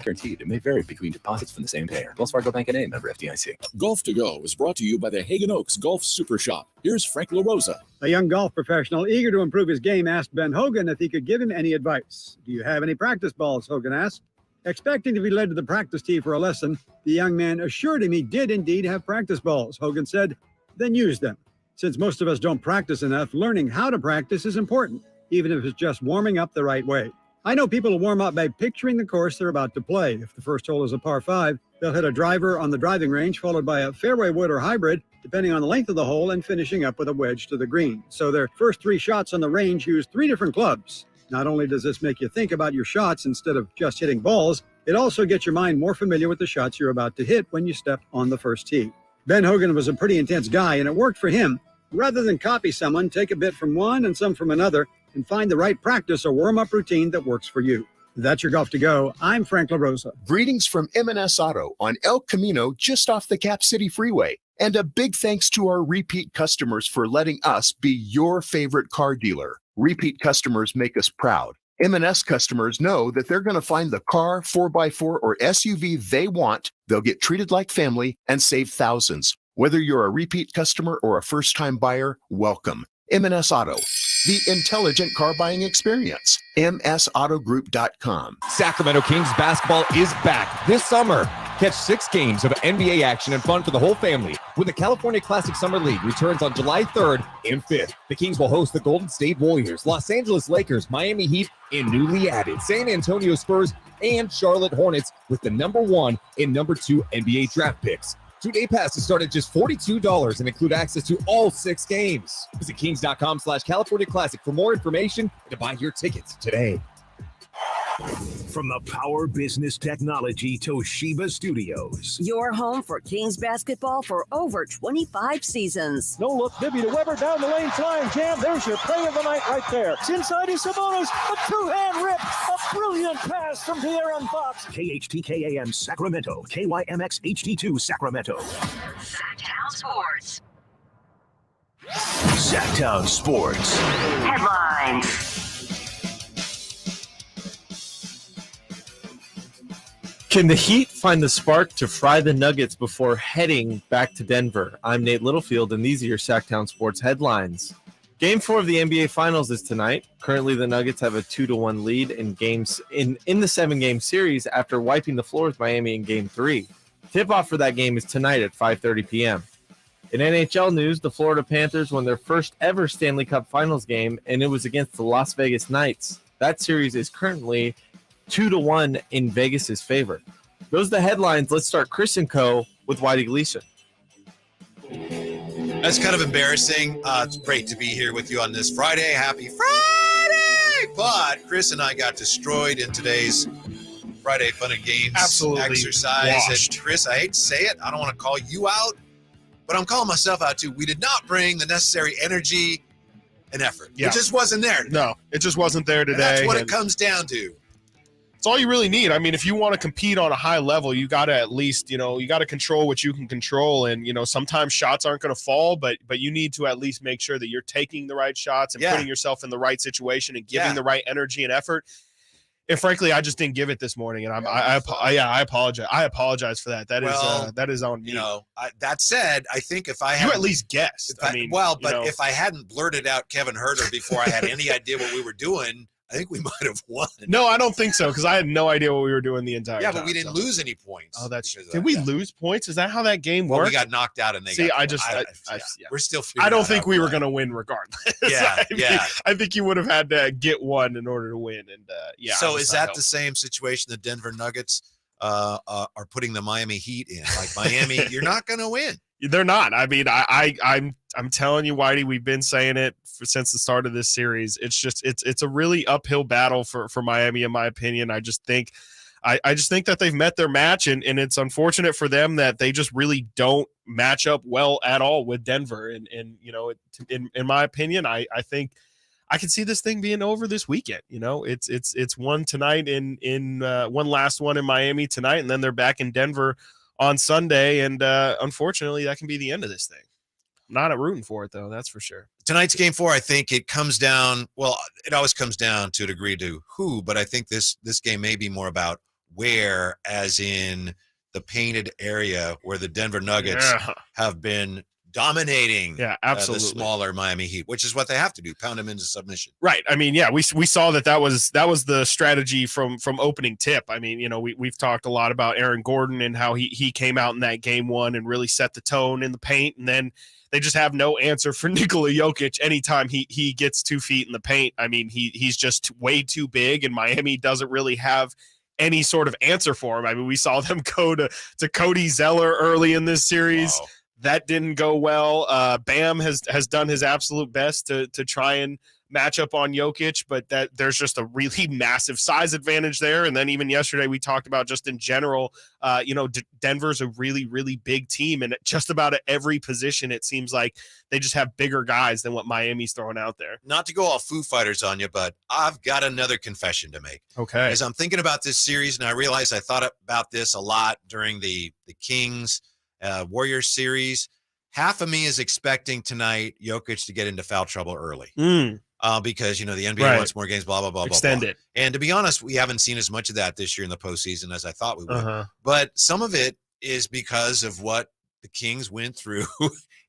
Guaranteed. It may vary between deposits from the same payer. Wells Fargo Bank N.A. member FDIC. Golf to Go is brought to you by the Hagen Oaks Golf Super Shop. Here's Frank LaRosa. A young golf professional eager to improve his game asked Ben Hogan if he could give him any advice. Do you have any practice balls? Hogan asked. Expecting to be led to the practice tee for a lesson, the young man assured him he did indeed have practice balls. Hogan said, then use them. Since most of us don't practice enough, learning how to practice is important, even if it's just warming up the right way. I know people will warm up by picturing the course they're about to play. If the first hole is a par 5, they'll hit a driver on the driving range, followed by a fairway wood or hybrid, depending on the length of the hole, and finishing up with a wedge to the green. So their first 3 shots on the range use 3 different clubs. Not only does this make you think about your shots instead of just hitting balls, it also gets your mind more familiar with the shots you're about to hit when you step on the first tee. Ben Hogan was a pretty intense guy, and it worked for him. Rather than copy someone, take a bit from one and some from another, and find the right practice or warm-up routine that works for you. That's your Golf to Go. I'm Frank LaRosa. Greetings from M&S Auto on El Camino, just off the Cap City Freeway. And a big thanks to our repeat customers for letting us be your favorite car dealer. Repeat customers make us proud. M&S customers know that they're going to find the car, 4x4, or SUV they want. They'll get treated like family and save thousands. Whether you're a repeat customer or a first-time buyer, welcome. M&S Auto, the intelligent car buying experience. MSAutogroup.com. Sacramento Kings basketball is back this summer. Catch 6 games of NBA action and fun for the whole family when the California Classic Summer League returns on July 3rd and 5th. The Kings will host the Golden State Warriors, Los Angeles Lakers, Miami Heat, and newly added San Antonio Spurs and Charlotte Hornets with the number 1 and number 2 NBA draft picks. 2-day passes start at just $42 and include access to all 6 games. Visit kings.com/California Classic for more information and to buy your tickets today. From the Power Business Technology Toshiba Studios. Your home for Kings basketball for over 25 seasons. No look, Bibby to Weber, down the lane, flying jam. There's your play of the night right there. It's inside is Sabonis, a 2-hand rip, a brilliant pass from De'Aaron Fox. KHTKAM Sacramento, KYMX HD2 Sacramento. Sactown Sports. Sactown Sports. Headlines. Can the Heat find the spark to fry the Nuggets before heading back to Denver? I'm Nate Littlefield, and these are your Sactown Sports headlines. Game 4 of the NBA Finals is tonight. Currently, the Nuggets have a 2-1 lead in the 7-game series after wiping the floor with Miami in Game 3. Tip-off for that game is tonight at 5:30 p.m. In NHL news, the Florida Panthers won their first ever Stanley Cup Finals game, and it was against the Las Vegas Knights. That series is currently 2-1 in Vegas's favor. Those are the headlines. Let's start Chris and Co. with Whitey Gleason. That's kind of embarrassing. It's great to be here with you on this Friday. Happy Friday! But Chris and I got destroyed in today's Friday Fun and Games exercise. Washed. And Chris, I hate to say it, I don't want to call you out, but I'm calling myself out too. We did not bring the necessary energy and effort. Yeah. It just wasn't there today. No, it just wasn't there today. And that's what it comes down to. It's all you really need. I mean, if you want to compete on a high level, you got to at least, you got to control what you can control. And, sometimes shots aren't going to fall, but you need to at least make sure that you're taking the right shots and putting yourself in the right situation and giving the right energy and effort. And frankly, I just didn't give it this morning, and I apologize. I apologize for that. That is on me. That said, I think if I had at least guessed. If I hadn't blurted out Kevin Huerter before I had any idea what we were doing, I think we might have won. No, I don't think so, because I had no idea what we were doing the entire time. Yeah, but we didn't lose any points. Oh, that's true. Did we lose points? Is that how that game worked? We got knocked out, and they we're still figuring I don't think we were going to win regardless. Yeah, I think you would have had to get one in order to win, and So is that the same situation the Denver Nuggets are putting the Miami Heat in? Like Miami, you're not going to win. They're not. I mean, I'm telling you, Whitey, we've been saying it since the start of this series. It's just it's a really uphill battle for Miami, in my opinion. I just think that they've met their match, and it's unfortunate for them that they just really don't match up well at all with Denver. And in my opinion, I think I can see this thing being over this weekend. It's one tonight in one last one in Miami tonight, and then they're back in Denver on Sunday, and unfortunately, that can be the end of this thing. I'm not rooting for it, though, that's for sure. Tonight's Game 4, I think it comes down – well, it always comes down to a degree to who, but I think this game may be more about where, as in the painted area where the Denver Nuggets have been dominating absolutely. the smaller Miami Heat, which is what they have to do, pound them into submission. Right. I mean, we saw that was the strategy from opening tip. I mean, you know, we've talked a lot about Aaron Gordon and how he came out in that game one and really set the tone in the paint, and then they just have no answer for Nikola Jokic anytime he gets 2 feet in the paint. I mean, he's just way too big, and Miami doesn't really have any sort of answer for him. I mean, we saw them go to Cody Zeller early in this series. Wow. That didn't go well. Bam has done his absolute best to try and match up on Jokic, but that there's just a really massive size advantage there. And then even yesterday we talked about just in general, Denver's a really, really big team, and just about at every position it seems like they just have bigger guys than what Miami's throwing out there. Not to go all Foo Fighters on you, but I've got another confession to make. Okay. As I'm thinking about this series, and I realized I thought about this a lot during the Kings Warriors series, half of me is expecting tonight Jokic to get into foul trouble early. Because, you know, the NBA wants more games, blah, blah, blah, Extend blah. it. And to be honest, we haven't seen as much of that this year in the postseason as I thought we would. But some of it is because of what the Kings went through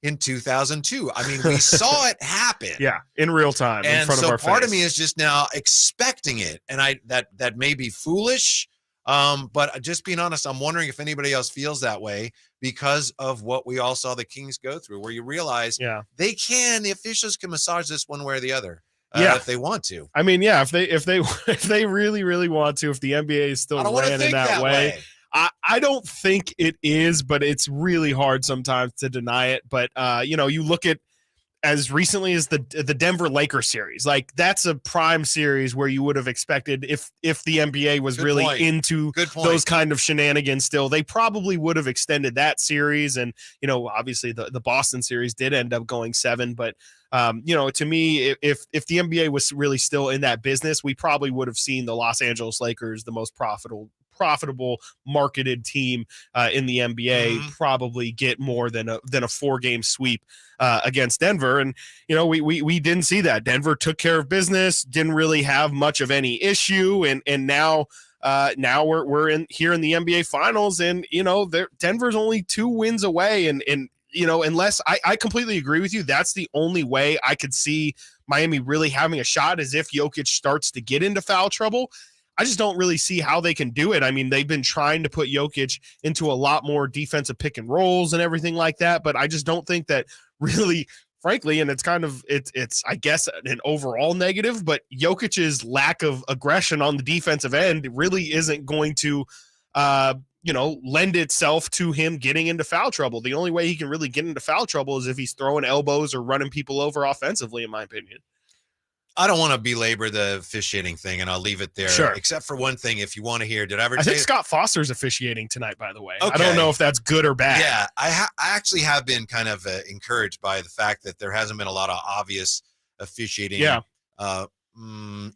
in 2002. I mean, we saw it happen. Yeah, in real time, and in front of our face. So part of me is just now expecting it. And that may be foolish. But just being honest, I'm wondering if anybody else feels that way because of what we all saw the Kings go through, where you realize the officials can massage this one way or the other if they want to. I mean, if they really, really want to, if the NBA is still ran in that way. I don't think it is, but it's really hard sometimes to deny it. But, you look at as recently as the Denver Lakers series, like that's a prime series where you would have expected if the NBA was into those kind of shenanigans still, they probably would have extended that series. And, obviously the Boston series did end up going 7, but to me, if the NBA was really still in that business, we probably would have seen the Los Angeles Lakers, the most profitable marketed team in the NBA, probably get more than a 4-game sweep against Denver. And we didn't see that. Denver took care of business, didn't really have much of any issue, and now we're in the NBA Finals, and Denver's only 2 wins away, and unless I completely agree with you, that's the only way I could see Miami really having a shot, is if Jokic starts to get into foul trouble. I just don't really see how they can do it. I mean, they've been trying to put Jokic into a lot more defensive pick and rolls and everything like that, but I just don't think that really, frankly, and it's kind of, it's I guess an overall negative, but Jokic's lack of aggression on the defensive end really isn't going to, lend itself to him getting into foul trouble. The only way he can really get into foul trouble is if he's throwing elbows or running people over offensively, in my opinion. I don't want to belabor the officiating thing, and I'll leave it there. Sure. Except for one thing, if you want to hear, did I ever I tell think you? Scott Foster's officiating tonight, by the way. Okay. I don't know if that's good or bad. Yeah, I actually have been kind of encouraged by the fact that there hasn't been a lot of obvious officiating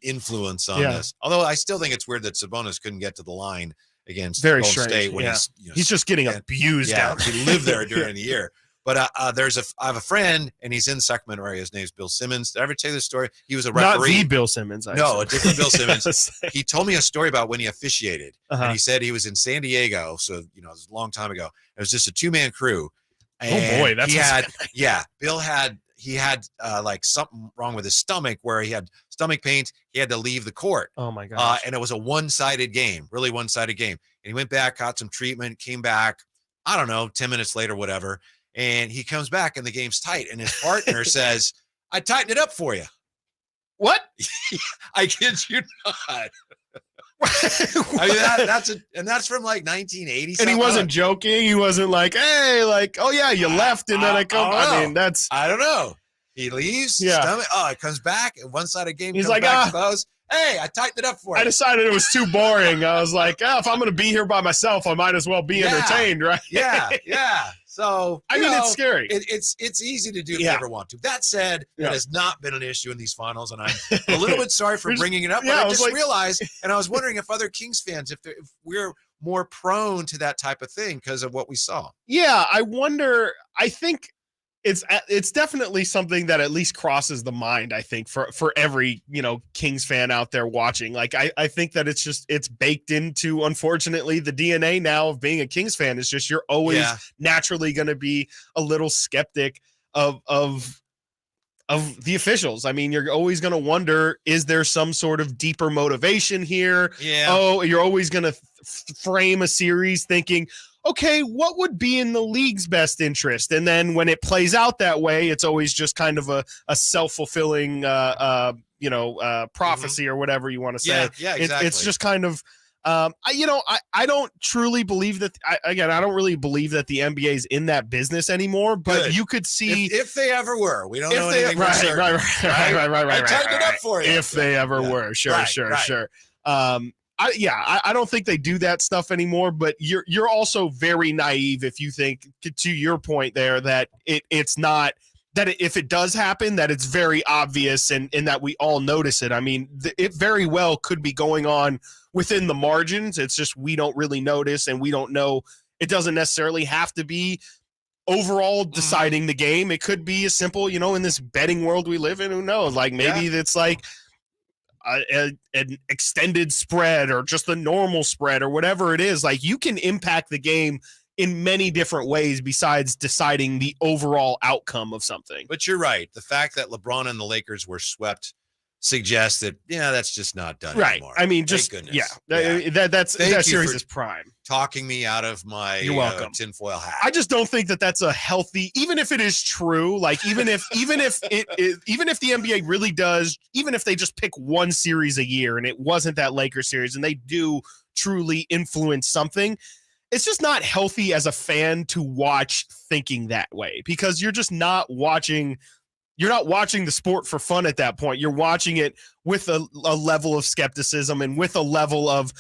influence on this. Although I still think it's weird that Sabonis couldn't get to the line against Golden State when he's just getting abused out. He lived there during the year. But I have a friend, and he's in the Sacramento area. His name's Bill Simmons. Did I ever tell you this story? He was a referee. Not the Bill Simmons. No, a different Bill Simmons. He told me a story about when he officiated. And he said he was in San Diego. So, it was a long time ago. It was just a 2-man crew. And oh, boy. That's Bill had like something wrong with his stomach where he had stomach pains. He had to leave the court. Oh, my gosh. And it was a one-sided game, really one-sided game. And he went back, got some treatment, came back, I don't know, 10 minutes later, whatever. And he comes back and the game's tight. And his partner says, I tightened it up for you. What? I kid you not. I mean, that's from like 1980. And he wasn't joking. He wasn't like, hey, like, oh yeah, you left and then I come. I mean, I don't know. He leaves. Stomach, it comes back. One side of the game. He's like, hey, I tightened it up for you. I decided it was too boring. I was like, if I'm going to be here by myself, I might as well be entertained, right? Yeah. So I mean, it's scary. It's easy to do if you ever want to. That said, it has not been an issue in these finals, and I'm a little bit sorry for bringing it up. But I just realized, and I was wondering if other Kings fans, if we're more prone to that type of thing because of what we saw. Yeah, I wonder. I think it's definitely something that at least crosses the mind, I think, for every, Kings fan out there watching. Like, I think that it's baked into, unfortunately, the DNA now of being a Kings fan. It's just you're always naturally going to be a little skeptic of the officials. I mean, you're always going to wonder, is there some sort of deeper motivation here? Yeah. Oh, you're always going to frame a series thinking, okay, what would be in the league's best interest? And then when it plays out that way, it's always just kind of a self-fulfilling, prophecy or whatever you want to say. Yeah, exactly. It's just kind of, I don't truly believe that. I don't really believe that the NBA is in that business anymore. But Good. You could see if they ever were. We don't know anything. Right. I tightened it up for you. If they ever were, sure. I don't think they do that stuff anymore, but you're also very naive if you think, to your point there, that it's not, that if it does happen, that it's very obvious and that we all notice it. I mean, it very well could be going on within the margins. It's just we don't really notice, and we don't know. It doesn't necessarily have to be overall deciding the game. It could be as simple, in this betting world we live in, who knows? Like, maybe it's like an extended spread or just the normal spread or whatever it is. Like, you can impact the game in many different ways besides deciding the overall outcome of something. But you're right. The fact that LeBron and the Lakers were swept suggests that, that's just not done anymore. I mean, Thank goodness. That series is prime. Talking me out of my You're welcome. tinfoil hat. I just don't think that that's a healthy, even if it is true, like even if the NBA really does, even if they just pick one series a year and it wasn't that Lakers series and they do truly influence something, it's just not healthy as a fan to watch thinking that way, because you're just not watching. You're not watching the sport for fun at that point. You're watching it with a level of skepticism and with a level of,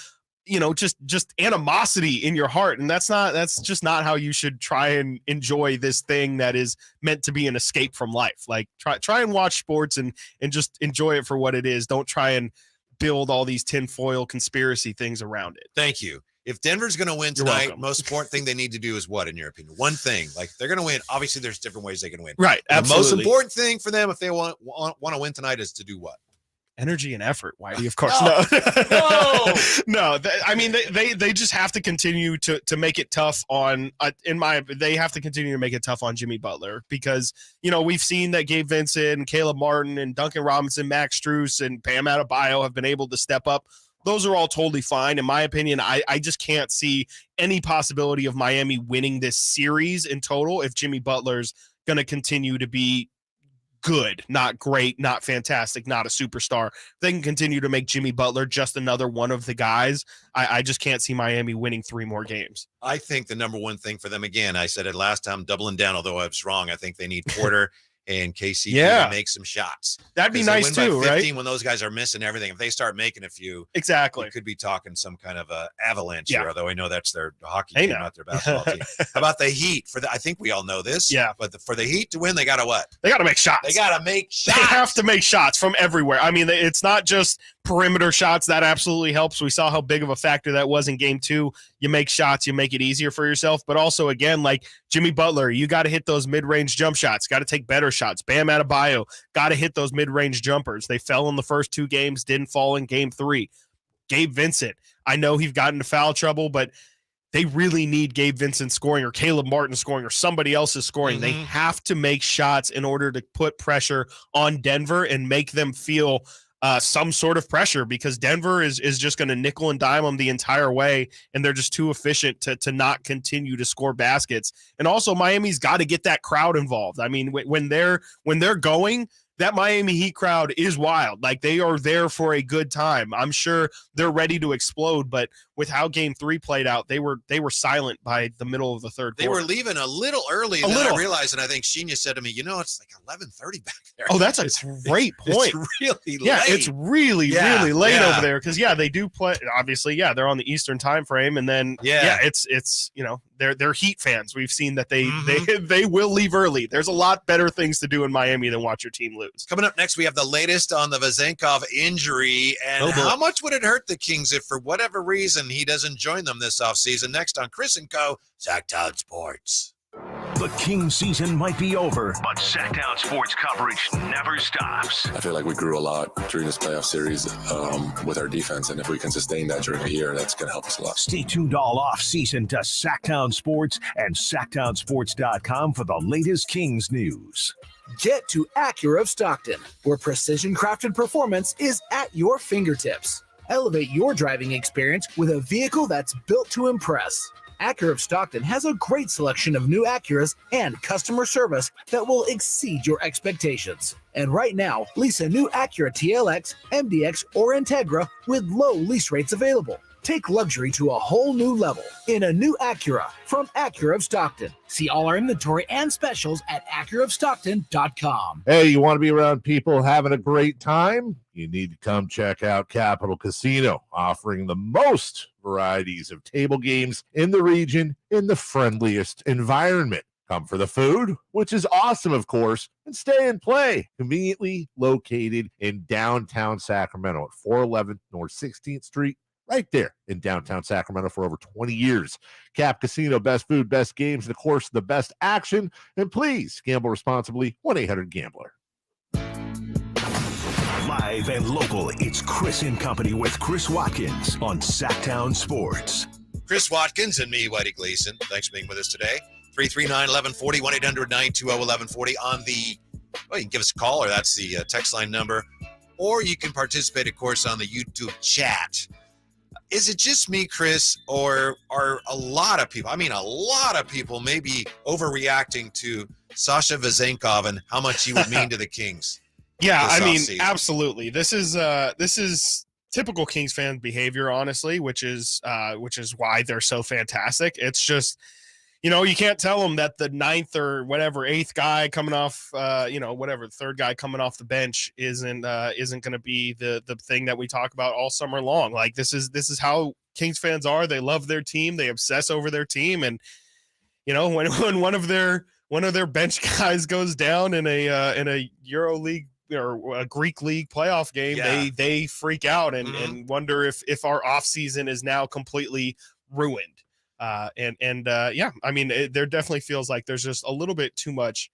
just animosity in your heart. And that's just not how you should try and enjoy this thing that is meant to be an escape from life. Like, try and watch sports and just enjoy it for what it is. Don't try and build all these tinfoil conspiracy things around it. Thank you. If Denver's going to win tonight, most important thing they need to do is what, in your opinion? One thing. Like, they're going to win. Obviously, there's different ways they can win. Right. Absolutely. The most important thing for them, if they want to win tonight, is to do what? Energy and effort, Whitey, of course. No. They just have to continue to make it tough on, they have to continue to make it tough on Jimmy Butler, because, we've seen that Gabe Vincent and Caleb Martin and Duncan Robinson, Max Strus and Bam Adebayo have been able to step up. Those are all totally fine. In my opinion, I just can't see any possibility of Miami winning this series in total if Jimmy Butler's going to continue to be good, not great, not fantastic, not a superstar. If they can continue to make Jimmy Butler just another one of the guys, I just can't see Miami winning 3 more games. I think the number one thing for them, again, I said it last time, doubling down, although I was wrong. I think they need Porter and KCP to make some shots. That'd be nice too, right? When those guys are missing everything, if they start making a few, exactly, you could be talking some kind of a avalanche here. Although I know that's their hockey team, not their basketball team. How about the Heat? I think we all know this. Yeah, but for the Heat to win, they got to what? They got to make shots. They got to make shots. They have to make shots from everywhere. I mean, it's not just perimeter shots. That absolutely helps. We saw how big of a factor that was in game 2. You make shots, you make it easier for yourself. But also, again, like Jimmy Butler, you got to hit those mid-range jump shots. Got to take better shots. Bam Adebayo, got to hit those mid-range jumpers. They fell in the first 2 games, didn't fall in game 3. Gabe Vincent, I know he's gotten into foul trouble, but they really need Gabe Vincent scoring or Caleb Martin scoring or somebody else's scoring. They have to make shots in order to put pressure on Denver and make them feel some sort of pressure, because Denver is just going to nickel and dime them the entire way, and they're just too efficient to not continue to score baskets. And also, Miami's got to get that crowd involved. I mean, when they're going, that Miami Heat crowd is wild. Like, they are there for a good time. I'm sure they're ready to explode, but with how game 3 played out, they were silent by the middle of the third quarter. They were leaving a little early. I realized, and I think Sheena said to me, it's like 11:30 back there. Oh, that's a great point. It's really late. Yeah, it's really late over there, because they do play. Obviously, they're on the Eastern time frame, and then it's they're Heat fans. We've seen that they will leave early. There's a lot better things to do in Miami than watch your team lose. Coming up next, we have the latest on the Vezenkov injury, and how much would it hurt the Kings if, for whatever reason, he doesn't join them this offseason? Next on Chris & Co. Sactown Sports. The Kings season might be over, but Sactown sports coverage never stops. I feel like we grew a lot during this playoff series with our defense, and if we can sustain that during the year, that's going to help us a lot. Stay tuned all off-season to Sactown Sports and SactownSports.com for the latest Kings news. Get to Acura of Stockton, where precision-crafted performance is at your fingertips. Elevate your driving experience with a vehicle that's built to impress. Acura of Stockton has a great selection of new Acuras and customer service that will exceed your expectations. And right now, lease a new Acura TLX, MDX, or Integra with low lease rates available. Take luxury to a whole new level in a new Acura from Acura of Stockton. See all our inventory and specials at AcuraofStockton.com. Hey, you want to be around people having a great time? You need to come check out Capital Casino, offering the most varieties of table games in the region in the friendliest environment. Come for the food, which is awesome, of course, and stay and play. Conveniently located in downtown Sacramento at 411 North 16th Street. Right there in downtown Sacramento for over 20 years. Cap Casino, best food, best games, and of course, the best action. And please gamble responsibly. 1-800-GAMBLER. Live and local, it's Chris and Company with Chris Watkins on Sactown Sports. Chris Watkins and me, Whitey Gleason. Thanks for being with us today. 339-1140, 1-800-920-1140 on the, well, you can give us a call, or that's the text line number. Or you can participate, of course, on the YouTube chat. Is it just me, Chris, or are a lot of people maybe overreacting to Sasha Vezenkov and how much he would mean to the Kings? Yeah, I mean, absolutely. This is typical Kings fan behavior, honestly, which is why they're so fantastic. It's just, you can't tell them that the ninth or whatever eighth guy coming off, third guy coming off the bench isn't going to be the thing that we talk about all summer long. Like this is how Kings fans are. They love their team. They obsess over their team. And when one of their bench guys goes down in a Euro League or a Greek League playoff game, they freak out and wonder if our off season is now completely ruined. I mean, there definitely feels like there's just a little bit too much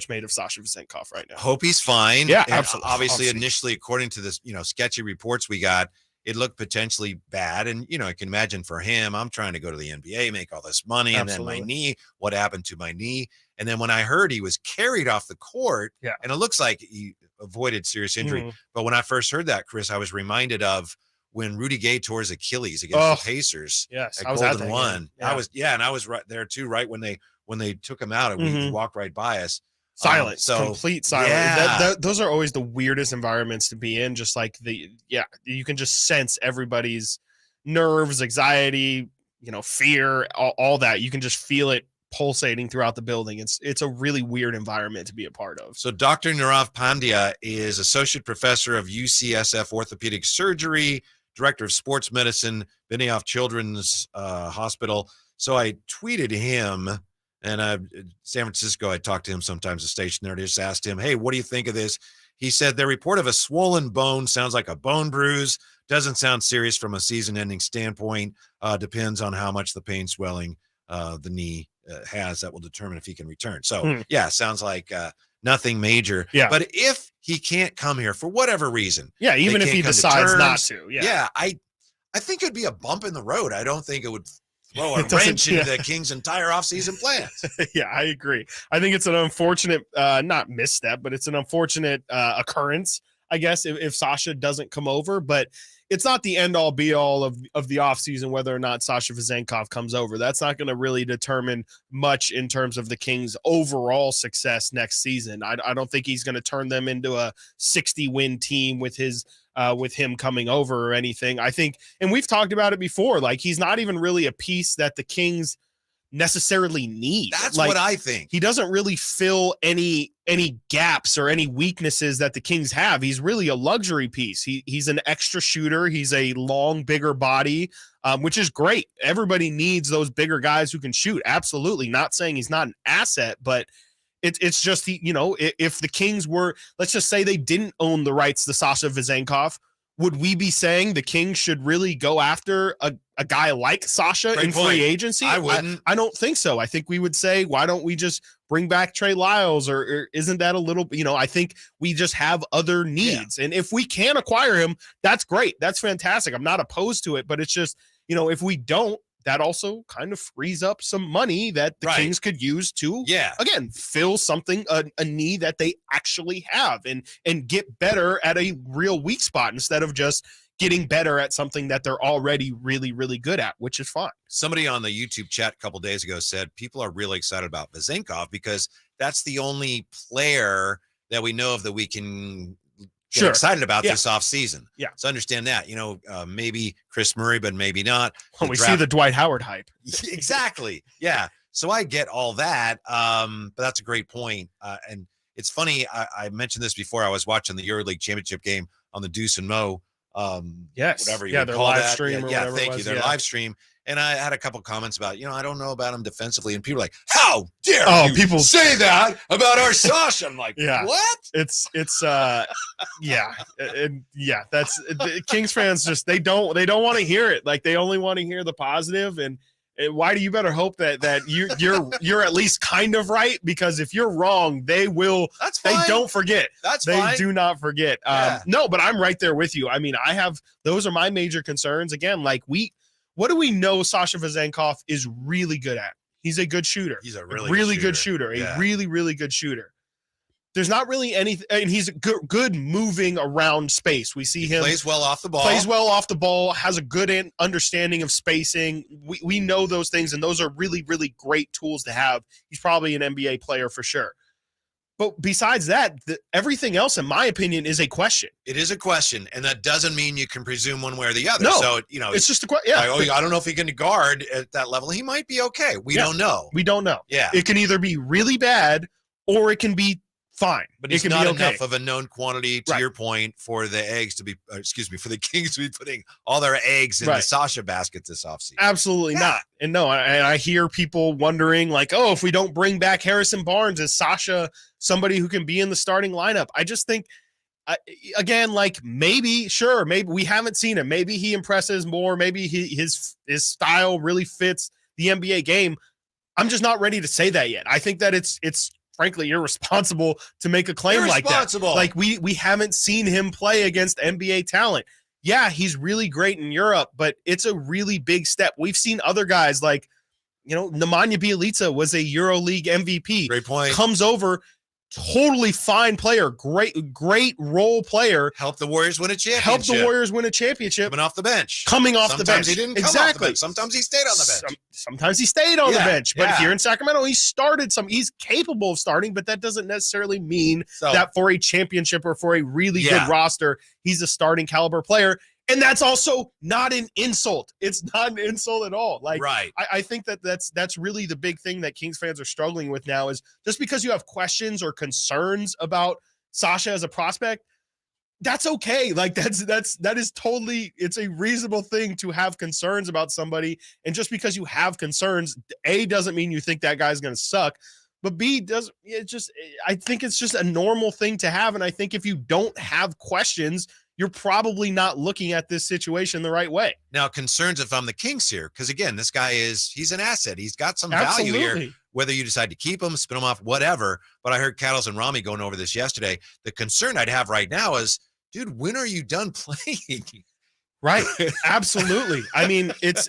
made of Sasha Vezenkov right now. Hope he's fine. Yeah, and absolutely. Obviously, initially, according to this, sketchy reports we got, it looked potentially bad. And, I can imagine for him, I'm trying to go to the NBA, make all this money. Absolutely. And then my knee, what happened to my knee? And then when I heard he was carried off the court, and it looks like he avoided serious injury. But when I first heard that, Chris, I was reminded of when Rudy Gay tore his Achilles against the Pacers. Yes, at I was Golden at that One. game. And I was right there too, right when they took him out, and we walked right by us. Silence, complete silence. Yeah. Those are always the weirdest environments to be in. Just like you can just sense everybody's nerves, anxiety, fear, all that. You can just feel it pulsating throughout the building. It's a really weird environment to be a part of. So Dr. Nirav Pandya is associate professor of UCSF orthopedic surgery, director of sports medicine, Benioff Children's Hospital. So I tweeted him, and San Francisco, I talked to him sometimes, the station there, just asked him, hey, what do you think of this? He said, their report of a swollen bone sounds like a bone bruise. Doesn't sound serious from a season-ending standpoint. Depends on how much the pain swelling the knee has. That will determine if he can return. So, sounds like nothing major. Yeah. But if he can't come here for whatever reason. Yeah, even if he decides not to. Yeah, I think it would be a bump in the road. I don't think it would throw a wrench into the Kings' entire offseason plans. Yeah, I agree. I think it's an unfortunate, not misstep, but it's an unfortunate occurrence, I guess, if Sasha doesn't come over. But it's not the end all be all of the offseason whether or not Sasha Vezenkov comes over. That's not going to really determine much in terms of the Kings' overall success next season. I don't think he's going to turn them into a 60-win team with him coming over or anything. I think, and we've talked about it before, like he's not even really a piece that the Kings necessarily need. That's like, what I think. He doesn't really fill any gaps or any weaknesses that the Kings have. He's really a luxury piece. He's an extra shooter. He's a long, bigger body, which is great. Everybody needs those bigger guys who can shoot. Absolutely. Not saying he's not an asset, but it's just, if the Kings were, let's just say they didn't own the rights to Sasha Vezenkov, would we be saying the Kings should really go after a guy like Sasha in free agency? I wouldn't. I don't think so. I think we would say, why don't we just bring back Trey Lyles, or isn't that a little, I think we just have other needs. And if we can acquire him, that's great. That's fantastic. I'm not opposed to it, but it's just, if we don't, that also kind of frees up some money that the Kings could use to, again, fill something, a need that they actually have, and get better at a real weak spot instead of just getting better at something that they're already really, really good at, which is fine. Somebody on the YouTube chat a couple days ago said people are really excited about Vezenkov because that's the only player that we know of that we can get excited about this offseason. Yeah. So understand that, maybe Chris Murray, but maybe not. When we see the Dwight Howard hype. Exactly. Yeah. So I get all that. But that's a great point. And it's funny. I mentioned this before. I was watching the EuroLeague championship game on the Deuce and Mo. Whatever you would their call live that. stream. Yeah, thank you. Their live stream. And I had a couple comments about, I don't know about him defensively. And people are like, how dare you people say that about our Sasha? I'm like, Yeah. what? It's that's the Kings fans just, they don't want to hear it. Like, they only want to hear the positive. And why do you better hope that you're at least kind of right? Because if you're wrong, they will. That's fine. They don't forget. That's they fine. do not forget. No, but I'm right there with you. I mean, those are my major concerns. Again, what do we know Sasha Vezenkov is really good at? He's a good shooter. He's a really good shooter. A really, really good shooter. There's not really anything, and he's good moving around space. We see him plays well off the ball, has a good understanding of spacing. We know those things, and those are really, really great tools to have. He's probably an NBA player for sure. But besides that, everything else, in my opinion, is a question. It is a question, and that doesn't mean you can presume one way or the other. No, so it's just a question. Yeah, I don't know if he can guard at that level. He might be okay. We don't know. We don't know. Yeah, it can either be really bad or it can be fine. But it's not enough of a known quantity, to your point, for the eggs to be, for the Kings to be putting all their eggs in the Sasha basket this offseason. Absolutely not. And no, and I hear people wondering, like, oh, if we don't bring back Harrison Barnes, is Sasha somebody who can be in the starting lineup? I just think, again, like, maybe we haven't seen him. Maybe he impresses more. Maybe his style really fits the NBA game. I'm just not ready to say that yet. I think that it's frankly irresponsible to make a claim like that. Like, we haven't seen him play against NBA talent. Yeah, he's really great in Europe, but it's a really big step. We've seen other guys like, Nemanja Bjelica was a EuroLeague MVP. Great point. Comes over, totally fine player, great role player. Helped the Warriors win a championship. Coming off the bench. Sometimes he didn't come off the bench. Sometimes he stayed on the bench. Sometimes he stayed on the bench. But here in Sacramento, he started some. He's capable of starting, but that doesn't necessarily mean that for a championship or for a really good roster, he's a starting caliber player. And that's also not an insult. It's not an insult at all. Like, I think that's really the big thing that Kings fans are struggling with now, is just because you have questions or concerns about Sasha as a prospect, that's okay. Like, that is totally, it's a reasonable thing to have concerns about somebody. And just because you have concerns, A, doesn't mean you think that guy's going to suck. But B, I think it's just a normal thing to have. And I think if you don't have questions, you're probably not looking at this situation the right way. Now, concerns if I'm the Kings here, because again, this guy he's an asset. He's got some value here, whether you decide to keep him, spin him off, whatever. But I heard Cattles and Rami going over this yesterday. The concern I'd have right now is, dude, when are you done playing? Right. Absolutely. I mean, it's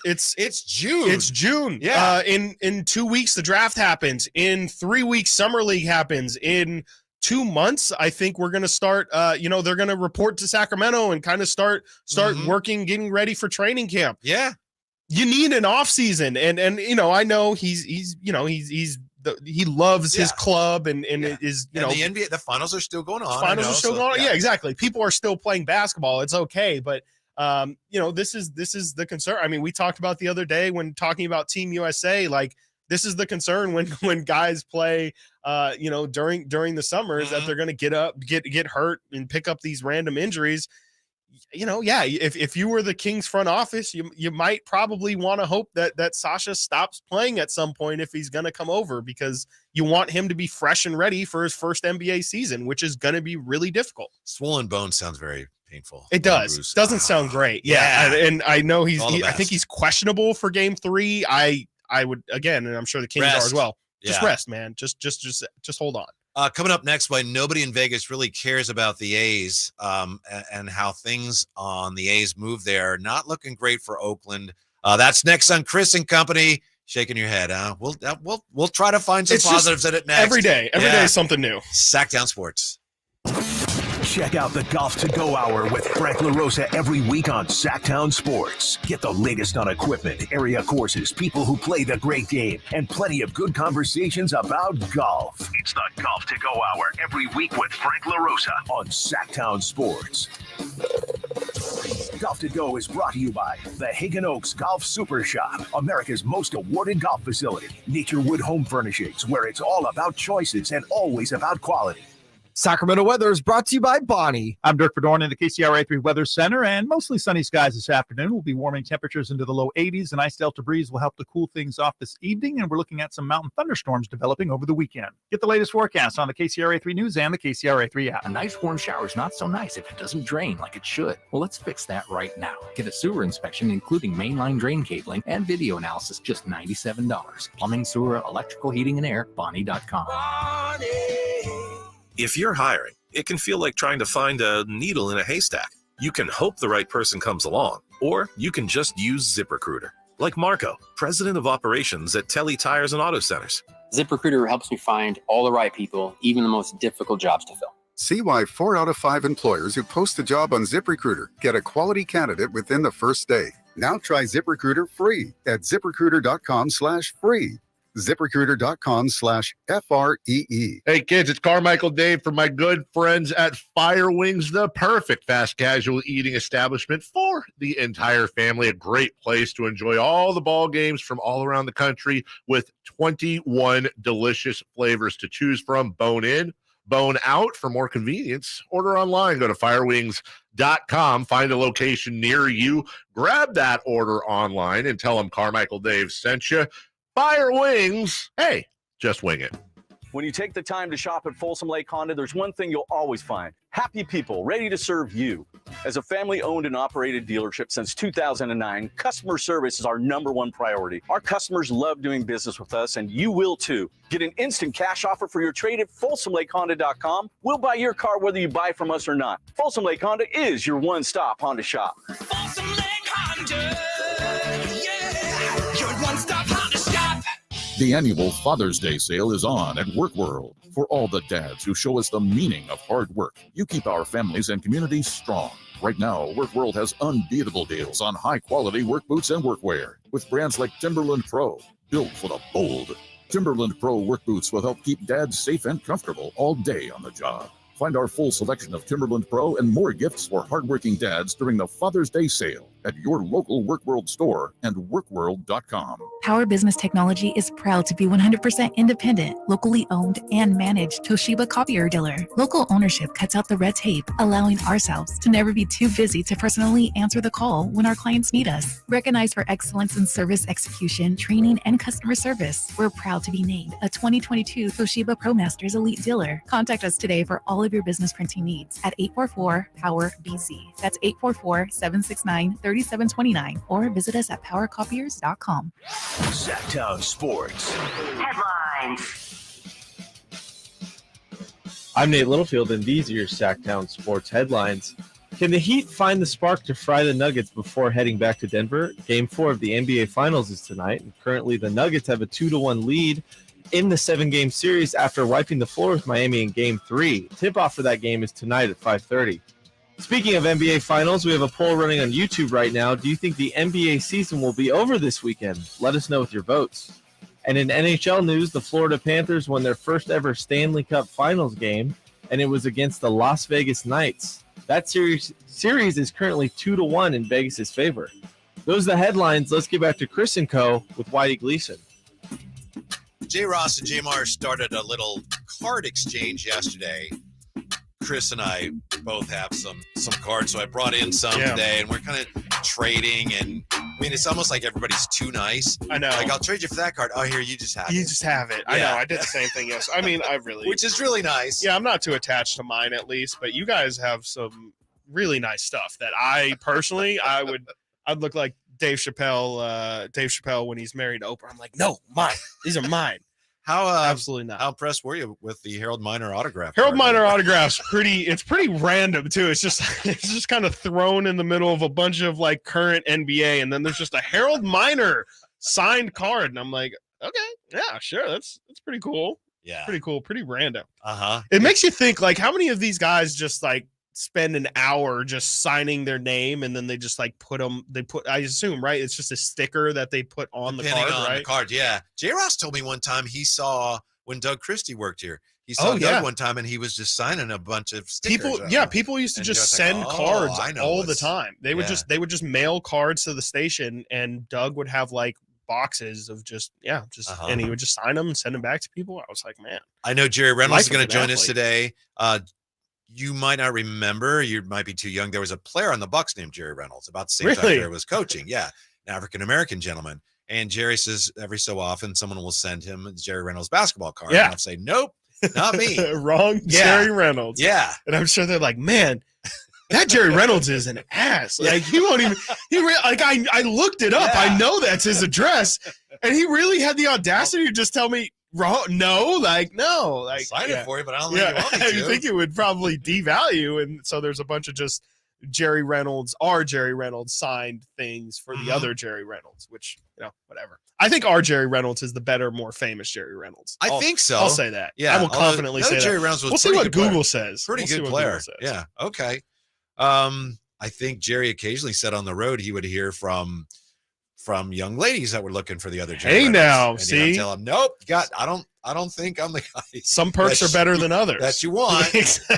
June. It's June. Yeah. In 2 weeks, the draft happens. In 3 weeks, Summer League happens. In 2 months, I think we're going to start, they're going to report to Sacramento and kind of start working, getting ready for training camp. Yeah. You need an off season. And I know he loves his club and is, the NBA, the finals are still going on. Finals are still going on. Yeah, exactly. People are still playing basketball. It's okay. But, this is the concern. I mean, we talked about the other day when talking about Team USA, like, this is the concern when guys play, during the summers, that they're going to get hurt and pick up these random injuries. If you were the Kings front office, you might probably want to hope that Sasha stops playing at some point if he's going to come over, because you want him to be fresh and ready for his first NBA season, which is going to be really difficult. Swollen bone sounds very painful. It does. Doesn't sound great. Yeah. And I know I think he's questionable for game 3. I would, again, and I'm sure the Kings are as well. Just rest, man. Just hold on. Coming up next, why nobody in Vegas really cares about the A's and how things on the A's move there. Not looking great for Oakland. That's next on Chris and Company. Shaking your head, huh? We'll try to find some positives in it next. Every day is something new. Sactown Sports. Check out the Golf to Go Hour with Frank LaRosa every week on Sactown Sports. Get the latest on equipment, area courses, people who play the great game, and plenty of good conversations about golf. It's the Golf to Go Hour every week with Frank LaRosa on Sactown Sports. Golf to Go is brought to you by the Hagen Oaks Golf Super Shop, America's most awarded golf facility. Naturewood Home Furnishings, where it's all about choices and always about quality. Sacramento weather is brought to you by Bonnie. I'm Dirk Bedorn in the KCRA3 Weather Center, and mostly sunny skies this afternoon. We'll be warming temperatures into the low 80s. An ice delta breeze will help to cool things off this evening, and we're looking at some mountain thunderstorms developing over the weekend. Get the latest forecast on the KCRA3 News and the KCRA3 app. A nice warm shower is not so nice if it doesn't drain like it should. Well, let's fix that right now. Get a sewer inspection, including mainline drain cabling and video analysis, just $97. Plumbing, sewer, electrical, heating, and air, Bonnie.com. If you're hiring, it can feel like trying to find a needle in a haystack. You can hope the right person comes along, or you can just use ZipRecruiter. Like Marco, president of operations at Telly Tires and Auto Centers. ZipRecruiter helps me find all the right people, even the most difficult jobs to fill. See why 4 out of 5 employers who post a job on ZipRecruiter get a quality candidate within the first day. Now try ZipRecruiter free at ZipRecruiter.com/free. ZipRecruiter.com/FREE. Hey kids, it's Carmichael Dave from my good friends at Fire Wings, the perfect fast casual eating establishment for the entire family. A great place to enjoy all the ball games from all around the country with 21 delicious flavors to choose from. Bone in, bone out. For more convenience, order online. Go to firewings.com. Find a location near you. Grab that order online and tell them Carmichael Dave sent you. Fire Wings. Hey, just wing it. When you take the time to shop at Folsom Lake Honda, there's one thing you'll always find. Happy people ready to serve you. As a family-owned and operated dealership since 2009, customer service is our #1 priority. Our customers love doing business with us, and you will too. Get an instant cash offer for your trade at FolsomLakeHonda.com. We'll buy your car whether you buy from us or not. Folsom Lake Honda is your one-stop Honda shop. Folsom Lake Honda, yeah, your one-stop Honda shop. The annual Father's Day sale is on at Work World. For all the dads who show us the meaning of hard work, you keep our families and communities strong. Right now, Work World has unbeatable deals on high-quality work boots and workwear with brands like Timberland Pro, built for the bold. Timberland Pro work boots will help keep dads safe and comfortable all day on the job. Find our full selection of Timberland Pro and more gifts for hardworking dads during the Father's Day sale at your local WorkWorld store and workworld.com. Power Business Technology is proud to be 100% independent, locally owned and managed Toshiba copier dealer. Local ownership cuts out the red tape, allowing ourselves to never be too busy to personally answer the call when our clients need us. Recognized for excellence in service execution, training, and customer service, we're proud to be named a 2022 Toshiba ProMasters Elite Dealer. Contact us today for all of your business printing needs at 844-POWER-BZ. That's 844-769-3729, or visit us at powercopiers.com. Sactown Sports Headlines. I'm Nate Littlefield, and these are your Sactown Sports headlines. Can the Heat find the spark to fry the Nuggets before heading back to Denver? Game 4 of the NBA Finals is tonight, and currently the Nuggets have a 2-1 lead in the 7-game series after wiping the floor with Miami in Game 3. Tip-off for that game is tonight at 5:30. Speaking of NBA Finals, we have a poll running on YouTube right now. Do you think the NBA season will be over this weekend? Let us know with your votes. And in NHL news, the Florida Panthers won their first ever Stanley Cup Finals game, and it was against the Las Vegas Knights. That series is currently 2-1 in Vegas' favor. Those are the headlines. Let's get back to Chris and Co. with Whitey Gleason. J. Ross and J. Mars started a little card exchange yesterday. Chris and I both have some cards, so I brought in some today, and we're kind of trading. And I mean, it's almost like everybody's too nice. I know. Like, I'll trade you for that card. Oh, here, you just have it. You just have it. I know. I did the same thing. Yes. I mean, I really. Which is really nice. Yeah, I'm not too attached to mine, at least, but you guys have some really nice stuff that I personally, I'd look like Dave Chappelle when he's married to Oprah. I'm like, no, mine. These are mine. Absolutely not. How impressed were you with the Harold Miner autograph? Harold Miner autographs it's pretty random too. It's just kind of thrown in the middle of a bunch of like current NBA, and then there's just a Harold Miner signed card, and I'm like, okay, yeah, sure, that's pretty cool. Yeah, pretty cool, pretty random. Uh-huh. It makes you think, like, how many of these guys just like spend an hour just signing their name, and then they just like I assume, right, it's just a sticker that they put on Depending the card, on right? the card, yeah. J. Ross told me one time he saw when Doug Christie worked here. He saw Doug one time, and he was just signing a bunch of stickers. People used to just send cards all the time. They would just mail cards to the station, and Doug would have like boxes of and he would just sign them and send them back to people. I was like, man, I know Jerry Reynolds is going to join us today. You might not remember, you might be too young. There was a player on the Bucks named Jerry Reynolds about the same time Jerry was coaching. Yeah, an African-American gentleman. And Jerry says every so often someone will send him Jerry Reynolds basketball card. Yeah. And I'll say, nope, not me. Wrong. Jerry Reynolds. Yeah. And I'm sure they're like, man, that Jerry Reynolds is an ass. Like, he won't even, I looked it up. I know that's his address. And he really had the audacity to just tell me, no. Sign it for you, but I don't think you want me to. I think it would probably devalue. And so there's a bunch of just Jerry Reynolds signed things for the other Jerry Reynolds, which, whatever. I think our Jerry Reynolds is the better, more famous Jerry Reynolds. I think so. I'll say that. Yeah. I will confidently say Jerry that. Reynolds was we'll see what Google player. says. Pretty good player. Yeah. Okay. I think Jerry occasionally said on the road he would hear from young ladies that were looking for the other Jerry Reynolds. Now, and see, tell them, nope, I don't think I'm the guy. Some perks are better than others that you want.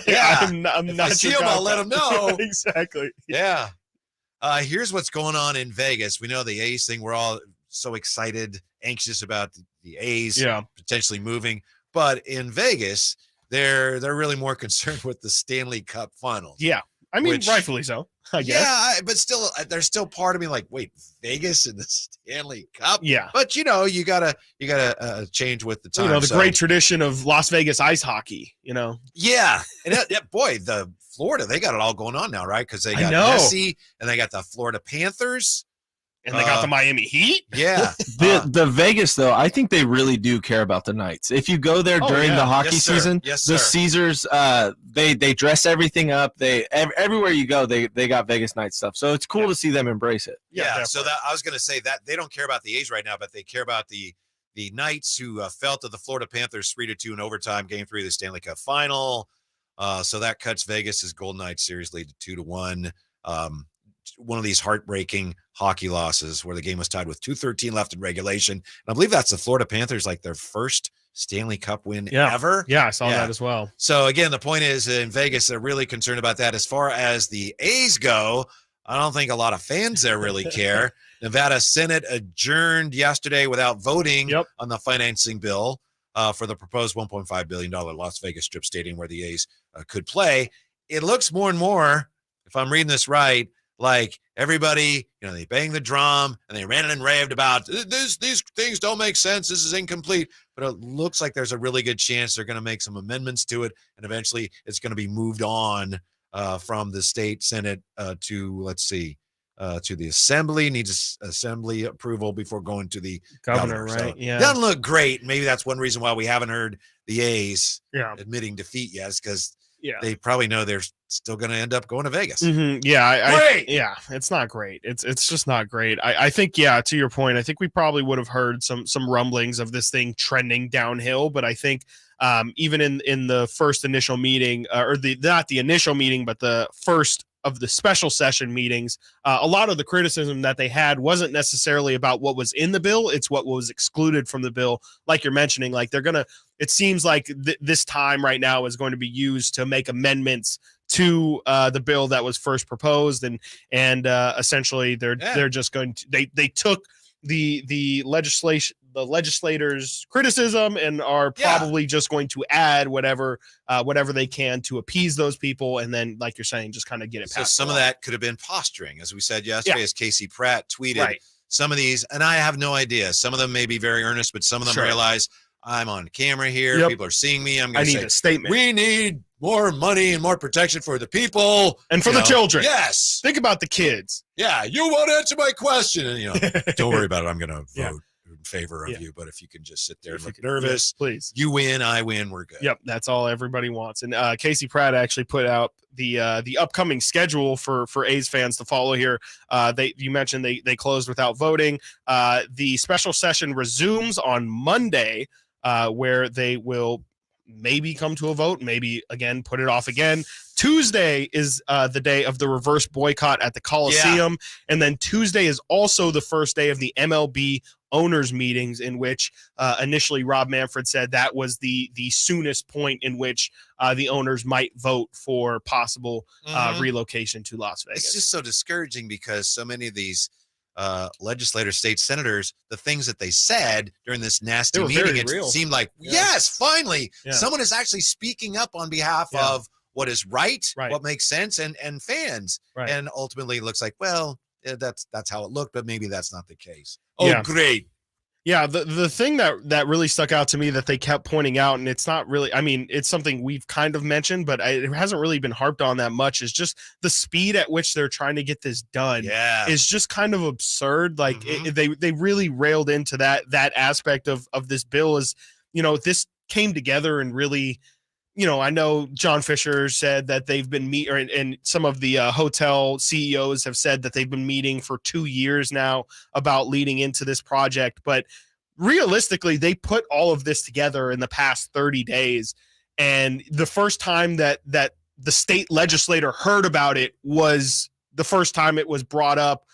Yeah, I'm if not. I see him, I'll let him know. Exactly. Yeah. Here's what's going on in Vegas. We know the A's thing. We're all so excited, anxious about the A's potentially moving, but in Vegas, they're really more concerned with the Stanley Cup Finals. Yeah. I mean, rightfully so, I guess. Yeah, but still, there's still part of me like, wait, Vegas in the Stanley Cup? Yeah. But, you gotta change with the time. The great tradition of Las Vegas ice hockey, Yeah. And boy, the Florida, they got it all going on now, right? Because they got Messi, and they got the Florida Panthers. And they got the Miami Heat. Yeah. The Vegas, though, I think they really do care about the Knights. If you go there during the hockey season, the Caesars, they dress everything up. Everywhere you go, they got Vegas Knights stuff. So it's cool to see them embrace it. Yeah. So that I was going to say that they don't care about the A's right now, but they care about the Knights who fell to the Florida Panthers 3-2 in overtime, Game 3 of the Stanley Cup Final. So that cuts Vegas's Golden Knights series lead to 2-1. One of these heartbreaking hockey losses where the game was tied with 2:13 left in regulation. And I believe that's the Florida Panthers, like their first Stanley Cup win ever. Yeah, I saw that as well. So again, the point is in Vegas, they're really concerned about that. As far as the A's go, I don't think a lot of fans there really care. Nevada Senate adjourned yesterday without voting on the financing bill for the proposed $1.5 billion Las Vegas Strip Stadium where the A's could play. It looks more and more, if I'm reading this right, like everybody, they banged the drum and they ran and raved about these things don't make sense. This is incomplete. But it looks like there's a really good chance they're going to make some amendments to it. And eventually it's going to be moved on from the state Senate to the assembly. Needs assembly approval before going to the governor. Right? So yeah. Doesn't look great. Maybe that's one reason why we haven't heard the A's admitting defeat yet, because they probably know they're still going to end up going to Vegas. Mm-hmm. Yeah, it's not great. It's just not great. I think, to your point, I think we probably would have heard some rumblings of this thing trending downhill. But I think even in the first initial meeting, not the initial meeting, but the first of the special session meetings, a lot of the criticism that they had wasn't necessarily about what was in the bill. It's what was excluded from the bill. Like you're mentioning, like it seems like this time right now is going to be used to make amendments to the bill that was first proposed. And essentially they're just going to, they took the legislators' criticism and are probably just going to add whatever they can to appease those people, and then, like you're saying, just kind of get it so passed. Some of that could have been posturing, as we said yesterday, as Casey Pratt tweeted. Some of these, and I have no idea. Some of them may be very earnest, but some of them realize I'm on camera here. People are seeing me. I'm going to say a statement. We need more money and more protection for the people and for the children. Yes. Think about the kids. Yeah, you won't answer my question. And, don't worry about it. I'm going to vote in favor of you. But if you can just sit there and look nervous, please. You win, I win, we're good. Yep, that's all everybody wants. And Casey Pratt actually put out the upcoming schedule for A's fans to follow here. You mentioned they closed without voting. The special session resumes on Monday, where they will maybe come to a vote, maybe again put it off again. Tuesday is the day of the reverse boycott at the Coliseum, and then Tuesday is also the first day of the MLB owners meetings, in which initially Rob Manfred said that was the soonest point in which the owners might vote for possible relocation to Las Vegas. It's just so discouraging because so many of these legislators, state senators, the things that they said during this nasty meeting, it seemed like, yes, finally, someone is actually speaking up on behalf of what is right, what makes sense, and fans. And ultimately, it looks like, well, that's how it looked, but maybe that's not the case. Oh, great. Yeah, the thing that really stuck out to me that they kept pointing out, and it's not really, I mean, it's something we've kind of mentioned, but it hasn't really been harped on that much, is just the speed at which they're trying to get this done is just kind of absurd. Like they really railed into that aspect of this bill. Is, this came together and really, I know John Fisher said that they've been and some of the hotel CEOs have said that they've been meeting for 2 years now about leading into this project. But realistically, they put all of this together in the past 30 days. And the first time that the state legislator heard about it was the first time it was brought up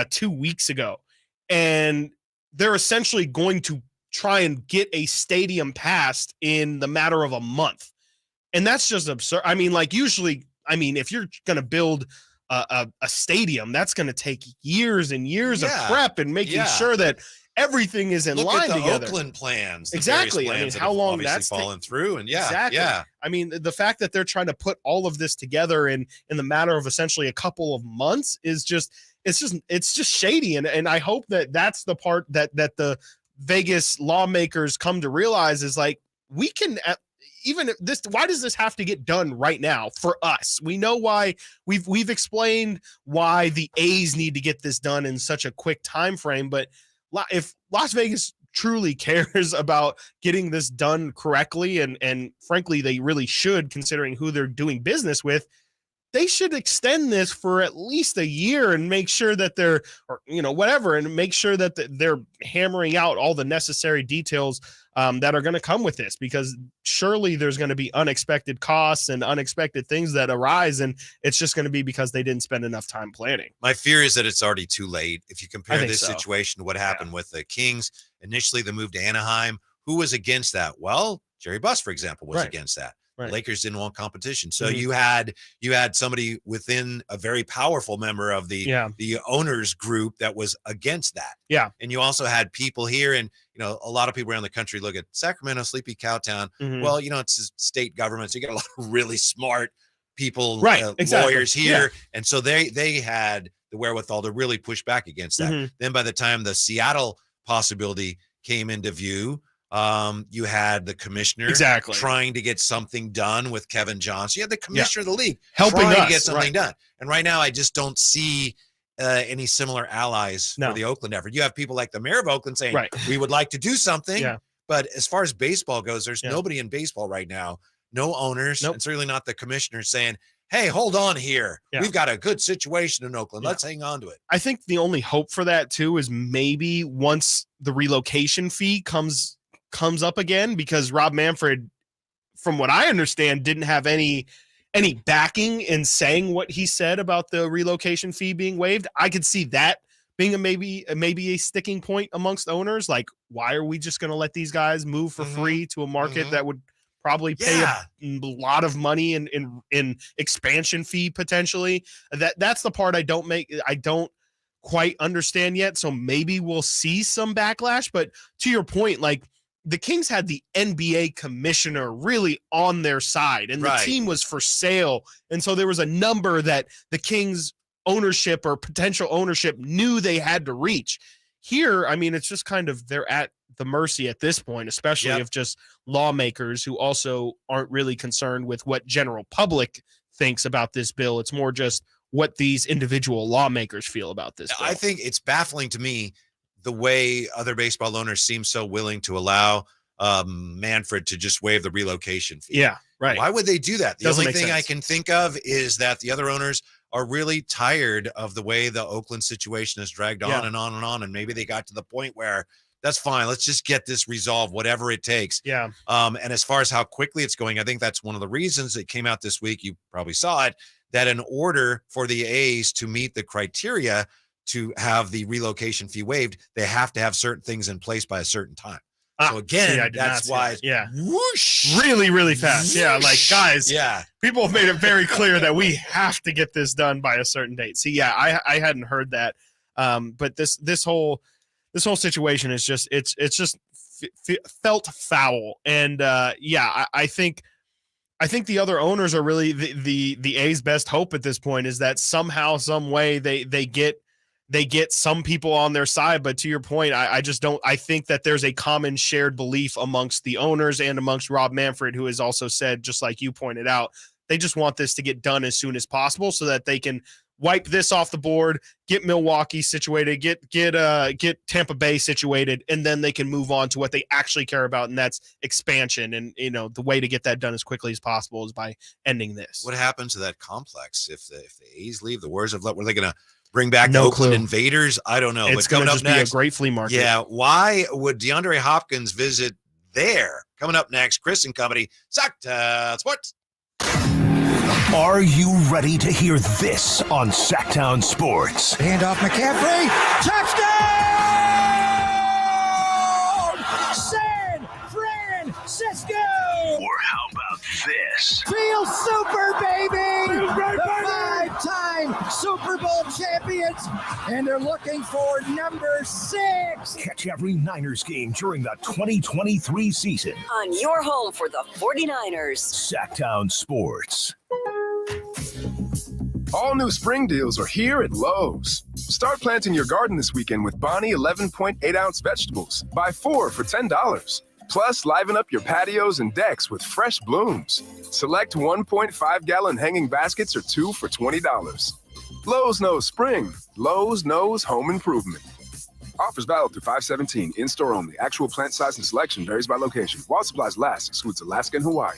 2 weeks ago. And they're essentially going to try and get a stadium passed in the matter of a month. And that's just absurd. I mean, usually, if you're going to build a stadium, that's going to take years and years of prep and making sure that everything is in line together. Look at the Oakland plans. Exactly. Plans how long that's fallen through. And exactly. The fact that they're trying to put all of this together in the matter of essentially a couple of months is just, it's just shady. And I hope that that's the part that the Vegas lawmakers come to realize is like, we can even this, why does this have to get done right now for us? We know why. We've explained why the A's need to get this done in such a quick time frame, but if Las Vegas truly cares about getting this done correctly, and frankly they really should, considering who they're doing business with, they should extend this for at least a year and make sure that they're, and make sure that they're hammering out all the necessary details that are going to come with this, because surely there's going to be unexpected costs and unexpected things that arise, and it's just going to be because they didn't spend enough time planning. My fear is that it's already too late. If you compare this situation to what happened with the Kings, initially the move to Anaheim, who was against that? Well, Jerry Buss, for example, was against that. Right. Lakers didn't want competition. So you had somebody within a very powerful member of the owners group that was against that. Yeah. And you also had people here, and a lot of people around the country look at Sacramento, sleepy cow town. Well, it's a state government, so you got a lot of really smart people, lawyers here. And so they had the wherewithal to really push back against that. Then by the time the Seattle possibility came into view, you had the commissioner trying to get something done with Kevin Johnson. You had the commissioner of the league helping to get something done. And right now, I just don't see any similar allies for the Oakland effort. You have people like the mayor of Oakland saying, we would like to do something. But as far as baseball goes, there's nobody in baseball right now, no owners, and certainly not the commissioner saying, hey, hold on here. We've got a good situation in Oakland. Let's hang on to it. I think the only hope for that, too, is maybe once the relocation fee comes up again, because Rob Manfred, from what I understand, didn't have any backing in saying what he said about the relocation fee being waived. I could see that being maybe a sticking point amongst owners. Like, why are we just going to let these guys move for free to a market that would probably pay a lot of money in expansion fee potentially? That's the part I don't quite understand yet. So maybe we'll see some backlash. But to your point, like, the Kings had the NBA commissioner really on their side, and the team was for sale. And so there was a number that the Kings ownership or potential ownership knew they had to reach. Here, it's just kind of they're at the mercy at this point, especially of just lawmakers who also aren't really concerned with what general public thinks about this bill. It's more just what these individual lawmakers feel about this bill. I think it's baffling to me the way other baseball owners seem so willing to allow Manfred to just waive the relocation fee. Yeah, right. Why would they do that? The Doesn't only make thing I sense. can think of is that the other owners are really tired of the way the Oakland situation has dragged on and on and on. And maybe they got to the point where that's fine. Let's just get this resolved, whatever it takes. Yeah. And as far as how quickly it's going, I think that's one of the reasons it came out this week. You probably saw it, that in order for the A's to meet the criteria to have the relocation fee waived, they have to have certain things in place by a certain time. So again, that's why whoosh, really, really fast. Yeah, like guys, yeah, people have made it very clear that we have to get this done by a certain date. See, yeah, I hadn't heard that, but this whole situation is just it's just felt foul, and I think the other owners are really the A's best hope at this point is that somehow, some way they get some people on their side. But to your point, I just don't. I think that there's a common shared belief amongst the owners and amongst Rob Manfred, who has also said, just like you pointed out, they just want this to get done as soon as possible so that they can wipe this off the board, get Milwaukee situated, get Tampa Bay situated, and then they can move on to what they actually care about, and that's expansion. And the way to get that done as quickly as possible is by ending this. What happens to that complex if the A's leave? The Warriors have left. Were they going to bring back the No Oakland clue. Invaders? I don't know. It's But coming going to up just next, be a great flea market. yeah. Why would DeAndre Hopkins visit there? Coming up next, Chris and Company, Sactown Sports. Are you ready to hear this on Sactown Sports? Handoff McCaffrey. Touchdown! San Francisco! Or how about this? Feel super, baby! The five-time Super Bowl champions, and they're looking for number 6. Catch every Niners game during the 2023 season. On your home for the 49ers. Sactown Sports. All new spring deals are here at Lowe's. Start planting your garden this weekend with Bonnie 11.8-ounce vegetables. Buy 4 for $10. Plus, liven up your patios and decks with fresh blooms. Select 1.5-gallon hanging baskets or 2 for $20. Lowe's knows spring. Lowe's knows home improvement. Offers valid through 5/17. In-store only. Actual plant size and selection varies by location. While supplies last, excludes Alaska and Hawaii.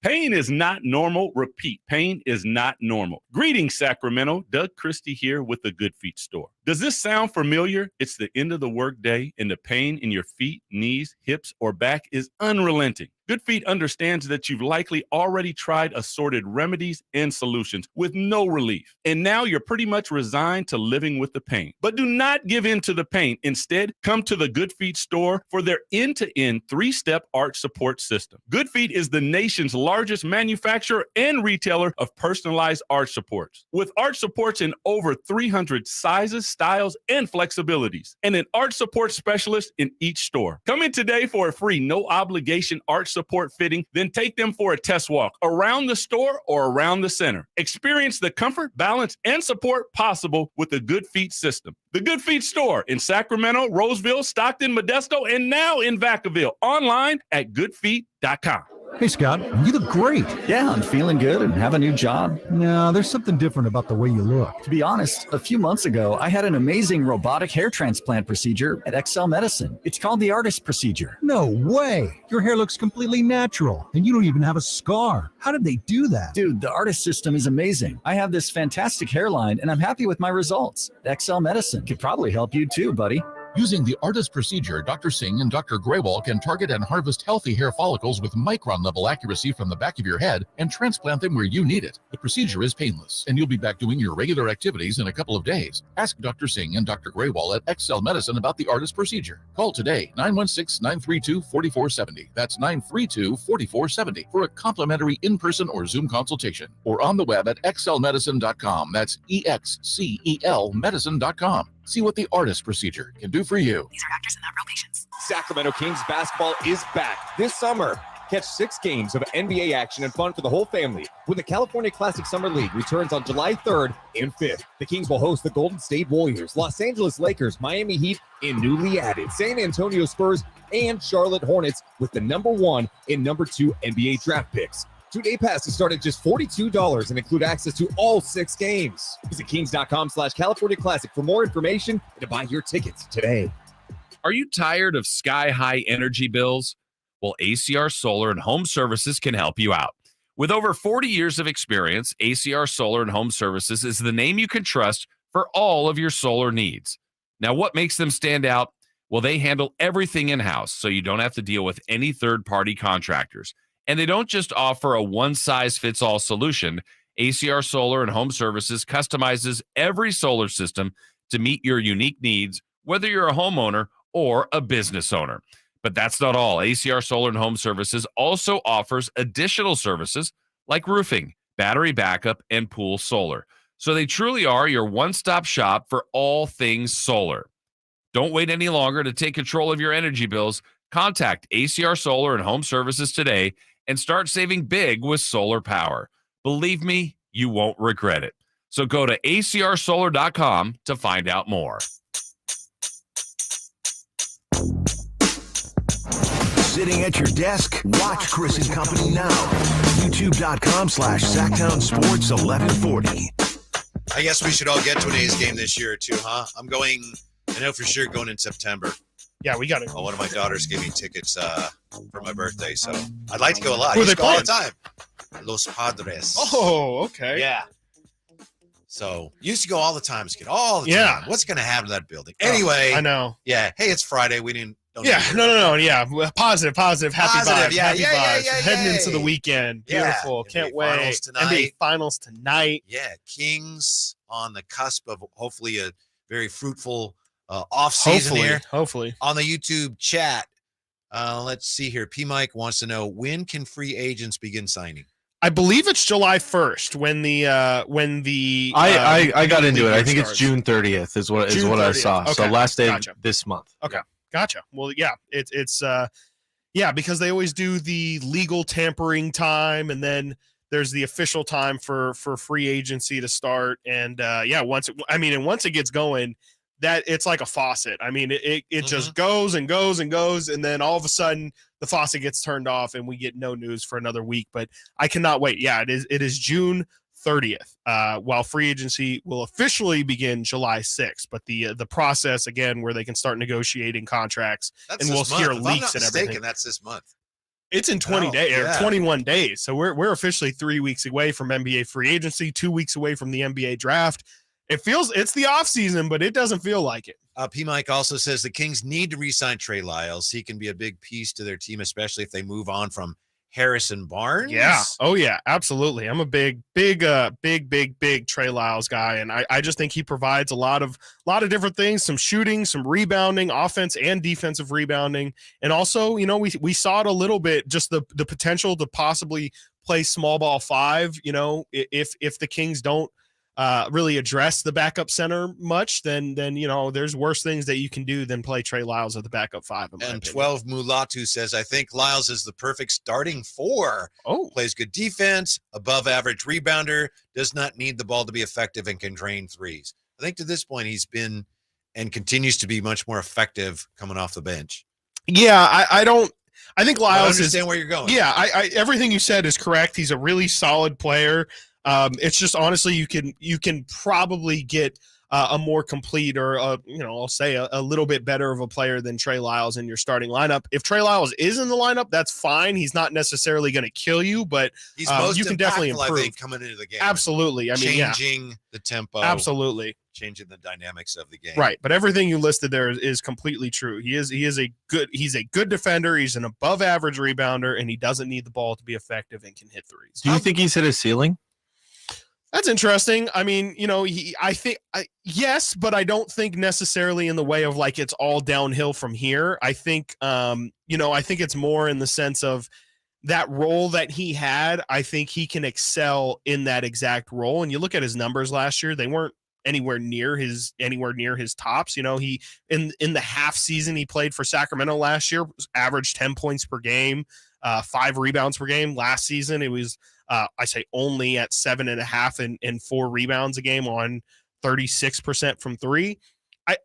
Pain is not normal. Repeat, pain is not normal. Greetings, Sacramento. Doug Christie here with the Good Feet Store. Does this sound familiar? It's the end of the workday, and the pain in your feet, knees, hips, or back is unrelenting. Good Feet understands that you've likely already tried assorted remedies and solutions with no relief. And now you're pretty much resigned to living with the pain. But do not give in to the pain. Instead, come to the Good Feet store for their end-to-end 3-step arch support system. Good Feet is the nation's largest manufacturer and retailer of personalized arch supports. With arch supports in over 300 sizes, styles, and flexibilities, and an arch support specialist in each store. Come in today for a free no-obligation arch support fitting, then take them for a test walk around the store or around the center. Experience the comfort, balance, and support possible with the Good Feet system. The Good Feet store in Sacramento, Roseville, Stockton, Modesto, and now in Vacaville. Online at goodfeet.com. Hey, Scott, you look great. Yeah, I'm feeling good and have a new job. No, there's something different about the way you look. To be honest, a few months ago, I had an amazing robotic hair transplant procedure at XL Medicine. It's called the artist procedure. No way. Your hair looks completely natural, and you don't even have a scar. How did they do that? Dude, the artist system is amazing. I have this fantastic hairline, and I'm happy with my results. XL Medicine could probably help you too, buddy. Using the artist procedure, Dr. Singh and Dr. Graywall can target and harvest healthy hair follicles with micron-level accuracy from the back of your head and transplant them where you need it. The procedure is painless, and you'll be back doing your regular activities in a couple of days. Ask Dr. Singh and Dr. Graywall at XL Medicine about the artist procedure. Call today, 916-932-4470. That's 932-4470 for a complimentary in-person or Zoom consultation. Or on the web at xlmedicine.com. That's EXCEL medicine.com. See what the artist procedure can do for you. These are actors and not real patients. Sacramento Kings basketball is back this summer. Catch 6 games of NBA action and fun for the whole family when the California Classic Summer League returns on July 3rd and 5th. The Kings will host the Golden State Warriors, Los Angeles Lakers, Miami Heat, and newly added San Antonio Spurs and Charlotte Hornets with the number 1 and number 2 NBA draft picks. 2-day passes start at just $42 and include access to all 6 games. Visit kings.com/California Classic for more information and to buy your tickets today. Are you tired of sky-high energy bills? Well, ACR Solar and Home Services can help you out. With over 40 years of experience, ACR Solar and Home Services is the name you can trust for all of your solar needs. Now, what makes them stand out? Well, they handle everything in-house, so you don't have to deal with any third-party contractors. And they don't just offer a one-size-fits-all solution. ACR Solar and Home Services customizes every solar system to meet your unique needs, whether you're a homeowner or a business owner. But that's not all. ACR Solar and Home Services also offers additional services like roofing, battery backup, and pool solar. So they truly are your one-stop shop for all things solar. Don't wait any longer to take control of your energy bills. Contact ACR Solar and Home Services today and start saving big with solar power. Believe me, you won't regret it. So go to acrsolar.com to find out more. Sitting at your desk? Watch Chris and Company now. YouTube.com/Sactown Sports 1140. I guess we should all get to an A's game this year too, huh? I'm going, I know for sure, going in September. Yeah, we got it. Well, one of my daughters gave me tickets for my birthday, so I'd like to go a lot. Who are they I used to go all the playing? time. Los Padres. Oh, okay. Yeah. So used to go all the time, as a kid, all the Yeah. time. What's going to happen to that building? Anyway, I know. Yeah. Hey, it's Friday. We didn't. Yeah, no. Yeah, well, positive. Happy vibes. Yeah, happy yeah, vibes. yeah, Heading yeah. into the weekend. Beautiful. Yeah. Can't NBA wait. finals tonight. NBA finals tonight. Yeah, Kings on the cusp of hopefully a very fruitful off season here. Hopefully. On the YouTube chat, let's see here. P. Mike wants to know, when can free agents begin signing? I believe it's July 1st when the I got into it. I think starts. it's June 30th is what June I 30th. saw. So Okay. last day Gotcha. this month. Okay. Gotcha. Well, yeah, it's because they always do the legal tampering time, and then there's the official time for free agency to start. And once it gets going, that it's like a faucet. I mean, it just goes and goes and goes, and then all of a sudden the faucet gets turned off and we get no news for another week. But I cannot wait. Yeah, it is June 30th, while free agency will officially begin July 6th. But the process, again, where they can start negotiating contracts, That's and we'll this month. hear If I'm leaks not and mistaken, everything. that's this month. It's in 20 days or yeah. 21 days. So we're officially 3 weeks away from NBA free agency, 2 weeks away from the NBA draft. It's the off season, but it doesn't feel like it. P. Mike also says the Kings need to re-sign Trey Lyles. He can be a big piece to their team, especially if they move on from Harrison Barnes. Yeah. Oh yeah, absolutely. I'm a big Trey Lyles guy. And I just think he provides a lot of different things, some shooting, some rebounding, offense and defensive rebounding. And also, we saw it a little bit, just the potential to possibly play small ball 5, if the Kings don't really address the backup center much, then there's worse things that you can do than play Trey Lyles at the backup 5. And 12 Mulatu says, I think Lyles is the perfect starting 4. Oh, plays good defense, above average rebounder, does not need the ball to be effective, and can drain threes. I think to this point he's been and continues to be much more effective coming off the bench. Yeah, I think Lyles understand where you're going. Yeah, I everything you said is correct. He's a really solid player. It's just honestly, you can probably get a more complete, or I'll say a little bit better of a player than Trey Lyles in your starting lineup. If Trey Lyles is in the lineup, that's fine. He's not necessarily going to kill you, but He's most you can definitely impactful, improve. I think, coming into the game. Absolutely. I mean, changing the tempo. Absolutely. Changing the dynamics of the game. Right, but everything you listed there is completely true. He's a good defender. He's an above average rebounder, and he doesn't need the ball to be effective and can hit threes. Do you think he's hit his ceiling? That's interesting. I mean, yes, but I don't think necessarily in the way of like it's all downhill from here. I think, I think it's more in the sense of that role that he had. I think he can excel in that exact role. And you look at his numbers last year; they weren't anywhere near his tops. He in the half season he played for Sacramento last year averaged 10 points per game. 5 rebounds per game. Last season, it was, I say only at 7.5 and 4 rebounds a game on 36% from 3.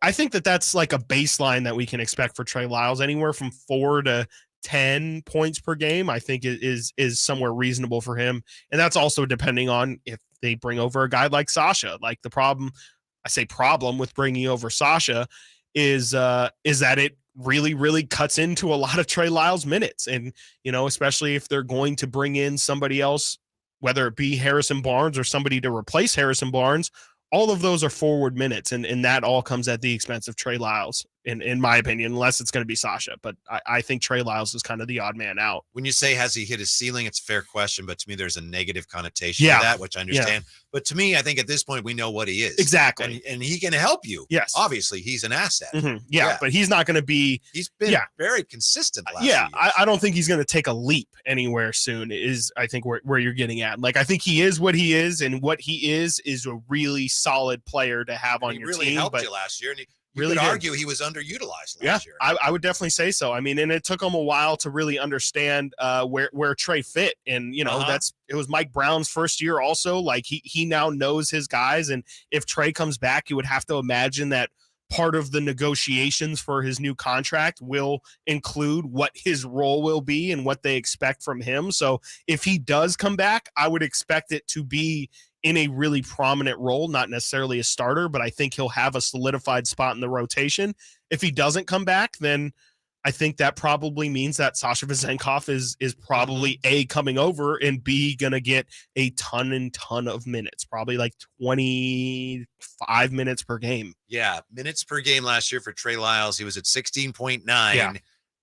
I think that's like a baseline that we can expect for Trey Lyles. Anywhere from 4 to 10 points per game, I think is somewhere reasonable for him. And that's also depending on if they bring over a guy like Sasha. Like the problem with bringing over Sasha is that it really, really cuts into a lot of Trey Lyles minutes. And, especially if they're going to bring in somebody else, whether it be Harrison Barnes or somebody to replace Harrison Barnes, all of those are forward minutes, and that all comes at the expense of Trey Lyles, in my opinion, unless it's going to be Sasha. But I think Trey Lyles is kind of the odd man out. When you say, has he hit his ceiling, it's a fair question, but to me, there's a negative connotation to that, which I understand. Yeah. But to me, I think at this point, we know what he is. Exactly. And he can help you. Yes. Obviously, he's an asset. Mm-hmm. Yeah, but he's not going to be. He's been very consistent last Yeah, few years. I don't think he's going to take a leap anywhere soon, is I think where you're getting at. Like, I think he is what he is, and what he is a really solid player to have on your team. He really helped you last year, and you really could argue he was underutilized last year. I would definitely say so. I mean, and it took him a while to really understand where Trey fit. And, it was Mike Brown's first year also. Like, he now knows his guys. And if Trey comes back, you would have to imagine that part of the negotiations for his new contract will include what his role will be and what they expect from him. So if he does come back, I would expect it to be in a really prominent role, not necessarily a starter, but I think he'll have a solidified spot in the rotation. If he doesn't come back, then I think that probably means that Sasha Vezenkov is probably A, coming over, and B, going to get a ton of minutes, probably like 25 minutes per game. Yeah, minutes per game last year for Trey Lyles. He was at 16.9. Yeah.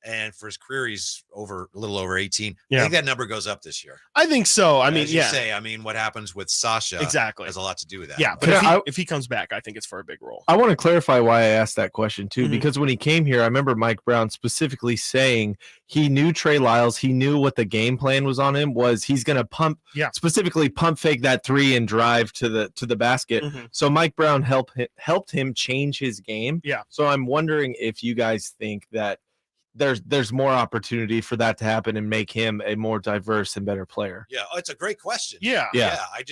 And for his career, he's a little over 18. I think that number goes up this year. I think so. I mean, As you say, what happens with Sasha exactly has a lot to do with that. Yeah, but if he comes back, I think it's for a big role. I want to clarify why I asked that question too, because when he came here, I remember Mike Brown specifically saying he knew Trey Lyles. He knew what the game plan was on him, was he's going to specifically pump fake that 3 and drive to the basket. So Mike Brown helped him change his game. Yeah. So I'm wondering if you guys think that there's more opportunity for that to happen and make him a more diverse and better player. Yeah, it's a great question. Yeah. I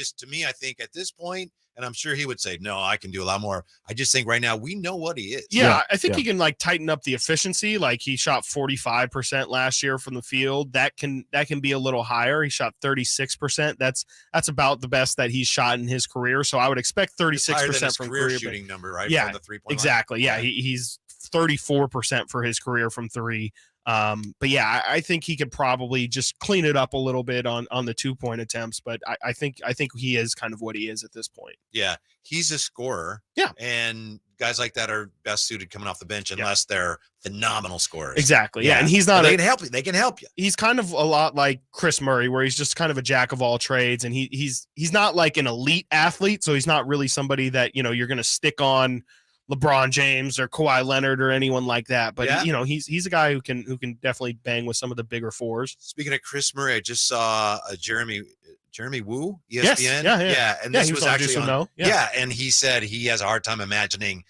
think at this point, and I'm sure he would say, no, I can do a lot more. I just think right now we know what he is. Yeah, I think he can tighten up the efficiency. Like, he shot 45% last year from the field. That can be a little higher. He shot 36%. That's about the best that he's shot in his career. So I would expect 36% from career shooting number, right? Yeah, from the 3-point exactly. line. Yeah, he's 34% for his career from 3. But yeah, I think he could probably just clean it up a little bit on the 2-point attempts. But I think he is kind of what he is at this point. Yeah, he's a scorer. Yeah, and guys like that are best suited coming off the bench unless they're phenomenal scorers. Exactly. Yeah, and he's not. They can help you. They can help you. He's kind of a lot like Chris Murray, where he's just kind of a jack of all trades, and he's not like an elite athlete, so he's not really somebody that you're going to stick on LeBron James or Kawhi Leonard or anyone like that. But he's a guy who can definitely bang with some of the bigger 4s. Speaking of Chris Murray, I just saw Jeremy Woo, ESPN. Yes. Yeah. And this was actually and he said he has a hard time imagining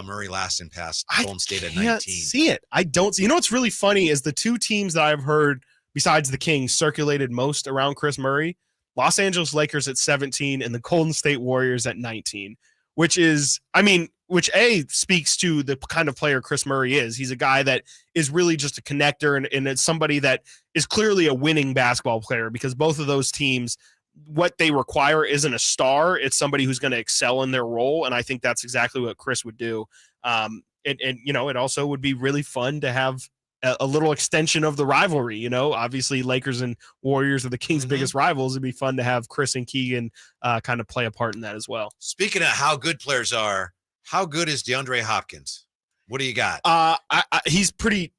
Murray lasting past Golden State at 19. I can't see it. I don't see. What's really funny is the 2 teams that I've heard besides the Kings circulated most around Chris Murray: Los Angeles Lakers at 17 and the Golden State Warriors at 19. Which speaks to the kind of player Chris Murray is. He's a guy that is really just a connector, and it's somebody that is clearly a winning basketball player, because both of those teams, what they require isn't a star. It's somebody who's going to excel in their role. And I think that's exactly what Chris would do. It also would be really fun to have a little extension of the rivalry. Obviously Lakers and Warriors are the Kings' biggest rivals. It'd be fun to have Chris and Keegan kind of play a part in that as well. Speaking of how good players are, how good is DeAndre Hopkins? What do you got? He's pretty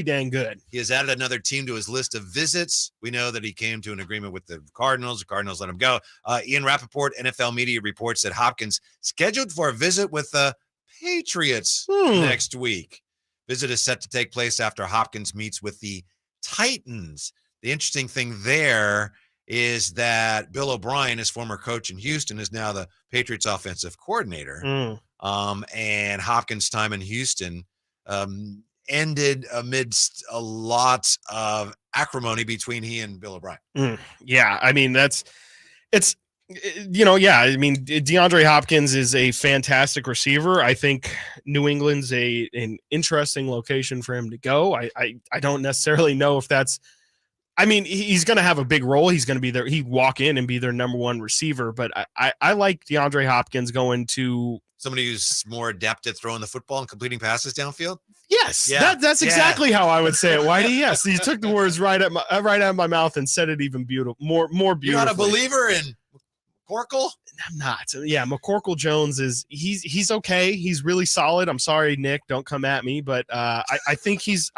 dang good. He has added another team to his list of visits. We know that he came to an agreement with the Cardinals. The Cardinals let him go. Ian Rappaport, NFL media, reports that Hopkins scheduled for a visit with the Patriots next week. Visit is set to take place after Hopkins meets with the Titans. The interesting thing there is that Bill O'Brien, his former coach in Houston, is now the Patriots offensive coordinator. And Hopkins' time in Houston ended amidst a lot of acrimony between he and Bill O'Brien. Yeah, I mean, I mean, DeAndre Hopkins is a fantastic receiver. I think New England's an interesting location for him to go. I don't necessarily know if that's, I mean, he's going to have a big role. He's going to be there. He'd walk in and be their number one receiver, but I like DeAndre Hopkins going to somebody who's more adept at throwing the football and completing passes downfield. Yes, that's exactly how I would say it. Whitey, yes, you took the words right out of my mouth and said it even more beautiful. You're not a believer in McCorkle? I'm not. Yeah, McCorkle Jones he's okay. He's really solid. I'm sorry, Nick, don't come at me, but I think he's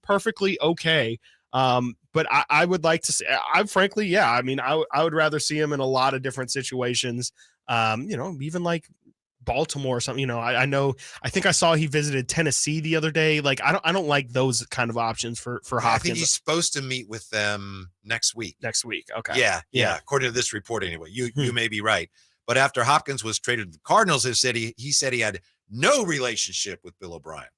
perfectly okay. But I would like to see. Frankly, yeah. I mean, I would rather see him in a lot of different situations. Even like Baltimore or something. I think I saw he visited Tennessee the other day. Like, I don't like those kind of options for Hopkins. I think he's supposed to meet with them next week. Okay. Yeah. According to this report, anyway, you may be right. But after Hopkins was traded to the Cardinals, he said he had no relationship with Bill O'Brien.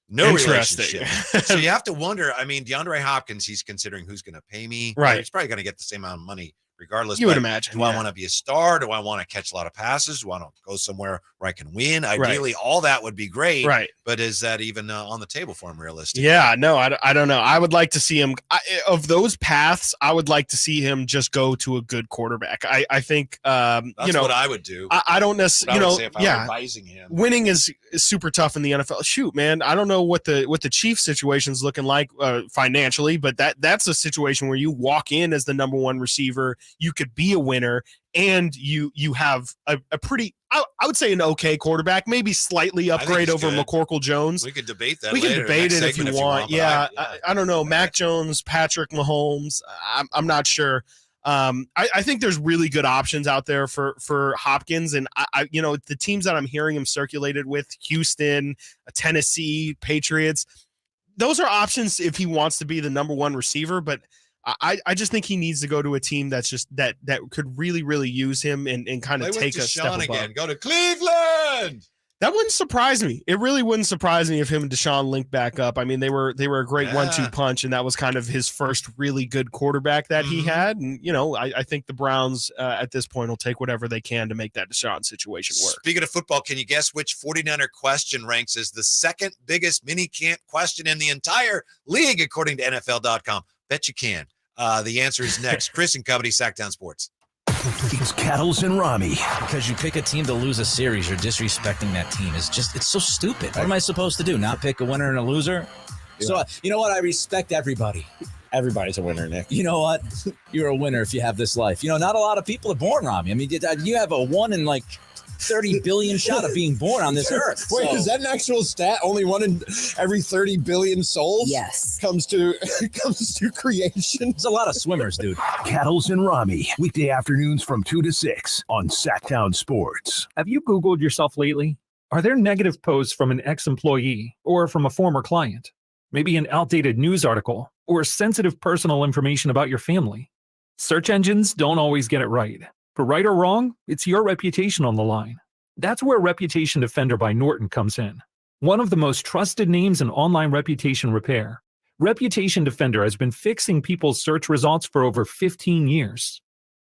No relationship. So you have to wonder. I mean, DeAndre Hopkins, he's considering who's going to pay me. Right. He's probably going to get the same amount of money regardless. You would imagine. Do I want to be a star? Do I want to catch a lot of passes? Do I want to go somewhere where I can win? Ideally, all that would be great. Right. But is that even on the table for him realistically? Yeah, no, I don't know. I would like to see him of those paths. I would like to see him just go to a good quarterback. I think, that's what I would do. I don't necessarily, if I were advising him. Winning is super tough in the NFL. Shoot, man, I don't know what the Chiefs situation's looking like financially, but that's a situation where you walk in as the number one receiver. You could be a winner, and you have a pretty, I would say, an okay quarterback, maybe slightly upgrade over McCorkle Jones. We could debate that. We can debate it if you want. Yeah, I don't know. Mac Okay. Jones, Patrick Mahomes. I'm not sure. I think there's really good options out there for Hopkins, and I the teams that I'm hearing him circulated with, Houston, Tennessee, Patriots, those are options if he wants to be the number one receiver. But I just think he needs to go to a team that's just that could really, really use him and kind of take a step above. Again. Go to Cleveland. That wouldn't surprise me. It really wouldn't surprise me if him and Deshaun linked back up. I mean, they were a great 1-2 punch, and that was kind of his first really good quarterback that he had. And I think the Browns at this point will take whatever they can to make that Deshaun situation work. Speaking of football, can you guess which 49er question ranks as the second biggest mini camp question in the entire league, according to NFL.com? Bet you can. The answer is next. Chris and Company, Sactown Sports. It's Cattles and Rami. Because you pick a team to lose a series, you're disrespecting that team. It's so stupid. What am I supposed to do? Not pick a winner and a loser? Yeah. So, you know what? I respect everybody. Everybody's a winner, Nick. You know what? You're a winner if you have this life. Not a lot of people are born, Rami. I mean, you have a 1 in 30 billion shot of being born on this earth. Wait, is that an actual stat? Only 1 in every 30 billion souls? Yes. Comes to creation. There's a lot of swimmers, dude. Cattles and Rami, weekday afternoons from 2 to 6 on Sactown Sports. Have you Googled yourself lately? Are there negative posts from an ex-employee or from a former client? Maybe an outdated news article or sensitive personal information about your family? Search engines don't always get it right. For right or wrong, it's your reputation on the line. That's where Reputation Defender by Norton comes in. One of the most trusted names in online reputation repair, Reputation Defender has been fixing people's search results for over 15 years.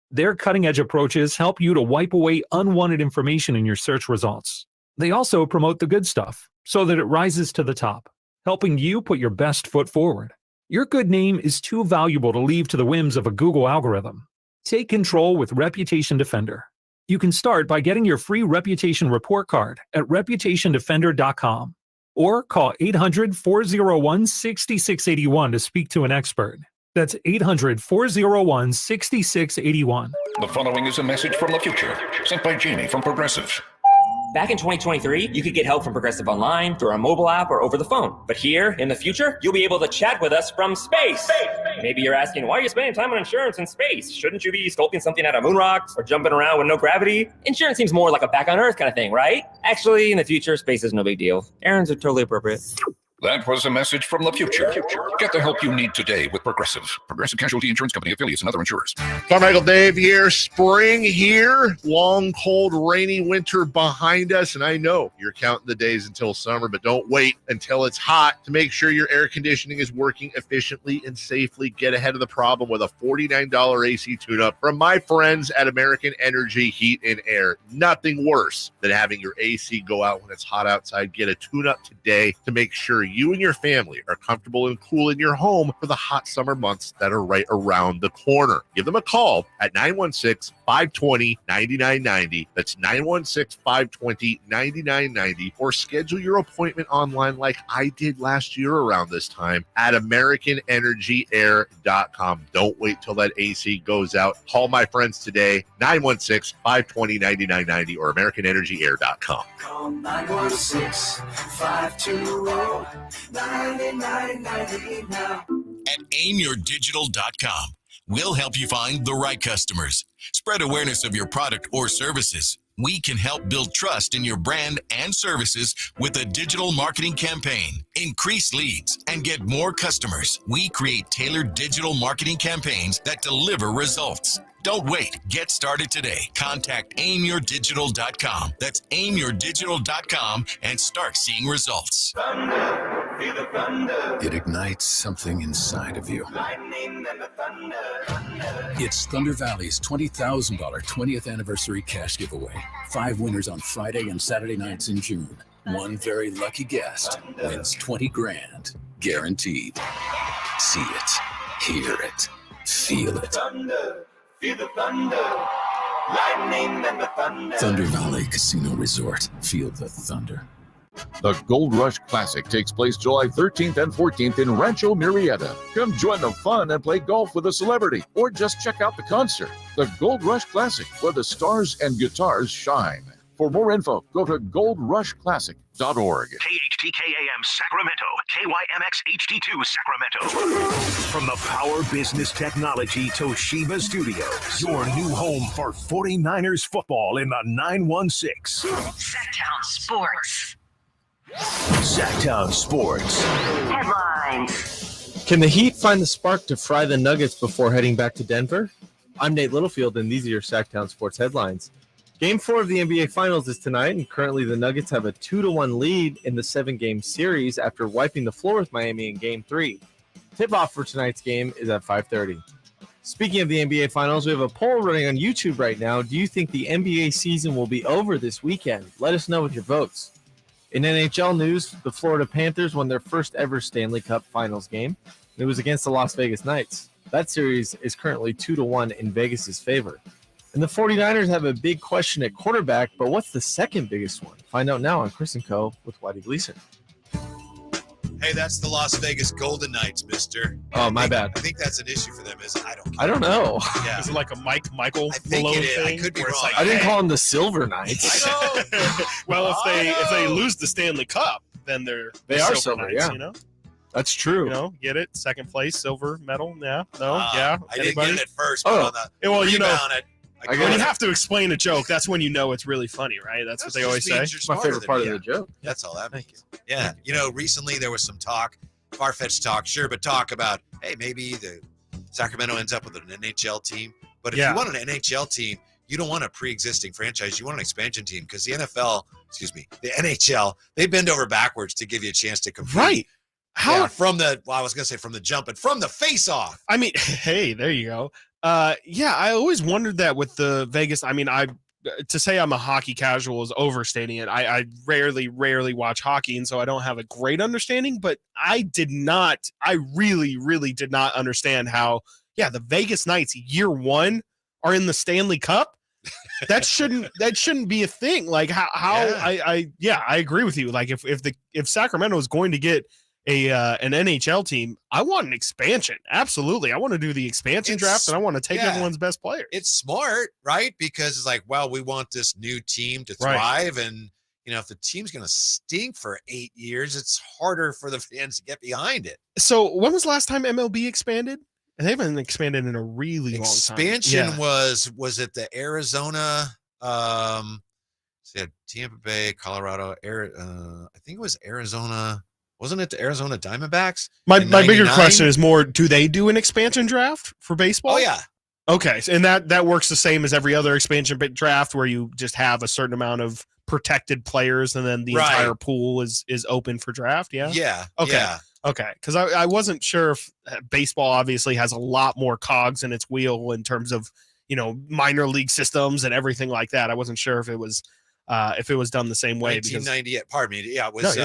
Their cutting-edge approaches help you to wipe away unwanted information in your search results. They also promote the good stuff so that it rises to the top, helping you put your best foot forward. Your good name is too valuable to leave to the whims of a Google algorithm. Take control with Reputation Defender. You can start by getting your free reputation report card at reputationdefender.com or call 800-401-6681 to speak to an expert. That's 800-401-6681. The following is a message from the future, sent by Jamie from Progressive. Back in 2023, you could get help from Progressive online, through our mobile app, or over the phone. But here, in the future, you'll be able to chat with us from space. Maybe you're asking, why are you spending time on insurance in space? Shouldn't you be sculpting something out of moon rocks or jumping around with no gravity? Insurance seems more like a back on Earth kind of thing, right? Actually, in the future, space is no big deal. Errands are totally appropriate. That was a message from the future. Get the help you need today with Progressive. Progressive Casualty Insurance Company, affiliates, and other insurers. Carmichael Dave here. Spring here. Long, cold, rainy winter behind us. And I know you're counting the days until summer, but don't wait until it's hot to make sure your air conditioning is working efficiently and safely. Get ahead of the problem with a $49 AC tune-up from my friends at American Energy Heat and Air. Nothing worse than having your AC go out when it's hot outside. Get a tune-up today to make sure you and your family are comfortable and cool in your home for the hot summer months that are right around the corner. Give them a call at 916-520-9990. That's 916-520-9990. Or schedule your appointment online like I did last year around this time at AmericanEnergyAir.com. Don't wait till that AC goes out. Call my friends today, 916-520-9990 or AmericanEnergyAir.com. Call 916-520-9990 now. At aimyourdigital.com, we'll help you find the right customers. Spread awareness of your product or services. We can help build trust in your brand and services with a digital marketing campaign. Increase leads and get more customers. We create tailored digital marketing campaigns that deliver results. Don't wait. Get started today. Contact aimyourdigital.com. That's aimyourdigital.com and start seeing results. Thunder, feel the thunder. It ignites something inside of you. Lightning and the thunder. It's Thunder Valley's $20,000 20th anniversary cash giveaway. 5 winners on Friday and Saturday nights in June. One very lucky guest wins $20,000 guaranteed. See it, hear it, feel it. Thunder, feel the thunder. Lightning and the thunder. Thunder Valley Casino Resort. Feel the thunder. The Gold Rush Classic takes place July 13th and 14th in Rancho Murrieta. Come join the fun and play golf with a celebrity, or just check out the concert. The Gold Rush Classic, where the stars and guitars shine. For more info, go to goldrushclassic.org. KHTKAM Sacramento, KYMX HD2 Sacramento. From the Power Business Technology Toshiba Studios, your new home for 49ers football in the 916. Sactown Sports. Sactown Sports. Headlines. Can the Heat find the spark to fry the Nuggets before heading back to Denver? I'm Nate Littlefield, and these are your Sactown Sports headlines. Game 4 of the NBA Finals is tonight, and currently the Nuggets have a 2-1 lead in the 7-game series after wiping the floor with Miami in Game 3. Tip-off for tonight's game is at 5:30. Speaking of the NBA Finals, we have a poll running on YouTube right now. Do you think the NBA season will be over this weekend? Let us know with your votes. In NHL news, the Florida Panthers won their first ever Stanley Cup Finals game. It was against the Las Vegas Knights. That series is currently 2-1 in Vegas' favor. And the 49ers have a big question at quarterback, but what's the second biggest one? Find out now on Chris & Co. with Whitey Gleason. Hey, that's the Las Vegas Golden Knights, mister. Oh, my bad. I think that's an issue for them, is it? I don't know. Yeah. Is it like a Michael I think Malone it is. thing? I could be where wrong. it's like, I didn't hey, call them the Silver Knights. well, if they lose the Stanley Cup, then They the are Silver silver, Knights, yeah. you know? That's true. You know, get it? Second place, silver medal. Yeah. No. Yeah. I didn't get it at first. Oh. But on the Well, you know, rebound, when you have to explain a joke, that's when you know it's really funny, right? That's what they always say. It's my favorite part of the joke. That's all that means. Yeah. You know, recently there was some talk, far-fetched talk, sure, but talk about, hey, maybe the Sacramento ends up with an NHL team. But if you want an NHL team, you don't want a pre-existing franchise. You want an expansion team, because the NHL, they bend over backwards to give you a chance to compete. Right. How from the jump, but from the face-off. I mean, hey, there you go. I always wondered that with the Vegas. I mean, to say I'm a hockey casual is overstating it. I rarely watch hockey, and so I don't have a great understanding, but I really did not understand how, the Vegas Knights year one are in the Stanley Cup. That shouldn't be a thing. Like I agree with you. Like if Sacramento is going to get an NHL team, I want an expansion. Absolutely. I want to do the expansion draft, and I want to take everyone's best players. It's smart, right? Because it's like, well, we want this new team to thrive. Right. And, if the team's going to stink for 8 years, it's harder for the fans to get behind it. So when was the last time MLB expanded? And they haven't expanded in a really long time. Expansion was it the Arizona, Tampa Bay, Colorado, I think it was Arizona, Wasn't it the Arizona Diamondbacks? My in bigger 99? question is more: do they do an expansion draft for baseball? Oh yeah. Okay, and that works the same as every other expansion draft, where you just have a certain amount of protected players, and then the entire pool is open for draft. Yeah. Yeah. Okay. Yeah. Okay. Because I wasn't sure if baseball obviously has a lot more cogs in its wheel in terms of minor league systems and everything like that. I wasn't sure if it was done the same way. 1998. Pardon me. Yeah, it was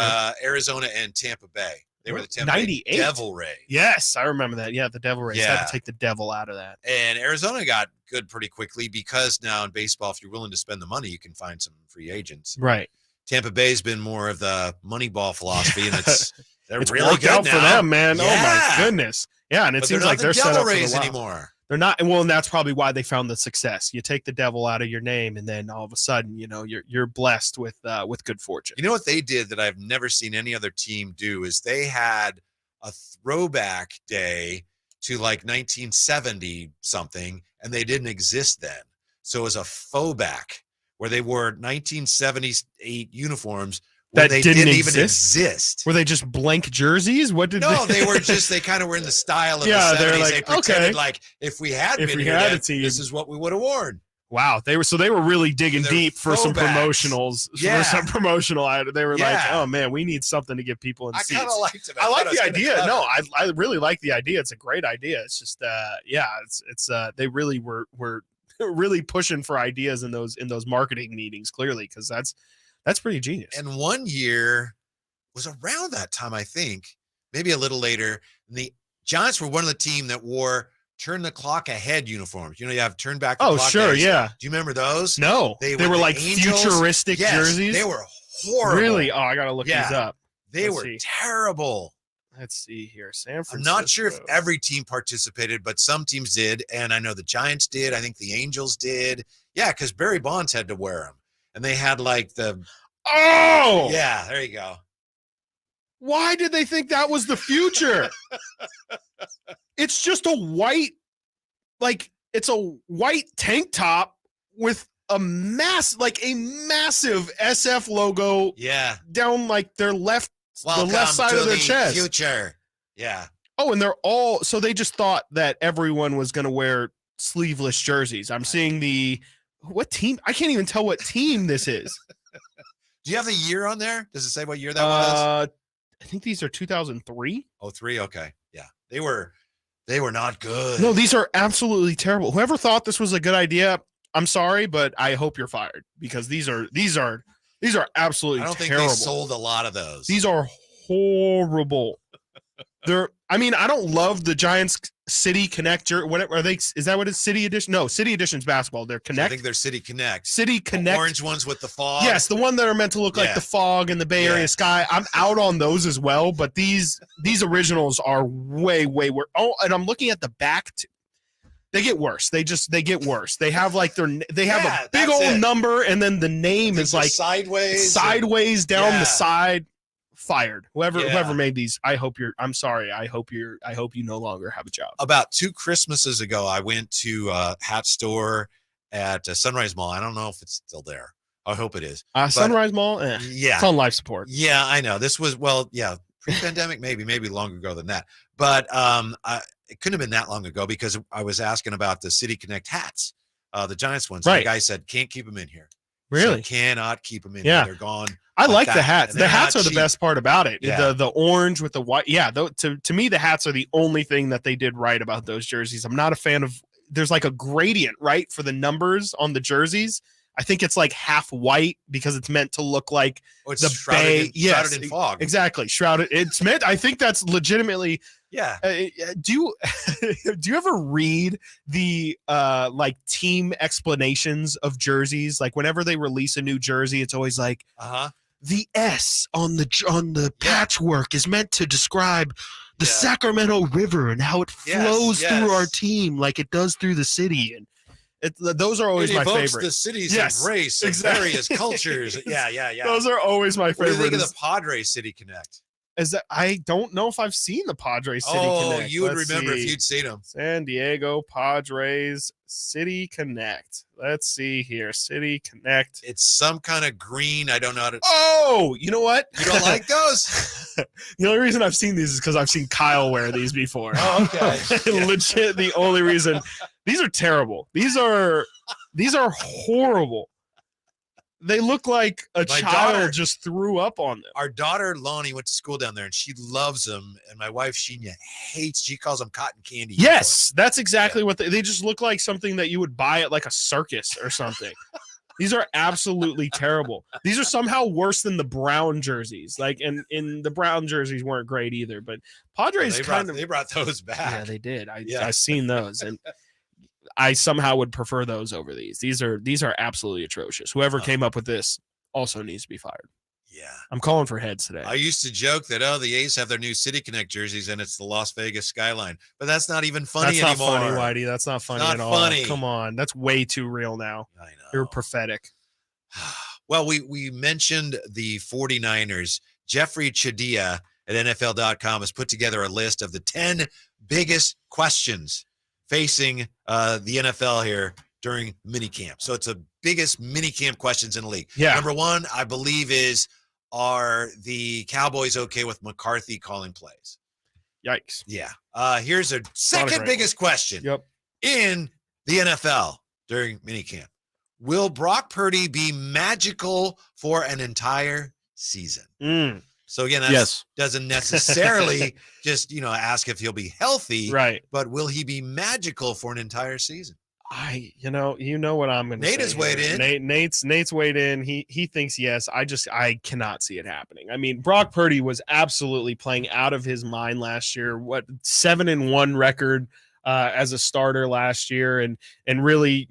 Arizona and Tampa Bay. They were the Tampa 98 Bay Devil Rays. Yes, I remember that. Yeah, the Devil Rays had to take the devil out of that. And Arizona got good pretty quickly because now in baseball, if you're willing to spend the money, you can find some free agents. Right. Tampa Bay's been more of the money ball philosophy, and they're it's really worked good out now. for them, man. Yeah. Oh my goodness. Yeah, and it But seems they're like not they're the set Devil up for Rays the anymore. They're not, well, and that's probably why they found the success. You take the devil out of your name, and then all of a sudden, you're blessed with good fortune. You know what they did that I've never seen any other team do is they had a throwback day to like 1970 something, and they didn't exist then. So it was a faux back where they wore 1978 uniforms where That they didn't even exist? exist. Were they just blank jerseys? What did No, they were just, they kind of were in the style of Yeah, the 70s. they're They like, pretended okay. like if we had If been we here, had then a team. this is what we would have worn. Wow, they were really digging They're deep for some throwbacks. promotionals. Yeah. For some promotional item. They were like, Yeah. oh man, we need something to get people in I seats. kind of liked it. I thought like it was the kinda idea. clever. No, I really like the idea. It's a great idea. It's just it's they really were really pushing for ideas in those marketing meetings, clearly, because that's pretty genius. And one year was around that time, I think, maybe a little later. The Giants were one of the team that wore turn the clock ahead uniforms. You have turn back the clock sure, days. yeah. Do you remember those? No, they were the like Angels. futuristic Yes, jerseys. They were horrible. Really? Oh, I gotta look Yeah. these up. They Let's were see. terrible. Let's see here. San Francisco. I'm not sure if every team participated, but some teams did. And I know the Giants did. I think the Angels did. Yeah, because Barry Bonds had to wear them. And they had like the... Oh! Yeah, there you go. Why did they think that was the future? It's just a white, it's a white tank top with a massive SF logo. Yeah. Down like their left, Welcome the left side to of their the chest. future. Yeah. Oh, and they're all, so they just thought that everyone was going to wear sleeveless jerseys. I'm seeing what team? I can't even tell what team this is. Do you have the year on there? Does it say what year that was? I think these are 2003. Oh, 3. Okay. Yeah. They were not good. No, these are absolutely terrible. Whoever thought this was a good idea, I'm sorry, but I hope you're fired, because these are absolutely I don't think terrible. they sold a lot of those. These are horrible. I don't love the Giants City Connect. What are they? Is that what it's City Edition? No, City Edition's basketball. They're Connect. I think they're City Connect. City Connect. The orange ones with the fog. Yes, the one that are meant to look like the fog and the Bay Area sky. I'm out on those as well, but these originals are way worse. Oh, and I'm looking at the back. They get worse. They get worse. They have like they have a big old number, and then the name is like sideways down the side. Fired. Whoever made these, I'm sorry. I hope you no longer have a job. About 2 Christmases ago, I went to a hat store at Sunrise Mall. I don't know if it's still there. I hope it is. Sunrise Mall? Yeah. It's on life support. Yeah, I know. This was, pre-pandemic, maybe longer ago than that. But it couldn't have been that long ago, because I was asking about the City Connect hats, the Giants ones. Right. And the guy said, can't keep them in here. Really? So cannot keep them in Yeah. here. They're gone. I like the that. hats. And The they're hats not are the cheap. best part about it. Yeah. The orange with the white. Yeah, to me, the hats are the only thing that they did right about those jerseys. I'm not a fan of. There's like a gradient, right, for the numbers on the jerseys. I think it's like half white because it's meant to look like it's the shrouded bay. shrouded in fog. Exactly, shrouded. It's meant. I think that's legitimately. Yeah. Do you ever read the team explanations of jerseys? Like whenever they release a new jersey, it's always like the S on the patchwork is meant to describe the Sacramento River and how it flows through our team like it does through the city. And those are always It my evokes favorite. the cities of race and various cultures. Yeah. Those are always my favorite. What do you think of the Padres City Connect? Is that I don't know if I've seen the Padres City Connect. You would Let's remember see. if you'd seen them. San Diego Padres City Connect. Let's see here. City Connect. It's some kind of green. I don't know how to. Oh, you know what? You don't like those? The only reason I've seen these is because I've seen Kyle wear these before. Oh, okay. Legit, the only reason. These are terrible. These are horrible. They look like a My child daughter- just threw up on them. Our daughter Lonnie went to school down there, and she loves them. And my wife Sheena hates. She calls them cotton candy. Yes, that's exactly what they just look like. Something that you would buy at like a circus or something. These are absolutely terrible. These are somehow worse than the brown jerseys. Like, and the brown jerseys weren't great either. But Padres they brought those back. Yeah, they did. I seen those, and I somehow would prefer those over these. These are absolutely atrocious. Whoever came up with this also needs to be fired. Yeah. I'm calling for heads today. I used to joke that the A's have their new City Connect jerseys and it's the Las Vegas skyline, but that's not even funny That's anymore. not funny, Whitey. That's not funny Not at all. funny. Come on, that's way too real now. I know. You're pathetic. Well, we mentioned the 49ers. Jeffrey Chadia at NFL.com has put together a list of the 10 biggest questions facing the NFL here during minicamp. So it's the biggest minicamp questions in the league. Yeah. Number one, I believe, are the Cowboys okay with McCarthy calling plays? Yikes. Yeah. Here's a second great biggest question in the NFL during minicamp. Will Brock Purdy be magical for an entire season? So again, that doesn't necessarily just, ask if he'll be healthy, right? But will he be magical for an entire season? You know what I'm going to say. Nate has weighed in. Nate's weighed in. He thinks yes. I cannot see it happening. I mean, Brock Purdy was absolutely playing out of his mind last year. 7-1 record as a starter last year, and really,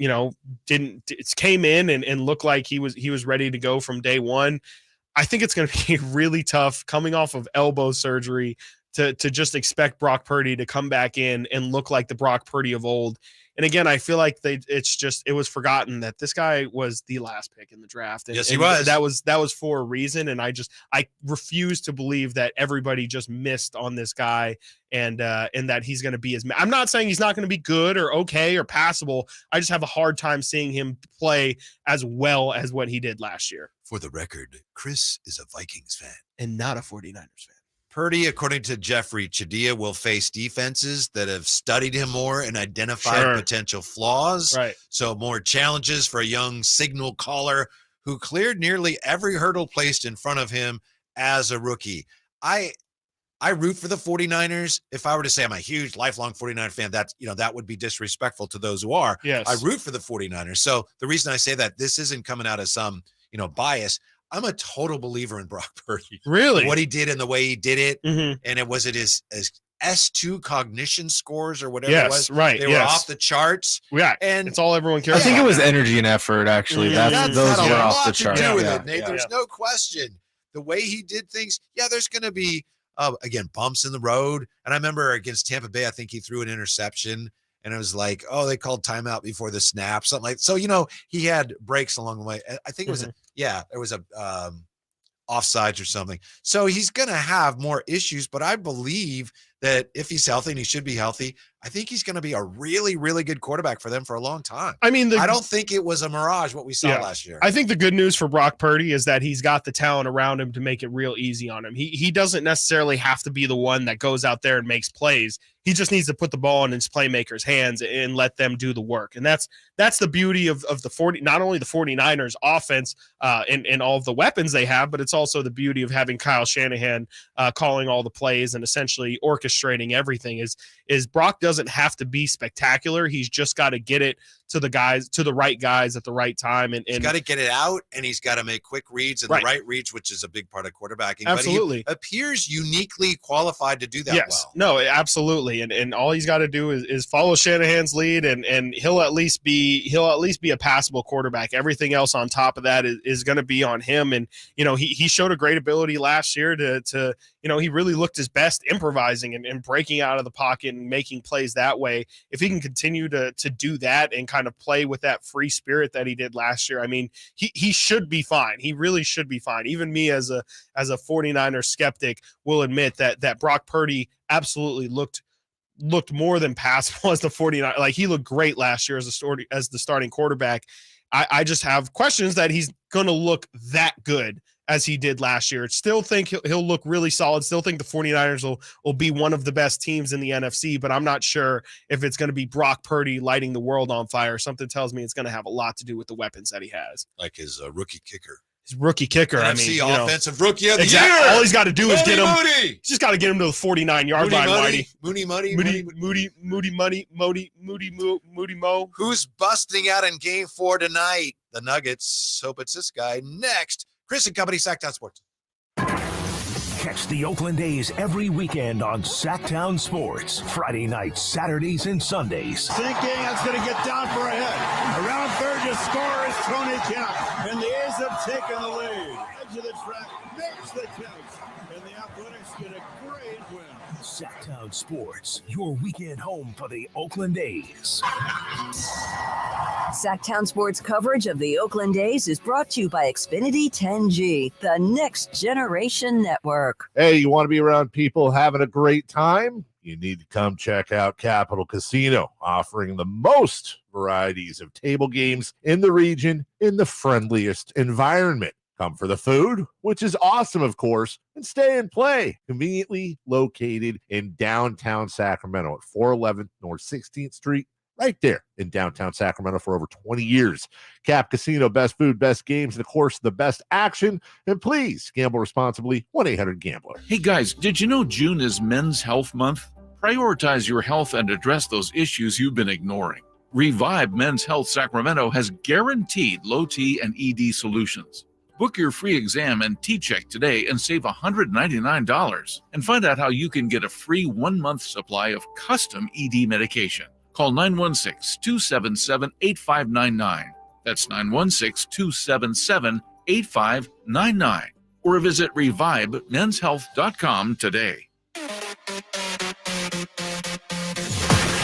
came in and looked like he was ready to go from day one. I think it's going to be really tough coming off of elbow surgery to just expect Brock Purdy to come back in and look like the Brock Purdy of old. And again, I feel like it was forgotten that this guy was the last pick in the draft. And, yes, he was. That was for a reason. And I refuse to believe that everybody just missed on this guy and that he's going to be I'm not saying he's not going to be good or okay or passable. I just have a hard time seeing him play as well as what he did last year. For the record, Chris is a Vikings fan and not a 49ers fan. Purdy, according to Jeffrey Chadia, will face defenses that have studied him more and identified potential flaws. Right. So more challenges for a young signal caller who cleared nearly every hurdle placed in front of him as a rookie. I root for the 49ers. If I were to say I'm a huge lifelong 49er fan, that would be disrespectful to those who are. Yes. I root for the 49ers. So the reason I say that, this isn't coming out as some, bias. I'm a total believer in Brock Purdy. Really? What he did and the way he did it. Mm-hmm. And was it his S2 cognition scores or whatever it was? Right. They were off the charts. Yeah. And it's all everyone cares I think about it was now. energy and effort, actually. That's Those had were a off lot the to chart. do with Yeah. it, Nate. There's no question. The way he did things, there's going to be, again, bumps in the road. And I remember against Tampa Bay, I think he threw an interception. And it was like, they called timeout before the snap, something like. So he had breaks along the way. I think it was there was a offsides or something. So he's going to have more issues. But I believe that if he's healthy, and he should be healthy, I think he's going to be a really, really good quarterback for them for a long time. I mean, I don't think it was a mirage what we saw last year. I think the good news for Brock Purdy is that he's got the talent around him to make it real easy on him. He doesn't necessarily have to be the one that goes out there and makes plays. He just needs to put the ball in his playmakers' hands and let them do the work. And that's the beauty of the not only the 49ers offense and all of the weapons they have, but it's also the beauty of having Kyle Shanahan calling all the plays and essentially orchestrating everything. Is Brock doesn't have to be spectacular. He's just got to get it to the right guys at the right time. And he's got to get it out, and he's got to make quick reads and the right reach, which is a big part of quarterbacking. Absolutely. But he appears uniquely qualified to do that well. No, absolutely. And all he's got to do is follow Shanahan's lead, and he'll at least be a passable quarterback. Everything else on top of that is going to be on him. And he showed a great ability last year to he really looked his best improvising and breaking out of the pocket and making plays that way. If he can continue to do that and kind of play with that free spirit that he did last year, I mean, he should be fine. He really should be fine. Even me as a 49er skeptic will admit that Brock Purdy absolutely looked looked more than passable as the 49. Like, he looked great last year as the starting quarterback. I just have questions that he's going to look that good as he did last year. Still think he'll look really solid. Still think the 49ers will be one of the best teams in the NFC, but I'm not sure if it's going to be Brock Purdy lighting the world on fire. Something tells me it's going to have a lot to do with the weapons that he has. Like his rookie kicker. His rookie kicker. NFC offensive rookie of the exactly. year. All he's got to do is get him. Moody. He's just got to get him to the 49-yard line, Whitey. Moody Mo. Who's busting out in Game 4 tonight? The Nuggets. Hope it's this guy. Next, Chris and Company, Sactown Sports. Catch the Oakland A's every weekend on Sactown Sports. Friday nights, Saturdays, and Sundays. Thinking that's going to get down for a hit. Around third, your score is Tony Kemp. And the A's have taken the lead. Edge of the track makes the catch. And the Athletics get a great win. Sactown Sports, your weekend home for the Oakland A's. Sactown Sports coverage of the Oakland A's is brought to you by Xfinity 10G, the next generation network. Hey, you want to be around people having a great time? You need to come check out Capital Casino, offering the most varieties of table games in the region in the friendliest environment. Come for the food, which is awesome, of course, and stay and play. Conveniently located in downtown Sacramento at 411 North 16th Street, right there in downtown Sacramento for over 20 years. Cap Casino, best food, best games, and of course, the best action. And please gamble responsibly. 1-800-GAMBLER. Hey guys, did you know June is Men's Health Month? Prioritize your health and address those issues you've been ignoring. Revive Men's Health Sacramento has guaranteed low T and ED solutions. Book your free exam and T-check today and save $199. And find out how you can get a free 1-month supply of custom ED medication. Call 916-277-8599. That's 916-277-8599. Or visit revivemenshealth.com today.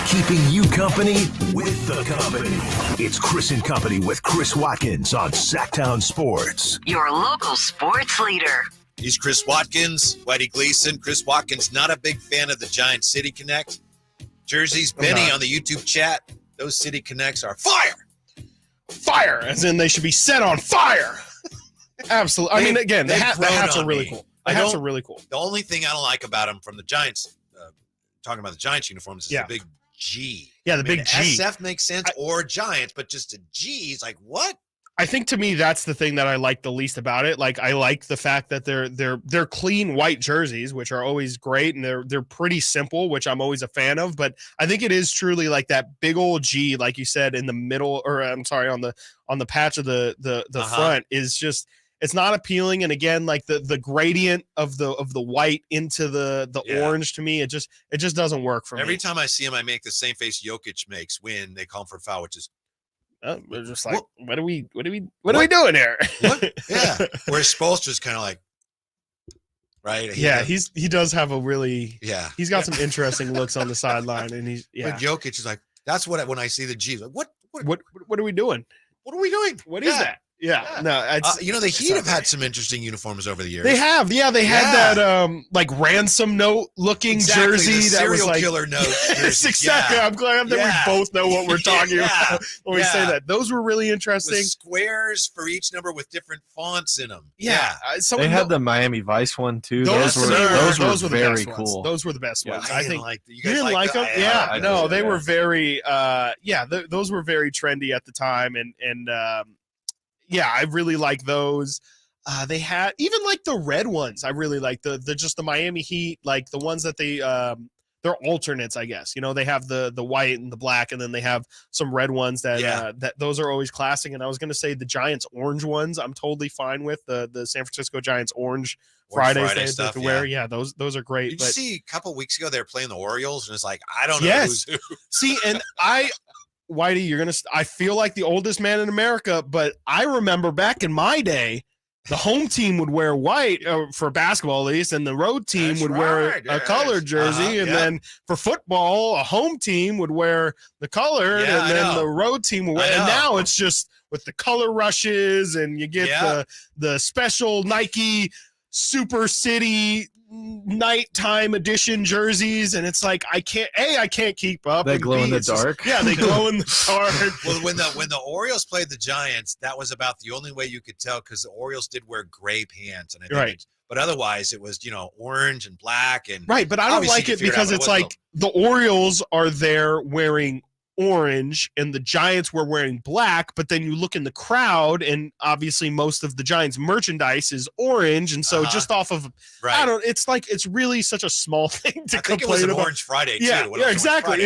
Keeping you company with the company. It's Chris and Company with Chris Watkins on Sactown Sports. Your local sports leader. He's Chris Watkins, Whitey Gleason. Chris Watkins, not a big fan of the Giant City Connect jerseys. Benny on the YouTube chat, those City Connects are fire. Fire, as in they should be set on fire. Absolutely. I mean, again, the hats are really cool. The hats are really cool. The only thing I don't like about them from the Giants, talking about the Giants uniforms, is the big G. Yeah, the big G. SF makes sense, or Giants, but just a G is like, what? I think to me that's the thing that I like the least about it. Like, I like the fact that they're clean white jerseys, which are always great, and they're pretty simple, which I'm always a fan of. But I think it is truly like that big old G, like you said, in the middle, or I'm sorry, on the patch of the front is just. It's not appealing, and again, like the gradient of the white into the orange, to me, it just doesn't work for me. Every time I see him, I make the same face Jokic makes when they call him for foul, which is we're just like, what are we doing here? What? Yeah, whereas Spoelstra's kind of like, right? He does have a really he's got some interesting looks on the sideline, and But Jokic is like, that's what when I see the G's, like, what are we doing? What are we doing? What is that? Yeah, no, the Heat have had some interesting uniforms over the years. They have, they had that like ransom note looking jersey, the that was like killer note. Exactly. I'm glad that we both know what we're talking about when we say that. Those were really interesting. With squares for each number with different fonts in them. They had the Miami Vice one too. Those were very cool. Those were the best ones. I think you didn't like them. Yeah, no, they were very. Those were very trendy at the time, and. I really like those. They had even like the red ones. I really like the just the Miami Heat, like the ones that they're alternates, I guess. They have the white and the black, and then they have some red ones that those are always classic. And I was going to say the Giants orange ones, I'm totally fine with the San Francisco Giants orange Fridays they stuff, to wear. Yeah, those are great. Did you see a couple weeks ago they were playing the Orioles, and it's like, I don't know who's who. See, and Whitey, I feel like the oldest man in America, but I remember back in my day, the home team would wear white for basketball, at least, and the road team would wear a colored jersey. And then for football, a home team would wear the colored, and then the road team would wear. And now it's just with the color rushes, and you get the special Nike Super City nighttime edition jerseys, and it's like I can't keep up. They and glow in the it's just- dark. yeah, they glow in the dark. Well, when the Orioles played the Giants, that was about the only way you could tell because the Orioles did wear gray pants, and I think Right. but otherwise it was orange and black and Right, but I don't obviously like you it figured out because what it's it was. like the Orioles are there wearing orange and the Giants were wearing black, but then you look in the crowd and obviously most of the Giants merchandise is orange, and so just off of I don't. It's like it's really such a small thing to I think complain it was an about. Orange Friday too. Yeah, when it yeah, was Orange exactly. Friday,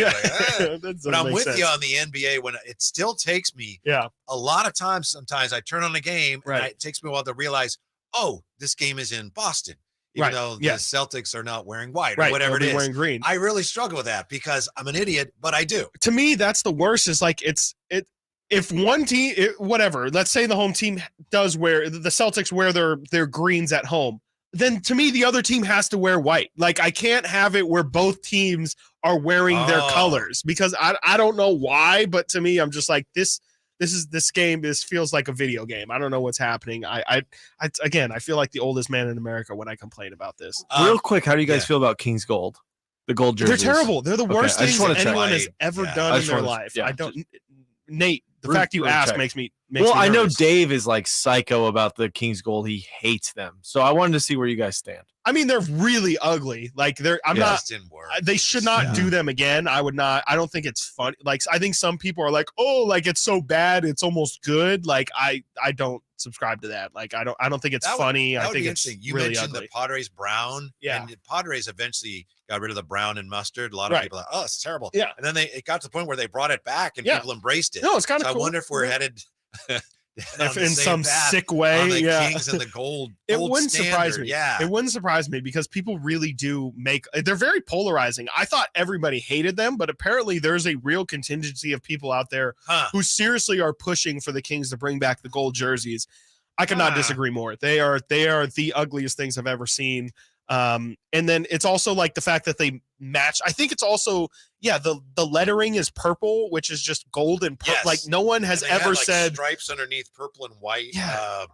Yeah, like, That but I'm makes with sense. you on the NBA when it still takes me a lot of times. Sometimes I turn on a game and it takes me a while to realize, oh, this game is in Boston. Even though the Celtics are not wearing white or whatever it they'll is. be wearing green. I really struggle with that because I'm an idiot, but I do. To me, that's the worst. Is like if one team, whatever, let's say the home team does wear the Celtics wear their greens at home, then to me the other team has to wear white. Like I can't have it where both teams are wearing their colors because I don't know why, but to me I'm just like this game feels like a video game. I don't know what's happening. I feel like the oldest man in America when I complain about this. Real quick, how do you guys feel about King's Gold? The gold jerseys. They're terrible. They're the worst I just things wanna check. anyone has ever done in their life. yeah, I don't. Nate, the fact you asked makes me. Well, me I know nervous. Dave is like psycho about the King's Gold. He hates them. So I wanted to see where you guys stand. I mean, they're really ugly. Like I'm Yeah. not. They should not do them again. I would not. I don't think it's fun. Like I think some people are like, oh, like it's so bad, it's almost good. Like I don't subscribe to that. Like I don't think it's funny. I think it's You really mentioned ugly. the Padres brown. Yeah. And the Padres eventually got rid of the brown and mustard. A lot of Right. people are like, oh, it's terrible. Yeah. And then it got to the point where they brought it back and Yeah. people embraced it. No, it's kinda so cool. I wonder if we're Yeah. headed If in some sick way, on the yeah. Kings and the gold. It gold wouldn't surprise standard. me. Yeah. It wouldn't surprise me because people really do they're very polarizing. I thought everybody hated them, but apparently there's a real contingency of people out there who seriously are pushing for the Kings to bring back the gold jerseys. I could not disagree more. They are the ugliest things I've ever seen. And then it's also like the fact that they match. I think it's also, the lettering is purple, which is just gold and purple. Yes. Like no one has And they ever had, like, said stripes underneath purple and white. Yeah.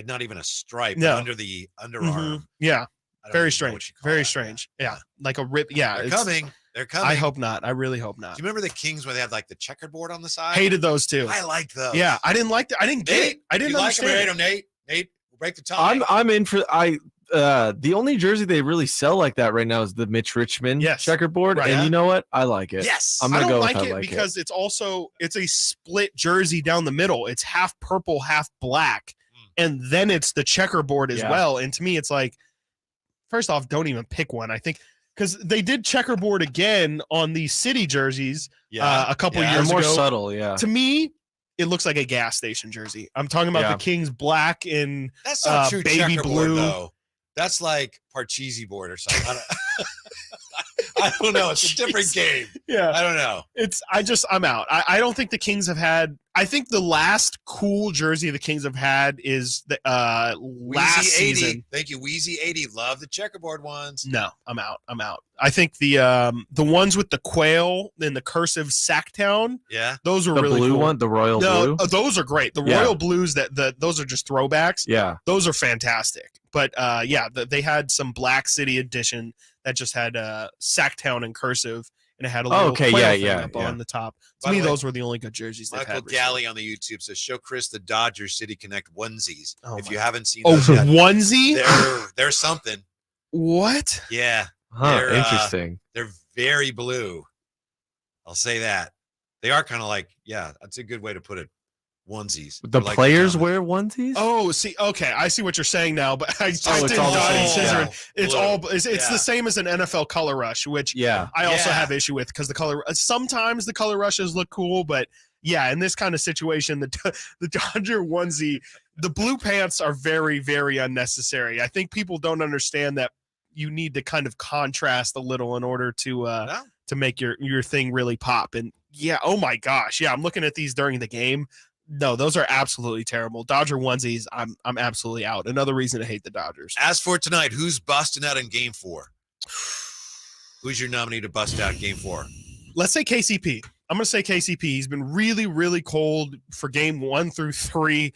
Not even a stripe No. under the underarm. Yeah. I don't Very even know what strange. you call Very that. strange. Yeah. Like a rip. Yeah. They're it's- coming. They're coming. I hope not. I really hope not. Do you remember the Kings where they had like the checkerboard on the side? Hated those too. I liked those. Yeah. I didn't like that. I didn't get it. I didn't you like them or understand. hate it. them, Nate? Break the tie. I'm in for the only jersey they really sell like that right now is the Mitch Richmond checkerboard. Right. And you know what? I like it. Yes. I'm I gonna don't go like with I it like because it's a split jersey down the middle. It's half purple, half black. And then it's the checkerboard as Yeah. well. And to me, it's like, first off, don't even pick one. I think because they did checkerboard again on these city jerseys a couple They're years more ago. subtle, yeah. To me, it looks like a gas station jersey. I'm talking about Yeah. the Kings black and That's not true baby checkerboard, blue. though. That's like Parcheesi board or something. I don't know. It's a different game. Yeah. I don't know. I'm out. I don't think the Kings have had. I think the last cool jersey the Kings have had is the last Wheezy 80. season. Thank you, Wheezy 80. Love the checkerboard ones. No, I'm out. I think the ones with the quail and the cursive Sactown. Yeah. Those are The really blue cool. one, the royal blue? Those are great. The Yeah. royal blues those are just throwbacks. Yeah. Those are fantastic. But they had some Black City edition that just had Sactown in cursive and it had a little quail thing up on the top. To By me, the way, those were the only good jerseys they've Michael had. recently. Galley on the YouTube says, "Show Chris the Dodgers City Connect onesies. If you haven't seen Oh, those yet, onesie? they're something. What? Yeah. Huh, They're, interesting. They're very blue. I'll say that. They are kind of like, that's a good way to put it. Onesies. The They're like players pajamas. wear onesies? Oh, see, okay, I see what you're saying now, but I it's didn't all the dot and same. scissor. Yeah. It's Blue. all it's Yeah. the same as an NFL color rush, which I also have issue with because the color sometimes the color rushes look cool, but in this kind of situation, the Dodger onesie, the blue pants are very, very unnecessary. I think people don't understand that you need to kind of contrast a little in order to make your thing really pop. And oh my gosh, I'm looking at these during the game. No, those are absolutely terrible. Dodger onesies, I'm absolutely out. Another reason to hate the Dodgers. As for tonight, who's busting out in game 4? Who's your nominee to bust out game 4? Let's say KCP. I'm going to say KCP. He's been really, really cold for game 1 through 3.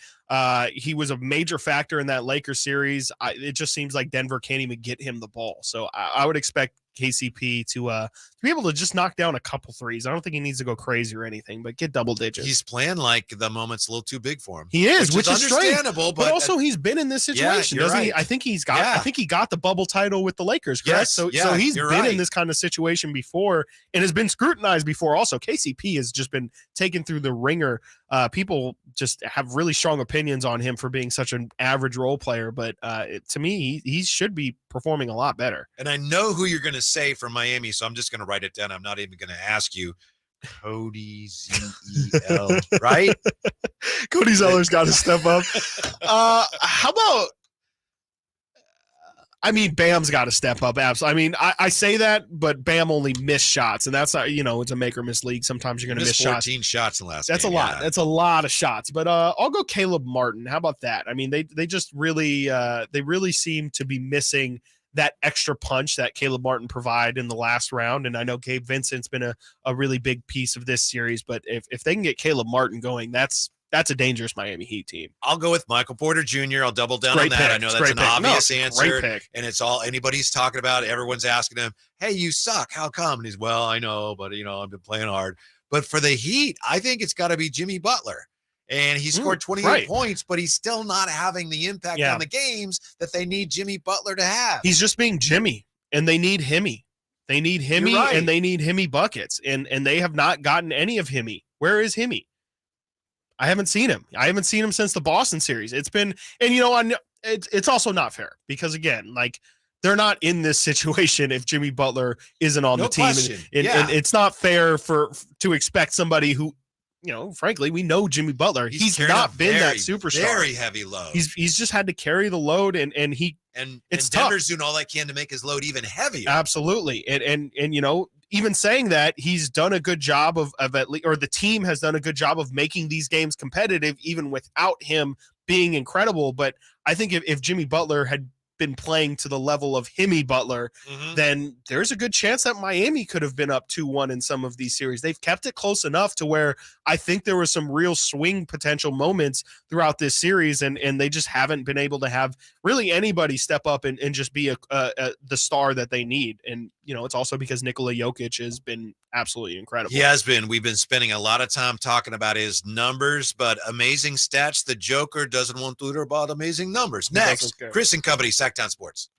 He was a major factor in that Lakers series. It just seems like Denver can't even get him the ball. So I would expect KCP to be able to just knock down a couple threes. I don't think he needs to go crazy or anything, but get double digits. He's playing like the moment's a little too big for him. He is, which is understandable. But also he's been in this situation, doesn't he? I think he got the bubble title with the Lakers, correct? So he's been in this kind of situation before and has been scrutinized before. Also, KCP has just been taken through the ringer. People just have really strong opinions on him for being such an average role player, but to me, he should be performing a lot better. And I know who you're going to say from Miami, so I'm just going to write it down. I'm not even going to ask you. Cody Zell, right? Cody Zeller's got to step up. How about? I mean, Bam's got to step up. Absolutely. I mean, I say that, but Bam only missed shots, and that's not, it's a make or miss league. Sometimes you're going to miss 14 shots in the last. That's game, a lot. That's a lot of shots. But I'll go Caleb Martin. How about that? I mean, they just really seem to be missing that extra punch that Caleb Martin provided in the last round. And I know Gabe Vincent's been a really big piece of this series, but if they can get Caleb Martin going, that's a dangerous Miami Heat team. I'll go with Michael Porter Jr. I'll double down on that. Pick. I know that's an obvious answer, pick. And it's all anybody's talking about. Everyone's asking him, "Hey, you suck. How come?" And he's, "Well, I know, but I've been playing hard." But for the Heat, I think it's got to be Jimmy Butler. And he scored 28 points, but he's still not having the impact on the games that they need Jimmy Butler to have. He's just being Jimmy, and they need Himmy. They need Himmy, and they need Himmy buckets, and they have not gotten any of Himmy. Where is Himmy? I haven't seen him. I haven't seen him since the Boston series. It's been, and it's also not fair because again, like they're not in this situation if Jimmy Butler isn't on the team, and it's not fair to expect somebody who, frankly, we know Jimmy Butler. He's not been that superstar. Very heavy load. He's just had to carry the load, and it's tough. Denver's doing all they can to make his load even heavier. Absolutely, and even saying that, he's done a good job of at least, or the team has done a good job of making these games competitive, even without him being incredible. But I think if Jimmy Butler had been playing to the level of Himmy Butler, then there's a good chance that Miami could have been up 2-1 in some of these series. They've kept it close enough to where I think there was some real swing potential moments throughout this series, and they just haven't been able to have really anybody step up and just be the star that they need. And it's also because Nikola Jokic has been absolutely incredible. He has been. We've been spending a lot of time talking about his numbers, but amazing stats. The Joker doesn't want to hear about amazing numbers. Next, Chris and Company, Sactown Sports.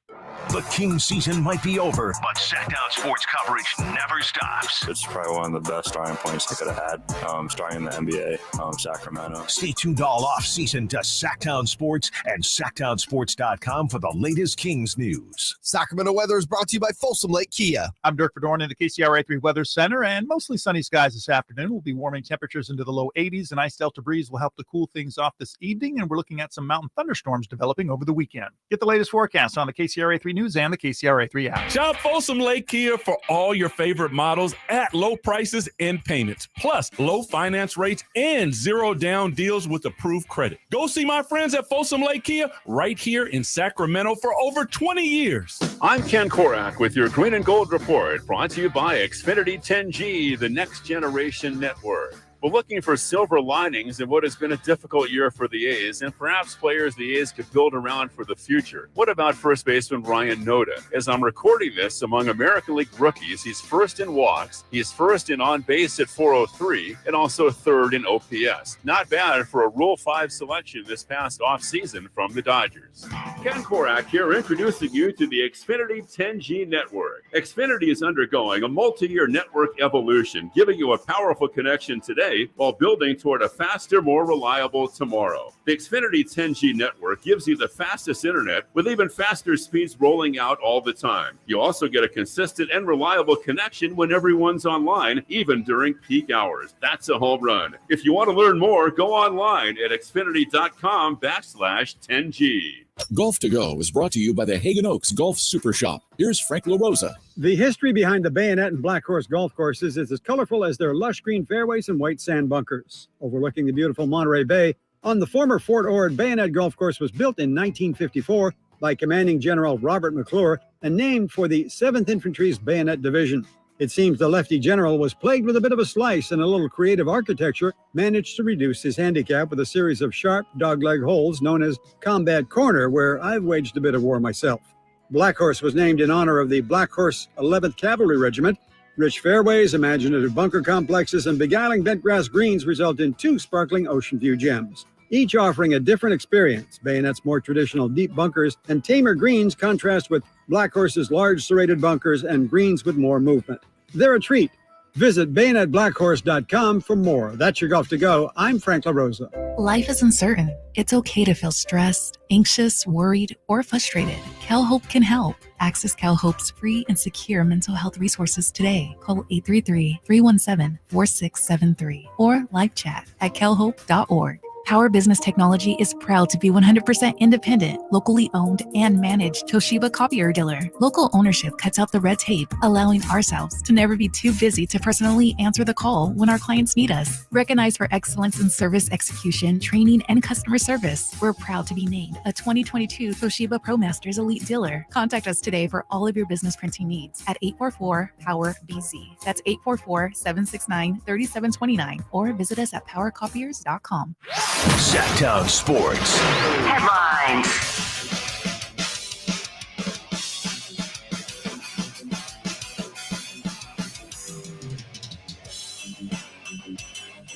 The Kings season might be over, but Sactown Sports coverage never stops. It's probably one of the best starting points I could have had, starting in the NBA, Sacramento. Stay tuned all off-season to Sactown Sports and SactownSports.com for the latest Kings news. Sacramento weather is brought to you by Folsom Lake Kia. I'm Dirk Verdorn in the KCRA 3 Weather Center, and mostly sunny skies this afternoon. We'll be warming temperatures into the low 80s. An ice delta breeze will help to cool things off this evening, and we're looking at some mountain thunderstorms developing over the weekend. Get the latest forecast on the KCRA 3 News and the KCRA 3 app. Shop Folsom Lake Kia for all your favorite models at low prices and payments, plus low finance rates and zero down deals with approved credit. Go see my friends at Folsom Lake Kia right here in Sacramento for over 20 years. I'm Ken Korak with your Green and Gold Report, brought to you by Xfinity 10G, the next generation network. We're looking for silver linings in what has been a difficult year for the A's, and perhaps players the A's could build around for the future. What about first baseman Ryan Noda? As I'm recording this, among American League rookies, he's first in walks, he's first in on base at 403, and also third in OPS. Not bad for a Rule 5 selection this past offseason from the Dodgers. Ken Korak here, introducing you to the Xfinity 10G network. Xfinity is undergoing a multi-year network evolution, giving you a powerful connection today while building toward a faster, more reliable tomorrow. The Xfinity 10G network gives you the fastest internet with even faster speeds rolling out all the time. You also get a consistent and reliable connection when everyone's online, even during peak hours. That's a home run. If you want to learn more, go online at xfinity.com/10G. Golf to Go is brought to you by the Hagen Oaks Golf Super Shop. Here's Frank LaRosa. The history behind the Bayonet and Black Horse golf courses is as colorful as their lush green fairways and white sand bunkers. Overlooking the beautiful Monterey Bay, on the former Fort Ord, Bayonet Golf Course was built in 1954 by Commanding General Robert McClure and named for the 7th Infantry's Bayonet Division. It seems the lefty general was plagued with a bit of a slice, and a little creative architecture managed to reduce his handicap with a series of sharp dogleg holes known as Combat Corner, where I've waged a bit of war myself. Black Horse was named in honor of the Black Horse 11th Cavalry Regiment. Rich fairways, imaginative bunker complexes, and beguiling bentgrass greens result in 2 sparkling ocean view gems, each offering a different experience. Bayonet's more traditional deep bunkers and tamer greens contrast with Black Horse's large serrated bunkers and greens with more movement. They're a treat. Visit BayonetBlackHorse.com for more. That's your Golf to Go. I'm Frank LaRosa. Life is uncertain. It's okay to feel stressed, anxious, worried, or frustrated. CalHope can help. Access CalHope's free and secure mental health resources today. Call 833-317-4673 or live chat at calhope.org. Power Business Technology is proud to be 100% independent, locally owned, and managed Toshiba copier dealer. Local ownership cuts out the red tape, allowing ourselves to never be too busy to personally answer the call when our clients need us. Recognized for excellence in service execution, training, and customer service, we're proud to be named a 2022 Toshiba ProMasters Elite Dealer. Contact us today for all of your business printing needs at 844-POWER-BZ. That's 844-769-3729, or visit us at powercopiers.com. Sactown Sports Headlines.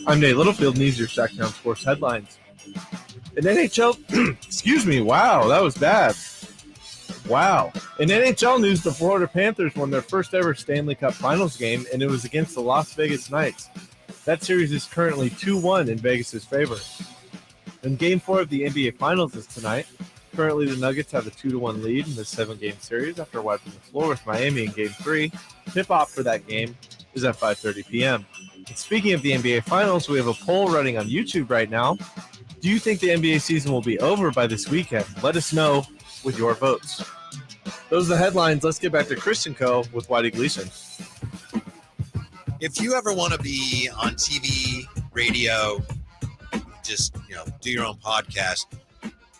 I'm Nate Littlefield, and these are your Sactown Sports headlines. In NHL, excuse me, wow, that was bad. Wow. In NHL news, the Florida Panthers won their first ever Stanley Cup Finals game, and it was against the Las Vegas Knights. That series is currently 2-1 in Vegas' favor. And Game 4 of the NBA Finals is tonight. Currently, the Nuggets have a 2-1 lead in this 7-game series after wiping the floor with Miami in Game 3. Tip-off for that game is at 5:30 p.m. And speaking of the NBA Finals, we have a poll running on YouTube right now. Do you think the NBA season will be over by this weekend? Let us know with your votes. Those are the headlines. Let's get back to Christian Co. with Whitey Gleason. If you ever want to be on TV, radio, just do your own podcast,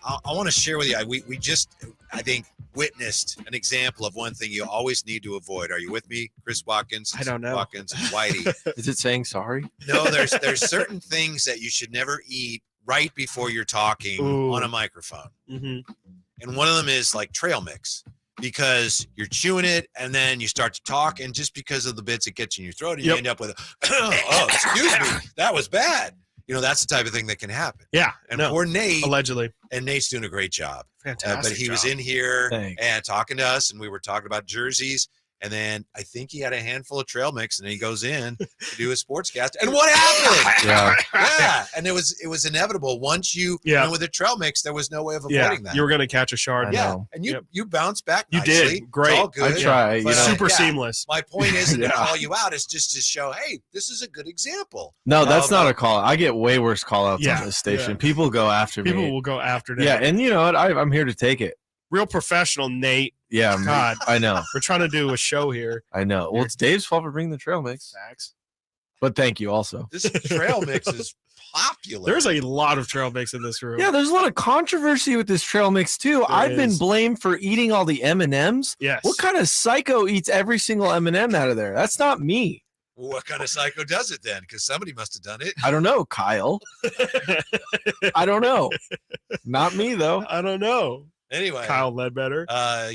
I want to share with you. We just, I think, witnessed an example of one thing you always need to avoid. Are you with me, Chris Watkins? I don't know. Watkins and Whitey. Is it saying sorry? No, there's certain things that you should never eat right before you're talking on a microphone. Mm-hmm. And one of them is like trail mix, because you're chewing it and then you start to talk, and just because of the bits it gets in your throat, and you end up with oh, excuse me, that was bad. That's the type of thing that can happen. Yeah. And poor Nate, allegedly, and Nate's doing a great job. Fantastic but he was job. in here Thanks. and talking to us, and we were talking about jerseys. And then I think he had a handful of trail mix, and then he goes in to do a sportscast. And what happened? Yeah. And it was inevitable. Once you went with the trail mix, there was no way of avoiding that. You were going to catch a shard. And you bounced back You nicely. did. Great. It's all good. I try. But, Super seamless. My point isn't to call you out. It's just to show, hey, this is a good example. No, that's not a call. I get way worse call-outs Yeah. on this station. Yeah. People go after me. People will go after that. Yeah, and you know what? I'm here to take it. Real professional, Nate. Yeah, God. I know. We're trying to do a show here. I know. Well, it's Dave's fault for bringing the trail mix. Facts. But thank you also. This trail mix is popular. There's a lot of trail mix in this room. Yeah, there's a lot of controversy with this trail mix too. I've been blamed for eating all the M&Ms. Yes. What kind of psycho eats every single M&M out of there? That's not me. Well, what kind of psycho does it then? Because somebody must have done it. I don't know, Kyle. I don't know. Not me though. I don't know. Anyway, Kyle Ledbetter.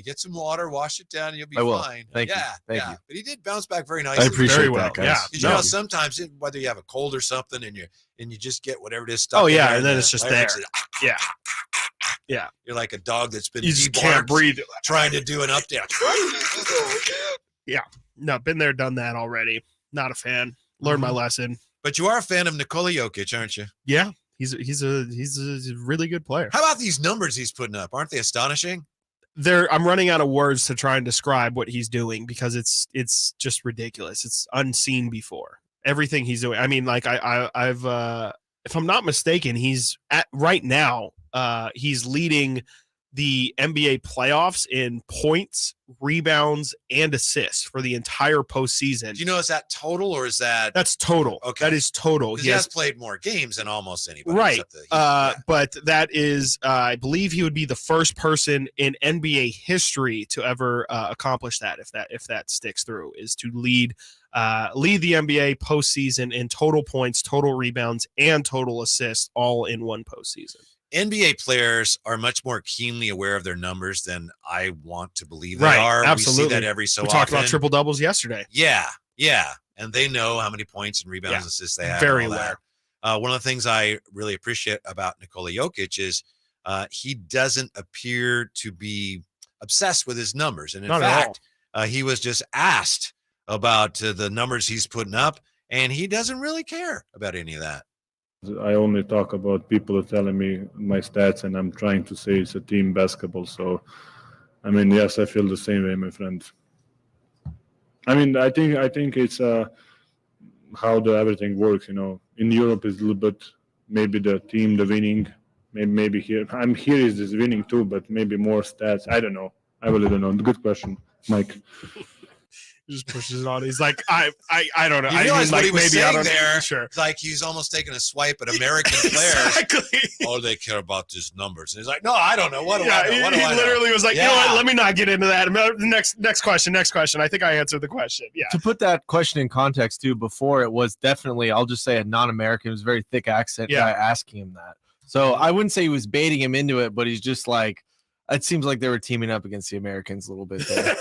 Get some water, wash it down, and you'll be I will. fine. Thank you. Thank you. But he did bounce back very nicely. I appreciate Very that, well. guys. Yeah. Because you know sometimes whether you have a cold or something, and you just get whatever it is stuck. Oh, in yeah, there, and then it's just there. Yeah. Yeah. You're like a dog that's been You just debarked can't breathe. trying to do an update. Yeah. No, been there, done that already. Not a fan. Learned my lesson. But you are a fan of Nikola Jokic, aren't you? Yeah. He's a really good player. How about these numbers he's putting up? Aren't they astonishing? I'm running out of words to try and describe what he's doing, because it's just ridiculous. It's unseen before. Everything he's doing. I mean, like I've if I'm not mistaken, he's at right now, he's leading the NBA playoffs in points, rebounds, and assists for the entire postseason. Do you know, is that total or is that's total? Okay. That is total. He has played more games than almost anybody. Right. except the Heat. But that is, I believe he would be the first person in NBA history to ever accomplish that. If that sticks through, is to lead the NBA postseason in total points, total rebounds, and total assists, all in one postseason. NBA players are much more keenly aware of their numbers than I want to believe they Right, are. absolutely. We see that every so we often. talked about triple doubles yesterday. Yeah. And they know how many points and rebounds and assists they have. Very and all aware. that. One of the things I really appreciate about Nikola Jokic is he doesn't appear to be obsessed with his numbers. And in Not at fact, he was just asked about the numbers he's putting up, and he doesn't really care about any of that. I only talk about people telling me my stats, and I'm trying to say it's a team basketball. So, I mean, yes, I feel the same way, my friend. I mean, I think it's how everything works. You know, in Europe is a little bit maybe the team, the winning. Maybe here is this winning too, but maybe more stats. I don't know. I really don't know. Good question, Mike. Just pushes it on. He's like, I don't know. You realize what he was saying there? Sure. Like he's almost taking a swipe at American players. Exactly. Oh, they care about these numbers. And he's like, no, I don't know. What do I know? What do he I know? literally was like, you know what? Let me not get into that. Next question. I think I answered the question. Yeah. To put that question in context too, before it was definitely, I'll just say a non-American. It was a very thick accent guy asking him that. So I wouldn't say he was baiting him into it, but he's just like, it seems like they were teaming up against the Americans a little bit there.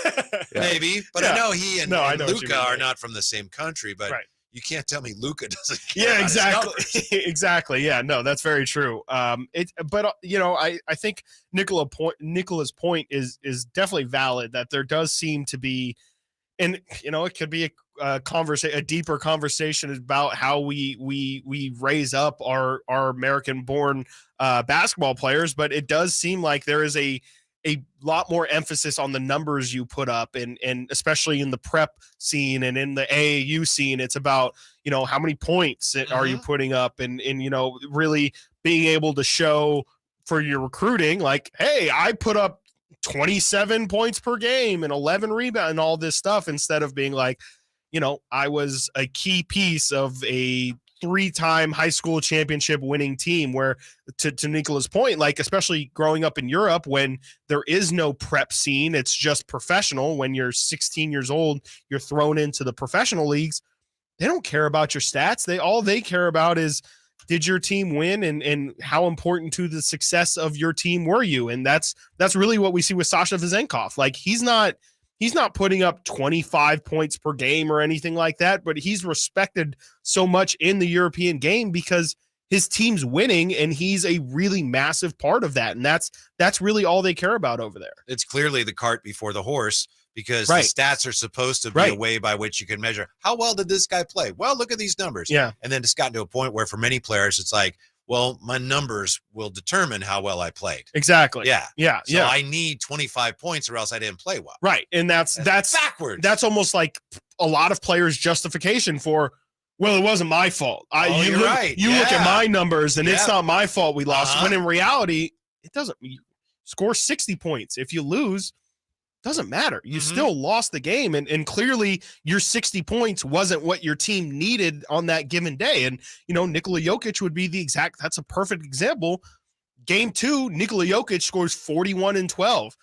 Maybe, but I know he and Luka are not from the same country, but Right. you can't tell me Luka doesn't care. Yeah, about his exactly. numbers. Exactly. Yeah, no, that's very true. But you know, I think Nicola's point is definitely valid, that there does seem to be, and you know, it could be a deeper conversation about how we raise up our American-born basketball players, but it does seem like there is a lot more emphasis on the numbers you put up, and especially in the prep scene and in the AAU scene. It's about, you know, how many points are you putting up, and you know, really being able to show for your recruiting, like, hey, I put up 27 points per game and 11 rebounds and all this stuff, instead of being like, you know, I was a key piece of a 3-time high school championship winning team, where to Nicola's point, like, especially growing up in Europe when there is no prep scene, it's just professional. When you're 16 years old, you're thrown into the professional leagues. They don't care about your stats. All they care about is, did your team win, and how important to the success of your team were you? And that's really what we see with Sasha Vezenkov. Like, he's not putting up 25 points per game or anything like that, but he's respected so much in the European game because his team's winning, and he's a really massive part of that. And that's really all they care about over there. It's clearly the cart before the horse, because the stats are supposed to be a way by which you can measure how well did this guy play. Well, look at these numbers. Yeah. And then it's gotten to a point where for many players, it's like, well, my numbers will determine how well I played. Exactly. Yeah. So I need 25 points or else I didn't play well. Right. And that's backwards. That's almost like a lot of players' justification for, well, it wasn't my fault. You're right. You look at my numbers and it's not my fault we lost. When in reality, it doesn't. You score 60 points. If you lose, doesn't matter. You still lost the game. And clearly your 60 points wasn't what your team needed on that given day. And, you know, Nikola Jokic would be that's a perfect example. Game 2, Nikola Jokic scores 41 and 12.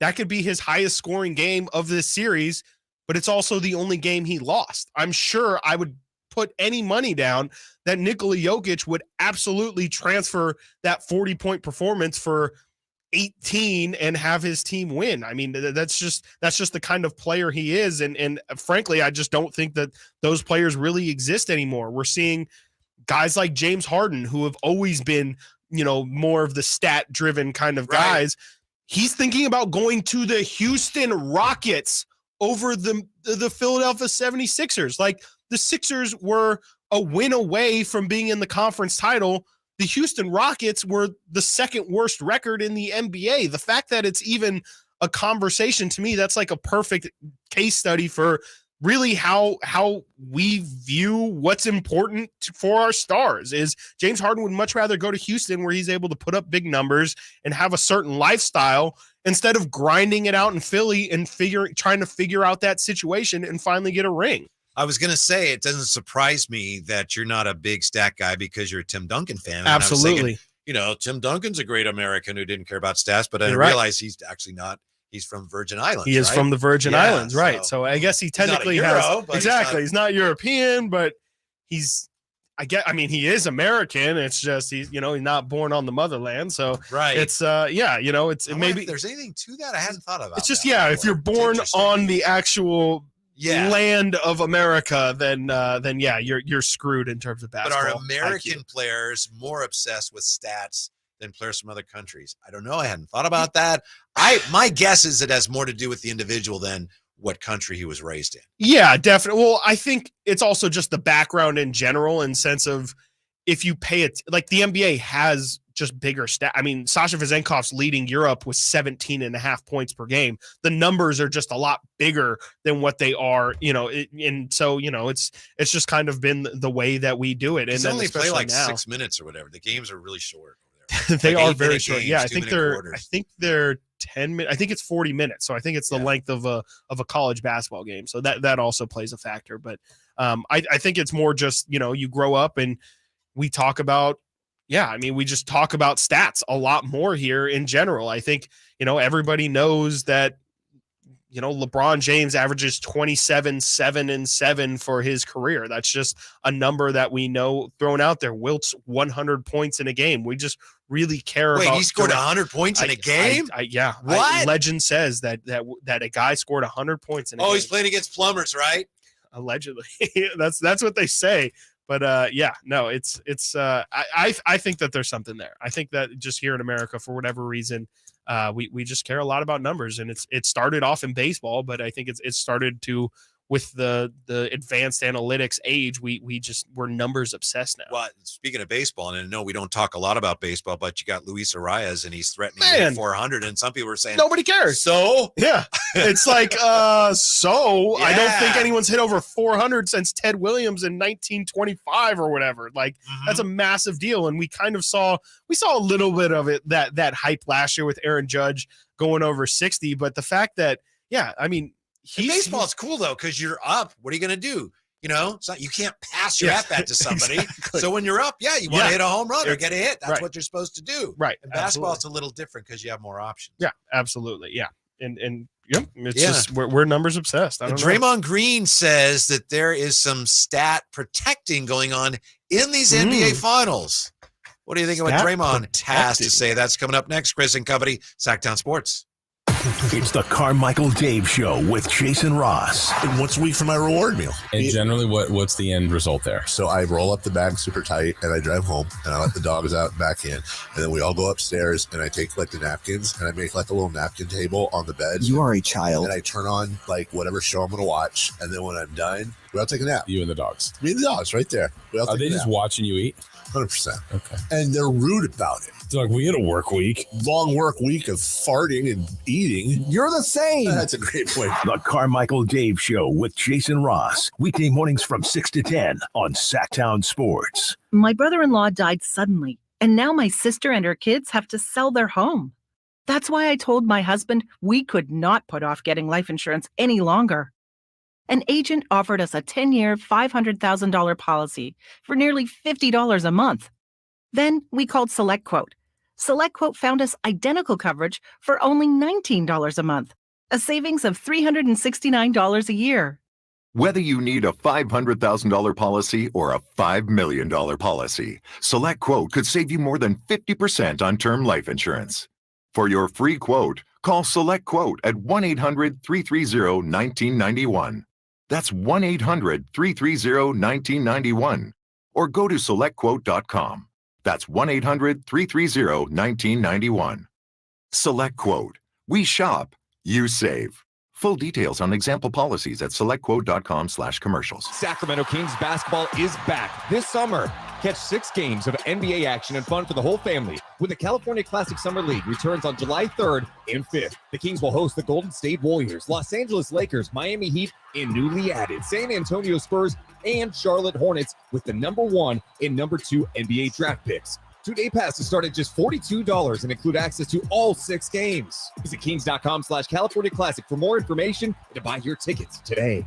That could be his highest scoring game of this series, but it's also the only game he lost. I'm sure I would put any money down that Nikola Jokic would absolutely transfer that 40-point performance for 18 and have his team win. I mean, that's just the kind of player he is. And frankly, I just don't think that those players really exist anymore. We're seeing guys like James Harden, who have always been, you know, more of the stat driven kind of guys. He's thinking about going to the Houston Rockets over the Philadelphia 76ers. Like, the Sixers were a win away from being in the conference title. The Houston Rockets were the second worst record in the NBA. The fact that it's even a conversation, to me, that's like a perfect case study for really how we view what's important for our stars. Is James Harden would much rather go to Houston, where he's able to put up big numbers and have a certain lifestyle, instead of grinding it out in Philly and trying to figure out that situation and finally get a ring. I was going to say, it doesn't surprise me that you're not a big stat guy because you're a Tim Duncan fan. And Absolutely. I was thinking, Tim Duncan's a great American who didn't care about stats, but I You're right. realized he's actually not. He's from Virgin Islands. He is right? from the Virgin Yeah, Islands, right? So I guess he technically he's not European, but he is American. It's just he's not born on the motherland. So right. It's maybe if there's anything to that I hadn't thought about. It's just if you're born on the actual land of America, then you're screwed in terms of basketball. But are American players more obsessed with stats than players from other countries? I don't know. I hadn't thought about that. My guess is it has more to do with the individual than what country he was raised in. Yeah, definitely. Well, I think it's also just the background in general, in sense of if you pay it, like the NBA has just bigger stats. I mean, Sasha Vezenkov's leading Europe with 17.5 points per game. The numbers are just a lot bigger than what they are, and so, it's just kind of been the way that we do it. And they then only play like now, 6 minutes or whatever. The games are really short. They like are very short. Games, yeah, I think they're 10 minutes. I think it's 40 minutes. So I think it's the length of a college basketball game. So that also plays a factor. But I think it's more just, you grow up and we talk about, we just talk about stats a lot more here in general. I think, everybody knows that, LeBron James averages 27, 7, and 7 for his career. That's just a number that we know thrown out there. Wilt's 100 points in a game. We just really care about. Wait, he scored 100 points in a game? What? Legend says that a guy scored 100 points in a game. He's playing against plumbers, right? Allegedly. That's what they say. But I think that there's something there. I think that just here in America, for whatever reason, we just care a lot about numbers, and it started off in baseball, but I think it started to with the advanced analytics age, we're numbers obsessed now. Well, speaking of baseball, and I know we don't talk a lot about baseball, but you got Luis Arias, and he's threatening to hit 400, and some people are saying nobody cares. So yeah, it's like I don't think anyone's hit over 400 since Ted Williams in 1925 or whatever. Like that's a massive deal, and we saw a little bit of it that hype last year with Aaron Judge going over 60, but the fact that baseball is cool though, because you're up. What are you going to do? You can't pass your at bat to somebody. Exactly. So when you're up, you want to hit a home run or get a hit. That's what you're supposed to do. Right. And basketball is a little different because you have more options. Yeah, absolutely. Yeah. And it's just we're numbers obsessed. I don't know. Draymond Green says that there is some stat protecting going on in these NBA finals. What do you think of what Draymond has to say? That's coming up next. Chris and Company, Sactown Sports. It's the Carmichael Dave Show with Jason Ross. And once a week for my reward meal. And generally, what's the end result there? So I roll up the bag super tight, and I drive home, and I let the dogs out and back in. And then we all go upstairs, and I take the napkins, and I make a little napkin table on the bed. You are a child. And I turn on whatever show I'm going to watch. And then when I'm done, we all take a nap. You and the dogs. Me and the dogs right there. Are they just watching you eat? 100%. Okay. And they're rude about it. It's like, we had a work week. Long work week of farting and eating. You're the same. That's a great point. The Carmichael Dave Show with Jason Ross. Weekday mornings from 6 to 10 on Sactown Sports. My brother-in-law died suddenly, and now my sister and her kids have to sell their home. That's why I told my husband we could not put off getting life insurance any longer. An agent offered us a 10-year, $500,000 policy for nearly $50 a month. Then we called SelectQuote. SelectQuote found us identical coverage for only $19 a month, a savings of $369 a year. Whether you need a $500,000 policy or a $5 million policy, SelectQuote could save you more than 50% on term life insurance. For your free quote, call SelectQuote at 1-800-330-1991. That's 1-800-330-1991. Or go to SelectQuote.com. That's 1-800-330-1991. SelectQuote. We shop, you save. Full details on example policies at SelectQuote.com/commercials. Sacramento Kings basketball is back this summer. Catch 6 games of NBA action and fun for the whole family when the California Classic Summer League returns on July 3rd and 5th. The Kings will host the Golden State Warriors, Los Angeles Lakers, Miami Heat, and newly added San Antonio Spurs and Charlotte Hornets with the number 1 and number 2 NBA draft picks. 2-day passes start at just $42 and include access to all 6 games. Visit kings.com/California Classic for more information and to buy your tickets today.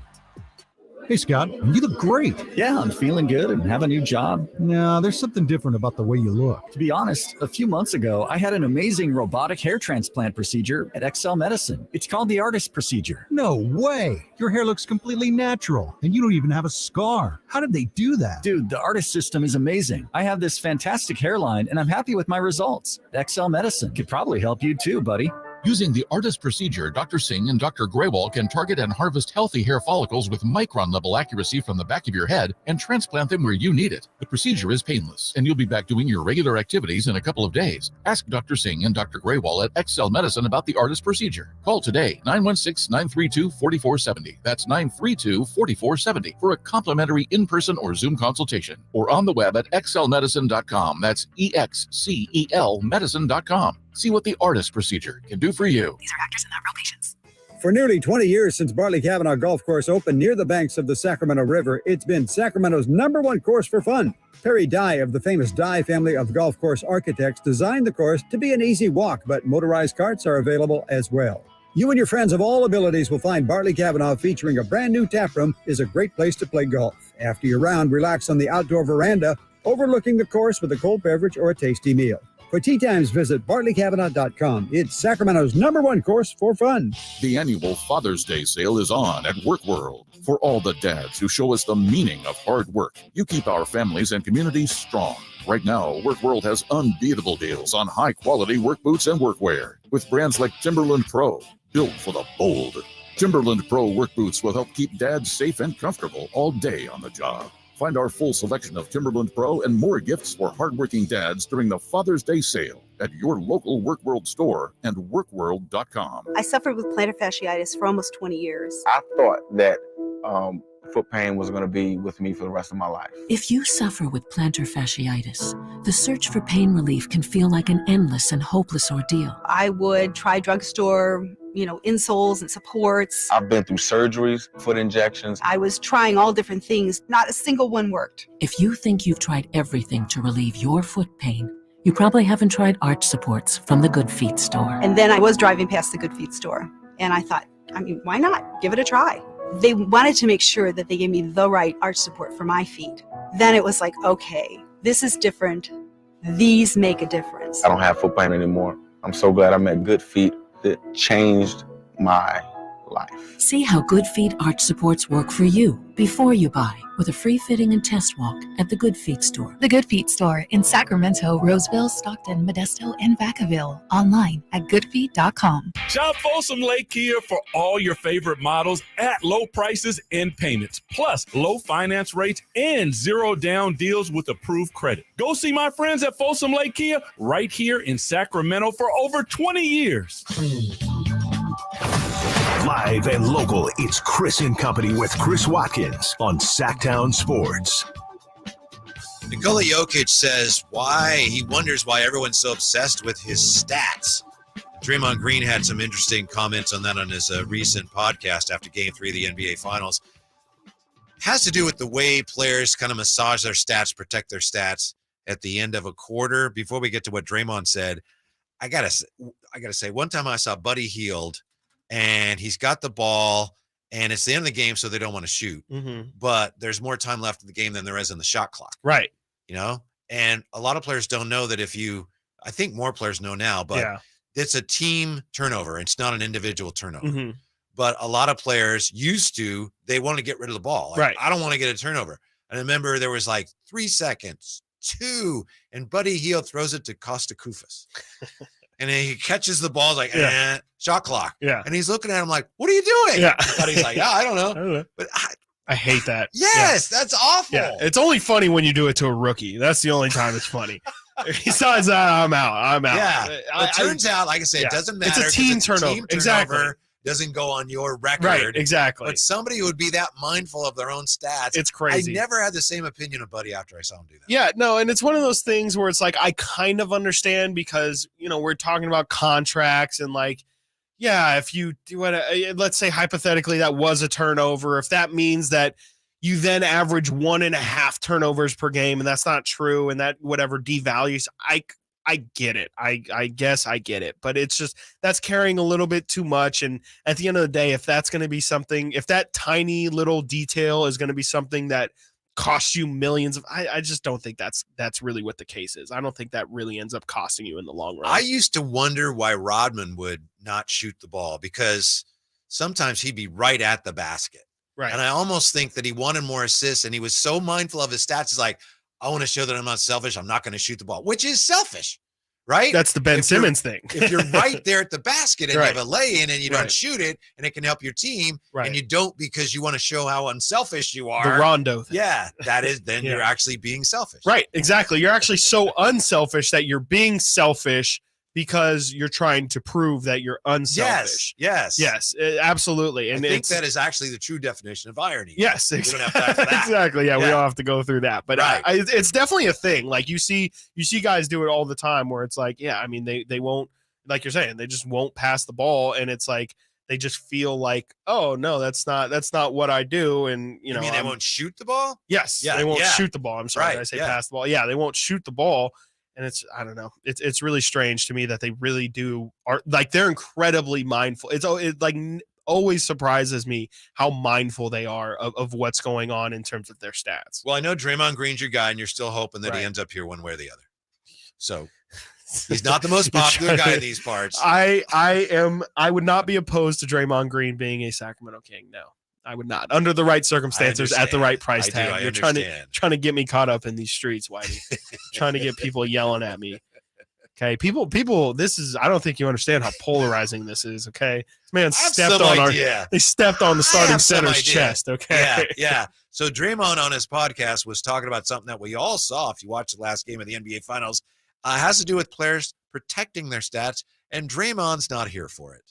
Hey, Scott, you look great. Yeah, I'm feeling good and have a new job. No, there's something different about the way you look. To be honest, a few months ago, I had an amazing robotic hair transplant procedure at XL Medicine. It's called the artist procedure. No way. Your hair looks completely natural, and you don't even have a scar. How did they do that? Dude, the artist system is amazing. I have this fantastic hairline, and I'm happy with my results. XL Medicine could probably help you too, buddy. Using the artist procedure, Dr. Singh and Dr. Graywall can target and harvest healthy hair follicles with micron-level accuracy from the back of your head and transplant them where you need it. The procedure is painless, and you'll be back doing your regular activities in a couple of days. Ask Dr. Singh and Dr. Graywall at XL Medicine about the artist procedure. Call today, 916-932-4470. That's 932-4470 for a complimentary in-person or Zoom consultation, or on the web at xlmedicine.com. That's EXCEL medicine.com. See what the artist procedure can do for you. These are actors and not real patients. For nearly 20 years since Bartley Kavanaugh Golf Course opened near the banks of the Sacramento River, it's been Sacramento's #1 course for fun. Perry Dye of the famous Dye family of golf course architects designed the course to be an easy walk, but motorized carts are available as well. You and your friends of all abilities will find Bartley Kavanaugh featuring a brand new tap room is a great place to play golf. After your round, relax on the outdoor veranda overlooking the course with a cold beverage or a tasty meal. For tee times, visit bartleycavanaugh.com. It's Sacramento's #1 course for fun. The annual Father's Day sale is on at Work World. For all the dads who show us the meaning of hard work, you keep our families and communities strong. Right now, Work World has unbeatable deals on high-quality work boots and workwear with brands like Timberland Pro, built for the bold. Timberland Pro work boots will help keep dads safe and comfortable all day on the job. Find our full selection of Timberland Pro and more gifts for hardworking dads during the Father's Day sale at your local Work World store and workworld.com. I suffered with plantar fasciitis for almost 20 years. I thought that foot pain was going to be with me for the rest of my life. If you suffer with plantar fasciitis, the search for pain relief can feel like an endless and hopeless ordeal. I would try drugstore, insoles and supports. I've been through surgeries, foot injections. I was trying all different things. Not a single one worked. If you think you've tried everything to relieve your foot pain, you probably haven't tried arch supports from the Good Feet store. And then I was driving past the Good Feet store, and I thought, why not? Give it a try. They wanted to make sure that they gave me the right arch support for my feet. Then it was like, okay, this is different. These make a difference. I don't have foot pain anymore. I'm so glad I met Good Feet. It changed my life. See how Good Feet arch supports work for you before you buy with a free fitting and test walk at the Good Feet store. The Good Feet store in Sacramento, Roseville, Stockton, Modesto, and Vacaville. Online at goodfeet.com. Shop Folsom Lake Kia for all your favorite models at low prices and payments, plus low finance rates and zero down deals with approved credit. Go see my friends at Folsom Lake Kia right here in Sacramento for over 20 years. Live and local, it's Chris and Company with Chris Watkins on Sactown Sports. Nikola Jokic says he wonders why everyone's so obsessed with his stats. Draymond Green had some interesting comments on that on his recent podcast after Game 3 of the NBA Finals. Has to do with the way players kind of massage their stats, protect their stats at the end of a quarter. Before we get to what Draymond said, I gotta say, one time I saw Buddy Hield, and he's got the ball, and it's the end of the game, so they don't want to shoot. Mm-hmm. But there's more time left in the game than there is in the shot clock. Right. And a lot of players don't know that I think more players know now, but it's a team turnover. It's not an individual turnover. Mm-hmm. But a lot of players they want to get rid of the ball. Like, right. I don't want to get a turnover. And I remember there was like 3 seconds, 2, and Buddy Hield throws it to Costa Koufos. And then he catches the ball, like, shot clock. Yeah. And he's looking at him like, what are you doing? Yeah. But he's like, I don't know. But I hate that. Yes, that's awful. Yeah. It's only funny when you do it to a rookie. That's the only time it's funny. Besides that, I'm out. Yeah. It turns out, like I said, it doesn't matter. It's a team turnover. Exactly. doesn't go on your record. Right, exactly. But somebody who would be that mindful of their own stats. It's crazy. I never had the same opinion of Buddy after I saw him do that. Yeah, no, and it's one of those things where it's like I kind of understand because, we're talking about contracts and like, yeah, if you do it, let's say hypothetically that was a turnover, if that means that you then average 1.5 turnovers per game, and that's not true, and that whatever devalues, I get it. I guess I get it, but it's just that's carrying a little bit too much. And at the end of the day, if that's going to be something, if that tiny little detail is going to be something that costs you millions of, I just don't think that's really what the case is. I don't think that really ends up costing you in the long run. I used to wonder why Rodman would not shoot the ball because sometimes he'd be right at the basket. Right. And I almost think that he wanted more assists and he was so mindful of his stats. He's like, I want to show that I'm not selfish. I'm not going to shoot the ball, which is selfish, right? That's the Ben Simmons thing. If you're right there at the basket and Right. you have a lay-in and you don't Right. shoot it and it can help your team Right. and you don't because you want to show how unselfish you are. The Rondo thing. Yeah, that is, then Yeah. you're actually being selfish. Right, exactly. You're actually so unselfish that you're being selfish because you're trying to prove that you're unselfish. Yes. Absolutely. And I think it's, that is actually the true definition of irony. yes, We don't have time for that. exactly. Yeah, we Yeah. don't have to go through that, but Right. it's definitely a thing. Like you see guys do it all the time, where it's like, yeah, I mean, they won't, like you're saying, they just won't pass the ball, and it's like they just feel like, oh no, that's not what I do, and You mean they won't shoot the ball? Yes, Yeah, they won't yeah. shoot the ball. I'm sorry, Right, did I say yeah. pass the ball? Yeah, they won't shoot the ball, and it's, I don't know, it's really strange to me that they really are like, they're incredibly mindful. It like always surprises me how mindful they are of what's going on in terms of their stats. Well, I know Draymond Green's your guy, and you're still hoping that he Right. ends up here one way or the other. So he's not the most popular guy in these parts. I would not be opposed to Draymond Green being a Sacramento King. No, I would not. Under the right circumstances, at the right price tag. I You're understand. trying to get me caught up in these streets, Whitey. Trying to get people yelling at me. Okay, people. This is. I don't think you understand how polarizing this is. Okay, this man stepped some on idea. They stepped on the starting have some center's idea. chest. Okay. Yeah. So Draymond on his podcast was talking about something that we all saw if you watched the last game of the NBA Finals. Has to do with players protecting their stats, and Draymond's not here for it.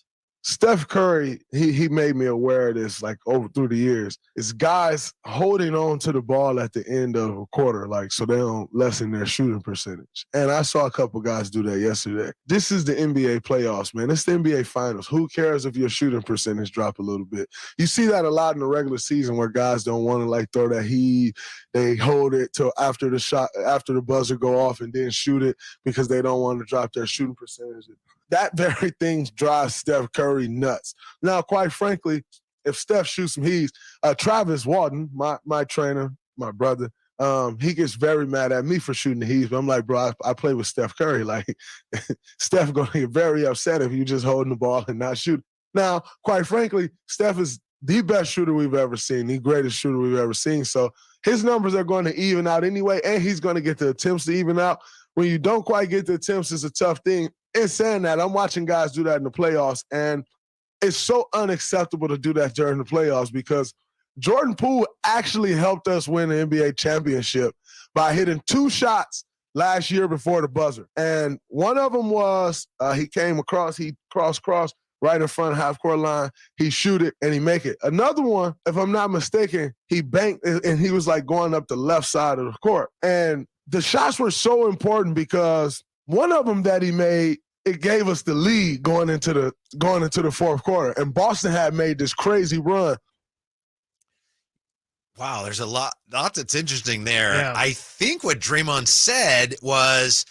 Steph Curry, he made me aware of this like over through the years. It's guys holding on to the ball at the end of a quarter, like so they don't lessen their shooting percentage. And I saw a couple guys do that yesterday. This is the NBA playoffs, man. It's the NBA Finals. Who cares if your shooting percentage drop a little bit? You see that a lot in the regular season where guys don't want to like throw that heat. They hold it till after the buzzer go off and then shoot it because they don't want to drop their shooting percentage. That very thing drives Steph Curry nuts. Now, quite frankly, if Steph shoots some heat, Travis Walton, my trainer, my brother, he gets very mad at me for shooting the heat. But I'm like, bro, I play with Steph Curry. Like, Steph going to get very upset if you just holding the ball and not shoot. Now, quite frankly, Steph is the best shooter we've ever seen, the greatest shooter we've ever seen. So his numbers are going to even out anyway, and he's going to get the attempts to even out. When you don't quite get the attempts, it's a tough thing. In saying that, I'm watching guys do that in the playoffs, and it's so unacceptable to do that during the playoffs because Jordan Poole actually helped us win the NBA championship by hitting 2 shots last year before the buzzer. And one of them was he came across, he cross right in front of half-court line. He shoot it, and he make it. Another one, if I'm not mistaken, he banked, and he was like going up the left side of the court. And the shots were so important because one of them that he made, it gave us the lead going into the fourth quarter. And Boston had made this crazy run. Wow, there's a lot that's interesting there. Yeah. I think what Draymond said was,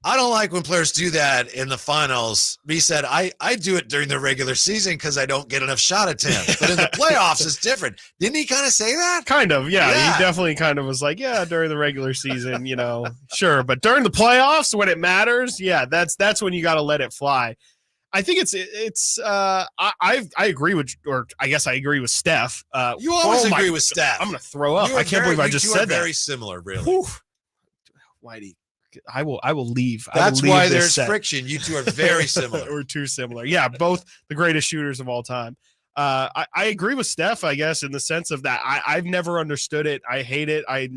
I don't like when players do that in the finals. He said, I do it during the regular season because I don't get enough shot attempts. But in the playoffs, it's different. Didn't he kind of say that? Kind of, yeah. Yeah. He definitely kind of was like, yeah, during the regular season, sure. But during the playoffs, when it matters, yeah, that's when you got to let it fly. I think I agree with, or I guess I agree with Steph. You always agree with Steph. I'm going to throw up. I can't believe I just said that. Very similar, really. Whew. Whitey, I will leave. That's I will leave why this there's set. friction. You two are very similar. We're too similar. Yeah, both the greatest shooters of all time. I agree with Steph, I guess, in the sense of that. I've never understood it. I hate it. I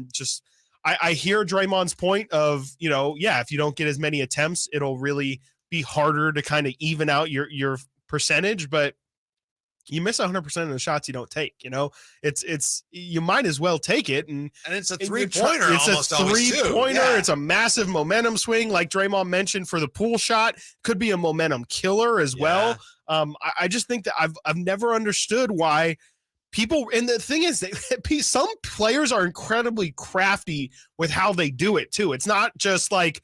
hear Draymond's point of, if you don't get as many attempts, it'll really be harder to kind of even out your percentage. But you miss 100% of the shots you don't take. It's you might as well take it, and it's a 3-pointer. It's a 3-pointer. Yeah. It's a massive momentum swing, like Draymond mentioned for the Poole shot. Could be a momentum killer as well. I just think that I've never understood why people, and the thing is that some players are incredibly crafty with how they do it too. It's not just like,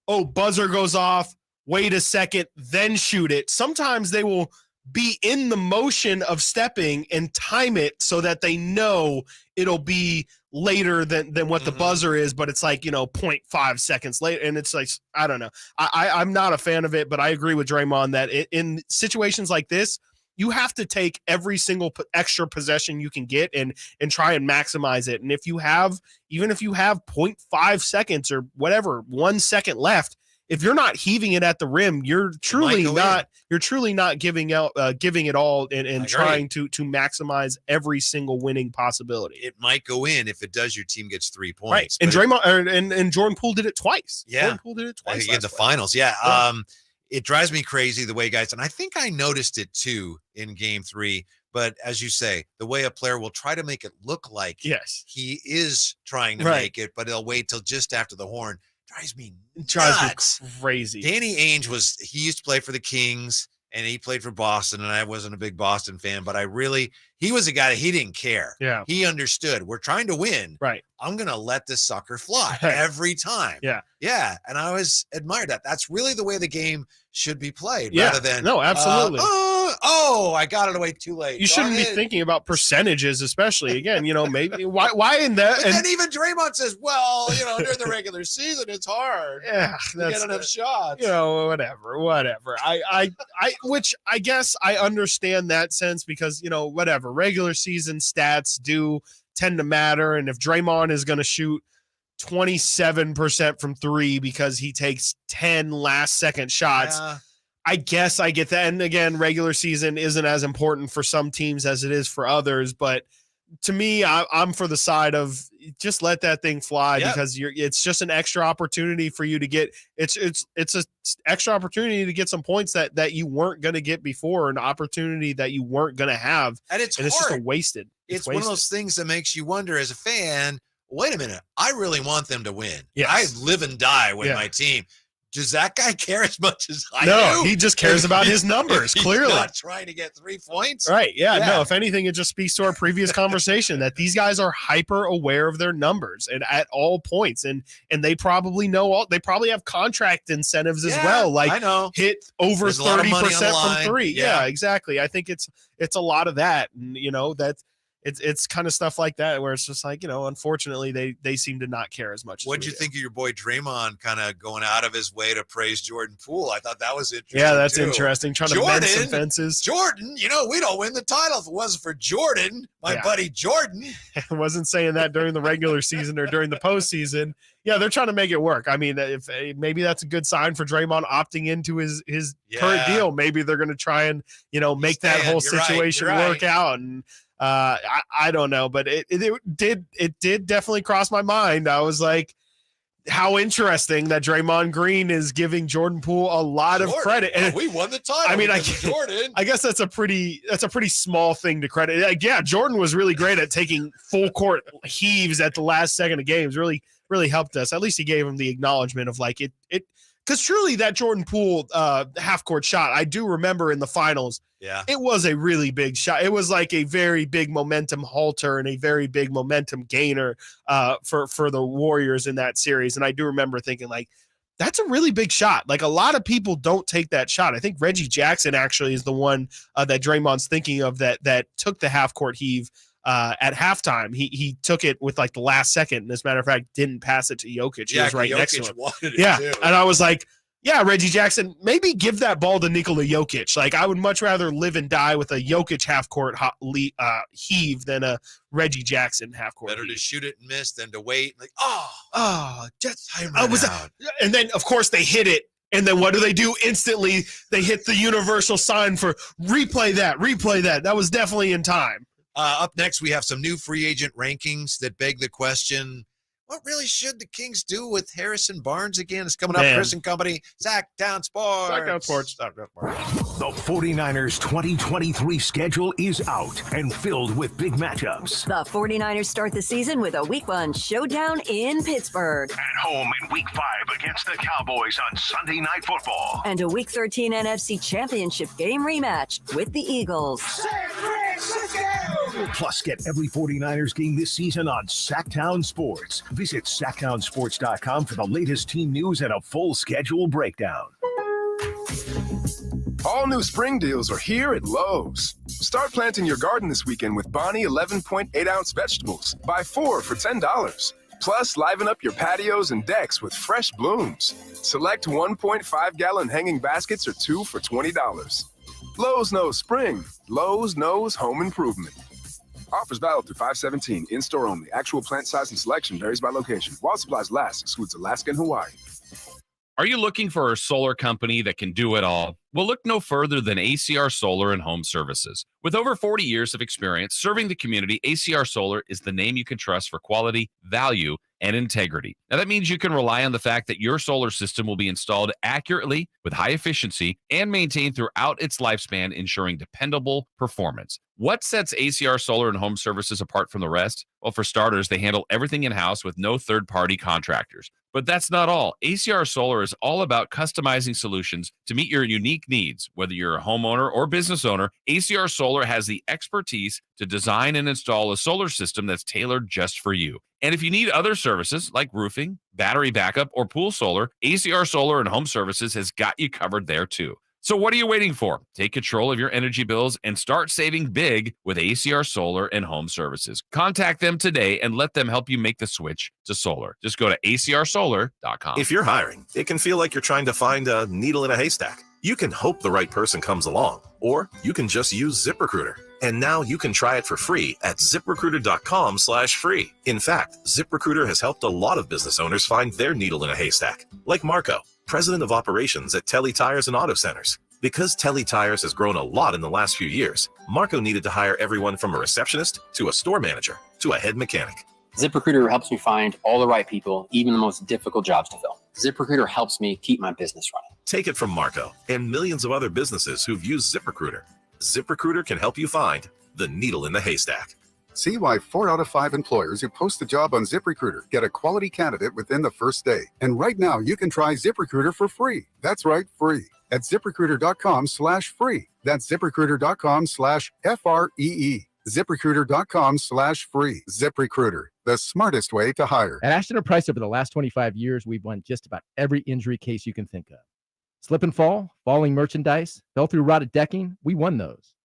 oh, buzzer goes off, wait a second, then shoot it. Sometimes they will be in the motion of stepping and time it so that they know it'll be later than what the buzzer is, but it's like, 0.5 seconds later. And it's like, I don't know. I'm not a fan of it, but I agree with Draymond that in situations like this, you have to take every single extra possession you can get and try and maximize it. And even if you have 0.5 seconds or whatever, 1 second left, if you're not heaving it at the rim, you're truly not giving it all and trying to maximize every single winning possibility. It might go in. If it does, your team gets 3 points. Right. And Draymond and Jordan Poole did it twice. Yeah. Jordan Poole did it twice in the finals. Yeah. It drives me crazy the way guys, and I think I noticed it too in game 3, but as you say, the way a player will try to make it look like he is trying to make it, but he'll wait till just after the horn. Drives me crazy. Danny Ainge he used to play for the Kings and he played for Boston, and I wasn't a big Boston fan, but he was a guy that he didn't care. Yeah. He understood we're trying to win. Right. I'm going to let this sucker fly every time. Yeah. Yeah. And I always admired that. That's really the way the game should be played rather than, no, absolutely. I got it away too late. You shouldn't be thinking about percentages, especially. Again, maybe why in that? But then even Draymond says, well, during the regular season, it's hard. Yeah, to get enough shots. Whatever. Which I guess I understand that sense because, whatever. Regular season stats do tend to matter. And if Draymond is going to shoot 27% from 3 because he takes 10 last second shots, I guess I get that. And again, regular season isn't as important for some teams as it is for others. But to me, I'm for the side of just let that thing fly because it's just an extra opportunity for you to get. It's an extra opportunity to get some points that you weren't going to get before, an opportunity that you weren't going to have, and it's just a wasted. It's one of those things that makes you wonder as a fan. Wait a minute, I really want them to win. Yes. I live and die with my team. Does that guy care as much as I do? No, he just cares about his numbers, clearly. He's not trying to get 3 points. Right, yeah, no, if anything, it just speaks to our previous conversation that these guys are hyper aware of their numbers and at all points. And they probably they probably have contract incentives as well. Like I know. Hit over 30% from 3. Yeah. Yeah, exactly. I think it's a lot of that. And that's it's kind of stuff like that where it's just like, unfortunately they seem to not care as much. What'd you think of your boy Draymond kind of going out of his way to praise Jordan Poole? I thought that was interesting. Yeah, that's too. interesting. Trying to mend some fences. Jordan, we don't win the title if it wasn't for Jordan, my buddy Jordan. I wasn't saying that during the regular season or during the postseason. Yeah, they're trying to make it work. I mean, if maybe that's a good sign for Draymond opting into his current deal. Maybe they're going to try and make that whole situation work out. And I don't know, but it did definitely cross my mind. I was like, how interesting that Draymond Green is giving Jordan Poole a lot of credit. And we won the title. I mean, Jordan. I guess that's a pretty small thing to credit. Like, yeah, Jordan was really great at taking full court heaves at the last second of games. Really helped us. At least he gave him the acknowledgement of like it because truly that Jordan Poole half court shot, I do remember in the finals. Yeah, it was a really big shot. It was like a very big momentum halter and a very big momentum gainer for the Warriors in that series. And I do remember thinking like, that's a really big shot. Like a lot of people don't take that shot. I think Reggie Jackson actually is the one that Draymond's thinking of that took the half court heave at halftime. He took it with like the last second. And as a matter of fact, didn't pass it to Jokic. He was right next to him. Wanted it too. And I was like, yeah, Reggie Jackson, maybe give that ball to Nikola Jokic. Like, I would much rather live and die with a Jokic half-court heave than a Reggie Jackson half-court Better heave. to shoot it and miss than to wait. Like, just time out. And then, of course, they hit it. And then what do? Instantly, they hit the universal sign for replay that. That was definitely in time. Up next, we have some new free agent rankings that beg the question, What really should the Kings do with Harrison Barnes again? It's coming up, Man. Chris and Company, Sactown Sports. Sactown Sports. The 49ers 2023 schedule is out and filled with big matchups. The 49ers start the season with a Week 1 showdown in Pittsburgh. At home in Week 5 against the Cowboys on Sunday Night Football. And a Week 13 NFC Championship game rematch with the Eagles. Plus, get every 49ers game this season on Sactown Sports. Visit SactownSports.com for the latest team news and a full schedule breakdown. All new spring deals are here at Lowe's. Start planting your garden this weekend with Bonnie 11.8-ounce vegetables. Buy 4 for $10. Plus, liven up your patios and decks with fresh blooms. Select 1.5-gallon hanging baskets or 2 for $20. Lowe's knows spring. Lowe's knows home improvement. Offers valid through 5/17. In-store only. Actual plant size and selection varies by location. While supplies last, excludes Alaska and Hawaii. Are you looking for a solar company that can do it all? Well, look no further than ACR Solar and Home Services. With over 40 years of experience serving the community, ACR Solar is the name you can trust for quality, value, and integrity. Now, that means you can rely on the fact that your solar system will be installed accurately with high efficiency and maintained throughout its lifespan, ensuring dependable performance. What sets ACR Solar and Home Services apart from the rest? Well, for starters, they handle everything in-house with no third-party contractors. But that's not all. ACR Solar is all about customizing solutions to meet your unique needs. Whether you're a homeowner or business owner, ACR Solar has the expertise to design and install a solar system that's tailored just for you. And if you need other services like roofing, battery backup, or pool solar, ACR Solar and Home Services has got you covered there too. So what are you waiting for? Take control of your energy bills and start saving big with ACR Solar and Home Services. Contact them today and let them help you make the switch to solar. Just go to acrsolar.com. If you're hiring, it can feel like you're trying to find a needle in a haystack. You can hope the right person comes along, or you can just use ZipRecruiter. And now you can try it for free at ZipRecruiter.com/free. In fact, ZipRecruiter has helped a lot of business owners find their needle in a haystack, like Marco, president of operations at Telly Tires and Auto Centers. Because Telly Tires has grown a lot in the last few years, Marco needed to hire everyone from a receptionist to a store manager to a head mechanic. ZipRecruiter helps me find all the right people, even the most difficult jobs to fill. ZipRecruiter helps me keep my business running. Take it from Marco and millions of other businesses who've used ZipRecruiter. ZipRecruiter can help you find the needle in the haystack. See why 4 out of 5 employers who post a job on ZipRecruiter get a quality candidate within the first day. And right now, you can try ZipRecruiter for free. That's right, free. At ZipRecruiter.com/free. That's ZipRecruiter.com/FREE. ZipRecruiter.com/free. ZipRecruiter, the smartest way to hire. At Ashton & Price, over the last 25 years, we've won just about every injury case you can think of. Slip and fall, falling merchandise, fell through rotted decking, we won those.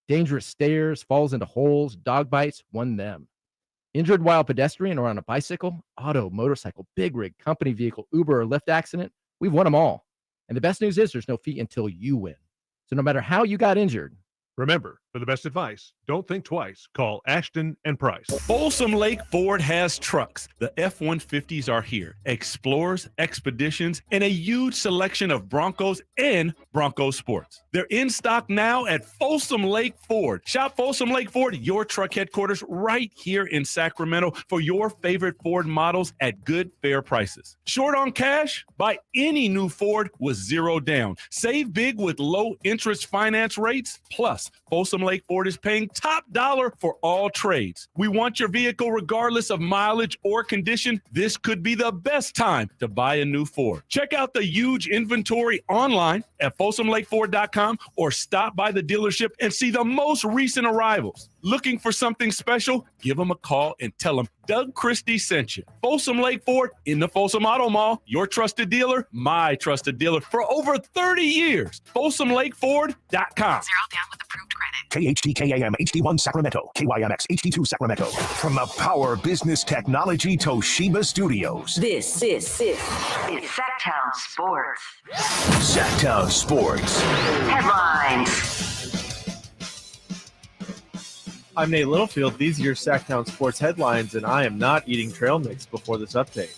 Dangerous stairs, falls into holes, dog bites, won them. Injured while pedestrian or on a bicycle, auto, motorcycle, big rig, company vehicle, Uber, or Lyft accident, we've won them all. And the best news is there's no fee until you win. So no matter how you got injured, remember, for the best advice, don't think twice. Call Ashton & Price. Folsom Lake Ford has trucks. The F-150s are here. Explorers, Expeditions, and a huge selection of Broncos and Bronco Sports. They're in stock now at Folsom Lake Ford. Shop Folsom Lake Ford, your truck headquarters, right here in Sacramento for your favorite Ford models at good, fair prices. Short on cash? Buy any new Ford with 0 down. Save big with low interest finance rates. Plus, Folsom Lake Ford is paying top dollar for all trades. We want your vehicle regardless of mileage or condition. This could be the best time to buy a new Ford. Check out the huge inventory online at FolsomLakeFord.com or stop by the dealership and see the most recent arrivals. Looking for something special? Give them a call and tell them Doug Christie sent you. Folsom Lake Ford in the Folsom Auto Mall, your trusted dealer, my trusted dealer for over 30 years. FolsomLakeFord.com. 0 down with approved credit. KHTKAM HD1 Sacramento, KYMX HD2 Sacramento. From the Power Business Technology Toshiba Studios. This is Sactown Sports. Sactown Sports. Headlines. I'm Nate Littlefield. These are your Sactown Sports headlines, and I am not eating trail mix before this update.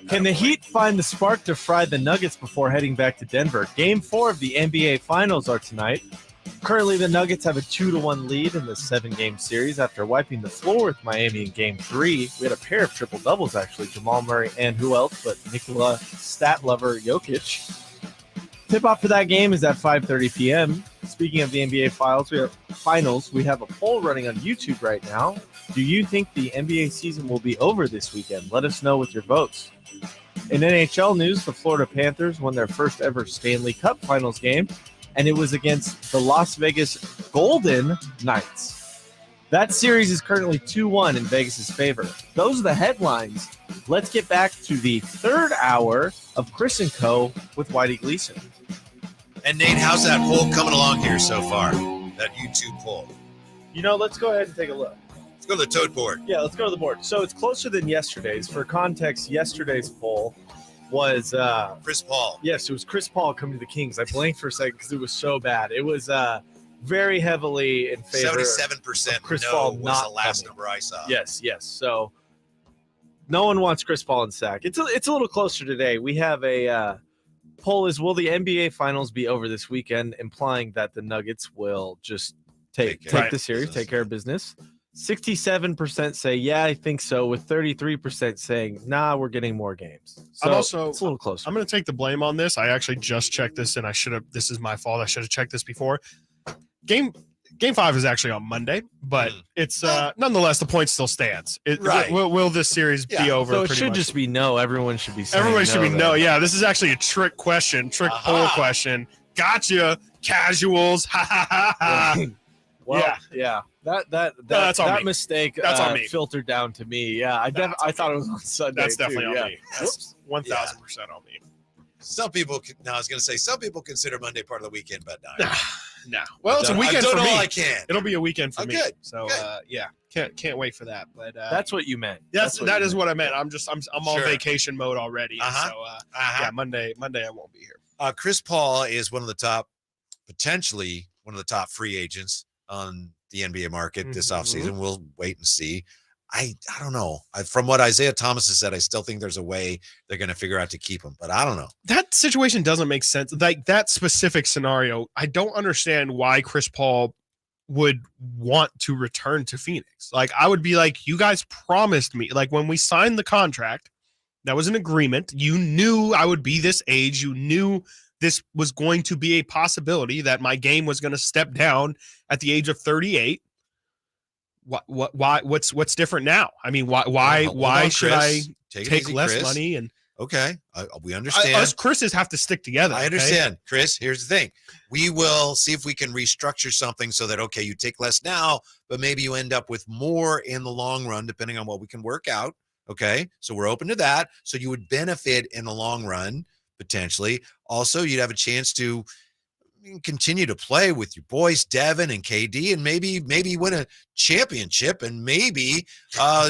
Can the Heat find the spark to fry the Nuggets before heading back to Denver? Game 4 of the NBA Finals are tonight. Currently, the Nuggets have a 2-1 lead in the 7-game series after wiping the floor with Miami in Game 3. We had a pair of triple-doubles, actually. Jamal Murray and who else but Nikola Stat-Lover Jokic. Tip-off for that game is at 5:30 p.m. Speaking of the NBA finals, we have a poll running on YouTube right now. Do you think the NBA season will be over this weekend? Let us know with your votes. In NHL news, the Florida Panthers won their first ever Stanley Cup Finals game, and it was against the Las Vegas Golden Knights. That series is currently 2-1 in Vegas' favor. Those are the headlines. Let's get back to the third hour of Chris & Co. with Whitey Gleason. And Nate, how's that poll coming along here so far? That YouTube poll. Let's go ahead and take a look. Let's go to the tote board. Yeah, let's go to the board. So it's closer than yesterday's. For context, yesterday's poll was Chris Paul. Yes, it was Chris Paul coming to the Kings. I blanked for a second because it was so bad. It was very heavily in favor. 77% of Chris no Paul was not the last coming. number I saw. Yes. So no one wants Chris Paul in sack. It's a little closer today. We have a poll is, will the NBA Finals be over this weekend, implying that the Nuggets will just take the series, take care of business. 67% say, yeah, I think so, with 33% saying, nah, we're getting more games. So it's a little closer. I'm going to take the blame on this. I actually just checked this, and this is my fault. I should have checked this before. Game 5 is actually on Monday, but it's nonetheless, the point still stands. Right. Will this series be over? So it should just be no. Everyone should be saying Everyone should be no. then. Yeah, this is actually a trick question, poll question. Gotcha, casuals. Ha ha ha ha. Well, yeah. That mistake That's on me. filtered down to me. Yeah, I thought it was on Sunday. That's definitely too. on me. That's 1,000% on me. Some people, I was going to say, some people consider Monday part of the weekend, but no. No. Well, it's a weekend I've for done me. all I can. It'll be a weekend for me. Good. So yeah, can't wait for that. But that's what you meant. Yes, that is what I meant. I'm on vacation mode already. Uh-huh. So yeah, Monday I won't be here. Chris Paul is potentially one of the top free agents on the NBA market this offseason. We'll wait and see. I don't know. From what Isaiah Thomas has said, I still think there's a way they're going to figure out to keep him, but I don't know. That situation doesn't make sense. Like that specific scenario, I don't understand why Chris Paul would want to return to Phoenix. Like I would be like, you guys promised me, like when we signed the contract, that was an agreement. You knew I would be this age. You knew this was going to be a possibility that my game was going to step down at the age of 38. What's different now? I mean, why should I take less Chris. money? And okay, we understand. Us Chris's have to stick together. I understand, Chris. Here's the thing: we will see if we can restructure something so that you take less now, but maybe you end up with more in the long run, depending on what we can work out. Okay, so we're open to that. So you would benefit in the long run potentially. Also, you'd have a chance to continue to play with your boys Devin and KD, and maybe win a championship, and maybe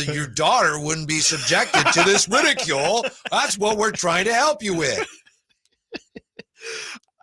your daughter wouldn't be subjected to this ridicule. That's what we're trying to help you with.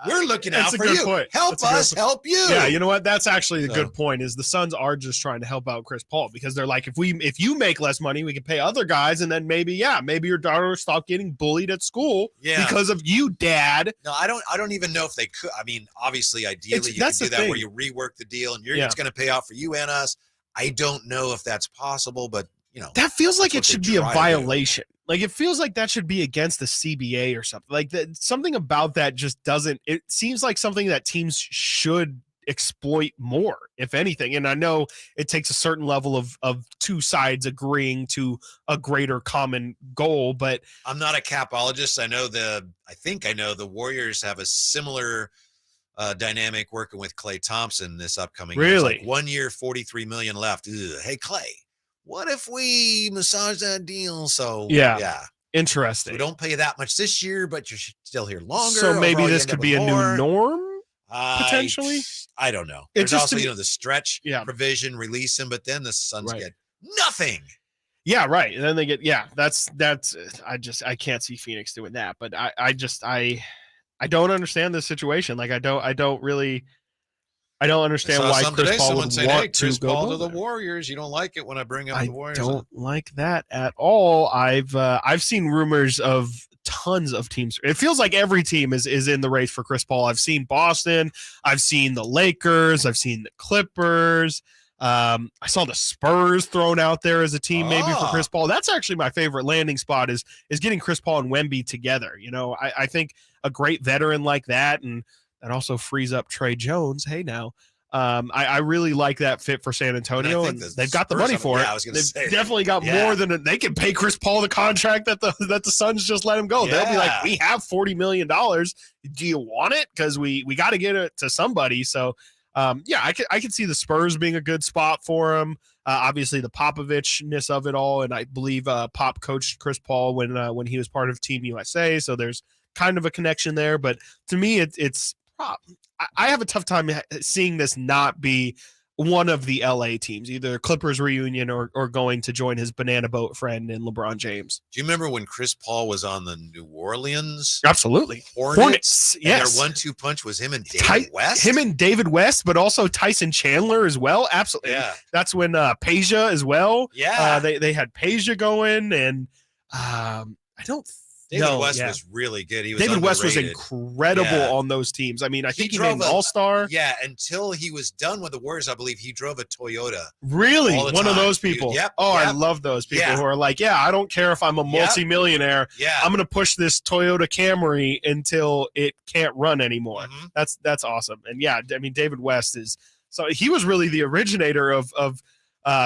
We're looking out for you. Point. Help us help you. Yeah, you know what? That's actually a good point. Is the Suns are just trying to help out Chris Paul, because they're like, if you make less money, we can pay other guys, and then maybe your daughter will stop getting bullied at school because of you, Dad. No, I don't even know if they could. I mean, obviously, ideally, you can do that where you rework the deal, and it's going to pay off for you and us. I don't know if that's possible, but that feels like it should be a violation. Like it feels like that should be against the CBA or something. Like that, something about that just doesn't. It seems like something that teams should exploit more, if anything. And I know it takes a certain level of two sides agreeing to a greater common goal. But I'm not a capologist. I think I know the Warriors have a similar dynamic working with Klay Thompson this upcoming year. Really, like 1 year, $43 million left. Ugh. Hey, Klay. What if we massage that deal? So yeah. Interesting. So we don't pay that much this year, but you're still here longer. So maybe this could be a new norm, potentially. I don't know. It's There's just also the stretch provision, release him, but then the Suns get nothing. Yeah, right. And then they get that's I can't see Phoenix doing that. But I don't understand this situation. Like I don't understand why Chris Paul would want to go Paul to the Warriors. You don't like it when I bring up the Warriors. I don't like that at all. I've seen rumors of tons of teams. It feels like every team is in the race for Chris Paul. I've seen Boston. I've seen the Lakers. I've seen the Clippers. I saw the Spurs thrown out there as a team maybe for Chris Paul. That's actually my favorite landing spot is getting Chris Paul and Wemby together. You know, I think a great veteran like that, and that also frees up Trey Jones. Hey, now. I really like that fit for San Antonio, and they've got the money for it. They've definitely got more than they can pay Chris Paul the contract that the Suns just let him go. They'll be like, we have $40 million. Do you want it? Because we got to get it to somebody. So, I can see the Spurs being a good spot for him. Obviously, the Popovich-ness of it all, and I believe Pop coached Chris Paul when he was part of Team USA. So there's kind of a connection there. But to me, it's I have a tough time seeing this not be one of the LA teams, either Clippers reunion or going to join his banana boat friend in LeBron James. Do you remember when Chris Paul was on the New Orleans? Absolutely. Hornets. Yes. Their 1-2 punch was him and David West. Him and David West, but also Tyson Chandler as well. Absolutely. Yeah. That's when Peja as well. Yeah. They had Peja going, and I don't David West was really good. He was David West was underrated. incredible on those teams. I mean, I think he made an all-star. Yeah, until he was done with the Warriors, I believe he drove a Toyota. Really? All the One of time. those people. Yep. I love those people who are like, I don't care if I'm a multimillionaire. Yeah. I'm going to push this Toyota Camry until it can't run anymore. That's awesome. And I mean, David West he was really the originator of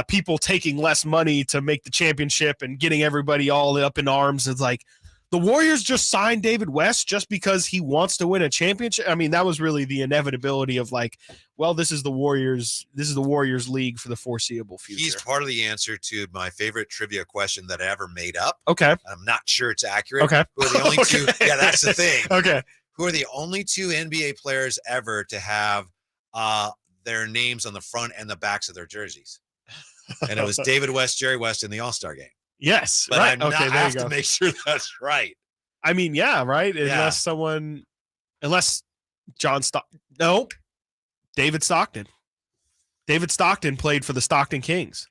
people taking less money to make the championship and getting everybody all up in arms. It's like, the Warriors just signed David West just because he wants to win a championship. I mean, that was really the inevitability of like, well, this is the Warriors league for the foreseeable future. He's part of the answer to my favorite trivia question that I ever made up. Okay. I'm not sure it's accurate. Okay. Who are the only two? Yeah, that's the thing. Okay. Who are the only two NBA players ever to have their names on the front and the backs of their jerseys? And it was David West, Jerry West in the All-Star game. Yes, but right. I have to make sure that's right. I mean, right. Unless David Stockton. David Stockton played for the Stockton Kings.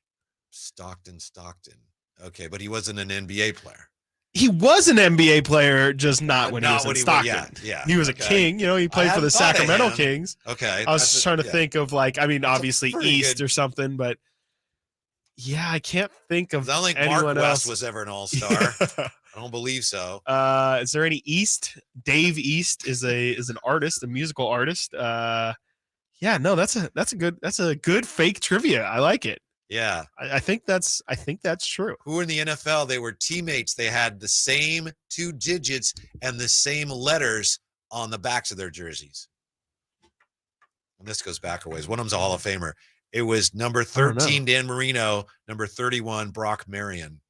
Stockton. Okay, but he wasn't an NBA player. He was an NBA player, just not when he was in Stockton. He was a King. You know, he played for the Sacramento Kings. Okay. I was just trying to think of obviously East good. or something, but I can't think of I don't think anyone Mark else. West was ever an all-star. I don't believe so. Is there any East? Dave East is an artist, a musical artist. That's a good fake trivia. I like it. Yeah. I think that's true. Who in the NFL, they were teammates. They had the same 2 digits and the same letters on the backs of their jerseys. And this goes back a ways. One of them's a Hall of Famer. It was number 13, Dan Marino, number 31, Brock Marion.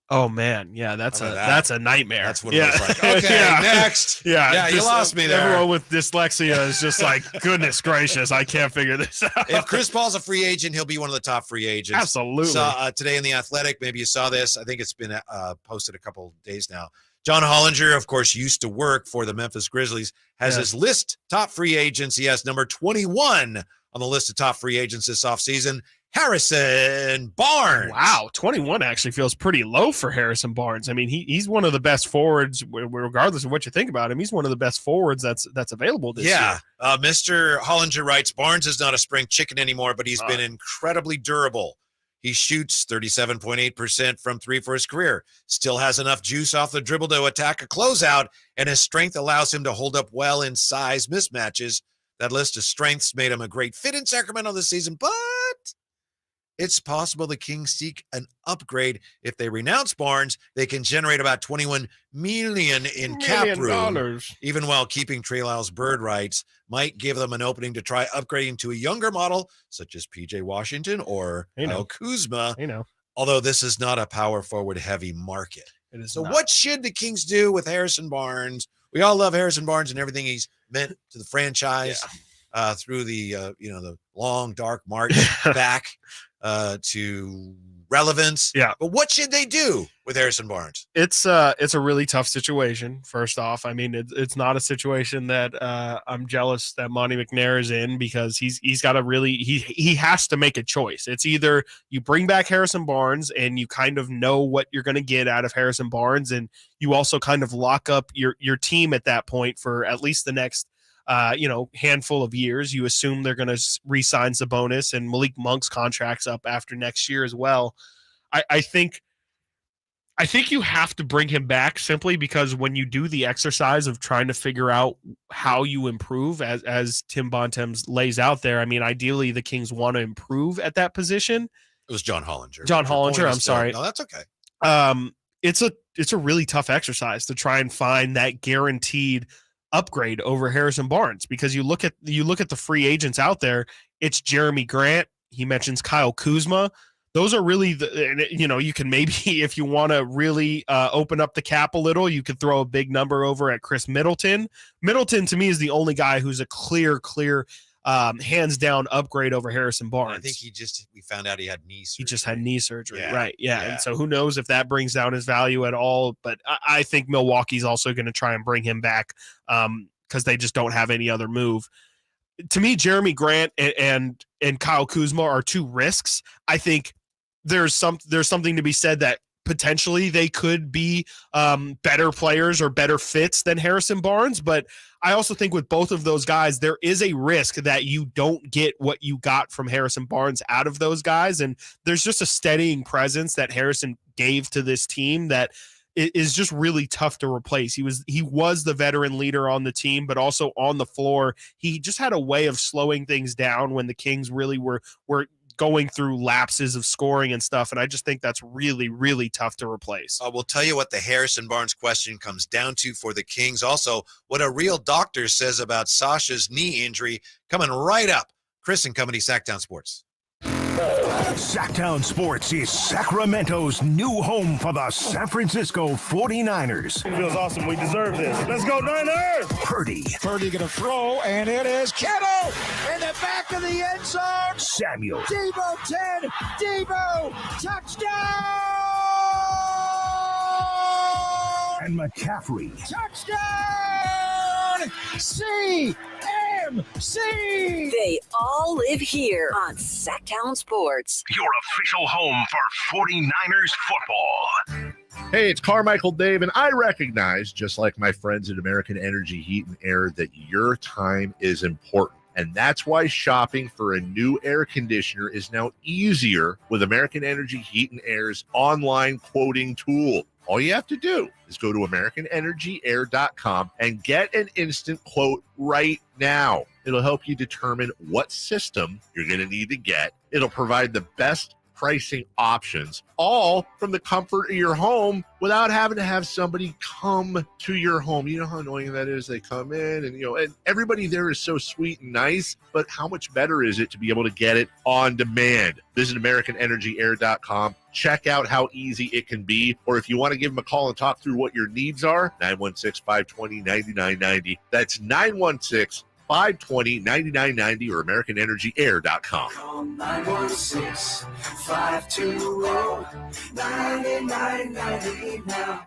Oh man, that's a nightmare. That's what it was like. Okay, next. Yeah, you lost me there. Everyone with dyslexia is just like, goodness gracious, I can't figure this out. If Chris Paul's a free agent, he'll be one of the top free agents. Absolutely. Today in The Athletic, maybe you saw this. I think it's been posted a couple of days now. John Hollinger, of course, used to work for the Memphis Grizzlies, has his list top free agents. He has number 21 on the list of top free agents this offseason, Harrison Barnes. Wow, 21 actually feels pretty low for Harrison Barnes. I mean, he's one of the best forwards, regardless of what you think about him. He's one of the best forwards that's available this year. Mr. Hollinger writes, Barnes is not a spring chicken anymore, but he's been incredibly durable. He shoots 37.8% from 3 for his career, still has enough juice off the dribble to attack a closeout, and his strength allows him to hold up well in size mismatches. That list of strengths made him a great fit in Sacramento this season, but it's possible the Kings seek an upgrade. If they renounce Barnes, they can generate about $21 million in cap room, even while keeping Trey Lyles' bird rights. Might give them an opening to try upgrading to a younger model, such as P.J. Washington or Kyle Kuzma. Although this is not a power forward heavy market. It is so not. What should the Kings do with Harrison Barnes? We all love Harrison Barnes and everything he's meant to the franchise through the the long dark march back to relevance. Yeah. But what should they do with Harrison Barnes? It's a really tough situation. First off, I mean, it's not a situation that I'm jealous that Monty McNair is in, because he's got to really he has to make a choice. It's either you bring back Harrison Barnes and you kind of know what you're going to get out of Harrison Barnes, and you also kind of lock up your team at that point for at least the next handful of years. You assume they're going to re-sign Sabonis, and Malik Monk's contract's up after next year as well. I think you have to bring him back, simply because when you do the exercise of trying to figure out how you improve, as Tim Bontemps lays out there, I mean, ideally the Kings want to improve at that position. It was John Hollinger. I'm sorry. No, that's okay. It's a really tough exercise to try and find that guaranteed upgrade over Harrison Barnes, because you look at the free agents out there. It's Jeremy Grant. He mentions Kyle Kuzma. Those are really you can maybe, if you want to really open up the cap a little, you could throw a big number over at Chris Middleton. Middleton, to me, is the only guy who's a clear hands down upgrade over Harrison Barnes. I think we found out he had knee surgery. He just had knee surgery, Yeah. right? Yeah. And so who knows if that brings down his value at all. But I think Milwaukee's also going to try and bring him back because they just don't have any other move. To me, Jeremy Grant and Kyle Kuzma are two risks. I think there's something to be said that potentially they could be better players or better fits than Harrison Barnes. But I also think with both of those guys, there is a risk that you don't get what you got from Harrison Barnes out of those guys. And there's just a steadying presence that Harrison gave to this team that is just really tough to replace. He was the veteran leader on the team, but also on the floor, he just had a way of slowing things down when the Kings really were going through lapses of scoring and stuff. And I just think that's really, really tough to replace. We'll tell you what the Harrison Barnes question comes down to for the Kings. Also, what a real doctor says about Sasha's knee injury, coming right up. Chris and Company, Sactown Sports. Sactown Sports is Sacramento's new home for the San Francisco 49ers. It feels awesome. We deserve this. Let's go, Niners! Purdy. Purdy going to throw, and it is Kittle in the back of the end zone. Samuel. Debo 10. Debo. Touchdown! And McCaffrey. Touchdown! CMC! They all live here on Sactown Sports. Your official home for 49ers football. Hey, it's Carmichael Dave, and I recognize, just like my friends at American Energy Heat and Air, that your time is important. And that's why shopping for a new air conditioner is now easier with American Energy Heat and Air's online quoting tool. All you have to do is go to AmericanEnergyAir.com and get an instant quote right now. It'll help you determine what system you're going to need to get. It'll provide the best pricing options, all from the comfort of your home without having to have somebody come to your home. You know how annoying that is? They come in and everybody there is so sweet and nice, but how much better is it to be able to get it on demand? Visit AmericanEnergyAir.com. Check out how easy it can be. Or if you want to give them a call and talk through what your needs are, 916-520-9990. That's 916-520-9990 or AmericanEnergyAir.com. Call 916-520-9990 now.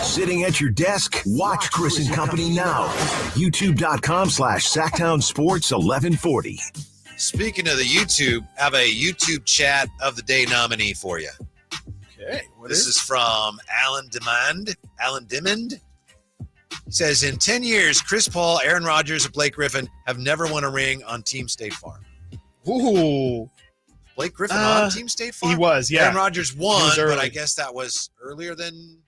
Sitting at your desk? Watch Chris and Company now. YouTube.com/Sactown Sports 1140. Speaking of the YouTube, I have a YouTube chat of the day nominee for you. Okay. This is from Alan Dimond. He says, in 10 years, Chris Paul, Aaron Rodgers, and Blake Griffin have never won a ring on Team State Farm. Ooh. Blake Griffin on Team State Farm? He was, yeah. Aaron Rodgers won, but early. I guess that was earlier than...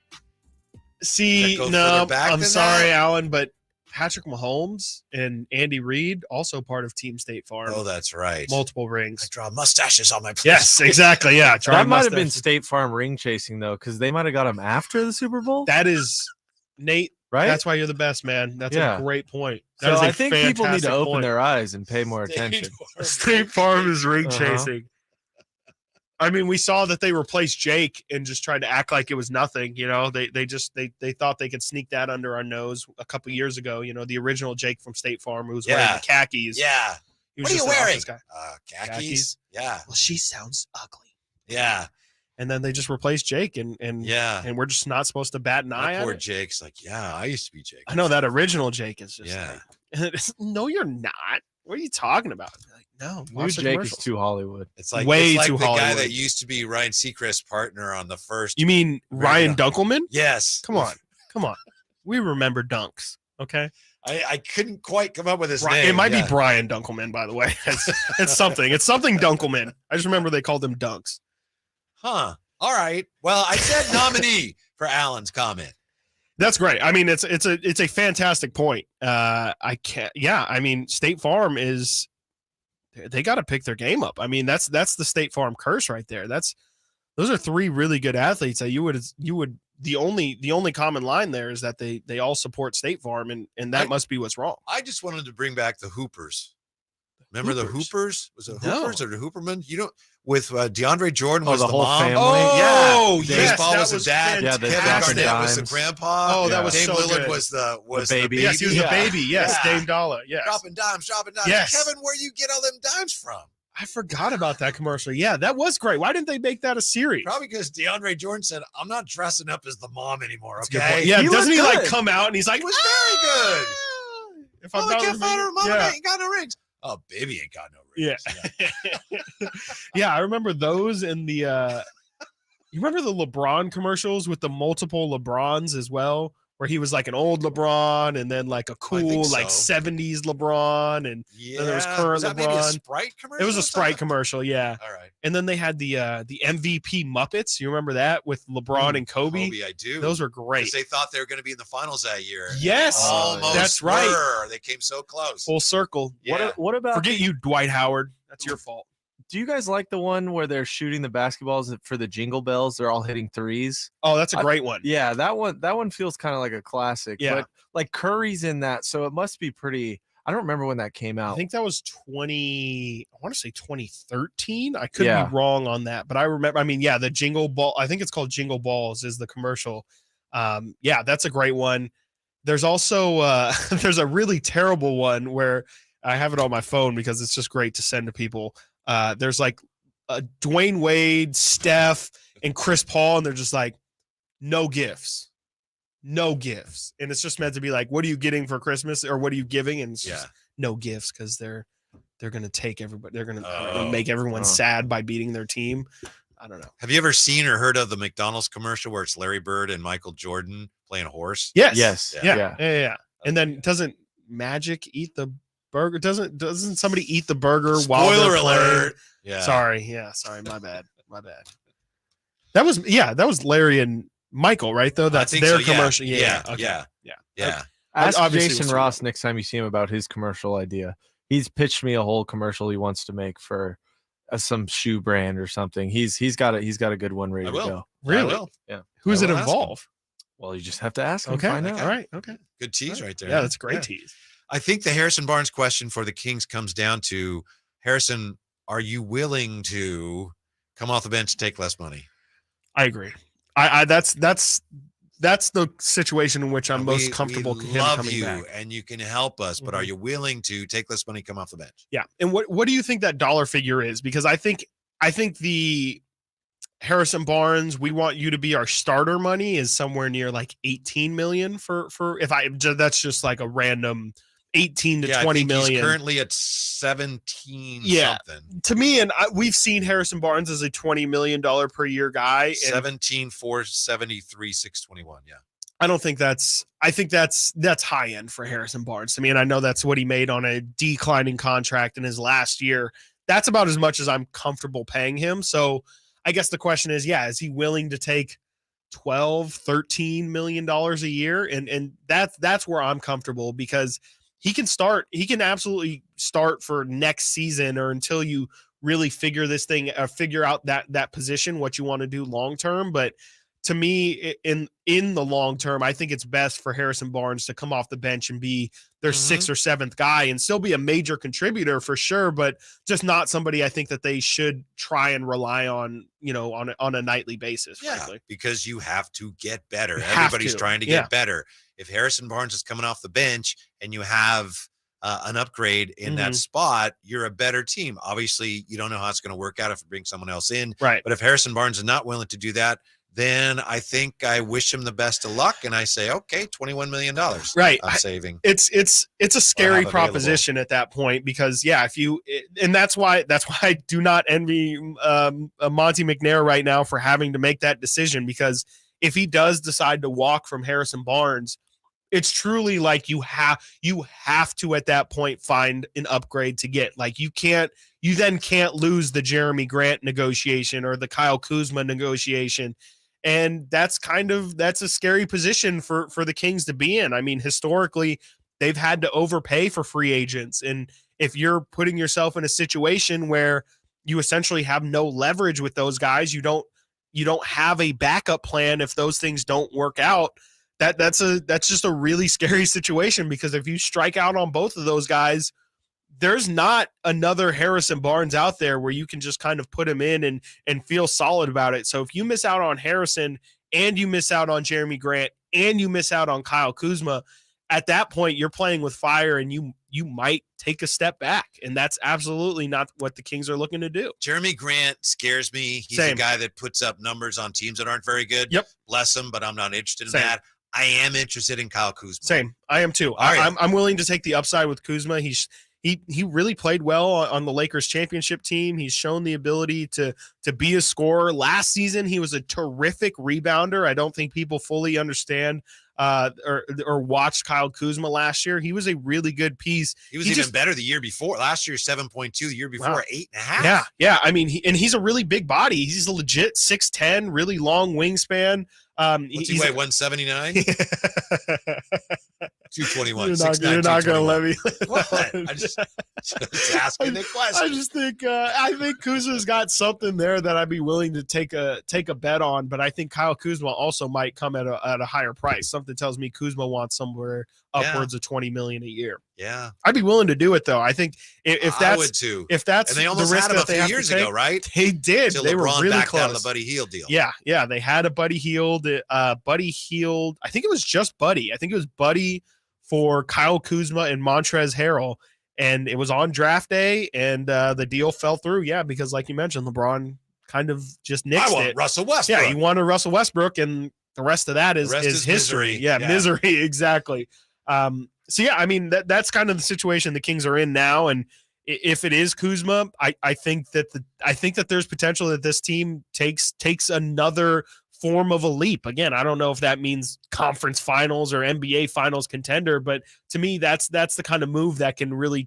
See, no, I'm sorry, Alan, but Patrick Mahomes and Andy Reid, also part of Team State Farm. Oh, that's right. Multiple rings. I draw mustaches on my place. Yes, exactly, yeah. That might have been State Farm ring chasing, though, because they might have got him after the Super Bowl. That is, Nate, right? That's why you're the best, man. That's a great point. That So is a I think people need to open point. their eyes and pay more attention. State Farm is ring chasing. I mean, we saw that they replaced Jake and just tried to act like it was nothing. They thought they could sneak that under our nose a couple years ago. The original Jake from State Farm, who was wearing the khakis. Yeah. He was What are you just an wearing? office guy. Khakis. Yeah. Well, she sounds ugly. Yeah. And then they just replaced Jake, and we're just not supposed to bat an eye That at poor it. Jake's like, yeah, I used to be Jake. I know that original Jake is just Yeah. no, you're not. What are you talking about? Like, no, New watch the Jake is commercials. too Hollywood. It's like Way it's like too the guy Hollywood. that used to be Ryan Seacrest's partner on the first. You mean Ryan Dunkelman? Yes. Come on. We remember Dunks, okay? I couldn't quite come up with his name. It might be Brian Dunkelman, by the way. It's something. It's something Dunkelman. I just remember they called him Dunks. Huh. All right. Well, I said nominee for Alan's comment. That's great. I mean, it's a fantastic point. I can't. Yeah. I mean, State Farm they got to pick their game up. I mean, that's the State Farm curse right there. Those are three really good athletes that you would. The only common line there is that they all support State Farm, and that must be what's wrong. I just wanted to bring back the Hoopers. Remember the Hoopers? Was it No. Hoopers or the Hooperman? You know, with DeAndre Jordan was the the whole mom. family? Oh, yeah. yes, Baseball that was the dad. Yeah, the Kevin Dapper Garnett was the Dimes. grandpa. Oh, that was Dame so Lillard good. was the baby. Yes, he was the baby. Yes, Yeah. Dame Dollar. Yes. Dropping dimes. Yes. Kevin, where you get all them dimes from? I forgot about that commercial. Yeah, that was great. Why didn't they make that a series? Probably because DeAndre Jordan said, "I'm not dressing up as the mom anymore." That's a good Okay. point. Yeah, doesn't he like good. come out and he's like, He was very good. If Oh, I can't find her. Mom yeah. ain't got no rings. Oh, baby ain't got no rings. Yeah. Yeah, I remember those in the you remember the LeBron commercials with the multiple LeBrons as well, where he was like an old LeBron and then like a cool so. like 70s LeBron, and Yeah. then there was current Was that maybe a LeBron. Sprite commercial? It was a or Sprite something? commercial, yeah. All right. And then they had the MVP Muppets. You remember that with LeBron and Kobe? Kobe, I do. Those are great. Because they thought they were going to be in the finals that year. Yes, Almost that's right. were. They came so close. Full circle. Yeah. What about Forget you, Dwight Howard. That's your fault. Do you guys like the one where they're shooting the basketballs for the Jingle Bells? They're all hitting threes. Oh, that's a great one. Yeah, that one feels kind of like a classic. Yeah. But like Curry's in that, so it must be pretty. I don't remember when that came out. I think that was 2013. I could Yeah. be wrong on that, but I remember. I mean, yeah, the Jingle Ball. I think it's called Jingle Balls is the commercial. Yeah, that's a great one. There's also there's a really terrible one where I have it on my phone because it's just great to send to people. There's like Dwayne Wade, Steph, and Chris Paul, and they're just like, no gifts. And it's just meant to be like, what are you getting for Christmas, or what are you giving? And it's just no gifts because they're gonna take everybody. They're gonna make everyone sad by beating their team. I don't know. Have you ever seen or heard of the McDonald's commercial where it's Larry Bird and Michael Jordan playing a horse? Yes. Yeah. And then doesn't Magic eat the burger? Doesn't somebody eat the burger while Spoiler they're playing? alert. Yeah. Sorry. My bad. That was Larry and Michael, right? Though that's think their so, yeah. commercial. Yeah. Okay. Yeah. Ask Obviously Jason was- Ross next time you see him about his commercial idea. He's pitched me a whole commercial he wants to make for some shoe brand or something. He's got a good one ready I to will. go. Really? I will. Yeah. Who's I it will ask him. involve? Well, you just have to ask him. Okay. Find out. All right. Okay. Good tease right there. Yeah, that's a great Yeah. tease. I think the Harrison Barnes question for the Kings comes down to, Harrison, are you willing to come off the bench and take less money? I agree. That's the situation in which I'm most comfortable. We him love coming you back. and you can help us, but are Mhm. you willing to take less money, come off the bench? Yeah. And what do you think that dollar figure is? Because I think the Harrison Barnes, we want you to be our starter money is somewhere near like 18 million for that's just like a random 18 to Yeah, 20 I think million. He's currently at 17 Yeah. something. To me, and we've seen Harrison Barnes as a $20 million per year guy. And 17 473 621. Yeah. I don't think I think that's high end for Harrison Barnes. To me, and I know that's what he made on a declining contract in his last year. That's about as much as I'm comfortable paying him. So I guess the question is, is he willing to take 12, 13 million dollars a year? And that's where I'm comfortable, because he can absolutely start for next season, or until you really figure out that position, what you want to do long term. But to me, in the long term, I think it's best for Harrison Barnes to come off the bench and be their sixth or seventh guy and still be a major contributor for sure, but just not somebody I think that they should try and rely on, on a nightly basis. Yeah, frankly. because you have to get better. Have Everybody's to. trying to Yeah. get better. If Harrison Barnes is coming off the bench and you have an upgrade in that spot, you're a better team. Obviously, you don't know how it's going to work out if you bring someone else in. Right. But if Harrison Barnes is not willing to do that, then I think I wish him the best of luck, and I say, okay, $21 million. Right. I'm saving. It's a scary proposition at that point because that's why I do not envy Monty McNair right now for having to make that decision, because if he does decide to walk from Harrison Barnes, it's truly like you have to at that point find an upgrade to get. Like you then can't lose the Jeremy Grant negotiation or the Kyle Kuzma negotiation. And that's a scary position for the Kings to be in. I mean, historically, they've had to overpay for free agents. And if you're putting yourself in a situation where you essentially have no leverage with those guys, you don't have a backup plan if those things don't work out. That's just a really scary situation, because if you strike out on both of those guys, there's not another Harrison Barnes out there where you can just kind of put him in and feel solid about it. So if you miss out on Harrison and you miss out on Jeremy Grant and you miss out on Kyle Kuzma, at that point you're playing with fire and you might take a step back. And that's absolutely not what the Kings are looking to do. Jeremy Grant scares me. He's a guy that puts up numbers on teams that aren't very good. Yep. Bless him, but I'm not interested in that. I am interested in Kyle Kuzma. Same. I am too. I'm willing to take the upside with Kuzma. He really played well on the Lakers championship team. He's shown the ability to be a scorer. Last season, he was a terrific rebounder. I don't think people fully understand or watched Kyle Kuzma last year. He was a really good piece. He was even better the year before. Last year, 7.2. The year before, 8.5. Yeah. I mean, he's a really big body. He's a legit 6'10", really long wingspan. What's he weigh, 179? 221. You're not going to let me. What? I just asking the question. I think Kuzma's got something there that I'd be willing to take a bet on, but I think Kyle Kuzma also might come at a higher price. Something tells me Kuzma wants somewhere upwards of $20 million a year. Yeah, I'd be willing to do it though. I think if that's I would too. If that's and they almost the risk had him a that they few have years to take, ago, right? They did. Till They were LeBron really backed close. out of the Buddy Hield deal. Yeah. They had a Buddy Hield. Buddy Hield. I think it was just Buddy. I think it was Buddy for Kyle Kuzma and Montrezl Harrell, and it was on draft day, and the deal fell through. Yeah, because like you mentioned, LeBron kind of just nixed it. Russell Westbrook. Yeah, he wanted Russell Westbrook, and the rest of that is history. Misery. Yeah, misery, exactly. So yeah, I mean that's kind of the situation the Kings are in now, and if it is Kuzma, I think that there's potential that this team takes another form of a leap. Again, I don't know if that means conference finals or NBA finals contender, but to me, that's the kind of move that can really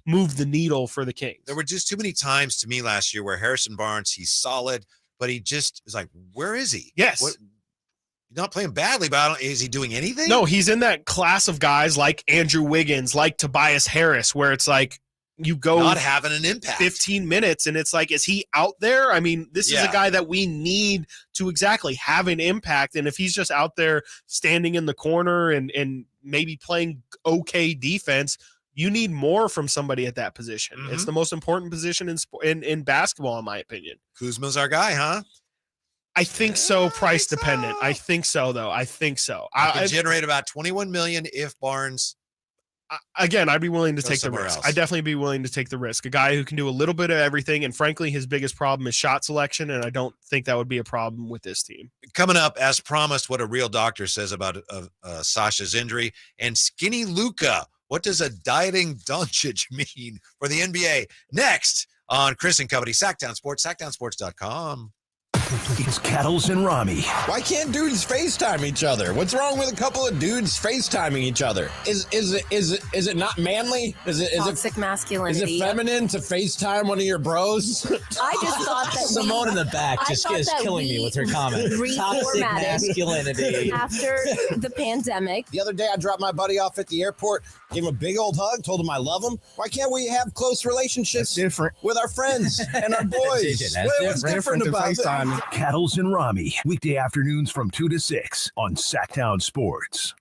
move the needle for the Kings. There were just too many times to me last year where Harrison Barnes, he's solid, but he just is like, where is he? Yes. He's not playing badly, but is he doing anything? No, he's in that class of guys like Andrew Wiggins, like Tobias Harris, where it's like, you go not having an impact 15 minutes and it's like, is he out there? I mean, this is a guy that we need to exactly have an impact. And if he's just out there standing in the corner and maybe playing okay defense, you need more from somebody at that position. It's the most important position in basketball, in my opinion. Kuzma's our guy, huh? I think so. Price dependent. I think so, though. I think so. I can generate about $21 million if Barnes. Again, I'd be willing to take the risk. Else. I'd definitely be willing to take the risk. A guy who can do a little bit of everything, and frankly, his biggest problem is shot selection, and I don't think that would be a problem with this team. Coming up, as promised, what a real doctor says about Sasha's injury, and Skinny Luka. What does a dieting Doncic mean for the NBA? Next on Chris and Company, Sactown Sports, SactownSports.com. It's Kettles and Rami. Why can't dudes FaceTime each other? What's wrong with a couple of dudes FaceTiming each other? Is it not manly? Is it toxic masculinity? Is it feminine to FaceTime one of your bros? I just thought that Simone in the back just is killing me with her comment. Toxic masculinity. After the pandemic. The other day I dropped my buddy off at the airport, gave him a big old hug, told him I love him. Why can't we have close relationships with our friends and our boys? What's different about FaceTime? Kettles and Rami, weekday afternoons from 2 to 6 on Sactown Sports.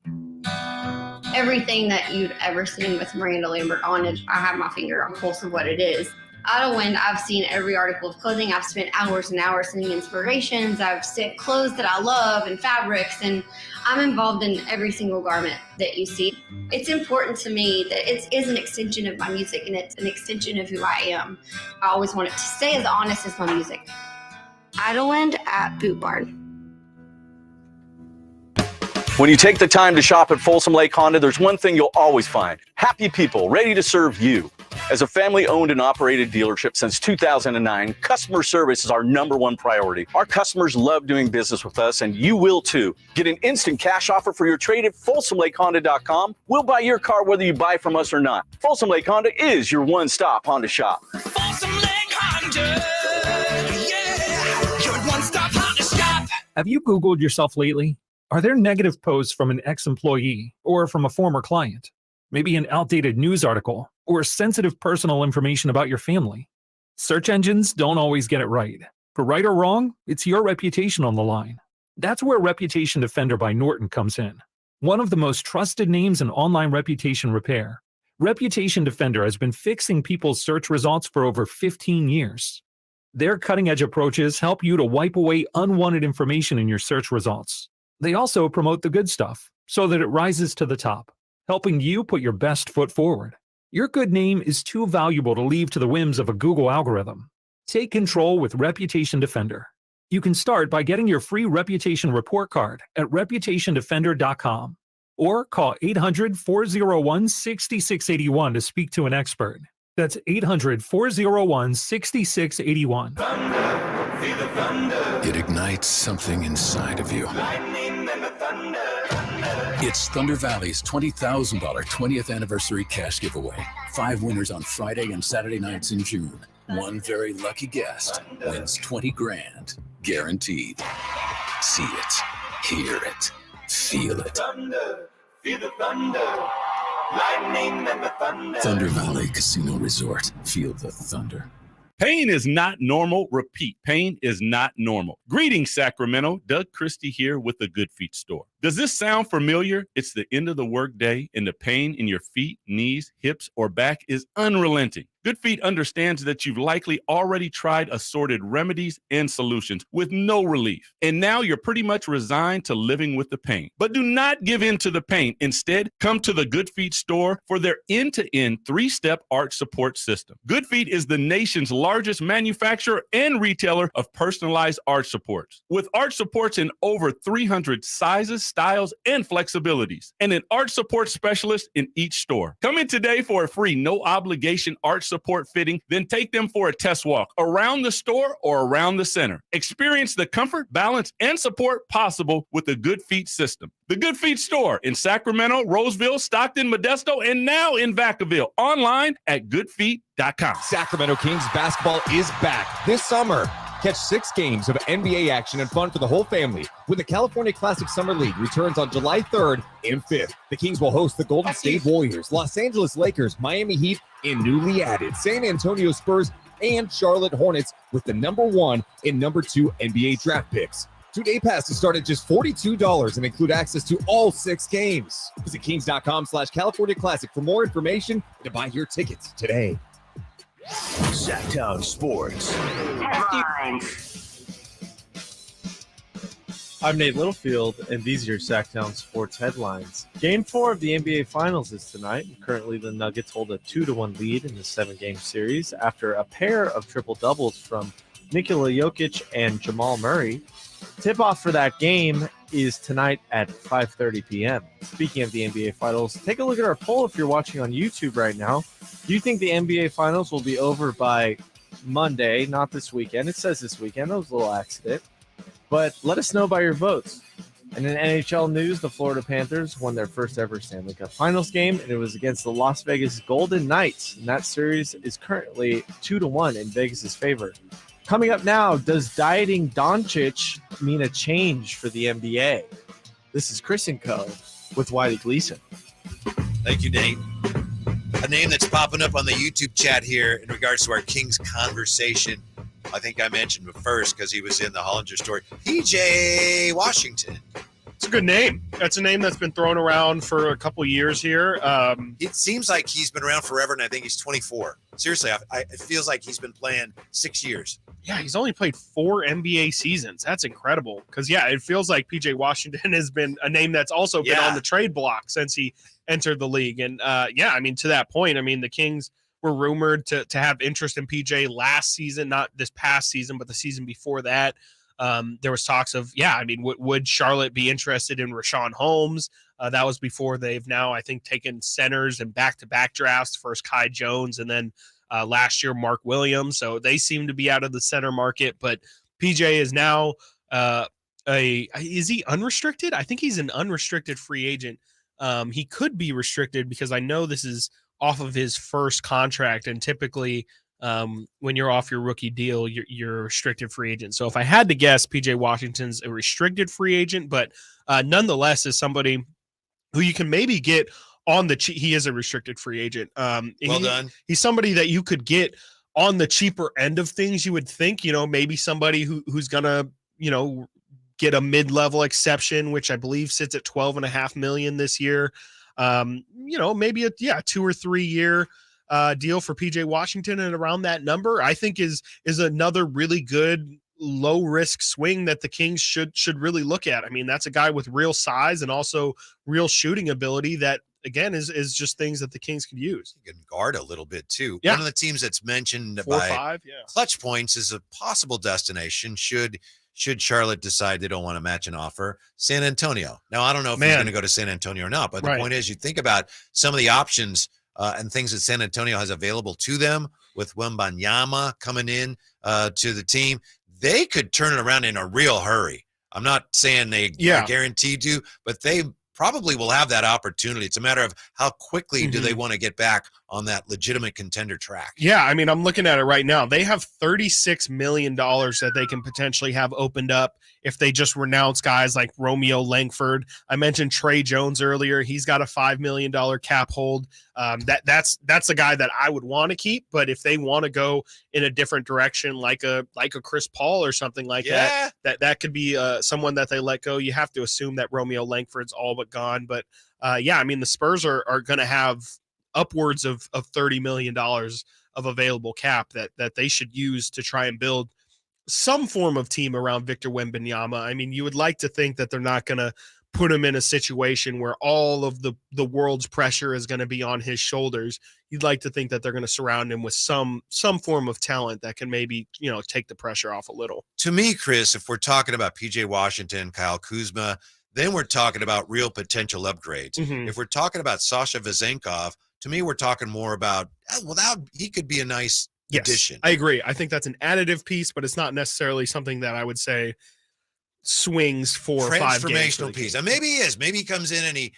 Everything that you've ever seen with Miranda Lambert on it, I have my finger on the pulse of what it is. Idlewind, I've seen every article of clothing. I've spent hours and hours sending inspirations. I've sent clothes that I love and fabrics, and I'm involved in every single garment that you see. It's important to me that it is an extension of my music, and it's an extension of who I am. I always want it to stay as honest as my music. Idlewind at Boot Barn. When you take the time to shop at Folsom Lake Honda, there's one thing you'll always find: happy people ready to serve you. As a family-owned and operated dealership since 2009, customer service is our #1 priority. Our customers love doing business with us, and you will too. Get an instant cash offer for your trade at FolsomLakeHonda.com. We'll buy your car whether you buy from us or not. Folsom Lake Honda is your one-stop Honda shop. Folsom Lake Honda, yeah, your one-stop Honda shop. Have you Googled yourself lately? Are there negative posts from an ex-employee or from a former client? Maybe an outdated news article or sensitive personal information about your family? Search engines don't always get it right. For right or wrong, it's your reputation on the line. That's where Reputation Defender by Norton comes in. One of the most trusted names in online reputation repair, Reputation Defender has been fixing people's search results for over 15 years. Their cutting-edge approaches help you to wipe away unwanted information in your search results. They also promote the good stuff so that it rises to the top, helping you put your best foot forward. Your good name is too valuable to leave to the whims of a Google algorithm. Take control with Reputation Defender. You can start by getting your free reputation report card at reputationdefender.com or call 800-401-6681 to speak to an expert. That's 800-401-6681. It ignites something inside of you. It's Thunder Valley's $20,000 20th anniversary cash giveaway. 5 winners on Friday and Saturday nights in June. One very lucky guest wins $20,000 guaranteed. See it, hear it, feel it. Thunder, feel the thunder, lightning and the thunder. Thunder Valley Casino Resort. Feel the thunder. Pain is not normal. Repeat, pain is not normal. Greetings, Sacramento. Doug Christie here with the Good Feet Store. Does this sound familiar? It's the end of the workday, and the pain in your feet, knees, hips, or back is unrelenting. Good Feet understands that you've likely already tried assorted remedies and solutions with no relief. And now you're pretty much resigned to living with the pain. But do not give in to the pain. Instead, come to the Good Feet Store for their end-to-end 3-step arch support system. Good Feet is the nation's largest manufacturer and retailer of personalized arch supports. With arch supports in over 300 sizes, styles, and flexibilities, and an arch support specialist in each store. Come in today for a free no-obligation arch support fitting, then take them for a test walk around the store or around the center. Experience the comfort, balance, and support possible with the Good Feet system. The Good Feet Store in Sacramento, Roseville, Stockton, Modesto, and now in Vacaville. Online at goodfeet.com. Sacramento Kings basketball is back this summer. Catch 6 games of NBA action and fun for the whole family when the California Classic Summer League returns on July 3rd and 5th. The Kings will host the Golden State Warriors, Los Angeles Lakers, Miami Heat, and newly added San Antonio Spurs and Charlotte Hornets with the #1 and #2 NBA draft picks. 2-day passes start at just $42 and include access to all 6 games. Visit kings.com/California Classic for more information and to buy your tickets today. Sactown Sports. I'm Nate Littlefield, and these are your Sactown Sports headlines. Game 4 of the NBA Finals is tonight. Currently, the Nuggets hold a 2-1 lead in the 7-game series after a pair of triple-doubles from Nikola Jokic and Jamal Murray. Tip-off for that game is tonight at 5:30 p.m. Speaking of the NBA Finals, take a look at our poll if you're watching on YouTube right now. Do you think the NBA Finals will be over by Monday, not this weekend? It says this weekend. That was a little accident. But let us know by your votes. And in NHL news, the Florida Panthers won their first ever Stanley Cup Finals game, and it was against the Las Vegas Golden Knights. And that series is currently 2-1 in Vegas' favor. Coming up now, does dieting Doncic mean a change for the NBA? This is Chris and Co. with Wiley Gleason. Thank you, Nate. A name that's popping up on the YouTube chat here in regards to our Kings conversation. I think I mentioned him first because he was in the Hollinger story. PJ Washington. It's a good name. That's a name that's been thrown around for a couple years here. It seems like he's been around forever, and I think he's 24. Seriously, it feels like he's been playing 6 years. Yeah, he's only played 4 NBA seasons. That's incredible. Because, yeah, it feels like PJ Washington has been a name that's also been on the trade block since he entered the league. And, yeah, I mean, to that point, I mean, the Kings were rumored to have interest in PJ last season, not this past season, but the season before that. There was talks of, would Charlotte be interested in Rashawn Holmes? That was before they've now, I think, taken centers and back-to-back drafts, first Kai Jones and then last year Mark Williams. So they seem to be out of the center market, but PJ is now is he unrestricted? I think he's an unrestricted free agent. He could be restricted because I know this is off of his first contract, and typically when you're off your rookie deal, you're a restricted free agent. So if I had to guess, PJ Washington's a restricted free agent, but nonetheless is somebody who you can maybe get on the cheap. He is a restricted free agent. Well done. He's somebody that you could get on the cheaper end of things. You would think, maybe somebody who's gonna, get a mid-level exception, which I believe sits at $12.5 million this year. Maybe a 2 or 3 year deal for PJ Washington, and around that number, I think is another really good low risk swing that the Kings should really look at. I mean, that's a guy with real size and also real shooting ability that, again, is just things that the Kings could use. You can guard a little bit too. Yeah. One of the teams that's mentioned 4 or by 5, Clutch Points is a possible destination should Charlotte decide they don't want to match an offer. San Antonio. Now, I don't know if he's going to go to San Antonio or not, but the point is, you think about some of the options and things that San Antonio has available to them with Wembanyama coming in to the team. They could turn it around in a real hurry. I'm not saying they are guaranteed to, but they probably will have that opportunity. It's a matter of how quickly do they want to get back on that legitimate contender track. Yeah, I mean, I'm looking at it right now. They have $36 million that they can potentially have opened up if they just renounce guys like Romeo Langford. I mentioned Trey Jones earlier. He's got a $5 million cap hold. That's a guy that I would want to keep. But if they want to go in a different direction, like a Chris Paul or something like that could be someone that they let go. You have to assume that Romeo Langford's all but gone. But I mean, the Spurs are going to have upwards of $30 million of available cap that they should use to try and build some form of team around Victor Wembanyama. I mean, you would like to think that they're not going to put him in a situation where all of the world's pressure is going to be on his shoulders. You'd like to think that they're going to surround him with some form of talent that can maybe, take the pressure off a little. To me, Chris, if we're talking about PJ Washington, Kyle Kuzma, then we're talking about real potential upgrades. If we're talking about Sasha Vezenkov, to me, we're talking more about, he could be a nice addition. I agree. I think that's an additive piece, but it's not necessarily something that I would say swings 4 or 5 games. Transformational piece. And maybe he is. Maybe he comes in and he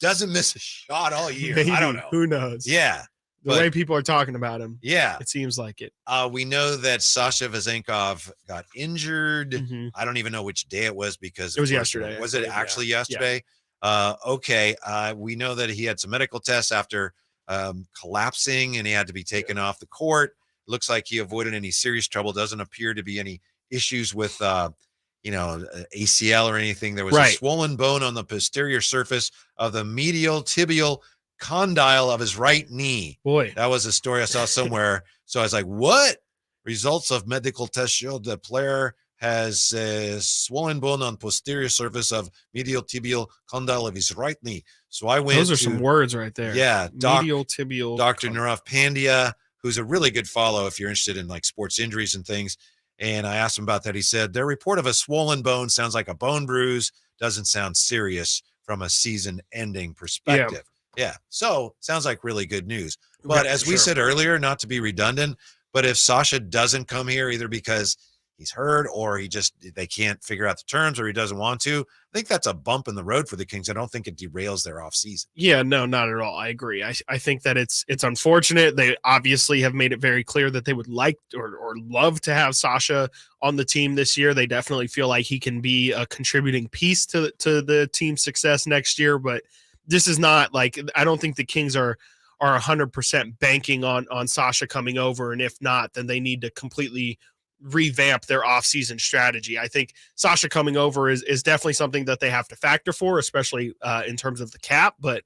doesn't miss a shot all year. Maybe. I don't know. Who knows? Yeah. The way people are talking about him. Yeah. It seems like it. We know that Sasha Vezenkov got injured. I don't even know which day it was because it was yesterday. Was it actually yesterday? Yeah. Okay. We know that he had some medical tests after collapsing and he had to be taken off the court. Looks like he avoided any serious trouble. Doesn't appear to be any issues with ACL or anything. There was a swollen bone on the posterior surface of the medial tibial condyle of his right knee. Boy, that was a story I saw somewhere. So I was like, what? Results of medical tests showed the player has a swollen bone on posterior surface of medial tibial condyle of his right knee. So I went. Those are some words right there. Yeah. Medial tibial. Dr. Nirav Pandya, who's a really good follow if you're interested in like sports injuries and things. And I asked him about that. He said, their report of a swollen bone sounds like a bone bruise. Doesn't sound serious from a season ending perspective. Yeah. So sounds like really good news. But as we said earlier, not to be redundant, but if Sasha doesn't come here either because he's hurt or they can't figure out the terms or he doesn't want to, I think that's a bump in the road for the Kings. I don't think it derails their offseason. Yeah, no, not at all. I agree. I think that it's unfortunate. They obviously have made it very clear that they would like or love to have Sasha on the team this year. They definitely feel like he can be a contributing piece to the team's success next year, but this is not like, I don't think the Kings are 100% banking on Sasha coming over. And if not, then they need to completely revamp their offseason strategy. I think Sasha coming over is definitely something that they have to factor for, especially in terms of the cap, but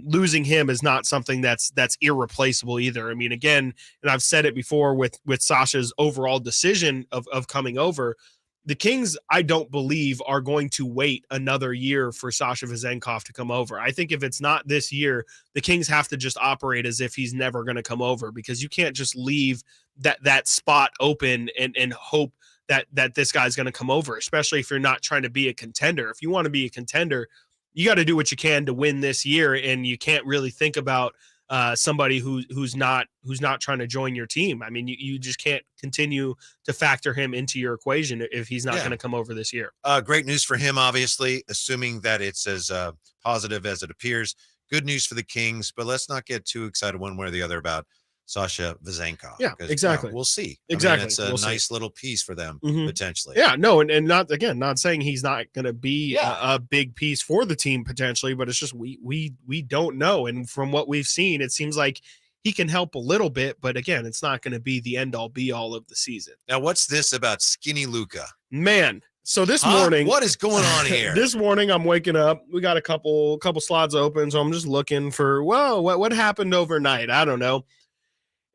losing him is not something that's irreplaceable either. I mean, again, and I've said it before with Sasha's overall decision of coming over, the Kings, I don't believe, are going to wait another year for Sasha Vezenkov to come over. I think if it's not this year, the Kings have to just operate as if he's never going to come over, because you can't just leave that spot open and hope that this guy's going to come over, especially if you're not trying to be a contender. If you want to be a contender, you got to do what you can to win this year, and you can't really think about somebody who's not trying to join your team. I mean, you just can't continue to factor him into your equation if he's not going to come over this year. Great news for him, obviously, assuming that it's as positive as it appears. Good news for the Kings, but let's not get too excited one way or the other about Sasha Vezenkov. Yeah, exactly. We'll see. Exactly. I mean, it's a nice little piece for them potentially. Yeah, no, and not saying he's not going to be a big piece for the team potentially, but it's just we don't know. And from what we've seen, it seems like he can help a little bit, but again, it's not going to be the end all be all of the season. Now, what's this about skinny Luka? Man, so this morning, what is going on here? This morning, I'm waking up. We got a couple slots open, so I'm just looking for what happened overnight. I don't know.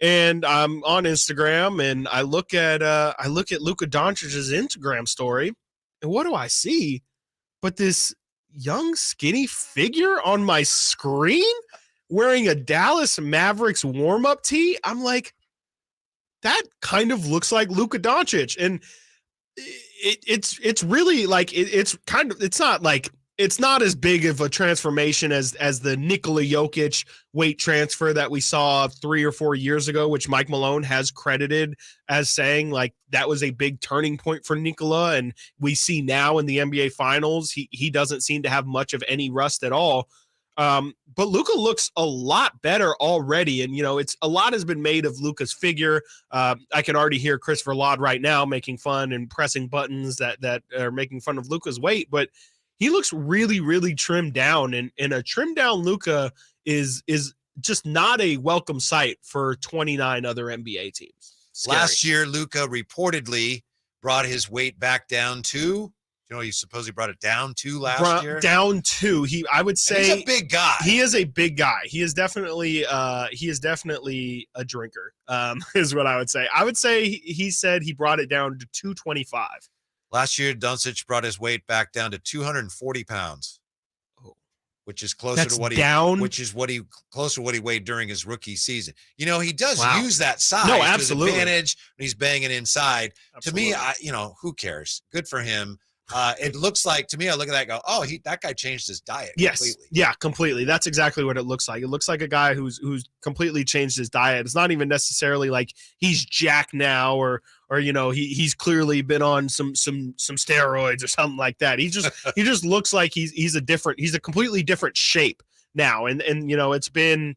And I'm on Instagram, and I look at Luka Doncic's Instagram story, and what do I see? But this young skinny figure on my screen wearing a Dallas Mavericks warm-up tee. I'm like, that kind of looks like Luka Doncic, and it's really like it's not as big of a transformation as the Nikola Jokic weight transfer that we saw 3 or 4 years ago, which Mike Malone has credited as saying like that was a big turning point for Nikola. And we see now in the NBA Finals, he doesn't seem to have much of any rust at all. But Luka looks a lot better already. And, it's a lot has been made of Luka's figure. I can already hear Christopher Laud right now making fun and pressing buttons that are making fun of Luka's weight, but he looks really, really trimmed down, and a trimmed down Luka is just not a welcome sight for 29 other NBA teams. Scary. Last year, Luka reportedly brought his weight back down to, you suppose he brought it down to last year? Down to, I would say he's a big guy. He is a big guy. He is definitely a drinker, is what I would say. I would say he said he brought it down to 225. Last year, Doncic brought his weight back down to 240 pounds, which is closer to what he weighed during his rookie season. He does use that size to his advantage when he's banging inside. Absolutely. To me, who cares? Good for him. It looks like, to me, I look at that and go, oh, that guy changed his diet completely. Yeah, completely. That's exactly what it looks like. It looks like a guy who's completely changed his diet. It's not even necessarily like he's jacked now or he's clearly been on some steroids or something like that. He just looks like he's a completely different shape now. And it's been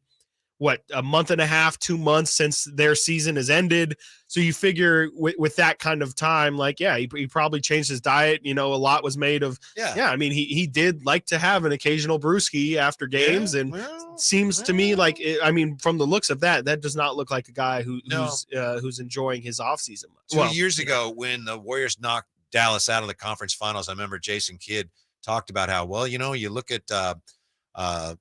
a month and a half, 2 months since their season has ended. So you figure with that kind of time, he probably changed his diet. A lot was made of, I mean, he did like to have an occasional brewski after games, seems to me like, from the looks of that does not look like a guy who's enjoying his offseason much. 2 years ago, when the Warriors knocked Dallas out of the conference finals, I remember Jason Kidd talked about how, you look at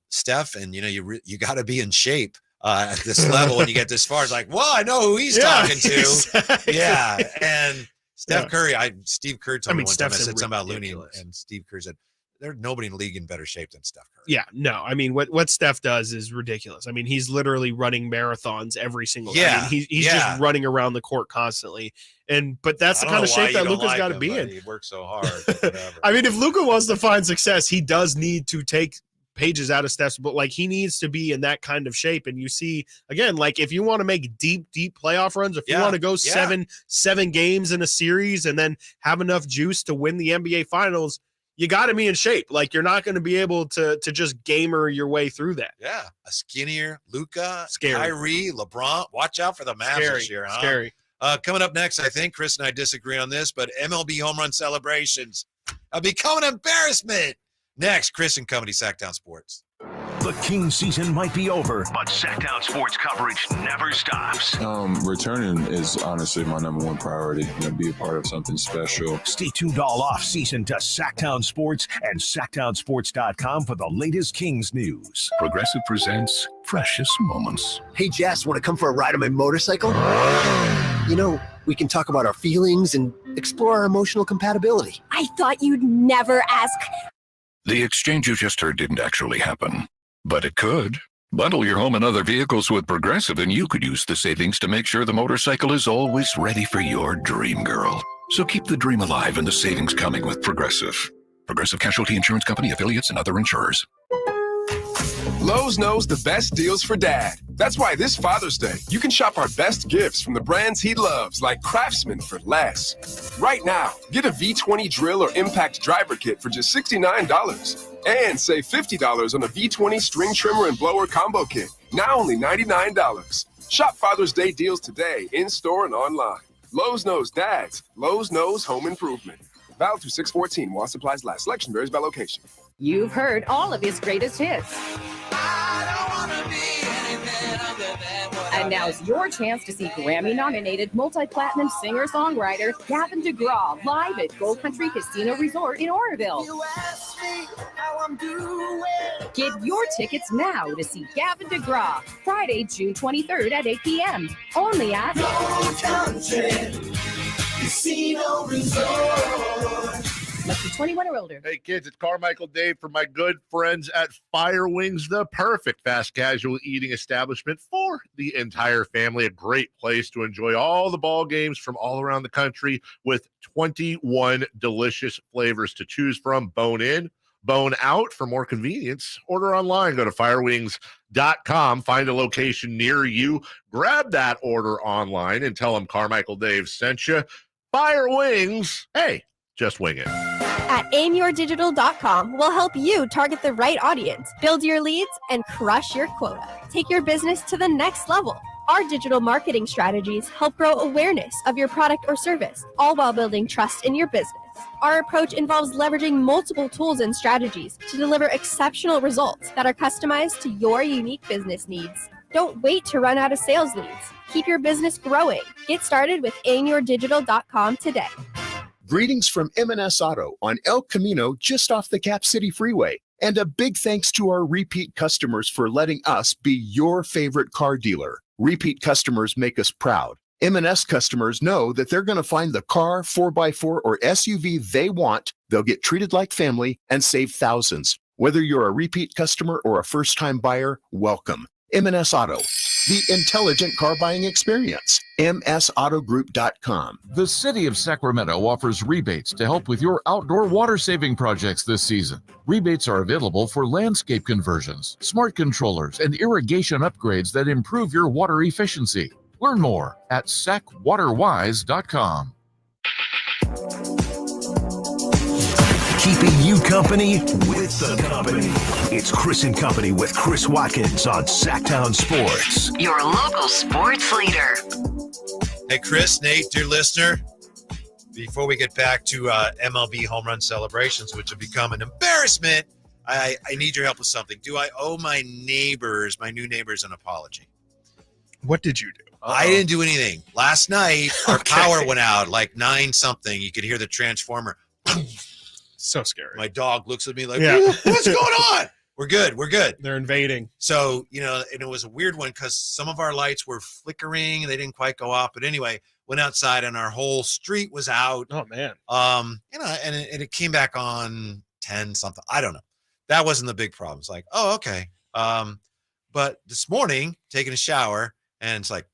Steph, and you got to be in shape at this level when you get this far. It's like, well, I know who he's talking to. Exactly. Yeah, and Steph Curry. Steve Kerr told me one time. I said something about Looney, and Steve Kerr said there's nobody in the league in better shape than Steph Curry. Yeah, no, I mean what Steph does is ridiculous. I mean, he's literally running marathons every single day. I mean, he's just running around the court constantly. But that's the kind of shape that Luka's got to be in. He works so hard. Whatever. I mean, if Luka wants to find success, he does need to take pages out of Steph's, but he needs to be in that kind of shape. And you see, again, if you want to make deep playoff runs, if you want to go seven games in a series and then have enough juice to win the NBA Finals, you got to be in shape. You're not going to be able to just gamer your way through that. Yeah, a skinnier Luka, scary. Kyrie, LeBron. Watch out for the Mavs this year. Huh? Scary. Coming up next, I think Chris and I disagree on this, but MLB home run celebrations become an embarrassment. Next, Chris and Company, Sactown Sports. The Kings season might be over, but Sactown sports coverage never stops. Returning is honestly my number one priority. Be a part of something special. Stay tuned all off season to Sactown Sports and SactownSports.com for the latest Kings news. Progressive presents Precious Moments. Hey, Jess, want to come for a ride on my motorcycle? You know, we can talk about our feelings and explore our emotional compatibility. I thought you'd never ask. The exchange you just heard didn't actually happen, but it could. Bundle your home and other vehicles with Progressive, and you could use the savings to make sure the motorcycle is always ready for your dream girl. So keep the dream alive and the savings coming with Progressive. Progressive Casualty Insurance Company, affiliates, and other insurers. Lowe's knows the best deals for dad. That's why this Father's Day, you can shop our best gifts from the brands he loves, like Craftsman, for less. Right now, get a V20 drill or impact driver kit for just $69. And save $50 on a V20 string trimmer and blower combo kit, now only $99. Shop Father's Day deals today, in-store and online. Lowe's knows dads. Lowe's knows home improvement. Valid through 6/14 while supplies last. Selection varies by location. You've heard all of his greatest hits. And now's your chance to see Grammy-nominated multi-platinum singer-songwriter Gavin DeGraw live at Gold Country Casino Resort in Oroville. Get your tickets now to see Gavin DeGraw, Friday, June 23rd at 8 p.m. Only at Gold Country Casino Resort. Must be 21 or older. Hey, kids, it's Carmichael Dave from my good friends at Fire Wings, the perfect fast casual eating establishment for the entire family. A great place to enjoy all the ball games from all around the country with 21 delicious flavors to choose from. Bone in, bone out. For more convenience, order online. Go to firewings.com. Find a location near you. Grab that order online and tell them Carmichael Dave sent you. Fire Wings. Hey, just wing it. At aimyourdigital.com, we'll help you target the right audience, build your leads, and crush your quota. Take your business to the next level. Our digital marketing strategies help grow awareness of your product or service, all while building trust in your business. Our approach involves leveraging multiple tools and strategies to deliver exceptional results that are customized to your unique business needs. Don't wait to run out of sales leads. Keep your business growing. Get started with aimyourdigital.com today. Greetings from M&S Auto on El Camino, just off the Cap City Freeway. And a big thanks to our repeat customers for letting us be your favorite car dealer. Repeat customers make us proud. M&S customers know that they're going to find the car, 4x4, or SUV they want. They'll get treated like family and save thousands. Whether you're a repeat customer or a first-time buyer, welcome. M&S Auto, the intelligent car buying experience. MSAutogroup.com. The City of Sacramento offers rebates to help with your outdoor water saving projects this season. Rebates are available for landscape conversions, smart controllers, and irrigation upgrades that improve your water efficiency. Learn more at sacwaterwise.com. Keeping you company with the company. It's Chris and Company with Chris Watkins on Sactown Sports. Your local sports leader. Hey, Chris, Nate, dear listener, before we get back to MLB home run celebrations, which have become an embarrassment, I need your help with something. Do I owe my neighbors, my new neighbors, an apology? What did you do? I didn't do anything. Last night, our power went out like 9 something. You could hear the transformer. So scary. My dog looks at me like, Yeah. what's going on? We're good. We're good. They're invading. So, and it was a weird one because some of our lights were flickering and they didn't quite go off. But anyway, went outside and our whole street was out. Oh, man. And it came back on 10 something. I don't know. That wasn't the big problem. It's like, oh, okay. But this morning, taking a shower, and it's like,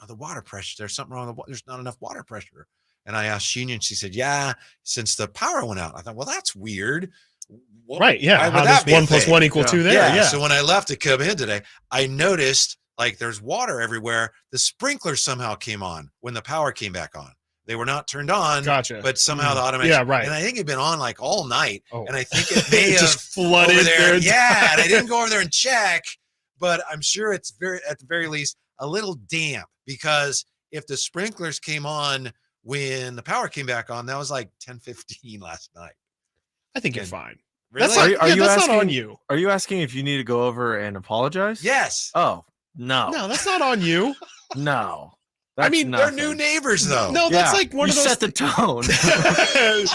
the water pressure. There's something wrong with the water. There's not enough water pressure. And I asked Sheena, and she said, yeah, since the power went out. I thought, well, that's weird. Right, yeah. Why would How that does be a 1 + thing? 1 = 2 there? Yeah. So when I left to come in today, I noticed like there's water everywhere. The sprinklers somehow came on when the power came back on. They were not turned on, Gotcha. but somehow the automatic. Yeah, right. And I think it'd been on like all night. And I think it may have just flooded over there. there. Yeah, and I didn't go over there and check, but I'm sure it's at the very least a little damp, because if the sprinklers came on when the power came back on, that was like 10:15 last night. I think you're fine. Really? Are you that's asking, not on you. Are you asking if you need to go over and apologize? Yes. Oh, no. No, that's not on you. No. I mean, they're new neighbors, though. No, that's like one you of those. set the tone.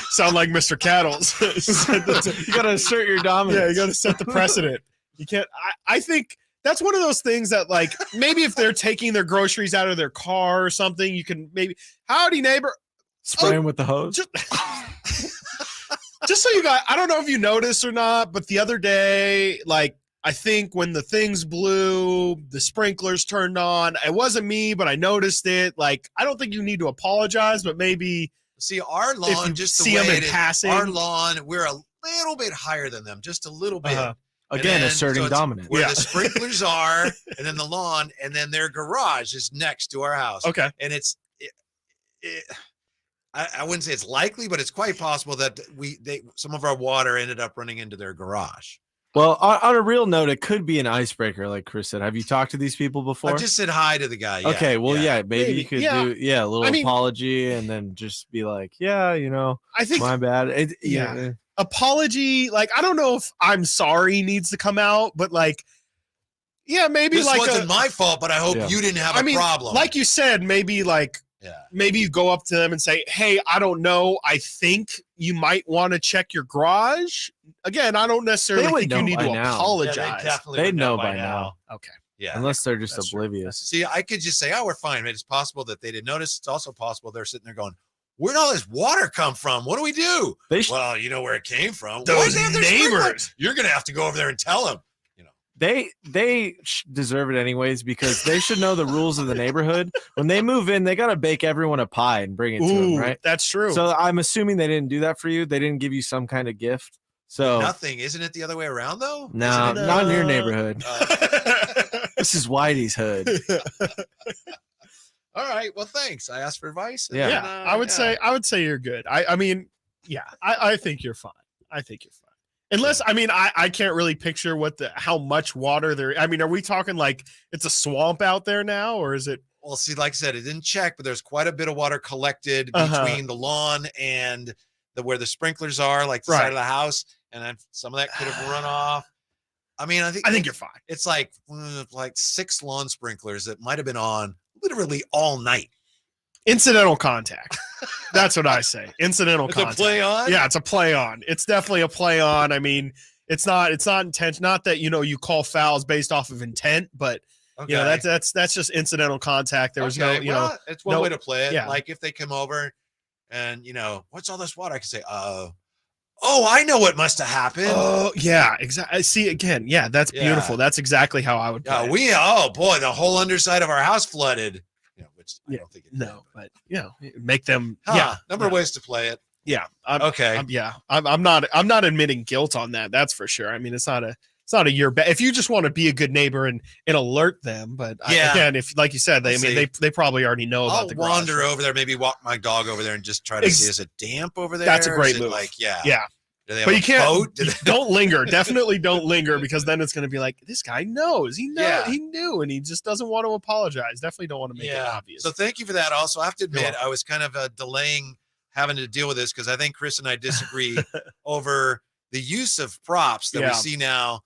Sound like Mr. Cattles. You got to assert your dominance. Yeah, you got to set the precedent. You can't. I think that's one of those things that, like, maybe if they're taking their groceries out of their car or something, you can maybe, howdy, neighbor. Spray them with the hose. Just so you guys, I don't know if you noticed or not, but the other day, like, I think when the things blew, the sprinklers turned on. It wasn't me, but I noticed it. Like, I don't think you need to apologize, but maybe see our lawn, just the see way them it in is, passing. our lawn, we're a little bit higher than them, just a little bit. Again, then, asserting it's dominance. Where the sprinklers are, and then the lawn, and then their garage is next to our house. Okay. And I wouldn't say it's likely, but it's quite possible that some of our water ended up running into their garage. Well, on a real note, it could be an icebreaker, like Chris said. Have you talked to these people before? I just said hi to the guy. Yeah, okay, well, maybe you could do a little I mean, apology and then just be like, I think my bad. Apology, like, I don't know if I'm sorry needs to come out, but like, maybe this like wasn't my fault, but I hope you didn't have a problem. Like you said, maybe like, maybe you go up to them and say, hey, I don't know. I think you might want to check your garage. Again, I don't necessarily think you need to apologize. They know by now. Okay. Yeah. Unless they're just oblivious. See, I could just say, we're fine. It's possible that they didn't notice. It's also possible they're sitting there going, where'd all this water come from? What do we do? Well, you know where it came from. Those Why is there neighbors. You're going to have to go over there and tell them. They deserve it anyways because they should know the rules of the neighborhood. When they move in, they got to bake everyone a pie and bring it to them, right? That's true. So I'm assuming they didn't do that for you. They didn't give you some kind of gift. So nothing. Isn't it the other way around, though? No, not in your neighborhood. This is Whitey's hood. All right. Well, thanks. I asked for advice. I would say you're good. I mean, I think you're fine. I think you're fine. Unless, I mean, I can't really picture how much water there. I mean, are we talking like it's a swamp out there now, or is it? Well, see, like I said, it didn't check, but there's quite a bit of water collected between the lawn and where the sprinklers are, like the side of the house, and then some of that could have run off. I mean, I think you're fine. It's like 6 lawn sprinklers that might have been on literally all night. Incidental contact. That's what I say. Incidental contact. It's a play on? Yeah, it's a play on. It's definitely a play on. I mean, it's not intent. Not that, you call fouls based off of intent, but that's just incidental contact. There was it's one way to play it. Yeah. Like if they come over and, what's all this water? I can say, I know what must have happened. Oh, yeah, exactly. See, again, that's beautiful. That's exactly how I would play it. The whole underside of our house flooded. Which I don't think it did, but make them number of ways to play it. Yeah. Okay. I'm not admitting guilt on that. That's for sure. I mean, it's not a year back. If you just want to be a good neighbor and alert them, but again, if like you said, they probably already know about the garage. I'll wander over there, maybe walk my dog over there and just try to see, is it damp over there? That's a great move. Yeah. Do they have but you can't. boat? Don't linger. Definitely don't linger, because then it's going to be like, this guy knows. He knew, and he just doesn't want to apologize. Definitely don't want to make it obvious. So thank you for that. Also, I have to admit, I was kind of delaying having to deal with this because I think Chris and I disagree over the use of props that we see now,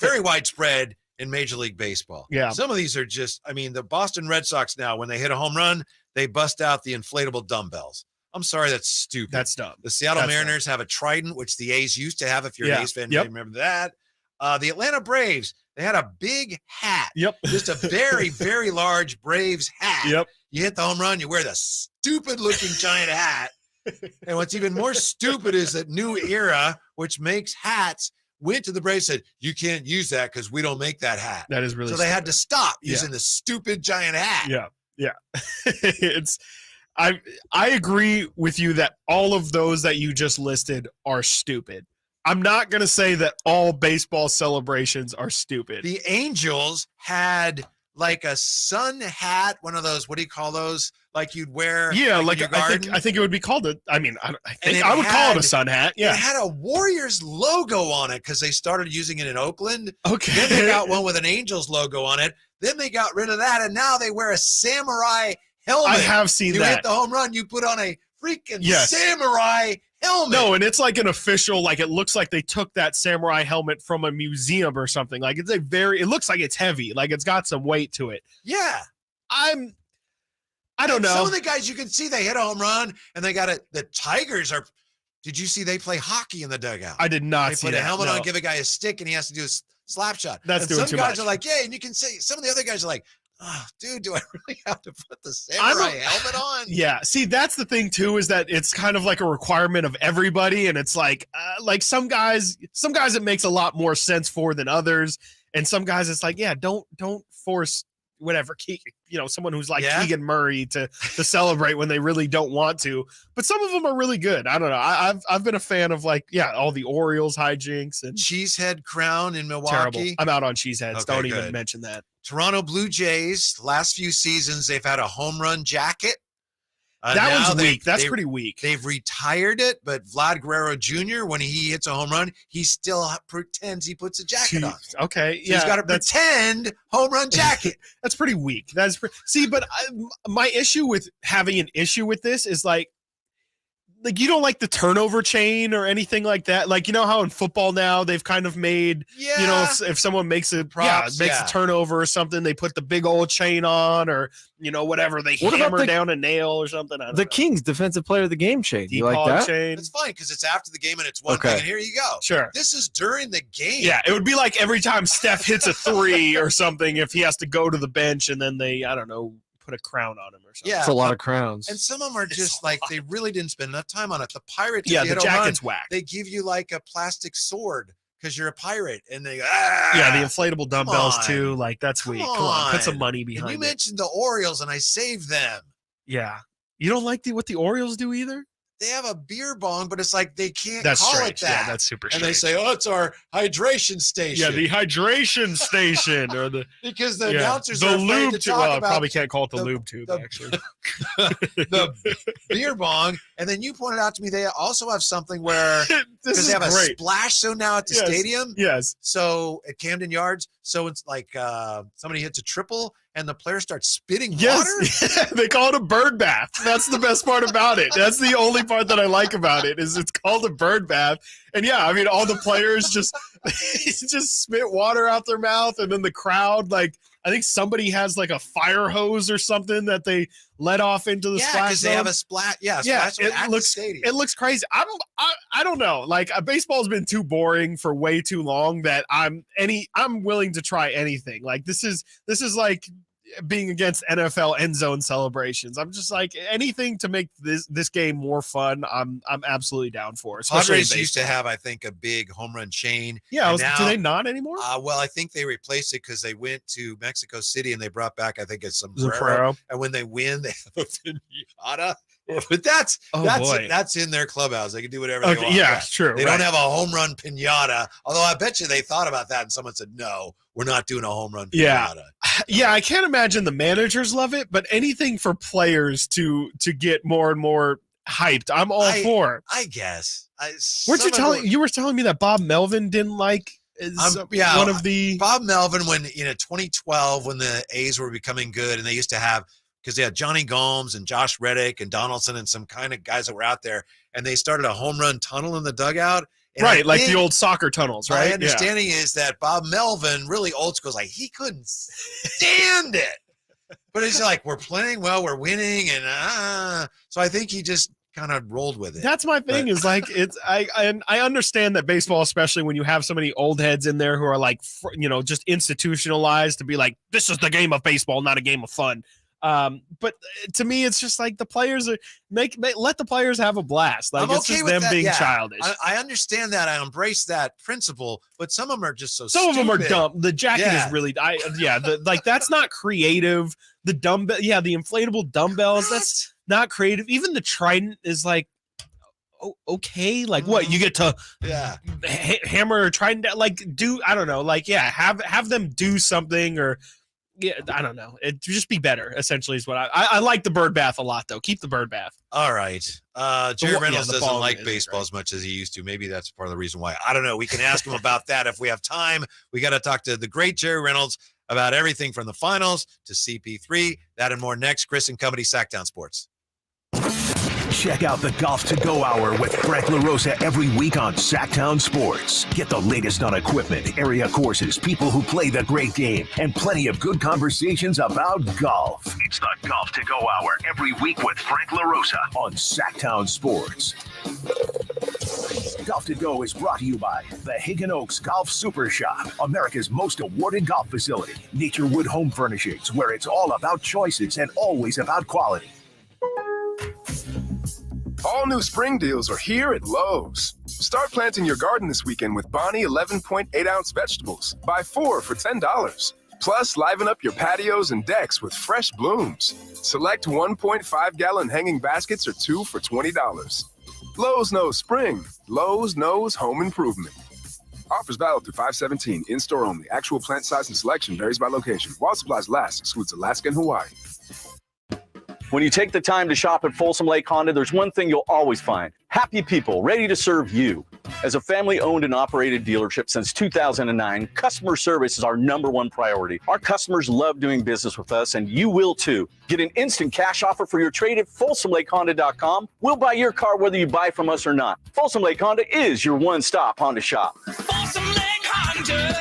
very widespread in Major League Baseball. Yeah, some of these are just. I mean, the Boston Red Sox now, when they hit a home run, they bust out the inflatable dumbbells. I'm sorry, that's stupid. That's dumb. The Seattle Mariners have a trident, which the A's used to have. If you're an A's fan, you remember that. The Atlanta Braves, they had a big hat. Yep. Just a very, very large Braves hat. Yep. You hit the home run, you wear the stupid-looking giant hat. And what's even more stupid is that New Era, which makes hats, went to the Braves and said, you can't use that because we don't make that hat. That is really So they had to stop using the stupid giant hat. Yeah. I agree with you that all of those that you just listed are stupid. I'm not going to say that all baseball celebrations are stupid. The Angels had like a sun hat, one of those, what do you call those? Like you'd wear in your garden? I think it would be called I would call it a sun hat. Yeah. It had a Warriors logo on it because they started using it in Oakland. Okay. Then they got one with an Angels logo on it. Then they got rid of that, and now they wear a samurai helmet. I have seen you that. You hit the home run, you put on a freaking samurai helmet. No, and it's like an official, like it looks like they took that samurai helmet from a museum or something. Like it looks like it's heavy, like it's got some weight to it. Yeah. I don't know. Some of the guys you can see they hit a home run and they got it. The Tigers are. Did you see they play hockey in the dugout? I did not They see put that. a helmet no. on, give a guy a stick, and he has to do a slap shot. That's and doing some too guys much. are like, yeah, and you can say some of the other guys are like, oh, dude, do I really have to put the samurai helmet on? Yeah. See, that's the thing too, is that it's kind of like a requirement of everybody, and it's like some guys it makes a lot more sense for than others, and some guys it's like, yeah, don't force whatever, someone who's like Keegan Murray to celebrate when they really don't want to. But some of them are really good. I don't know. I've been a fan of all the Orioles hijinks and Cheesehead crown in Milwaukee. terrible. I'm out on cheeseheads. Okay, Don't even good. mention that. Toronto Blue Jays, last few seasons, they've had a home run jacket. That now one's weak. That's pretty weak. They've retired it, but Vlad Guerrero Jr., when he hits a home run, he still pretends he puts a jacket on. Okay, So he's got a pretend home run jacket. That's pretty weak. See, but my issue with having an issue with this is like you don't like the turnover chain or anything like that. Like, you know how in football now they've kind of made, if someone makes a turnover or something, they put the big old chain on, or whatever, they What about hammer down a nail or something. I don't The know. Kings defensive player of the game chain. You like Depot that? chain. It's fine because it's after the game and it's one Okay. thing, and here you go. Sure. This is during the game. Yeah, it would be like every time Steph hits a 3 or something, if he has to go to the bench and then they, I don't know, put a crown on him or something. Yeah. It's a lot of crowns. And some of them are just like, they really didn't spend enough time on it. The Pirates, Yeah, if you the hit a home jacket's run, whack. They give you like a plastic sword because you're a pirate. And they Yeah, the inflatable dumbbells on. too. Like, that's weak. Come on, put some money And behind you it. mentioned the Orioles, and I saved them. Yeah. You don't like what the Orioles do either? They have a beer bong, but it's like they can't That's call strange. it that. Yeah, that's super And they strange. say, oh, it's our hydration station. Yeah, the hydration station or the because the announcers the are afraid lube to tube. talk Well, I about probably can't call it the lube tube actually. the beer bong. And then you pointed out to me they also have something where This because is they have a great. splash zone now at the Yes, stadium. yes. So at Camden Yards, so it's like somebody hits a triple and the player starts spitting Yes, water. they call it a bird bath. That's the best part about it. That's the only part that I like about it is it's called a bird bath. And yeah, I mean, all the players just spit water out their mouth, and then the crowd, like, I think somebody has like a fire hose or something that they let off into the Yeah, splash because they have zone. a splat. Yeah, Yeah, splash zone at the stadium. it looks crazy. I don't know. Like, baseball's been too boring for way too long that I'm willing to try anything. Like, this is like being against NFL end zone celebrations. I'm just like, anything to make this game more fun. I'm absolutely down for. Especially Padres in used to baseball. have, I think, a big home run chain. Yeah, And do they not anymore? Well, I think they replaced it because they went to Mexico City and they brought back, I think, a sombrero. Sombrero. And when they win, they have a pinata. But that's boy. that's in their clubhouse. They can do whatever they Okay, want. yeah, true, They right. don't have a home run pinata. Although I bet you they thought about that and someone said, no, we're not doing a home run Yeah. pinata. Yeah, I can't imagine the managers love it, but anything for players to get more and more hyped, I'm all for. I guess. You were telling me that Bob Melvin didn't like one of the Bob Melvin when 2012 when the A's were becoming good and they used to have because they had Johnny Gomes and Josh Reddick and Donaldson and some kind of guys that were out there and they started a home run tunnel in the dugout. And right, I like the think old soccer tunnels, right? My understanding is that Bob Melvin, really old school, is like he couldn't stand it. But it's like we're playing well, we're winning, and so I think he just kind of rolled with it. That's my thing. Is like I understand that baseball, especially when you have so many old heads in there who are like just institutionalized to be like this is the game of baseball, not a game of fun. But to me, it's just like the players are let the players have a blast. Like I'm it's okay just with them that, being yeah. childish. I understand that. I embrace that principle, but some of them are just so. Some of them are stupid. dumb. The jacket Yeah. is really, that's not creative. The dumbbell, the inflatable dumbbells, that's not creative. Even the Trident is like, okay, like what you get to hammer or Trident, like I don't know, like have them do something or. Yeah, I don't know. It just be better. Essentially, is what I like the bird bath a lot though. Keep the bird bath. All right. Jerry Reynolds the doesn't ball like is baseball as much as he used to. Maybe that's part of the reason why. I don't know. We can ask him about that if we have time. We got to talk to the great Jerry Reynolds about everything from the finals to CP3. That and more next. Chris and Company, Sactown Sports. Check out the Golf to Go Hour with Frank LaRosa every week on Sactown Sports. Get the latest on equipment, area courses, people who play the great game, and plenty of good conversations about golf. It's the Golf to Go Hour every week with Frank LaRosa on Sactown Sports. Golf to Go is brought to you by the Hagen Oaks Golf Super Shop, America's most awarded golf facility. Naturewood Home Furnishings, where it's all about choices and always about quality. All new spring deals are here at Lowe's. Start planting your garden this weekend with Bonnie 11.8-ounce vegetables. Buy 4 for $10. Plus, liven up your patios and decks with fresh blooms. Select 1.5-gallon hanging baskets or 2 for $20. Lowe's knows spring. Lowe's knows home improvement. Offers valid through 5/17. In-store only. Actual plant size and selection varies by location. While supplies last, excludes Alaska and Hawaii. When you take the time to shop at Folsom Lake Honda, there's one thing you'll always find. Happy people ready to serve you. As a family-owned and operated dealership since 2009, customer service is our #1 priority. Our customers love doing business with us, and you will too. Get an instant cash offer for your trade at FolsomLakeHonda.com. We'll buy your car whether you buy from us or not. Folsom Lake Honda is your one-stop Honda shop. Folsom Lake Honda,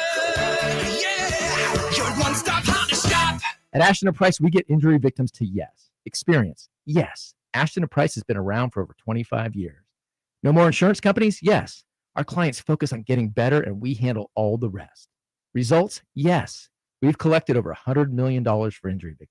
yeah, your one-stop Honda shop. At Ashton & Price, we get injury victims to yes. Experience, yes. Ashton & Price has been around for over 25 years. No more insurance companies? Yes. Our clients focus on getting better and we handle all the rest. Results? Yes. We've collected over $100 million for injury victims.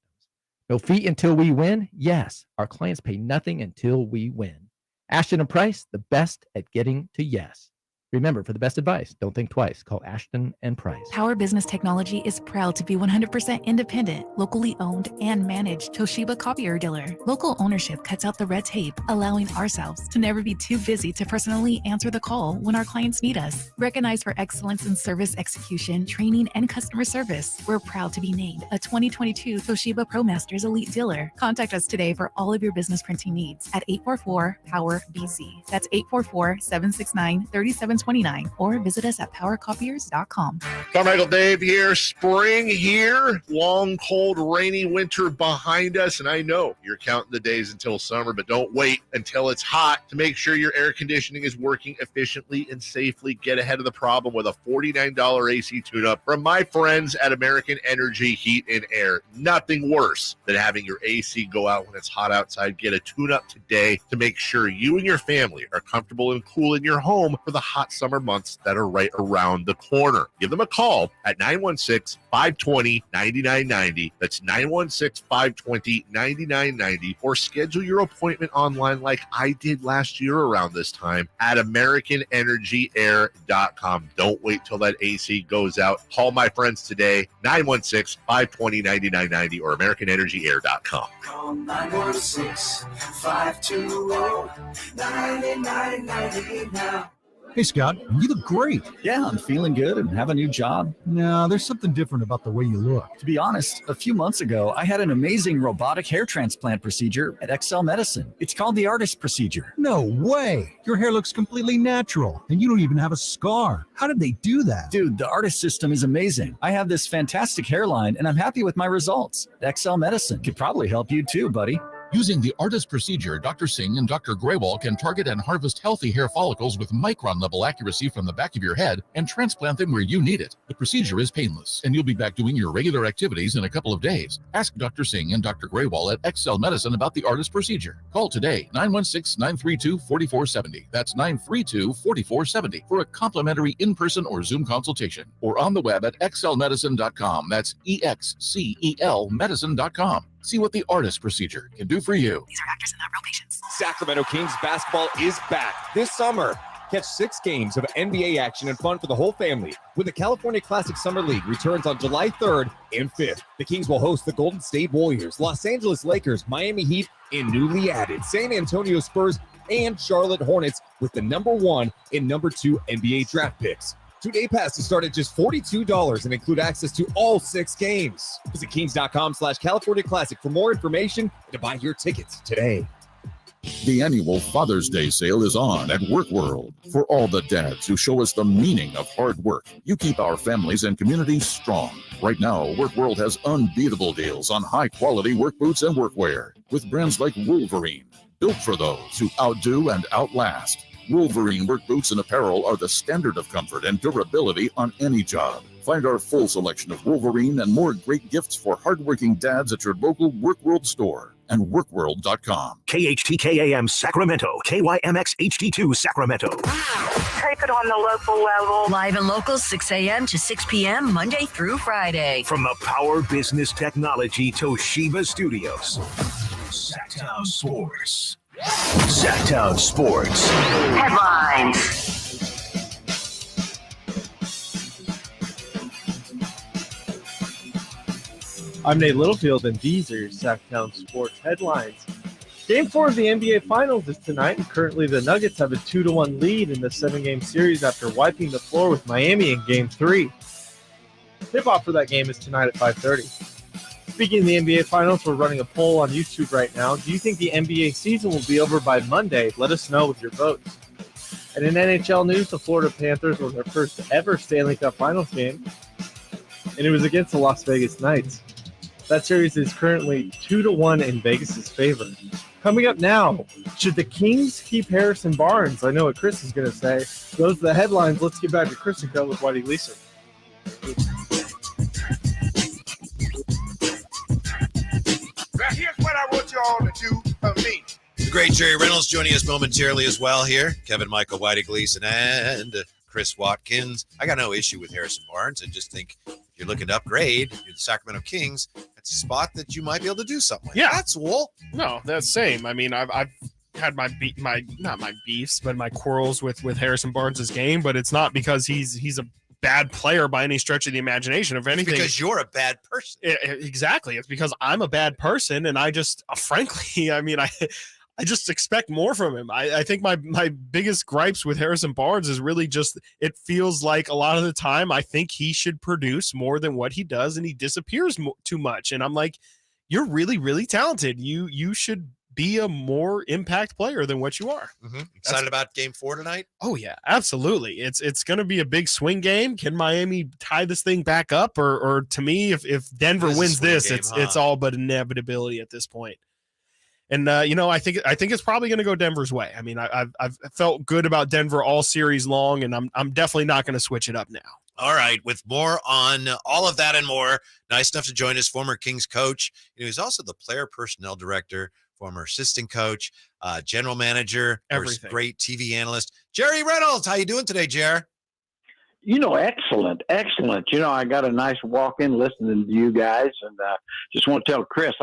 No fee until we win? Yes. Our clients pay nothing until we win. Ashton & Price, the best at getting to yes. Remember, for the best advice, don't think twice. Call Ashton & Price. Power Business Technology is proud to be 100% independent, locally owned, and managed Toshiba copier dealer. Local ownership cuts out the red tape, allowing ourselves to never be too busy to personally answer the call when our clients need us. Recognized for excellence in service execution, training, and customer service, we're proud to be named a 2022 Toshiba ProMasters Elite Dealer. Contact us today for all of your business printing needs at 844-POWER-BZ. That's 844-769-3729. Or visit us at powercopiers.com. Carmichael Dave here. Spring here. Long, cold, rainy winter behind us. And I know you're counting the days until summer, but don't wait until it's hot to make sure your air conditioning is working efficiently and safely. Get ahead of the problem with a $49 AC tune-up from my friends at American Energy Heat and Air. Nothing worse than having your AC go out when it's hot outside. Get a tune-up today to make sure you and your family are comfortable and cool in your home for the hot summer months that are right around the corner. Give them a call at 916-520-9990. That's 916-520-9990. Or schedule your appointment online like I did last year around this time at AmericanEnergyAir.com. Don't wait till that AC goes out. Call my friends today, 916-520-9990 or AmericanEnergyAir.com. Call 916-520-9990 now. Hey, Scott, you look great. Yeah, I'm feeling good and have a new job. No, there's something different about the way you look. To be honest, a few months ago, I had an amazing robotic hair transplant procedure at XL Medicine. It's called the Artist Procedure. No way. Your hair looks completely natural, and you don't even have a scar. How did they do that? Dude, the Artist system is amazing. I have this fantastic hairline, and I'm happy with my results. XL Medicine could probably help you too, buddy. Using the Artist Procedure, Dr. Singh and Dr. Graywall can target and harvest healthy hair follicles with micron-level accuracy from the back of your head and transplant them where you need it. The procedure is painless, and you'll be back doing your regular activities in a couple of days. Ask Dr. Singh and Dr. Graywall at XL Medicine about the Artist Procedure. Call today, 916-932-4470. That's 932-4470 for a complimentary in-person or Zoom consultation. Or on the web at xlmedicine.com. That's EXCEL medicine.com. See what the Artist Procedure can do for you. These are actors and not real patients. Sacramento Kings basketball is back this summer. Catch 6 games of NBA action and fun for the whole family when the California Classic Summer League returns on July 3rd and 5th. The Kings will host the Golden State Warriors, Los Angeles Lakers, Miami Heat, and newly added San Antonio Spurs and Charlotte Hornets with the #1 and #2 NBA draft picks. 2-day passes start at just $42 and include access to all 6 games. Visit Kings.com/California Classic for more information and to buy your tickets today. The annual Father's Day sale is on at Work World. For all the dads who show us the meaning of hard work, you keep our families and communities strong. Right now, Work World has unbeatable deals on high-quality work boots and workwear with brands like Wolverine, built for those who outdo and outlast. Wolverine work boots and apparel are the standard of comfort and durability on any job. Find our full selection of Wolverine and more great gifts for hardworking dads at your local Work World store and workworld.com. KHTKAM Sacramento, KYMX HD2 Sacramento. Take it on the local level. Live and local, 6 a.m. to 6 p.m., Monday through Friday. From the Power Business Technology Toshiba Studios. Sactown Sports. Sactown Sports. Headlines. I'm Nate Littlefield, and these are your Sactown Sports headlines. Game 4 of the NBA Finals is tonight, and currently the Nuggets have a 2-1 lead in the 7-game series after wiping the floor with Miami in Game 3. Tip-off for that game is tonight at 5:30. Speaking of the NBA Finals, we're running a poll on YouTube right now. Do you think the NBA season will be over by Monday? Let us know with your votes. And in NHL news, the Florida Panthers won their first ever Stanley Cup Finals game, and it was against the Las Vegas Knights. That series is currently 2-1 in Vegas' favor. Coming up now, should the Kings keep Harrison Barnes? I know what Chris is going to say. Those are the headlines. Let's get back to Chris and go with Whitey Gleason. Now here's what I want you all to do for me. The great Jerry Reynolds joining us momentarily as well here. Kevin Michael, Whitey Gleason, and Chris Watkins. I got no issue with Harrison Barnes. I just think if you're looking to upgrade, you're the Sacramento Kings, it's a spot that you might be able to do something with. Yeah. That's wool. No, that's same. I mean, I've had my not my beefs, but my quarrels with Harrison Barnes' game, but it's not because he's a bad player by any stretch of the imagination. If anything, Because you're a bad person. Exactly. It's because I'm a bad person, and I just, frankly, I mean, I just expect more from him. I think my biggest gripes with Harrison Barnes is really just it feels like a lot of the time I think he should produce more than what he does, and he disappears too much. And I'm like, you're really, really talented. You should be a more impact player than what you are. Mm-hmm. Excited about Game 4 tonight? Oh yeah, absolutely. It's going to be a big swing game. Can Miami tie this thing back up, or to me, if Denver wins this, it's all but inevitability at this point. And I think it's probably going to go Denver's way. I mean, I've felt good about Denver all series long, and I'm definitely not going to switch it up now. All right, with more on all of that and more, nice enough to join us, former Kings coach. He's also the player personnel director, former assistant coach, general manager, everything. Great TV analyst, Jerry Reynolds. How you doing today, Jer? Excellent. I got a nice walk in listening to you guys, and just want to tell Chris,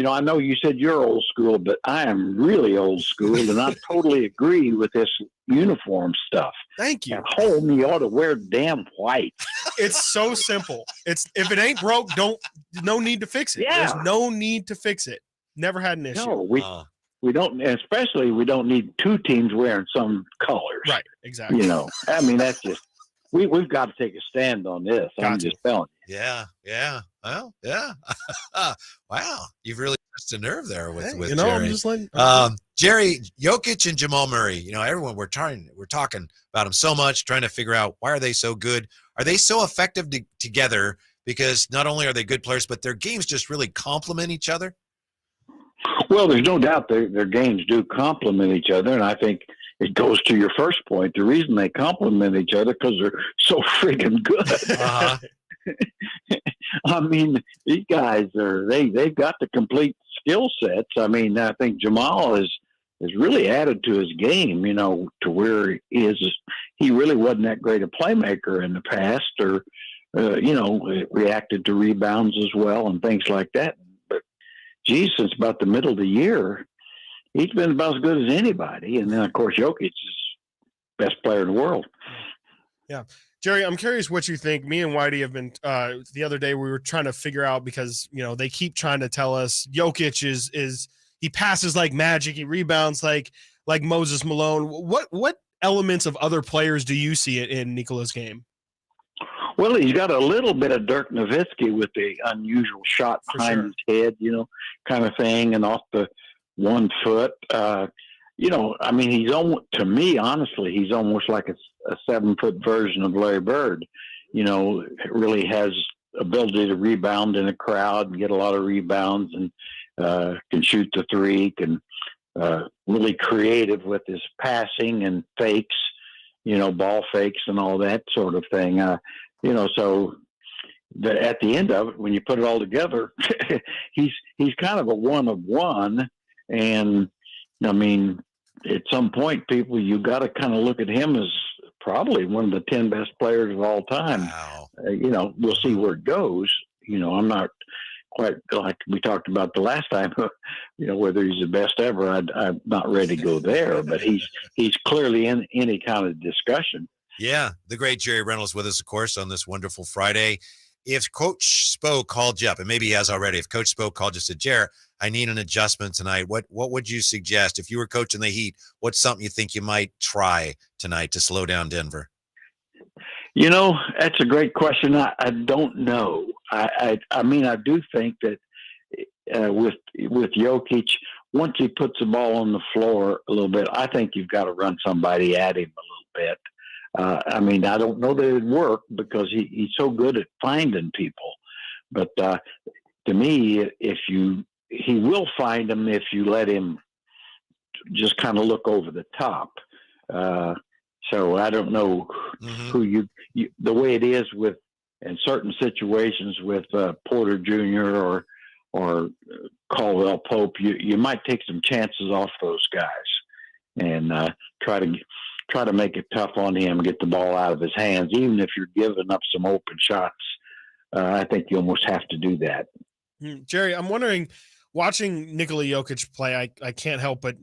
I know you said you're old school, but I am really old school, and I totally agree with this uniform stuff. Thank you. At home, you ought to wear damn white. It's so simple. If it ain't broke, no need to fix it. Yeah. There's no need to fix it. Never had an issue. No, we don't, especially we don't need two teams wearing some colors. Right, exactly. I mean, that's just, we've got to take a stand on this. I'm just telling you. Yeah. Well, yeah. Wow. You've really touched a nerve there with Jerry. I'm just like Jerry, Jokic and Jamal Murray, everyone, we're talking about them so much, trying to figure out why are they so good? Are they so effective together? Because not only are they good players, but their games just really complement each other. Well, there's no doubt their games do complement each other, and I think it goes to your first point. The reason they complement each other because they're so friggin' good. Uh-huh. I mean, these guys they've got the complete skill sets. I mean, I think Jamal has really added to his game, to where he really wasn't that great a playmaker in the past, or reacted to rebounds as well and things like that. But geez, since about the middle of the year, he's been about as good as anybody. And then of course Jokic is best player in the world. Yeah. Jerry, I'm curious what you think. Me and Whitey have been the other day we were trying to figure out, because they keep trying to tell us Jokic is he passes like magic, he rebounds like Moses Malone. What elements of other players do you see in Nikola's game? Well, he's got a little bit of Dirk Nowitzki with the unusual shot behind his head, kind of thing, and off the 1 foot. I mean, he's almost, to me, honestly, he's almost like a 7-foot version of Larry Bird. Really has ability to rebound in a crowd and get a lot of rebounds, and can shoot the three, can really creative with his passing and fakes, ball fakes and all that sort of thing. So at the end of it, when you put it all together, he's kind of a one of one. And I mean, at some point, you got to kind of look at him as probably one of the 10 best players of all time. Wow. We'll see where it goes. I'm not quite like we talked about the last time, whether he's the best ever. I'm not ready to go there, but he's clearly in any kind of discussion. Yeah, the great Jerry Reynolds with us, of course, on this wonderful Friday. If Coach Spo called you up, and maybe he has already, if Coach Spo called you and said, Jared, I need an adjustment tonight, what would you suggest? If you were coaching the Heat, what's something you think you might try tonight to slow down Denver? That's a great question. I don't know. I mean, I do think that with Jokic, once he puts the ball on the floor a little bit, I think you've got to run somebody at him a little bit. I mean, I don't know that it'd work because he's so good at finding people. But to me, he will find them if you let him just kind of look over the top. So I don't know who you the way it is with in certain situations with Porter Jr. or Caldwell Pope, you might take some chances off those guys and try to make it tough on him, get the ball out of his hands, even if you're giving up some open shots. I think you almost have to do that. Jerry, I'm wondering, watching Nikola Jokic play, I can't help but,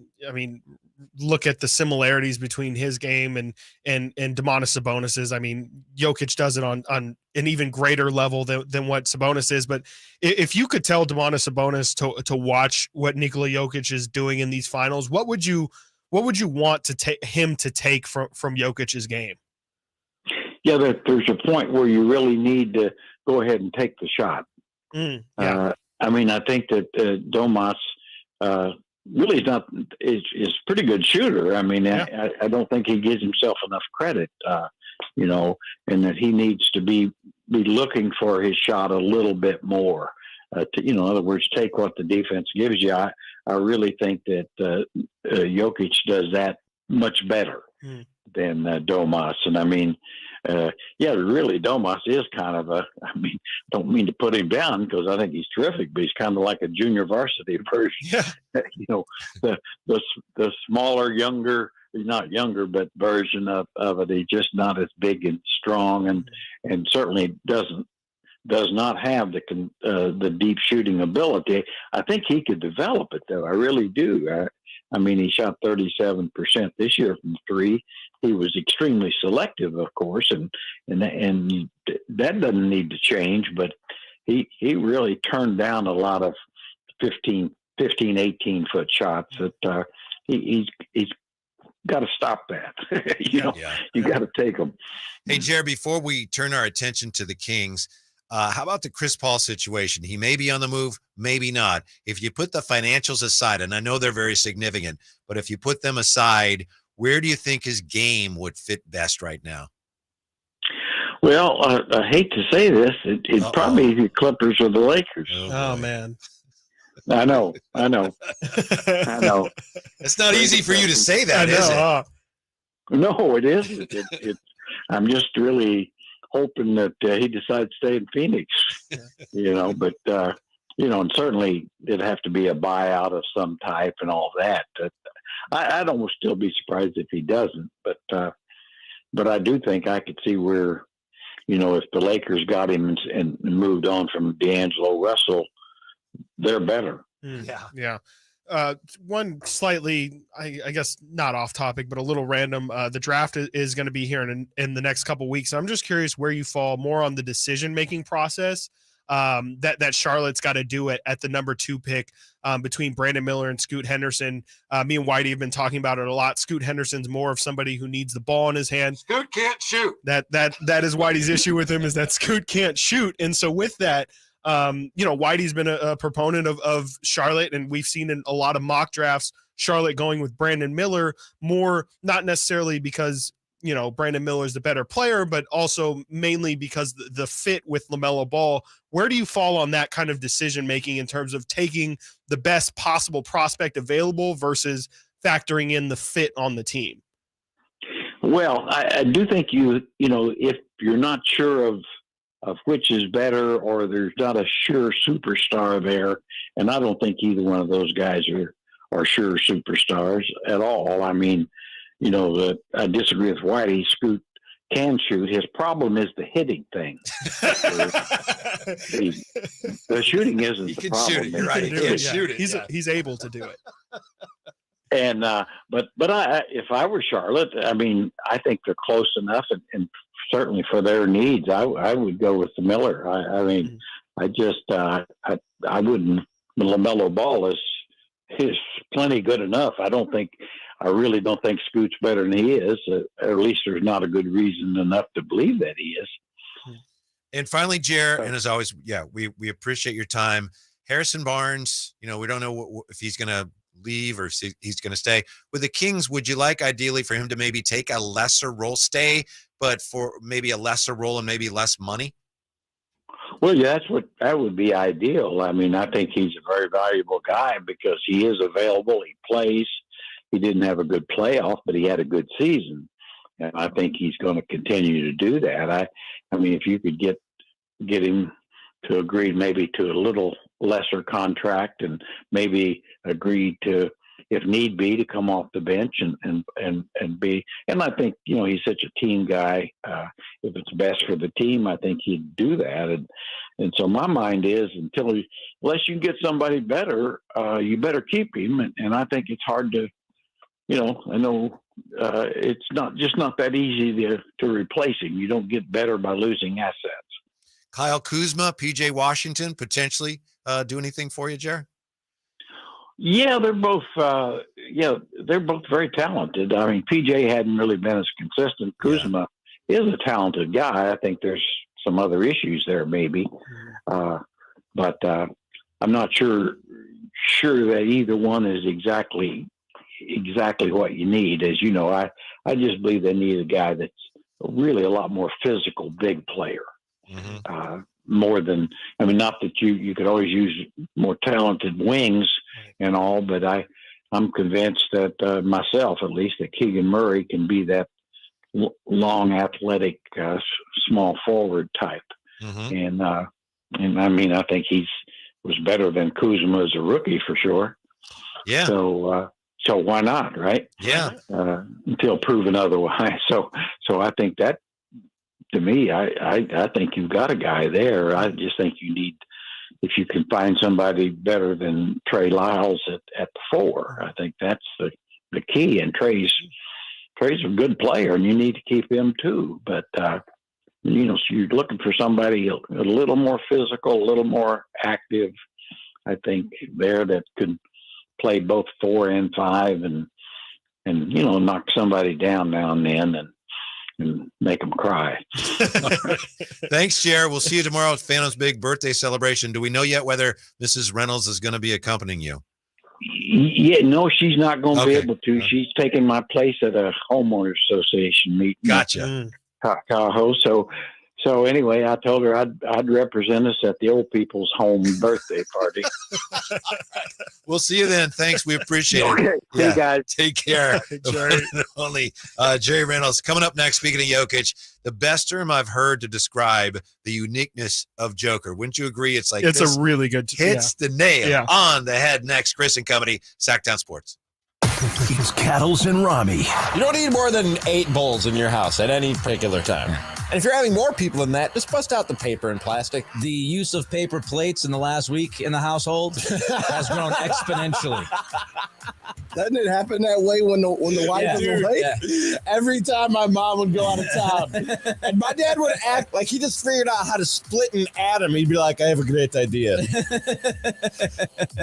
look at the similarities between his game and Domantas Sabonis's. I mean, Jokic does it on an even greater level than what Sabonis is. But if you could tell Domantas Sabonis to watch what Nikola Jokic is doing in these finals, what would you want to him to take from Jokic's game? Yeah, there's a point where you really need to go ahead and take the shot. Yeah. I think that Domas really is a pretty good shooter. I don't think he gives himself enough credit, and that he needs to be looking for his shot a little bit more. In other words, take what the defense gives you. I really think that Jokic does that much better than Domas. And really, Domas is kind of don't mean to put him down because I think he's terrific, but he's kind of like a junior varsity version. Yeah. The smaller, younger, not younger, but version of it. He's just not as big and strong, and certainly does not have the deep shooting ability. I think he could develop it, though. I really do. He shot 37% this year from three. He was extremely selective, of course, and that doesn't need to change. But he really turned down a lot of 15, 18-foot shots. That he's got to stop that. You got to take them. Hey, Jared, before we turn our attention to the Kings, how about the Chris Paul situation? He may be on the move, maybe not. If you put the financials aside, and I know they're very significant, but if you put them aside, where do you think his game would fit best right now? Well, I hate to say this. It'd probably be the Clippers or the Lakers. Oh man. I know. It's not easy for you to say that, is it? No, it isn't. I'm just really hoping that he decides to stay in Phoenix, but and certainly it'd have to be a buyout of some type and all that. I'd almost still be surprised if he doesn't, but I do think I could see where, if the Lakers got him and moved on from D'Angelo Russell, they're better. Yeah. One slightly, I guess not off topic, but a little random. The draft is going to be here in the next couple of weeks. I'm just curious where you fall more on the decision-making process that Charlotte's got to do at the number 2 pick between Brandon Miller and Scoot Henderson. Me and Whitey have been talking about it a lot. Scoot Henderson's more of somebody who needs the ball in his hand. Scoot can't shoot. That is Whitey's issue with him, is that Scoot can't shoot. And so with that, Whitey's been a proponent of Charlotte, and we've seen in a lot of mock drafts Charlotte going with Brandon Miller, more not necessarily because Brandon Miller is the better player, but also mainly because the fit with LaMelo Ball. Where do you fall on that kind of decision making in terms of taking the best possible prospect available versus factoring in the fit on the team? Well, I do think if you're not sure of which is better, or there's not a sure superstar there, and I don't think either one of those guys are sure superstars at all. I mean, I disagree with Whitey. Scoot can shoot. His problem is the hitting thing. The shooting isn't the problem. Shoot it. You're right. He can shoot it. He's able to do it. And but if I were Charlotte, I mean, I think they're close enough, and certainly for their needs, I would go with the Miller. I mean, I wouldn't. LaMelo Ball is plenty good enough. I really don't think Scoot's better than he is. Or at least there's not a good reason enough to believe that he is. And finally, Jer, and as always, we appreciate your time. Harrison Barnes, we don't know if he's going to leave or if he's going to stay with the Kings. Would you like ideally for him to maybe take a lesser role, stay, but for maybe a lesser role and maybe less money? Well, yeah, that would be ideal. I mean, I think he's a very valuable guy because he is available. He plays. He didn't have a good playoff, but he had a good season. And I think he's going to continue to do that. I mean, if you could get him to agree maybe to a little lesser contract and maybe agree to, if need be, to come off the bench and be, and I think, he's such a team guy. If it's best for the team, I think he'd do that. And so my mind is unless you can get somebody better, you better keep him. And I think it's hard to, I know it's not that easy to replace him. You don't get better by losing assets. Kyle Kuzma, PJ Washington, potentially do anything for you, Jared? Yeah, they're both very talented. I mean, PJ hadn't really been as consistent. Kuzma is a talented guy. I think there's some other issues there maybe. But I'm not sure that either one is exactly what you need. As you know, I just believe they need a guy that's really a lot more physical, big player. More than, I mean, not that you could always use more talented wings and all, but I'm convinced that myself, at least, that Keegan Murray can be that long, athletic, small forward type. And I mean, I think was better than Kuzma as a rookie for sure. Yeah. So why not, right? Yeah. Until proven otherwise. So I think that, to me, I think you've got a guy there. I just think you need, if you can find somebody better than Trey Lyles at the 4, I think that's the key. And Trey's a good player, and you need to keep him too. But so you're looking for somebody a little more physical, a little more active. I think there that could play both 4 and 5, and knock somebody down now and then, and make them cry. Thanks, Jared. We'll see you tomorrow at Phantom's big birthday celebration. Do we know yet whether Mrs. Reynolds is going to be accompanying you? Yeah, no, she's not going to be able to. She's taking my place at a homeowners association meeting. Gotcha. Tahoe. So anyway, I told her I'd represent us at the old people's home birthday party. We'll see you then. Thanks. We appreciate it. Okay. See you guys. Take care. Only Jerry Reynolds. Coming up next, speaking of Jokic, the best term I've heard to describe the uniqueness of Joker. Wouldn't you agree? It's like it's a really good hits the nail on the head. Next, Chris and Company, Sactown Sports. It's Cattles and Rami. You don't need more than 8 bowls in your house at any particular time. And if you're having more people than that, just bust out the paper and plastic. The use of paper plates in the last week in the household has grown exponentially. Doesn't it happen that way when the wife is away? Yeah. Every time my mom would go out of town, and my dad would act like he just figured out how to split an atom. He'd be like, I have a great idea.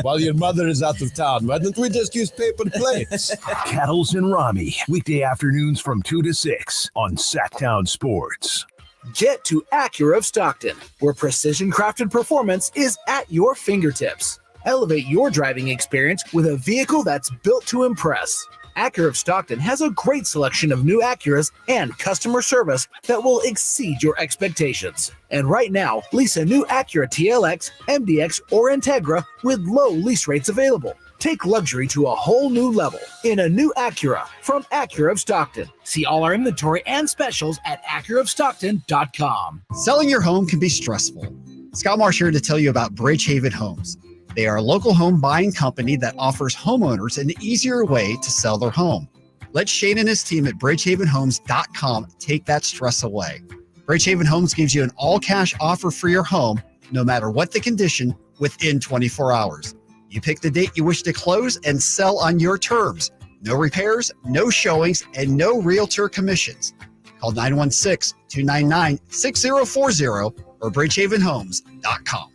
While your mother is out of town, why don't we just use paper plates? Cattles and Rami, weekday afternoons from 2 to 6 on Sactown Sports. Get to Acura of Stockton, where precision-crafted performance is at your fingertips. Elevate your driving experience with a vehicle that's built to impress. Acura of Stockton has a great selection of new Acuras and customer service that will exceed your expectations. And right now, lease a new Acura TLX, MDX, or Integra with low lease rates available. Take luxury to a whole new level in a new Acura from Acura of Stockton. See all our inventory and specials at AcuraofStockton.com. Selling your home can be stressful. Scott Marsh here to tell you about Bridgehaven Homes. They are a local home buying company that offers homeowners an easier way to sell their home. Let Shane and his team at BridgehavenHomes.com take that stress away. Bridgehaven Homes gives you an all-cash offer for your home, no matter what the condition, within 24 hours. You pick the date you wish to close and sell on your terms. No repairs, no showings, and no realtor commissions. Call 916-299-6040 or BridgehavenHomes.com.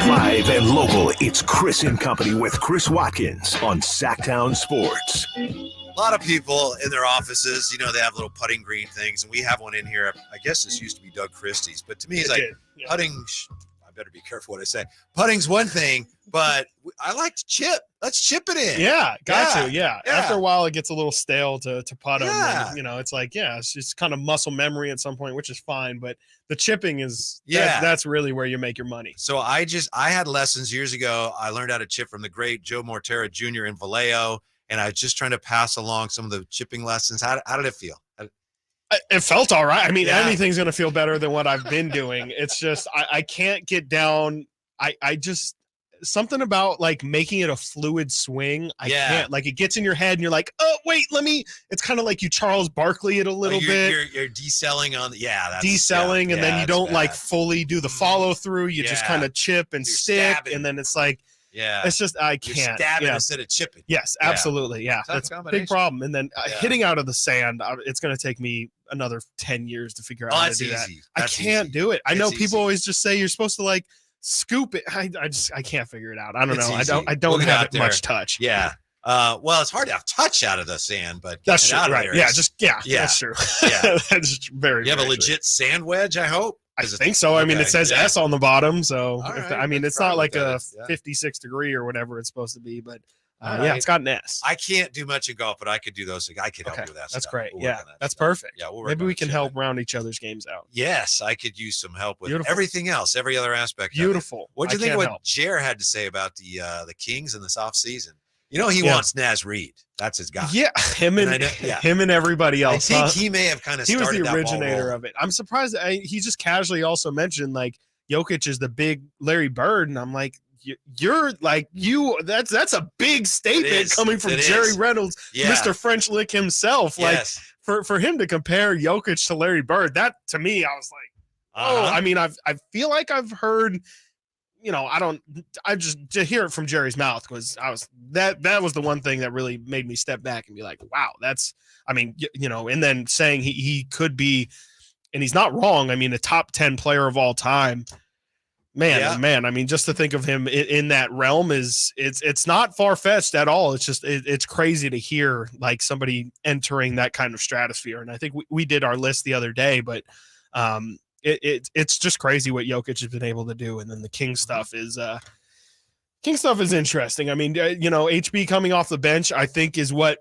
Live and local, it's Chris and Company with Chris Watkins on Sactown Sports. A lot of people in their offices, they have little putting green things, and we have one in here. I guess this used to be Doug Christie's, but to me, it's like putting. I better be careful what I say. Putting's one thing, but I like to chip. Let's chip it in. Yeah, got to. Yeah. After a while, it gets a little stale to putt them. And, it's like, it's just kind of muscle memory at some point, which is fine. But the chipping is, that's really where you make your money. So I had lessons years ago. I learned how to chip from the great Joe Mortera Jr. in Vallejo. And I was just trying to pass along some of the chipping lessons. How did it feel? It felt all right. I mean, anything's going to feel better than what I've been doing. It's just, I can't get down. I just, something about like making it a fluid swing. I can't, like, it gets in your head and you're like, oh, wait, it's kind of like you Charles Barkley it a little bit. You're decelling on decelling. And then you don't like fully do the follow through. You just kind of chip and stick. Stabbing. And then it's like, it's just, I can't. You're stabbing instead of chipping. Yes, absolutely. Yeah. That's a big problem. And then hitting out of the sand, it's going to take me another 10 years to figure out how to do that. I can't do it. I know people always just say you're supposed to like scoop it. I can't figure it out. I don't know. I don't have much touch. Yeah. Well, it's hard to have touch out of the sand, but that's true. Right. That's true. Yeah. That's very, you have a legit sand wedge, I hope. I think so. I mean, it says S on the bottom. So, it's not like a 56 degree or whatever it's supposed to be, but it's got an S. I can't do much in golf, but I could do those things. I could help you with that. That's great. That's perfect. Yeah, maybe we can help round each other's games out. Yes, I could use some help with everything else, every other aspect. Beautiful. What do you think of what Jer had to say about the Kings in this offseason? He wants Naz Reid. That's his guy. Yeah, him and everybody else. I think he may have kind of started that ball rolling. He was the originator of it. I'm surprised he just casually also mentioned like Jokic is the big Larry Bird, and I'm like, you're like that's a big statement coming from Jerry Reynolds, Mr. French Lick himself. Like for him to compare Jokic to Larry Bird, that to me, I was like, I mean, I feel like I've heard. I just to hear it from Jerry's mouth that was the one thing that really made me step back and be like, wow, and then saying he could be, and he's not wrong. I mean, a top 10 player of all time, man. I mean, just to think of him in that realm it's not far-fetched at all. It's just, it's crazy to hear like somebody entering that kind of stratosphere. And I think we did our list the other day, but, it's just crazy what Jokic has been able to do. And then the King stuff is interesting. I mean, HB coming off the bench, I think is what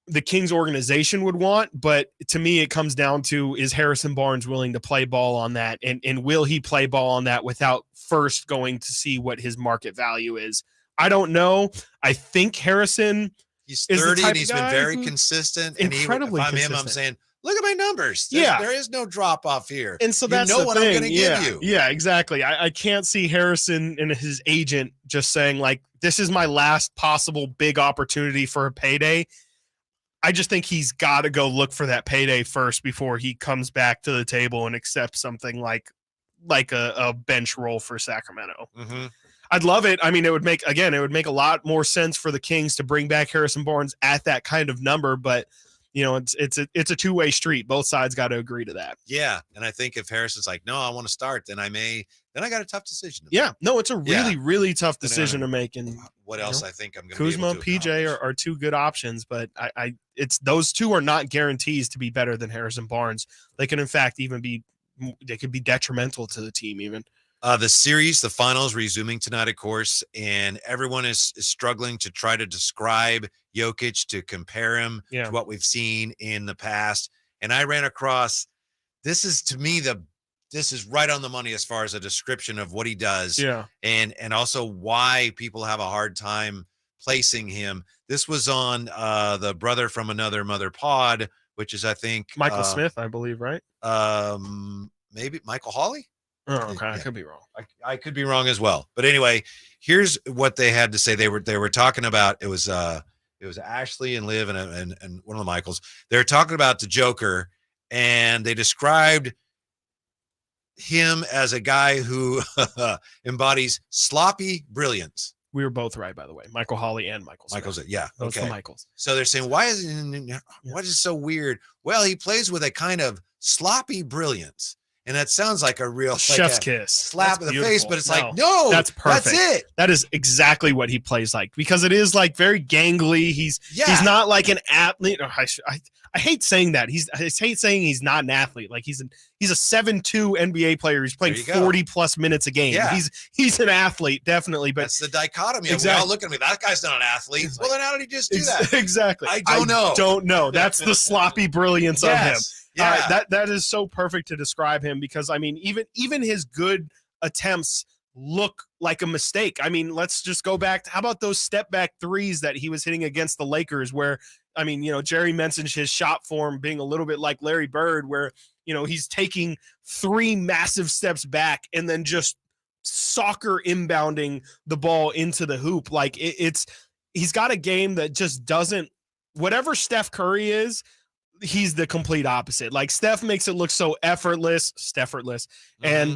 the Kings organization would want. But to me, it comes down to, is Harrison Barnes willing to play ball on that? And will he play ball on that without first going to see what his market value is? I don't know. I think Harrison, he's 30 and he's been very consistent. Incredibly consistent. I'm saying, look at my numbers. There is no drop off here. And so that's what I'm going to give you. Yeah, exactly. I can't see Harrison and his agent just saying like, this is my last possible big opportunity for a payday. I just think he's got to go look for that payday first before he comes back to the table and accepts something like a bench role for Sacramento. Mm-hmm. I'd love it. I mean, it would make a lot more sense for the Kings to bring back Harrison Barnes at that kind of number, but it's a two-way street. Both sides got to agree to that. Yeah. And I think if Harrison's like, no, I want to start, then I may then I got a tough decision. Yeah, no, it's a really tough decision to make. And what else I think I'm going to Kuzma, PJ are two good options, but it's those two are not guarantees to be better than Harrison Barnes. They can in fact they could be detrimental to the team even. The series, the finals resuming tonight, of course, and everyone is struggling to try to describe Jokic, to compare him to what we've seen in the past. And I ran across, this is to me this is right on the money as far as a description of what he does. Yeah. And also why people have a hard time placing him. This was on the Brother from Another Mother pod, which is, I think, Michael Smith, I believe, right? Maybe Michael Hawley. Oh, okay. I could be wrong. I could be wrong as well. But anyway, here's what they had to say. They were talking about, it was Ashley and Liv and one of the Michaels. They were talking about the Joker, and they described him as a guy who embodies sloppy brilliance. We were both right, by the way. Michael Hawley and Michael Smith. Michael's, yeah. Those Okay. are Michaels. So they're saying, what is it so weird? Well, he plays with a kind of sloppy brilliance. And that sounds like a real chef's kiss slap in the face, but it's like, no, no, that's perfect. That's it. That is exactly what he plays like, because it is like very gangly. He's not like an athlete. I hate saying that. I hate saying he's not an athlete. Like he's a 7'2" NBA player. He's playing 40 plus minutes a game. Yeah. He's an athlete, definitely. But that's the dichotomy. Exactly. We all look at me. That guy's not an athlete. Well, then how did he just do that? Exactly. I don't know. That's the sloppy brilliance of him. Yeah. That is so perfect to describe him, because I mean, even his good attempts look like a mistake. I mean, let's just go back to, how about those step back threes that he was hitting against the Lakers, where, I mean, Jerry mentioned his shot form being a little bit like Larry Bird, where, he's taking 3 massive steps back and then just soccer inbounding the ball into the hoop. Like he's got a game that just doesn't, whatever Steph Curry is, he's the complete opposite. Like Steph makes it look so effortless, and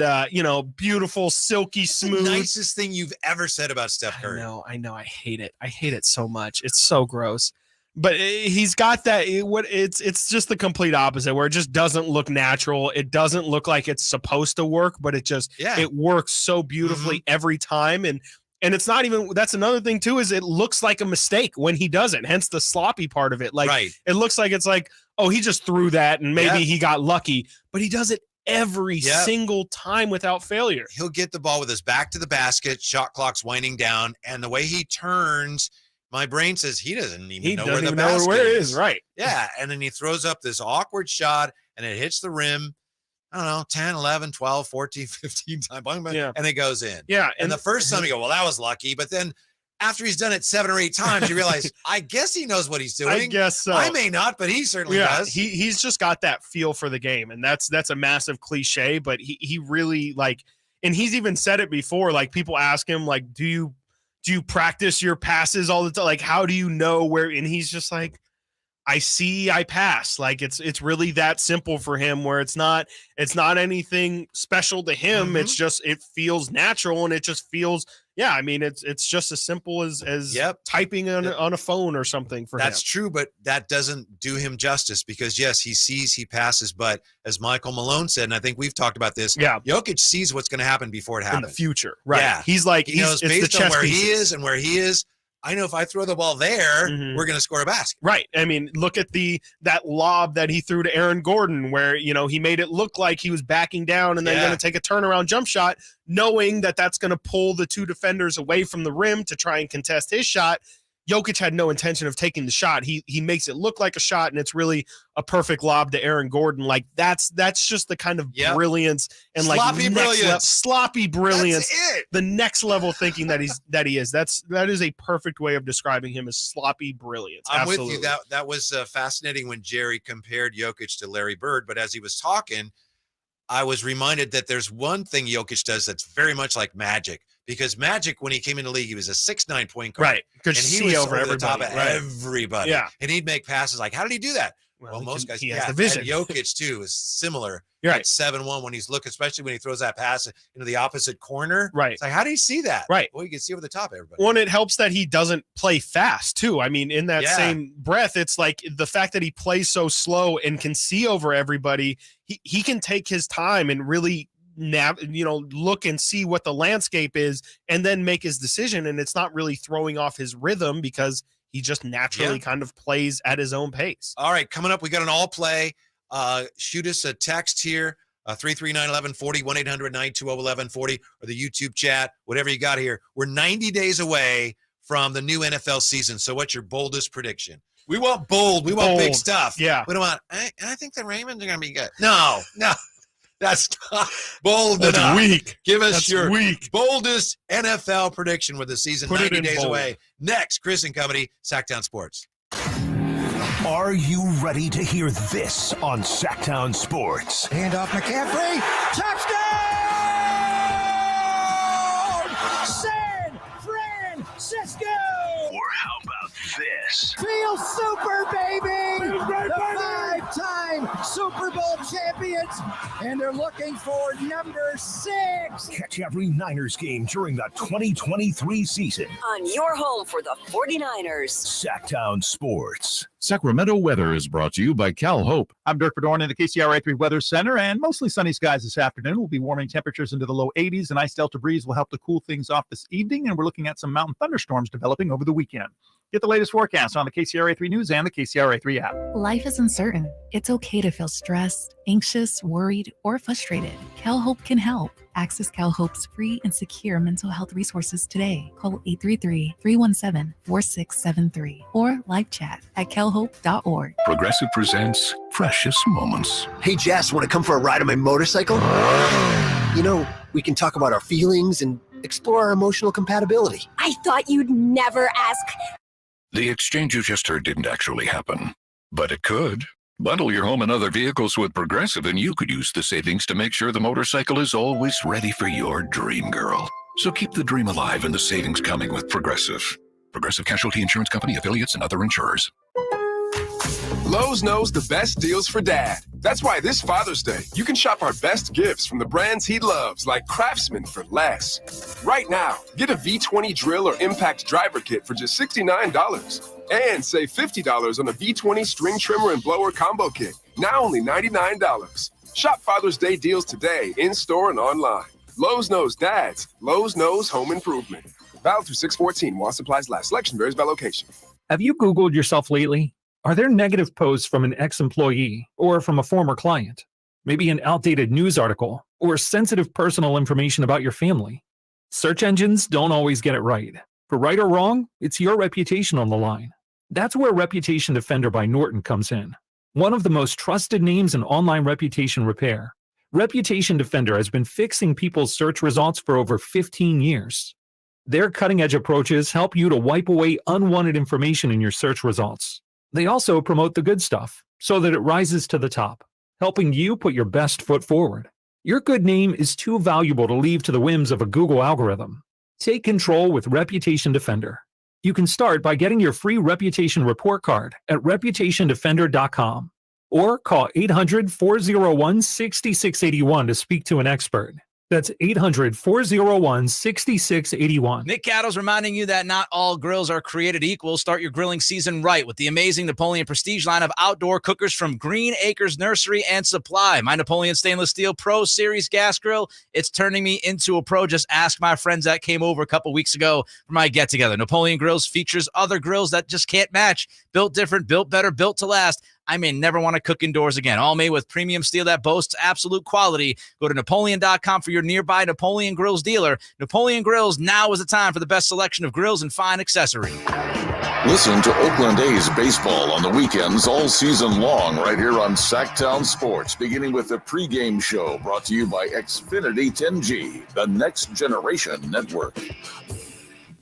beautiful, silky smooth. The nicest thing you've ever said about Steph Curry. I know. I hate it so much. It's so gross. But he's got that. It's just the complete opposite, where it just doesn't look natural. It doesn't look like it's supposed to work, but it works so beautifully every time. And it's not even, that's another thing too, is it looks like a mistake when he does it. Hence the sloppy part of it. Like it looks like it's like, oh, he just threw that and maybe he got lucky, but he does it every single time without failure. He'll get the ball with his back to the basket, shot clock's winding down, and the way he turns, my brain says he doesn't even know where the basket is. Right. Yeah, and then he throws up this awkward shot, and it hits the rim, I don't know, 10, 11, 12, 14, 15 times, and it goes in. Yeah. And the first time you go, well, that was lucky. But then after he's done it 7 or 8 times, you realize, I guess he knows what he's doing. I guess so. I may not, but he certainly does. He's just got that feel for the game. And that's a massive cliche, but he really, and he's even said it before, like people ask him, like, do you practice your passes all the time? Like, how do you know where? And he's just like, I pass. Like it's really that simple for him, where it's not anything special to him. It's just, it feels natural, and it just feels, I mean, it's just as simple as typing on a phone or something for him. That's true, but that doesn't do him justice, because yes, he sees, he passes, but as Michael Malone said, and I think we've talked about this, Jokic sees what's going to happen before it happens. In the future. Right. Yeah. He's like, he knows based on where he is and where he is, I know if I throw the ball there, we're going to score a basket. Right. I mean, look at that lob that he threw to Aaron Gordon, where, he made it look like he was backing down and then going to take a turnaround jump shot, knowing that that's going to pull the 2 defenders away from the rim to try and contest his shot. Jokic had no intention of taking the shot. He makes it look like a shot, and it's really a perfect lob to Aaron Gordon. Like that's just the kind of brilliance and sloppy sloppy brilliance. That's it. The next level thinking that he is. That is a perfect way of describing him, as sloppy brilliance. I'm Absolutely. with you. That was fascinating when Jerry compared Jokic to Larry Bird. But as he was talking, I was reminded that there's one thing Jokic does that's very much like Magic. Because Magic, when he came in the league, he was a 6'9" point guard. Right. And he was over the top of right. everybody. Yeah. And he'd make passes like, how did he do that? Well, most guys, he has the vision. And Jokic, too, is similar. Right. At 7'1", when he's looking, especially when he throws that pass into the opposite corner. Right. It's like, how do you see that? Right. Well, you can see over the top of everybody. Well, and it helps that he doesn't play fast, too. I mean, in that same breath, it's like the fact that he plays so slow and can see over everybody, he can take his time and really look and see what the landscape is and then make his decision. And it's not really throwing off his rhythm because he just naturally kind of plays at his own pace. All right, coming up, we got an all play. Shoot us a text here, 339-1140, 1-800-920-1140, or the YouTube chat, whatever you got here. We're 90 days away from the new NFL season. So what's your boldest prediction? We want bold. We want big stuff. Yeah. We don't want, I think the Ravens are going to be good. No. That's not bold That's enough. weak. Give us That's your weak. boldest NFL prediction with the season Put it 90 in days bold. away. Next, Chris and Company, Sactown Sports. Are you ready to hear this on Sactown Sports? Hand off McCaffrey. Touchdown! San Francisco! Or how about this? Feel super, baby! The five-time Super Bowl champions, and they're looking for number 6. Catch every Niners game during the 2023 season. On your home for the 49ers. Sactown Sports. Sacramento weather is brought to you by Cal Hope. I'm Dirk Bedorn in the KCRA3 Weather Center, and mostly sunny skies this afternoon. We'll be warming temperatures into the low 80s. An ice delta breeze will help to cool things off this evening, and we're looking at some mountain thunderstorms developing over the weekend. Get the latest forecast on the KCRA3 News and the KCRA3 app. Life is uncertain. It's okay to feel stressed, anxious, worried, or frustrated. CalHope can help. Access CalHope's free and secure mental health resources today. Call 833-317-4673 or live chat at calhope.org. Progressive presents Precious Moments. Hey, Jess, want to come for a ride on my motorcycle? You know, we can talk about our feelings and explore our emotional compatibility. I thought you'd never ask. The exchange you just heard didn't actually happen, but it could. Bundle your home and other vehicles with Progressive, and you could use the savings to make sure the motorcycle is always ready for your dream girl. So keep the dream alive and the savings coming with Progressive. Progressive Casualty Insurance Company, affiliates, and other insurers. Lowe's knows the best deals for dad. That's why this Father's Day, you can shop our best gifts from the brands he loves, like Craftsman, for less. Right now, get a V20 drill or impact driver kit for just $69. And save $50 on a V20 string trimmer and blower combo kit, now only $99. Shop Father's Day deals today, in-store and online. Lowe's knows dads. Lowe's knows home improvement. Valid through 6/14 while supplies last. Selection varies by location. Have you Googled yourself lately? Are there negative posts from an ex-employee or from a former client? Maybe an outdated news article or sensitive personal information about your family? Search engines don't always get it right. For right or wrong, it's your reputation on the line. That's where Reputation Defender by Norton comes in. One of the most trusted names in online reputation repair. Reputation Defender has been fixing people's search results for over 15 years. Their cutting-edge approaches help you to wipe away unwanted information in your search results. They also promote the good stuff so that it rises to the top, helping you put your best foot forward. Your good name is too valuable to leave to the whims of a Google algorithm. Take control with Reputation Defender. You can start by getting your free reputation report card at reputationdefender.com or call 800-401-6681 to speak to an expert. That's 800-401-6681. Nick Cattles reminding you that not all grills are created equal. Start your grilling season right with the amazing Napoleon Prestige line of outdoor cookers from Green Acres Nursery and Supply. My Napoleon Stainless Steel Pro Series gas grill, it's turning me into a pro. Just ask my friends that came over a couple weeks ago for my get-together. Napoleon Grills features other grills that just can't match. Built different, built better, built to last. I may never want to cook indoors again. All made with premium steel that boasts absolute quality. Go to Napoleon.com for your nearby Napoleon Grills dealer. Napoleon Grills, now is the time for the best selection of grills and fine accessories. Listen to Oakland A's baseball on the weekends all season long right here on Sactown Sports, beginning with the pregame show brought to you by Xfinity 10G, the next generation network.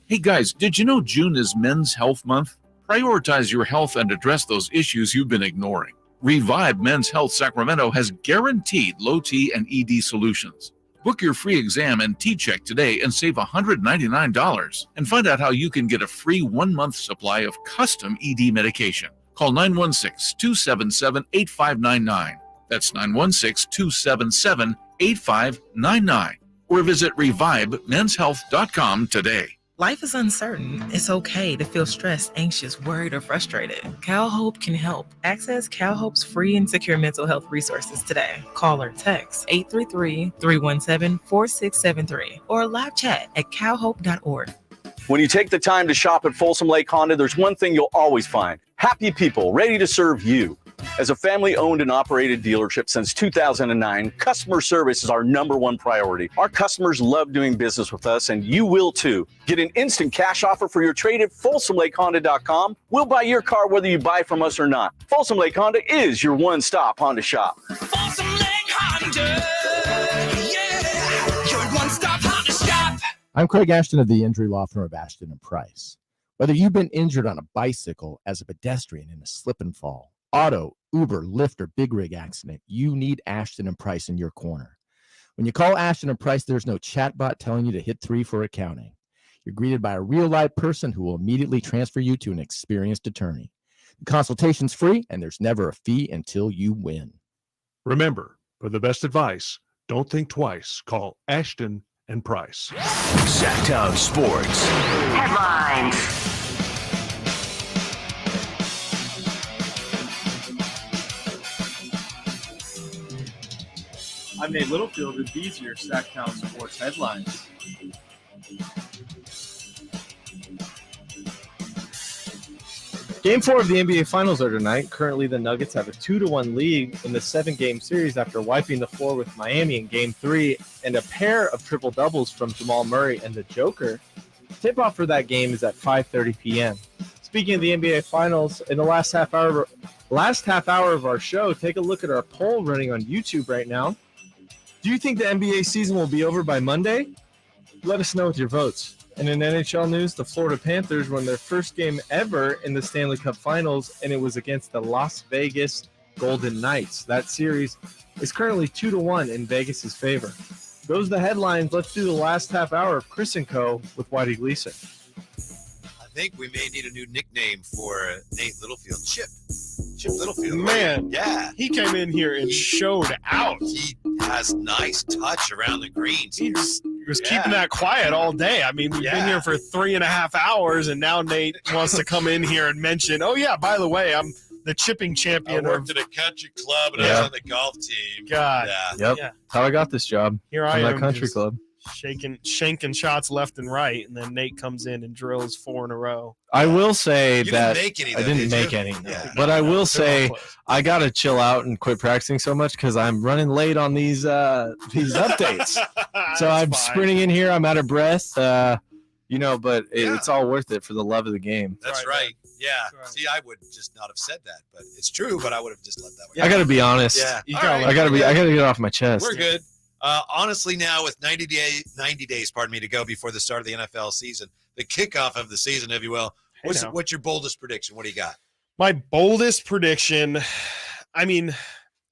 Hey guys, did you know June is Men's Health Month? Prioritize your health and address those issues you've been ignoring. Revive Men's Health Sacramento has guaranteed low T and ED solutions. Book your free exam and T-check today and save $199 and find out how you can get a free 1-month supply of custom ED medication. Call 916-277-8599. That's 916-277-8599. Or visit revivemenshealth.com today. Life is uncertain. It's okay to feel stressed, anxious, worried, or frustrated. CalHope can help. Access CalHope's free and secure mental health resources today. Call or text 833-317-4673 or live chat at calhope.org. When you take the time to shop at Folsom Lake Honda, there's one thing you'll always find: happy people ready to serve you. As a family-owned and operated dealership since 2009, customer service is our #1 priority. Our customers love doing business with us, and you will too. Get an instant cash offer for your trade at FolsomLakeHonda.com. We'll buy your car whether you buy from us or not. Folsom Lake Honda is your one-stop Honda shop. Folsom Lake Honda, yeah, your one-stop Honda shop. I'm Craig Ashton of the injury law firm of Ashton and Price. Whether you've been injured on a bicycle, as a pedestrian in a slip and fall, auto, Uber, Lyft, or big rig accident, you need Ashton and Price in your corner. When you call Ashton and Price, there's no chatbot telling you to hit 3 for accounting. You're greeted by a real live person who will immediately transfer you to an experienced attorney. The consultation's free, and there's never a fee until you win. Remember, for the best advice, don't think twice. Call Ashton and Price. Sactown Sports. Headlines. I'm Nate Littlefield, and these are your Sactown Sports headlines. Game 4 of the NBA Finals are tonight. Currently, the Nuggets have a 2-1 lead in the 7-game series after wiping the floor with Miami in Game 3, and a pair of triple-doubles from Jamal Murray and the Joker. Tip-off for that game is at 5:30 p.m. Speaking of the NBA Finals, in the last half hour of our show, take a look at our poll running on YouTube right now. Do you think the NBA season will be over by Monday? Let us know with your votes. And in NHL news, the Florida Panthers won their first game ever in the Stanley Cup Finals, and it was against the Las Vegas Golden Knights. That series is currently 2-1 in Vegas' favor. Those are the headlines. Let's do the last half hour of Chris & Co. with Whitey Gleason. I think we may need a new nickname for Nate Littlefield. Chip Littlefield. Man, yeah. He came in here and showed out. He has nice touch around the greens. He was keeping that quiet all day. I mean, we've been here for 3.5 hours, and now Nate wants to come in here and mention, oh, yeah, by the way, I'm the chipping champion. I worked at a country club, and I was on the golf team. God. Yep. Yeah. How I got this job. Here I am. That country club. Shanking shots left and right, and then Nate comes in and drills 4 in a row. I will say You that didn't make any, though, I didn't did make you? any, Yeah. but I will say I gotta chill out and quit practicing so much because I'm running late on these updates. So I'm sprinting in here. I'm out of breath. But it's all worth it for the love of the game. That's right. Yeah. See, I would just not have said that, but it's true. But I would have just let that. I gotta be honest. Yeah. I gotta get it off my chest. We're good. Honestly, now with 90 days, to go before the start of the NFL season, the kickoff of the season, if you will. What's your boldest prediction? What do you got? My boldest prediction, I mean,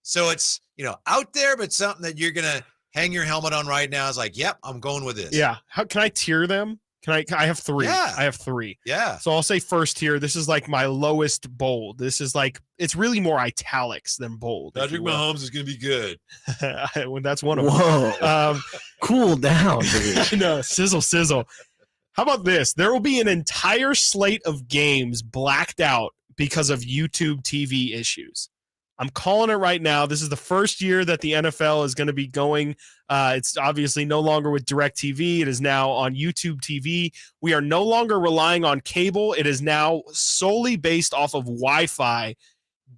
so it's out there, but something that you're gonna hang your helmet on right now is like, yep, I'm going with this. Yeah. How can I tier them? I have 3. Yeah. I have 3. Yeah. So I'll say first tier. This is like my lowest bold. This is like, it's really more italics than bold. Patrick Mahomes is going to be good. When that's one of them. Whoa. Cool down, dude. No, sizzle. How about this? There will be an entire slate of games blacked out because of YouTube TV issues. I'm calling it right now. This is the first year that the NFL is going to be going. It's obviously no longer with DirecTV. It is now on YouTube TV. We are no longer relying on cable. It is now solely based off of Wi-Fi.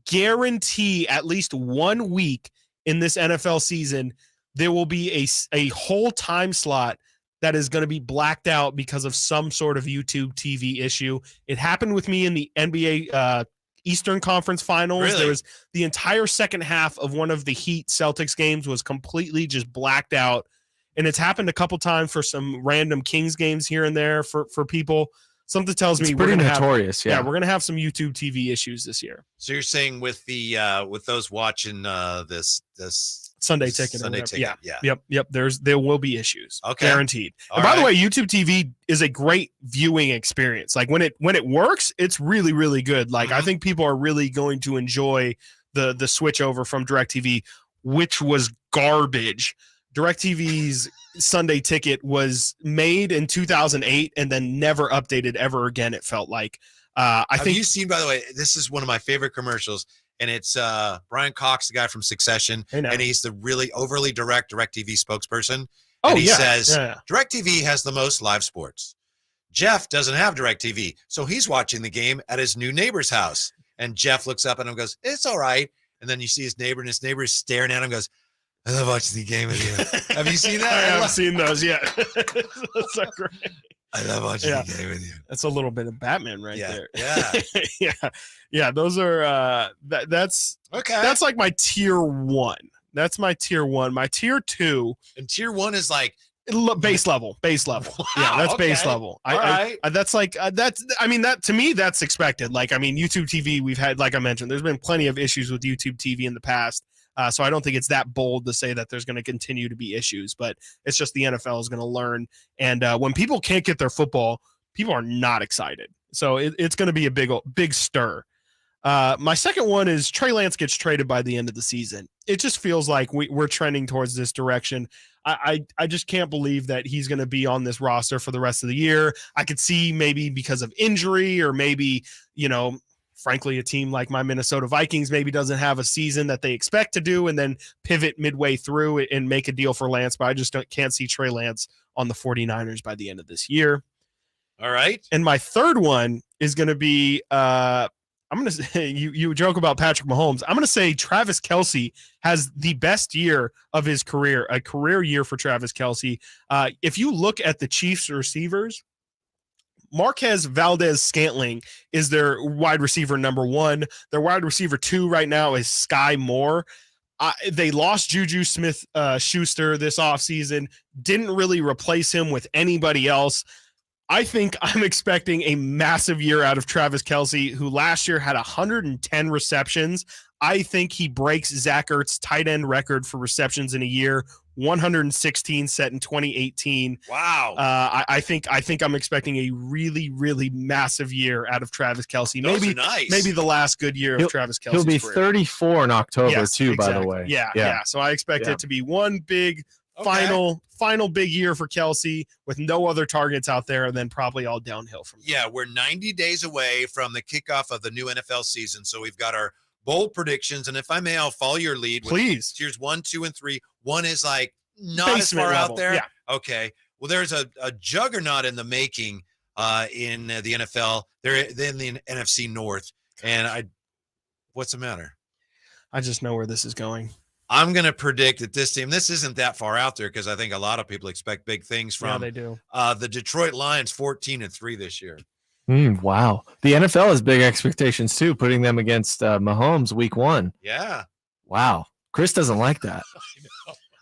Guarantee at least 1 week in this NFL season, there will be a whole time slot that is going to be blacked out because of some sort of YouTube TV issue. It happened with me in the NBA Eastern Conference Finals. Really? There was the entire second half of one of the Heat Celtics games was completely just blacked out. And it's happened a couple times for some random Kings games here and there for people. Something tells me It's pretty we're gonna notorious. we're going to have some YouTube TV issues this year. So you're saying with the with those watching this Sunday ticket. or Sunday whatever. ticket. Yeah. Yep. There will be issues. Okay. Guaranteed. All And by the right. way, YouTube TV is a great viewing experience. Like when it works, it's really, really good. Like I think people are really going to enjoy the switch over from DirecTV, which was garbage. DirecTV's Sunday Ticket was made in 2008 and then never updated ever again. It felt like. Have you seen, by the way, this is one of my favorite commercials, and it's Brian Cox, the guy from Succession, and he's the really overly DirecTV spokesperson. And he says, DirecTV has the most live sports. Jeff doesn't have DirecTV, so he's watching the game at his new neighbor's house. And Jeff looks up at him and goes, it's all right. And then you see his neighbor, and his neighbor is staring at him and goes, I love watching the game with you. Have you seen that? I have seen those, yeah. That's so great. I love watching the game with you. That's a little bit of Batman right there. Yeah. Yeah. Those are that's okay. That's like my tier 1. That's my tier 1. My tier 2. And tier 1 is like base level. Wow, yeah, that's base level. That's like that to me, that's expected. Like, I mean, YouTube TV, we've had, like I mentioned, there's been plenty of issues with YouTube TV in the past. So I don't think it's that bold to say that there's going to continue to be issues, but it's just the NFL is going to learn. And when people can't get their football, people are not excited. So it's going to be a big stir. My second one is Trey Lance gets traded by the end of the season. It just feels like we're trending towards this direction. I just can't believe that he's going to be on this roster for the rest of the year. I could see maybe because of injury, or maybe, frankly, a team like my Minnesota Vikings maybe doesn't have a season that they expect to do and then pivot midway through and make a deal for Lance. But I just can't see Trey Lance on the 49ers by the end of this year. All right. And my third one is going to be, I'm going to say, you joke about Patrick Mahomes. I'm going to say Travis Kelce has the best year of his career, a career year for Travis Kelce. If you look at the Chiefs receivers, Marquez Valdez-Scantling is their wide receiver number 1. Their wide receiver 2 right now is Sky Moore. They lost Juju Smith-Schuster this offseason, didn't really replace him with anybody else. I think I'm expecting a massive year out of Travis Kelce, who last year had 110 receptions. I think he breaks Zach Ertz's tight end record for receptions in a year, 116 set in 2018. Wow. I think I'm expecting a really, really massive year out of Travis Kelce. Those are nice. Maybe the last good year of Travis Kelce's He'll be career. 34 in October Yes, by the way. Yeah. So I expect it to be one big final big year for Kelce with no other targets out there, and then probably all downhill from there. Yeah, we're 90 days away from the kickoff of the new NFL season. So we've got our bold predictions. And if I may, I'll follow your lead. Please. Tiers 1, 2, and 3. 1 is like not Basement as far level. out there. Yeah. Okay. Well, there's a juggernaut in the making in the NFL. They're in the NFC North. And what's the matter? I just know where this is going. I'm going to predict that this team, this isn't that far out there because I think a lot of people expect big things from they do. The Detroit Lions, 14-3 this year. Wow. The NFL has big expectations too, putting them against Mahomes week 1. Yeah. Wow. Chris doesn't like that.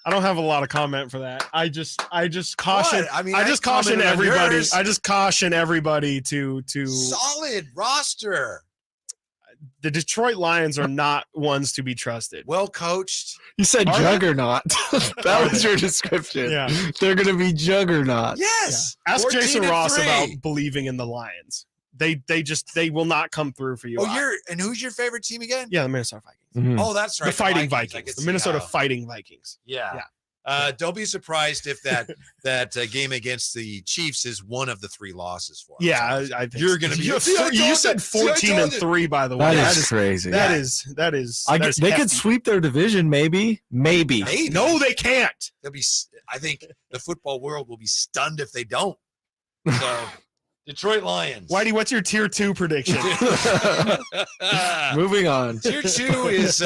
I don't have a lot of comment for that. I just caution. What? I mean, I just caution commented on everybody. yours. I just caution everybody to Solid roster. The Detroit Lions are not ones to be trusted. Well coached. You said Are they? juggernaut. That was your description. Yeah. They're going to be juggernaut. Yes. Yeah. Ask Jason Ross 14-3. about believing in the Lions. They will not come through for you. And who's your favorite team again? Yeah, the Minnesota Vikings. Oh, that's right. The Fighting Vikings. I Vikings. could The see Minnesota how. Fighting Vikings. Yeah. Don't be surprised if that game against the Chiefs is one of the 3 losses for us. Yeah, I think You're going to be. You said 14-3, by the way. That is crazy. That is. They could sweep their division, maybe. No, they can't. They'll be. I think the football world will be stunned if they don't. So, Detroit Lions. Whitey, what's your tier 2 prediction? Moving on. Tier 2 is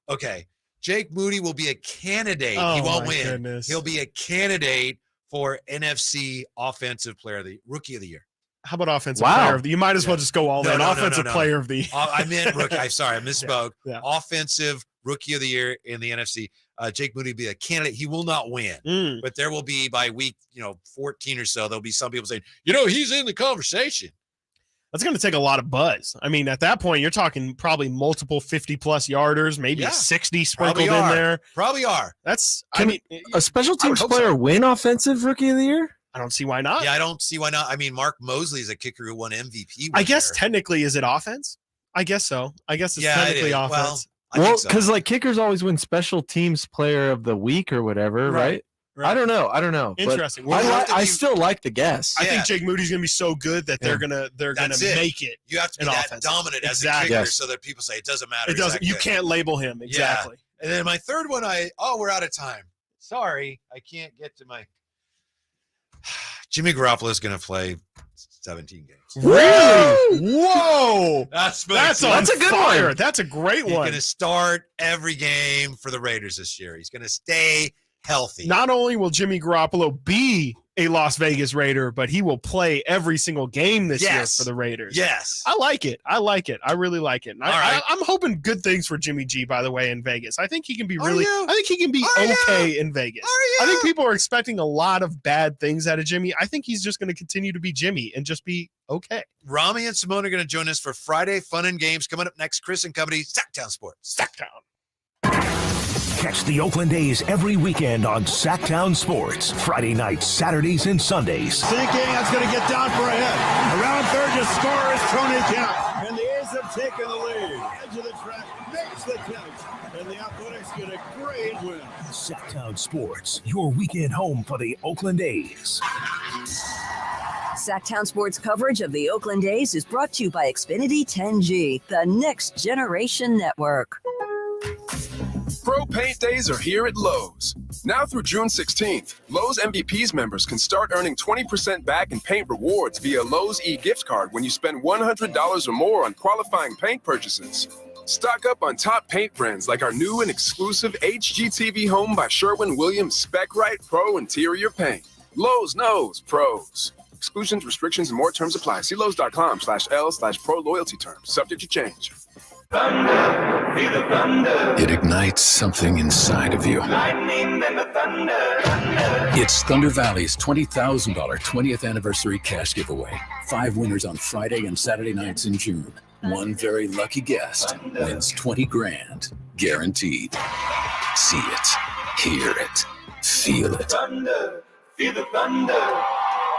okay. Jake Moody will be a candidate. Oh, he won't my win. goodness. He'll be a candidate for NFC Offensive Player of the Rookie of the Year. How about offensive Wow. player of the? You might as well just go all in. Offensive player of the. I meant rookie. I'm sorry, I misspoke. Yeah. Offensive Rookie of the Year in the NFC. Jake Moody will be a candidate. He will not win, but there will be by week 14 or so. There'll be some people saying, he's in the conversation. That's going to take a lot of buzz. I mean, at that point, you're talking probably multiple 50-plus yarders, maybe 60 sprinkled in there. Probably are. That's. A special teams player win offensive rookie of the year? I don't see why not. Yeah, I don't see why not. I mean, Mark Mosley is a kicker who won MVP. I guess technically, is it offense? I guess so. I guess it's technically offense. Well, Well, because like kickers always win special teams player of the week or whatever, right? Right. I don't know. But Interesting. I still like the guess. I think Jake Moody's going to be so good that they're gonna make it. You have to be that dominant as a kicker so that people say it doesn't matter. It doesn't. You can't label him exactly. Yeah. And then my third one, we're out of time. Sorry, I can't get to my. Jimmy Garoppolo is going to play 17 games. Really? Whoa! That's a good one. That's a great one. He's going to start every game for the Raiders this year. He's going to stay healthy. Not only will Jimmy Garoppolo be a Las Vegas Raider, but he will play every single game this year for the Raiders. Yes. I like it. I really like it. And right. I'm hoping good things for Jimmy G, by the way, in Vegas. I think he can be I think he can be okay in Vegas. I think people are expecting a lot of bad things out of Jimmy. I think he's just going to continue to be Jimmy and just be okay. Rami and Simone are going to join us for Friday Fun and Games. Coming up next, Chris and Company, Sactown Sports. Sactown. Catch the Oakland A's every weekend on Sactown Sports. Friday nights, Saturdays, and Sundays. Sinking, that's going to get down for a hit. Around third to score is Tony Kemp. And the A's have taken the lead. Edge of the track makes the catch. And the Athletics get a great win. Sactown Sports, your weekend home for the Oakland A's. Sactown Sports coverage of the Oakland A's is brought to you by Xfinity 10G, the next generation network. Pro Paint Days are here at Lowe's. Now through June 16th, Lowe's MVPs members can start earning 20% back in paint rewards via Lowe's e-gift card when you spend $100 or more on qualifying paint purchases. Stock up on top paint brands like our new and exclusive HGTV Home by Sherwin-Williams Spec Right Pro Interior Paint. Lowe's knows pros. Exclusions, restrictions, and more terms apply. See Lowe's.com/L/pro loyalty terms. Subject to change. Thunder, feel the thunder. It ignites something inside of you. Lightning and the thunder. It's Thunder Valley's $20,000 20th anniversary cash giveaway. 5 winners on Friday and Saturday nights in June. One very lucky guest wins $20,000 guaranteed. See it, hear it, feel it. Thunder, feel the thunder.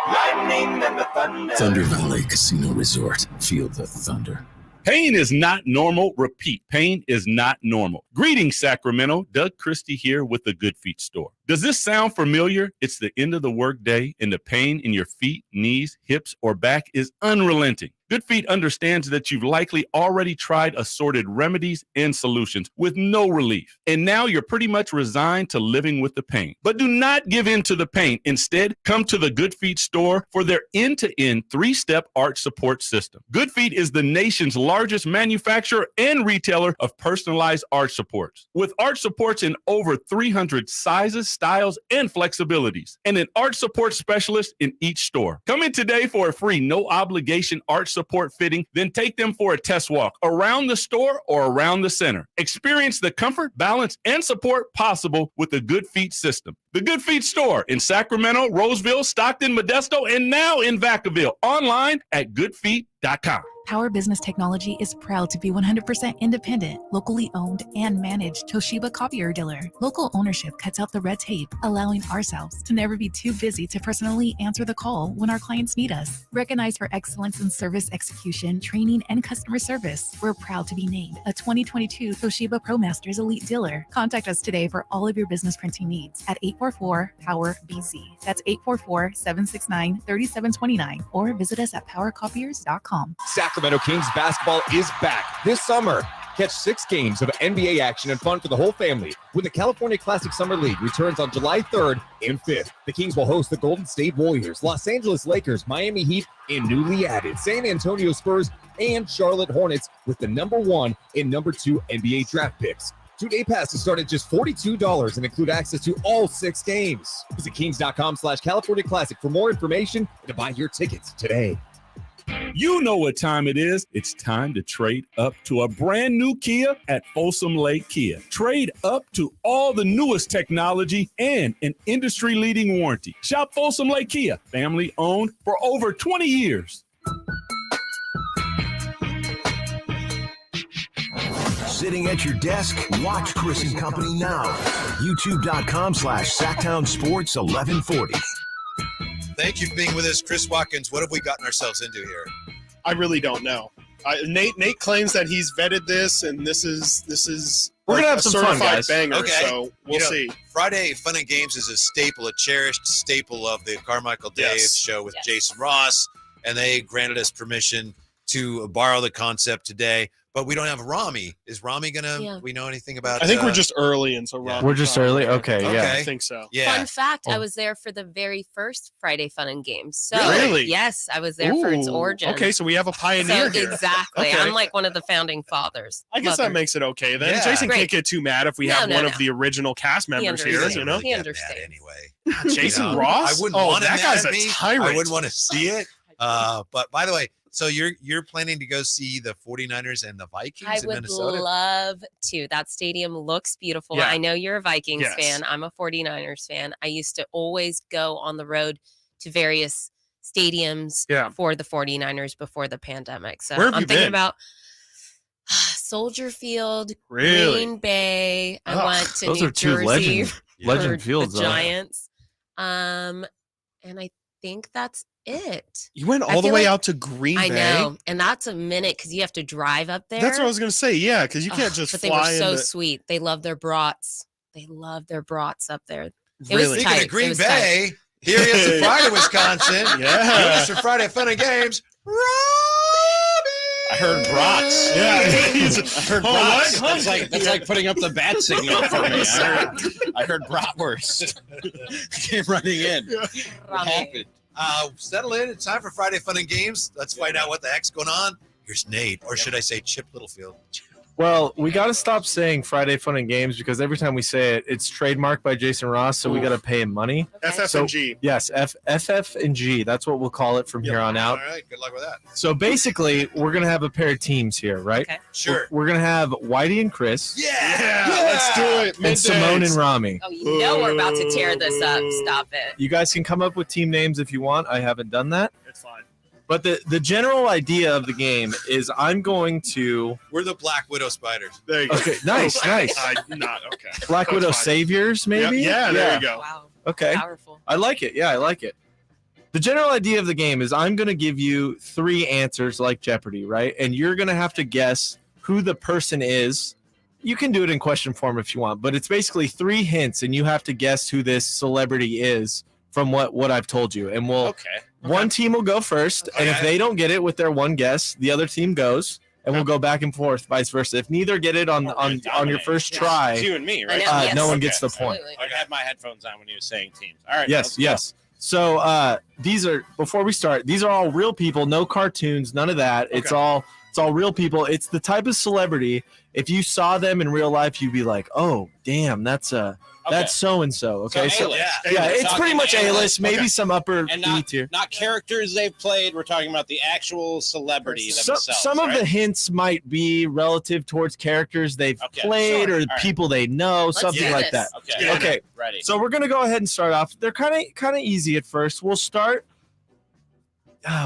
Lightning and the thunder. Thunder Valley Casino Resort. Feel the thunder. Pain is not normal. Repeat, pain is not normal. Greetings, Sacramento. Doug Christie here with the Good Feet Store. Does this sound familiar? It's the end of the workday and the pain in your feet, knees, hips, or back is unrelenting. Good Feet understands that you've likely already tried assorted remedies and solutions with no relief. And now you're pretty much resigned to living with the pain. But do not give in to the pain. Instead, come to the Good Feet store for their end-to-end 3-step arch support system. Good Feet is the nation's largest manufacturer and retailer of personalized arch supports. With arch supports in over 300 sizes, styles, and flexibilities, and an arch support specialist in each store. Come in today for a free, no-obligation arch support fitting, then take them for a test walk around the store or around the center. Experience the comfort, balance, and support possible with the Good Feet system. The Good Feet store in Sacramento, Roseville, Stockton, Modesto, and now in Vacaville. Online at goodfeet.com. Power Business Technology is proud to be 100% independent, locally owned and managed Toshiba copier dealer. Local ownership cuts out the red tape, allowing ourselves to never be too busy to personally answer the call when our clients need us. Recognized for excellence in service execution, training, and customer service, we're proud to be named a 2022 Toshiba ProMasters Elite Dealer. Contact us today for all of your business printing needs at 844-POWER-BZ. That's 844-769-3729, or visit us at powercopiers.com. Sacramento Kings basketball is back this summer. Catch 6 games of NBA action and fun for the whole family when the California Classic Summer League returns on July 3rd and 5th. The Kings will host the Golden State Warriors, Los Angeles Lakers, Miami Heat, and newly added San Antonio Spurs and Charlotte Hornets with the number 1 and number 2 NBA draft picks. 2-day passes start at just $42 and include access to all 6 games. Visit kings.com/California Classic for more information and to buy your tickets today. You know what time it is. It's time to trade up to a brand new Kia at Folsom Lake Kia. Trade up to all the newest technology and an industry-leading warranty. Shop Folsom Lake Kia, family owned for over 20 years. Sitting at your desk, watch Chris and Company now. YouTube.com/Sactown Sports 1140. Thank you for being with us, Chris Watkins. What have we gotten ourselves into here? I really don't know. Nate claims that he's vetted this, and this is We're gonna have some fun, certified guys. banger. Okay. So we'll see. Friday Fun and Games is a staple, a cherished staple of the Carmichael Dave show with Jason Ross, and they granted us permission to borrow the concept today. But we don't have Rami. Is Rami gonna? We know anything about? I think we're just early, and so We're just early. Okay, yeah. I think so. Yeah. Fun fact: Oh. I was there for the very first Friday Fun and Games. So Really? yes, I was there for its Ooh, origin. Okay, so we have a pioneer here. Exactly. Okay. I'm like one of the founding fathers. I guess that Mother. makes it okay then. Yeah. Jason Great. can't get too mad if we have one of the original cast members here. understands. You know, He understands. Anyway, Jason You know, Ross. I wouldn't want him that mad guy's at a me. tyrant. I wouldn't want to see it. But by the way, so you're planning to go see the 49ers and the Vikings I in would Minnesota? love to. That stadium looks beautiful. Yeah. I know you're a Vikings Yes. fan. I'm a 49ers fan. I used to always go on the road to various stadiums for the 49ers before the pandemic. So Where have I'm you thinking been? about Soldier Field, Really? Green Bay. I Ugh, went to those New are two Jersey legend for fields, the though. Giants. And I think that's it. You went I all the feel way like- out to Green I Bay. know, and that's a minute because you have to drive up there. That's what I was gonna say. Yeah, because you can't Ugh, just but they fly were so into. sweet. They love their brats. They love their brats up there. It Really? was Speaking tight. of Green It was Bay, tight. here he is in Pride, Wisconsin. Yeah. Mr. Friday Fun and Games. I heard brats. Yeah, I heard Oh, brats. what? That's like putting up the bat signal for me. I heard bratwurst. Came running in. What happened? Settle in. It's time for Friday Fun and Games. Let's find out what the heck's going on. Here's Nate, or should I say Chip Littlefield? Well, we got to stop saying Friday Fun and Games because every time we say it, it's trademarked by Jason Ross, so we got to pay him money. FF&G. Yes, FF&G. That's what we'll call it from here on out. All right, good luck with that. So basically, we're going to have a pair of teams here, right? Okay. Sure. We're going to have Whitey and Chris. Yeah, let's do it. And Simone and Rami. Oh, you know we're about to tear this up. Stop it. You guys can come up with team names if you want. I haven't done that. It's fine. But the general idea of the game is I'm going to We're the Black Widow Spiders. There you go. Okay, nice, nice. Not okay. Black That's Widow fine. Saviors, maybe? Yeah, there you go. Wow. Okay. Powerful. I like it. Yeah, I like it. The general idea of the game is I'm going to give you 3 answers like Jeopardy, right? And you're going to have to guess who the person is. You can do it in question form if you want, but it's basically 3 hints, and you have to guess who this celebrity is from what I've told you. And we'll one team will go first, and if they don't get it with their one guess, the other team goes, and we'll go back and forth, vice versa. If neither get it on your first try, It's you and me, right? no one gets the point. I had my headphones on when he was saying teams. All right. Yes, let's go. yes. So these are, before we start, these are all real people, no cartoons, none of that. It's all real people. It's the type of celebrity. If you saw them in real life, you'd be like, oh, damn, that's so and so. Okay, so A-list. yeah, We're it's talking pretty much A-list, maybe Okay. some upper And B tier. not characters they've played. We're talking about the actual celebrity themselves. Some of right? the hints might be relative towards characters they've played or All right. people they know, something do like this. that. Okay. Ready. So we're gonna go ahead and start off. They're kind of easy at first. We'll start.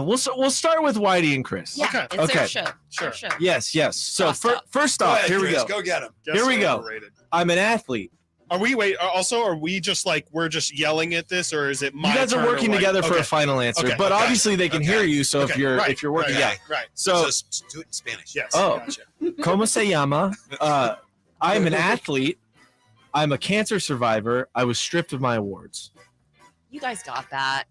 We'll start with Whitey and Chris. Yeah, it's their show. Their show. Yes. So Tossed up. first Go off, ahead, here we Chris, go. Go get him. Here we go. Overrated. I'm an athlete. Are we are we just like we're just yelling at this, or is it my You guys turn are or working like- together for okay. a final answer, Okay, but okay. obviously they can hear you. So if Okay, you're right, working, right, yeah. right. So do it in Spanish. Yes. Oh. Gotcha. ¿Cómo se llama? I'm an athlete. I'm a cancer survivor. I was stripped of my awards. You guys got that.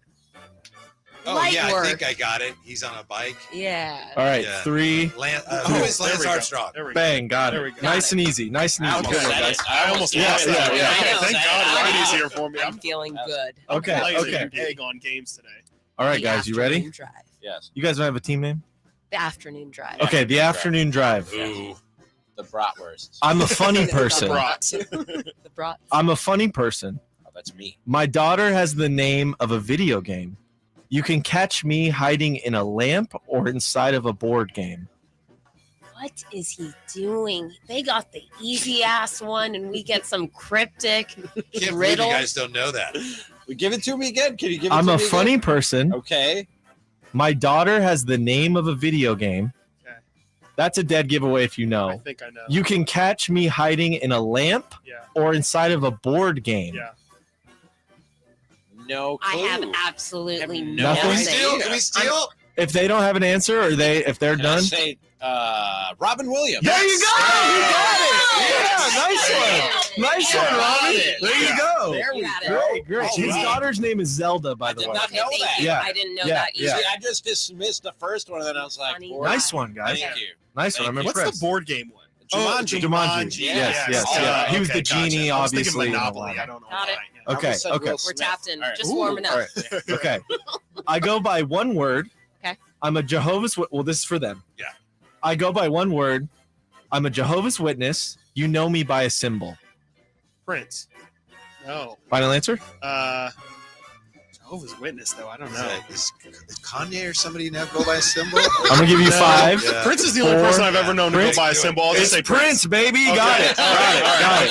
Oh Light yeah, work. I think I got it. He's on a bike. Yeah. All right, Yeah. 3. Who is there Lance we go. Armstrong? There we go. Bang, got There it. we go. Nice and easy. Nice and easy. I Good almost one, said guys. it. I almost Yeah, lost that. yeah. Okay, I thank know. God I Whitey's know. here for me. I'm feeling good. Okay, laying okay. an egg on games today. All right, The guys, you ready? afternoon Drive. Yes. You guys don't have a team name? The afternoon drive. Okay, the afternoon drive. Ooh. The bratwurst. I'm a funny person. Brats. The brats. I'm a funny person. Oh, that's me. My daughter has the name of a video game. You can catch me hiding in a lamp or inside of a board game. What is he doing? They got the easy ass one, and we get some cryptic Can't believe you riddle. guys don't know that. Give it to me again. Can you give it I'm to a me funny again? person. Okay. My daughter has the name of a video game. Okay. That's a dead giveaway if you I know. think I know. You can catch me hiding in a lamp Yeah. or inside of a board game. Yeah. No clue. I have absolutely Have nothing. Nothing? Can we steal? Can we steal? If they don't have an answer, or if they're Can I done. say Robin Williams. There you go. You got it. Yeah, nice one. Nice one, Robin. There you go. There we Great, great. Oh, His wow. daughter's name is Zelda, by the way. Not know that. Yeah. I didn't know Yeah, that either. See, I just dismissed the first one, and then I was like, Nice one, guys. Thank you. Nice one. I'm What's impressed. the board game one? Jumanji. Jumanji. Yes. Yeah. He was the genie, I was thinking obviously. Monopoly. I don't know. Got it. Okay. Okay. We're tapped in. All right. Just warming up. All right. Okay. I go by one word. Okay. I'm a Jehovah's Witness. Well, this is for them. Yeah. I go by one word. I'm a Jehovah's Witness. You know me by a symbol. Prince. No. Final answer? Jehovah's Witness, though. I don't know. Is Kanye or somebody now go by a symbol? I'm gonna give you 5. Yeah. Prince is the only person I've ever known to Prince? go by a symbol. I'll just It's say Prince, baby. You got it. Got it.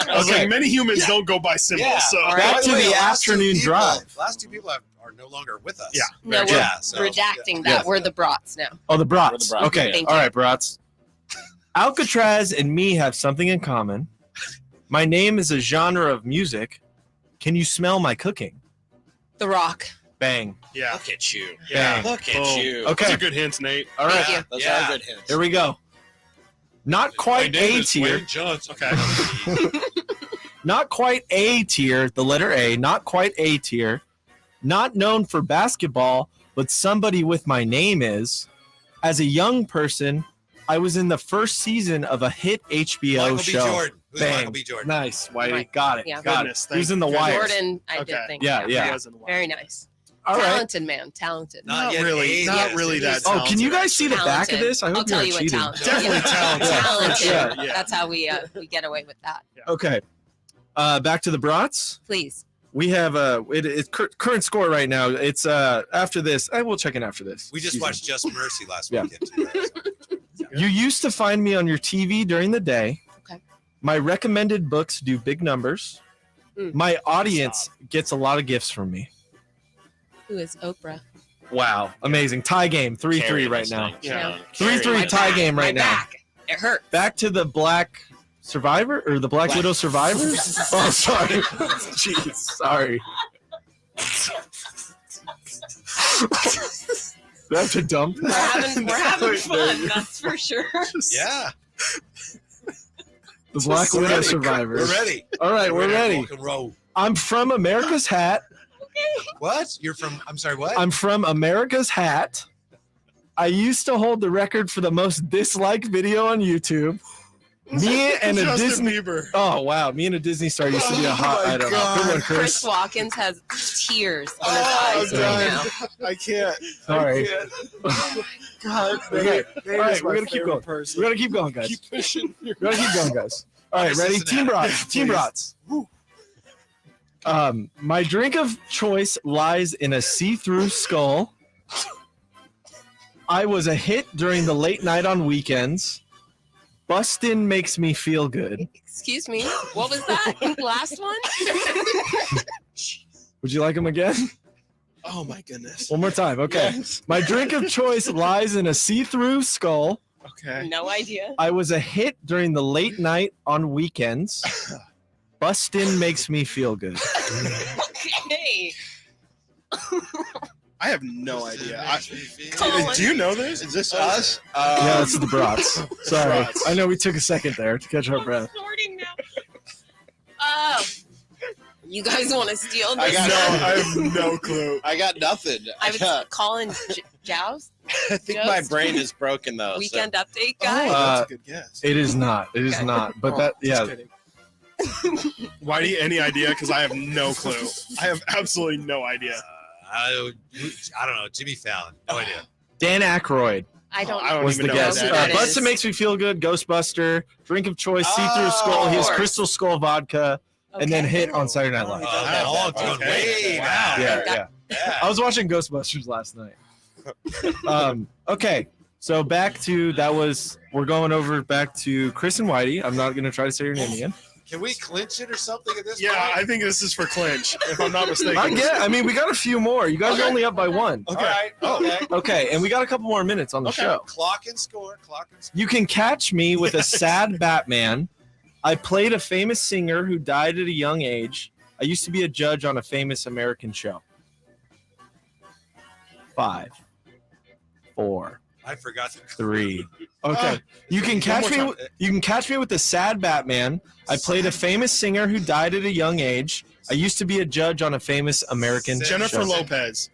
Okay. I was like, many humans don't go by symbols. Yeah. So Back to By way, the last two afternoon people- drive. Last two people are no longer with us. Yeah. No, we're Yeah, so- redacting that. We're the brats now. Oh, the brats. Brats. Okay. Thank All you. right, brats. Alcatraz and me have something in common. My name is a genre of music. Can you smell my cooking? The Rock. Bang. Yeah. Look at you. Yeah. Look at Boom. you. Okay. Those are good hints, Nate. All right. Thank you. Those Yeah. are good hints. Here we go. Not quite A tier. Okay. Not quite A tier. The letter A. Not quite A tier. Not known for basketball, but somebody with my name is. As a young person, I was in the first season of a hit HBO Michael B. show. Jordan. Who's Bang. Michael B. Jordan? Nice, Whitey. Right. Got it. Yeah. Got Goodness, it. He was thank in the goodness. wire. Jordan, I did Okay. think. Yeah, yeah. He was in the Very nice. All right. Talented man. Talented. Not yet really. A, Not yes, really it that is. Oh, can you guys see the back of Talented. this? I hope I'll tell you you're what cheating. talented. Definitely talented. Talented. Sure, yeah. That's how we get away with that. Okay. Back to the brats. Please. We have it's current score right now. It's after this. We'll check in after this. We just Excuse me. watched Just Mercy last Yeah. weekend. Too, so. You used to find me on your TV during the day. Okay. My recommended books do big numbers. My audience gets a lot of gifts from me. Who is Oprah? Wow. Amazing. Tie game. 3-3 right now. Yeah. 3-3 tie game right now. Back. It hurt. Back to the Black Survivor or the Black Widow survivors? Oh, sorry. Jeez. Sorry. That's a dump. We're having fun. That's for sure. Yeah. The Black We're Widow ready. survivors. We're ready. All right, we're ready. Rock and roll. I'm from America's Hat. What? You're from? I'm sorry. What? I'm from America's Hat. I used to hold the record for the most disliked video on YouTube. Me and a Justin Disney. Bieber. Oh wow! Me and a Disney star used to be a hot my item. God. Good one, Chris Chris. Watkins has tears on his I'm eyes right now. done. I can't. Sorry. God, Okay. All right, we're gonna keep going. We're gonna keep going, guys. Keep pushing. We're gonna keep going, guys. All right, ready? Team brats. Team brats. My drink of choice lies in a see-through skull. I was a hit during the late night on weekends. Bustin' makes me feel good. Excuse me. What was that last one? Would you like them again? Oh my goodness. One more time. Okay. My drink of choice lies in a see-through skull. Okay. No idea. I was a hit during the late night on weekends. Bustin' makes me feel good. Okay. I have no idea. Colin. Do you know this? Is this us? Yeah, this is the brats. Sorry. Brats. I know we took a second there to catch our breath. Snorting now. Oh. You guys want to steal this? I have no clue. I got nothing. I was calling Jows. I think my brain is broken though. Weekend update guy. That's a good guess. It is not. It is not. But that, yeah. Whitey, any idea? Because I have no clue. I have absolutely no idea. I don't know. Jimmy Fallon. No idea. Dan Aykroyd I don't. I don't was even the know guest. who that is. Bustin' makes me feel good. Ghostbuster. Drink of choice. See-through skull. He has course. Crystal Skull vodka. And then Okay. hit on Saturday Night Live. That all going way back. Yeah. I was watching Ghostbusters last night. Okay. So back to we're going over back to Chris and Whitey. I'm not going to try to say your name again. Can we clinch it or something at this Yeah, point? I think this is for clinch, if I'm not mistaken. I mean, we got a few more. You guys are only up by one. All right. Okay. Okay, and we got a couple more minutes on the show. Clock and score. Clock and score. You can catch me with a sad Batman. I played a famous singer who died at a young age. I used to be a judge on a famous American show. 5, 4, I forgot. 3. Okay. You can catch me. You can catch me with the Sad Batman. I played a famous singer who died at a young age. I used to be a judge on a famous American Jennifer show. Lopez.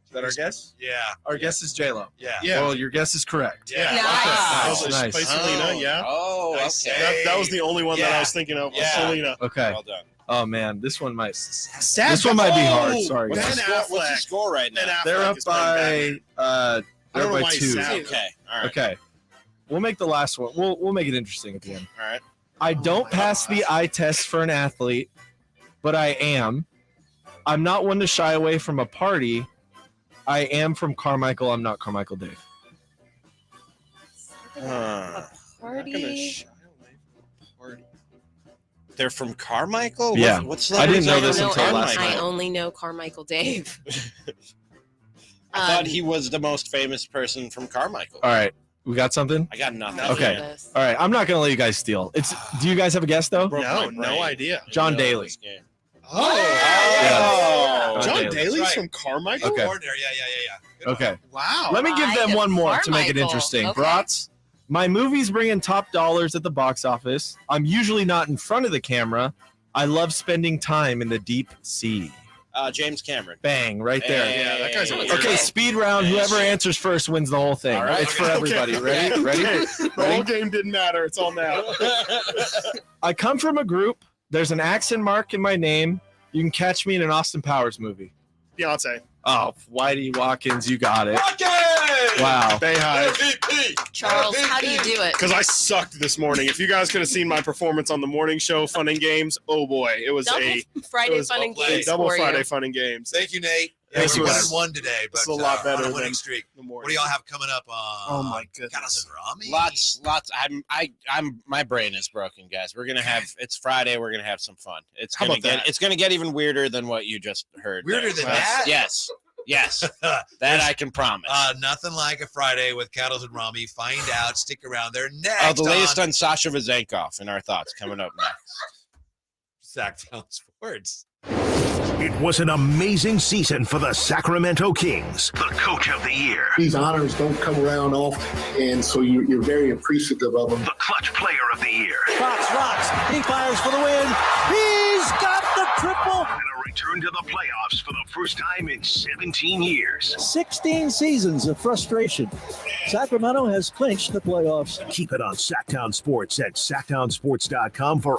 Is that our guess? Yeah. Our guess is J-Lo. Yeah. Well, your guess is correct. Yeah. Nice. Nice. Play Selena, yeah. Oh, okay. That was the only one that I was thinking of. Yeah. Selena. Okay. Well done. Oh man, this one might. Sad This one might be hard. Oh, Sorry, Ben guys. Affleck. What's the score right now? Ben Affleck They're up is playing by. I They're don't know by why he's 2. sad. Okay. All right. Okay. We'll make the last one. We'll make it interesting at the end. All right. I don't pass the eye test for an athlete, but I am. I'm not one to shy away from a party. I am from Carmichael. I'm not Carmichael Dave. Party. They're from Carmichael? Yeah. What's I didn't know celebrity this on until last Carmichael? I only know Carmichael Dave. I thought he was the most famous person from Carmichael. All right. We got something? I got nothing. Okay. All right. I'm not going to let you guys steal. Do you guys have a guess, though? No idea. John Daly. Oh. Yeah. John Daly's right. from Carmichael? Okay. Ordinary. Yeah. Good Okay. one. Wow. Let me give them one more to make it Carmichael. interesting. Okay. Brats, my movies bring in top dollars at the box office. I'm usually not in front of the camera. I love spending time in the deep sea. James Cameron. Bang, right there. Yeah, that guy's a weirdo. Okay, speed round. Whoever answers first wins the whole thing. All right. It's for everybody. Ready? Okay. Ready? The whole game didn't matter. It's all now. I come from a group. There's an accent mark in my name. You can catch me in an Austin Powers movie. Beyonce. Oh, Whitey Watkins, you got it. Rocky! Wow. Bayhive. MVP. Charles, how do you do it? Because I sucked this morning. If you guys could have seen my performance on the morning show, Fun and Games, oh boy, it was Double Friday Fun and Games double for Friday you. Fun and Games. Thank you, Nate. Thank We're you, 1 guys. and 1 today, but It's a lot better on a winning than streak. the morning. What do y'all have coming up on? Oh my goodness. Callus and Rami? Lots. I'm. My brain is broken, guys. We're gonna have. It's Friday. We're gonna have some fun. It's How gonna about get. that? It's gonna get even weirder than what you just heard. Weirder there. than that? Yes. That I can promise. Nothing like a Friday with Cattles and Rami. Find out. Stick around there next. The latest on Sasha Vezenkov in our thoughts coming up next. Sactown Sports. It was an amazing season for the Sacramento Kings. The coach of the year. These honors don't come around often, and so you're very appreciative of them. The clutch player of the year. Fox rocks. He fires for the win. He's got the triple. And a return to the playoffs for the first time in 17 years. 16 seasons of frustration. Sacramento has clinched the playoffs. Keep it on Sactown Sports at SactownSports.com for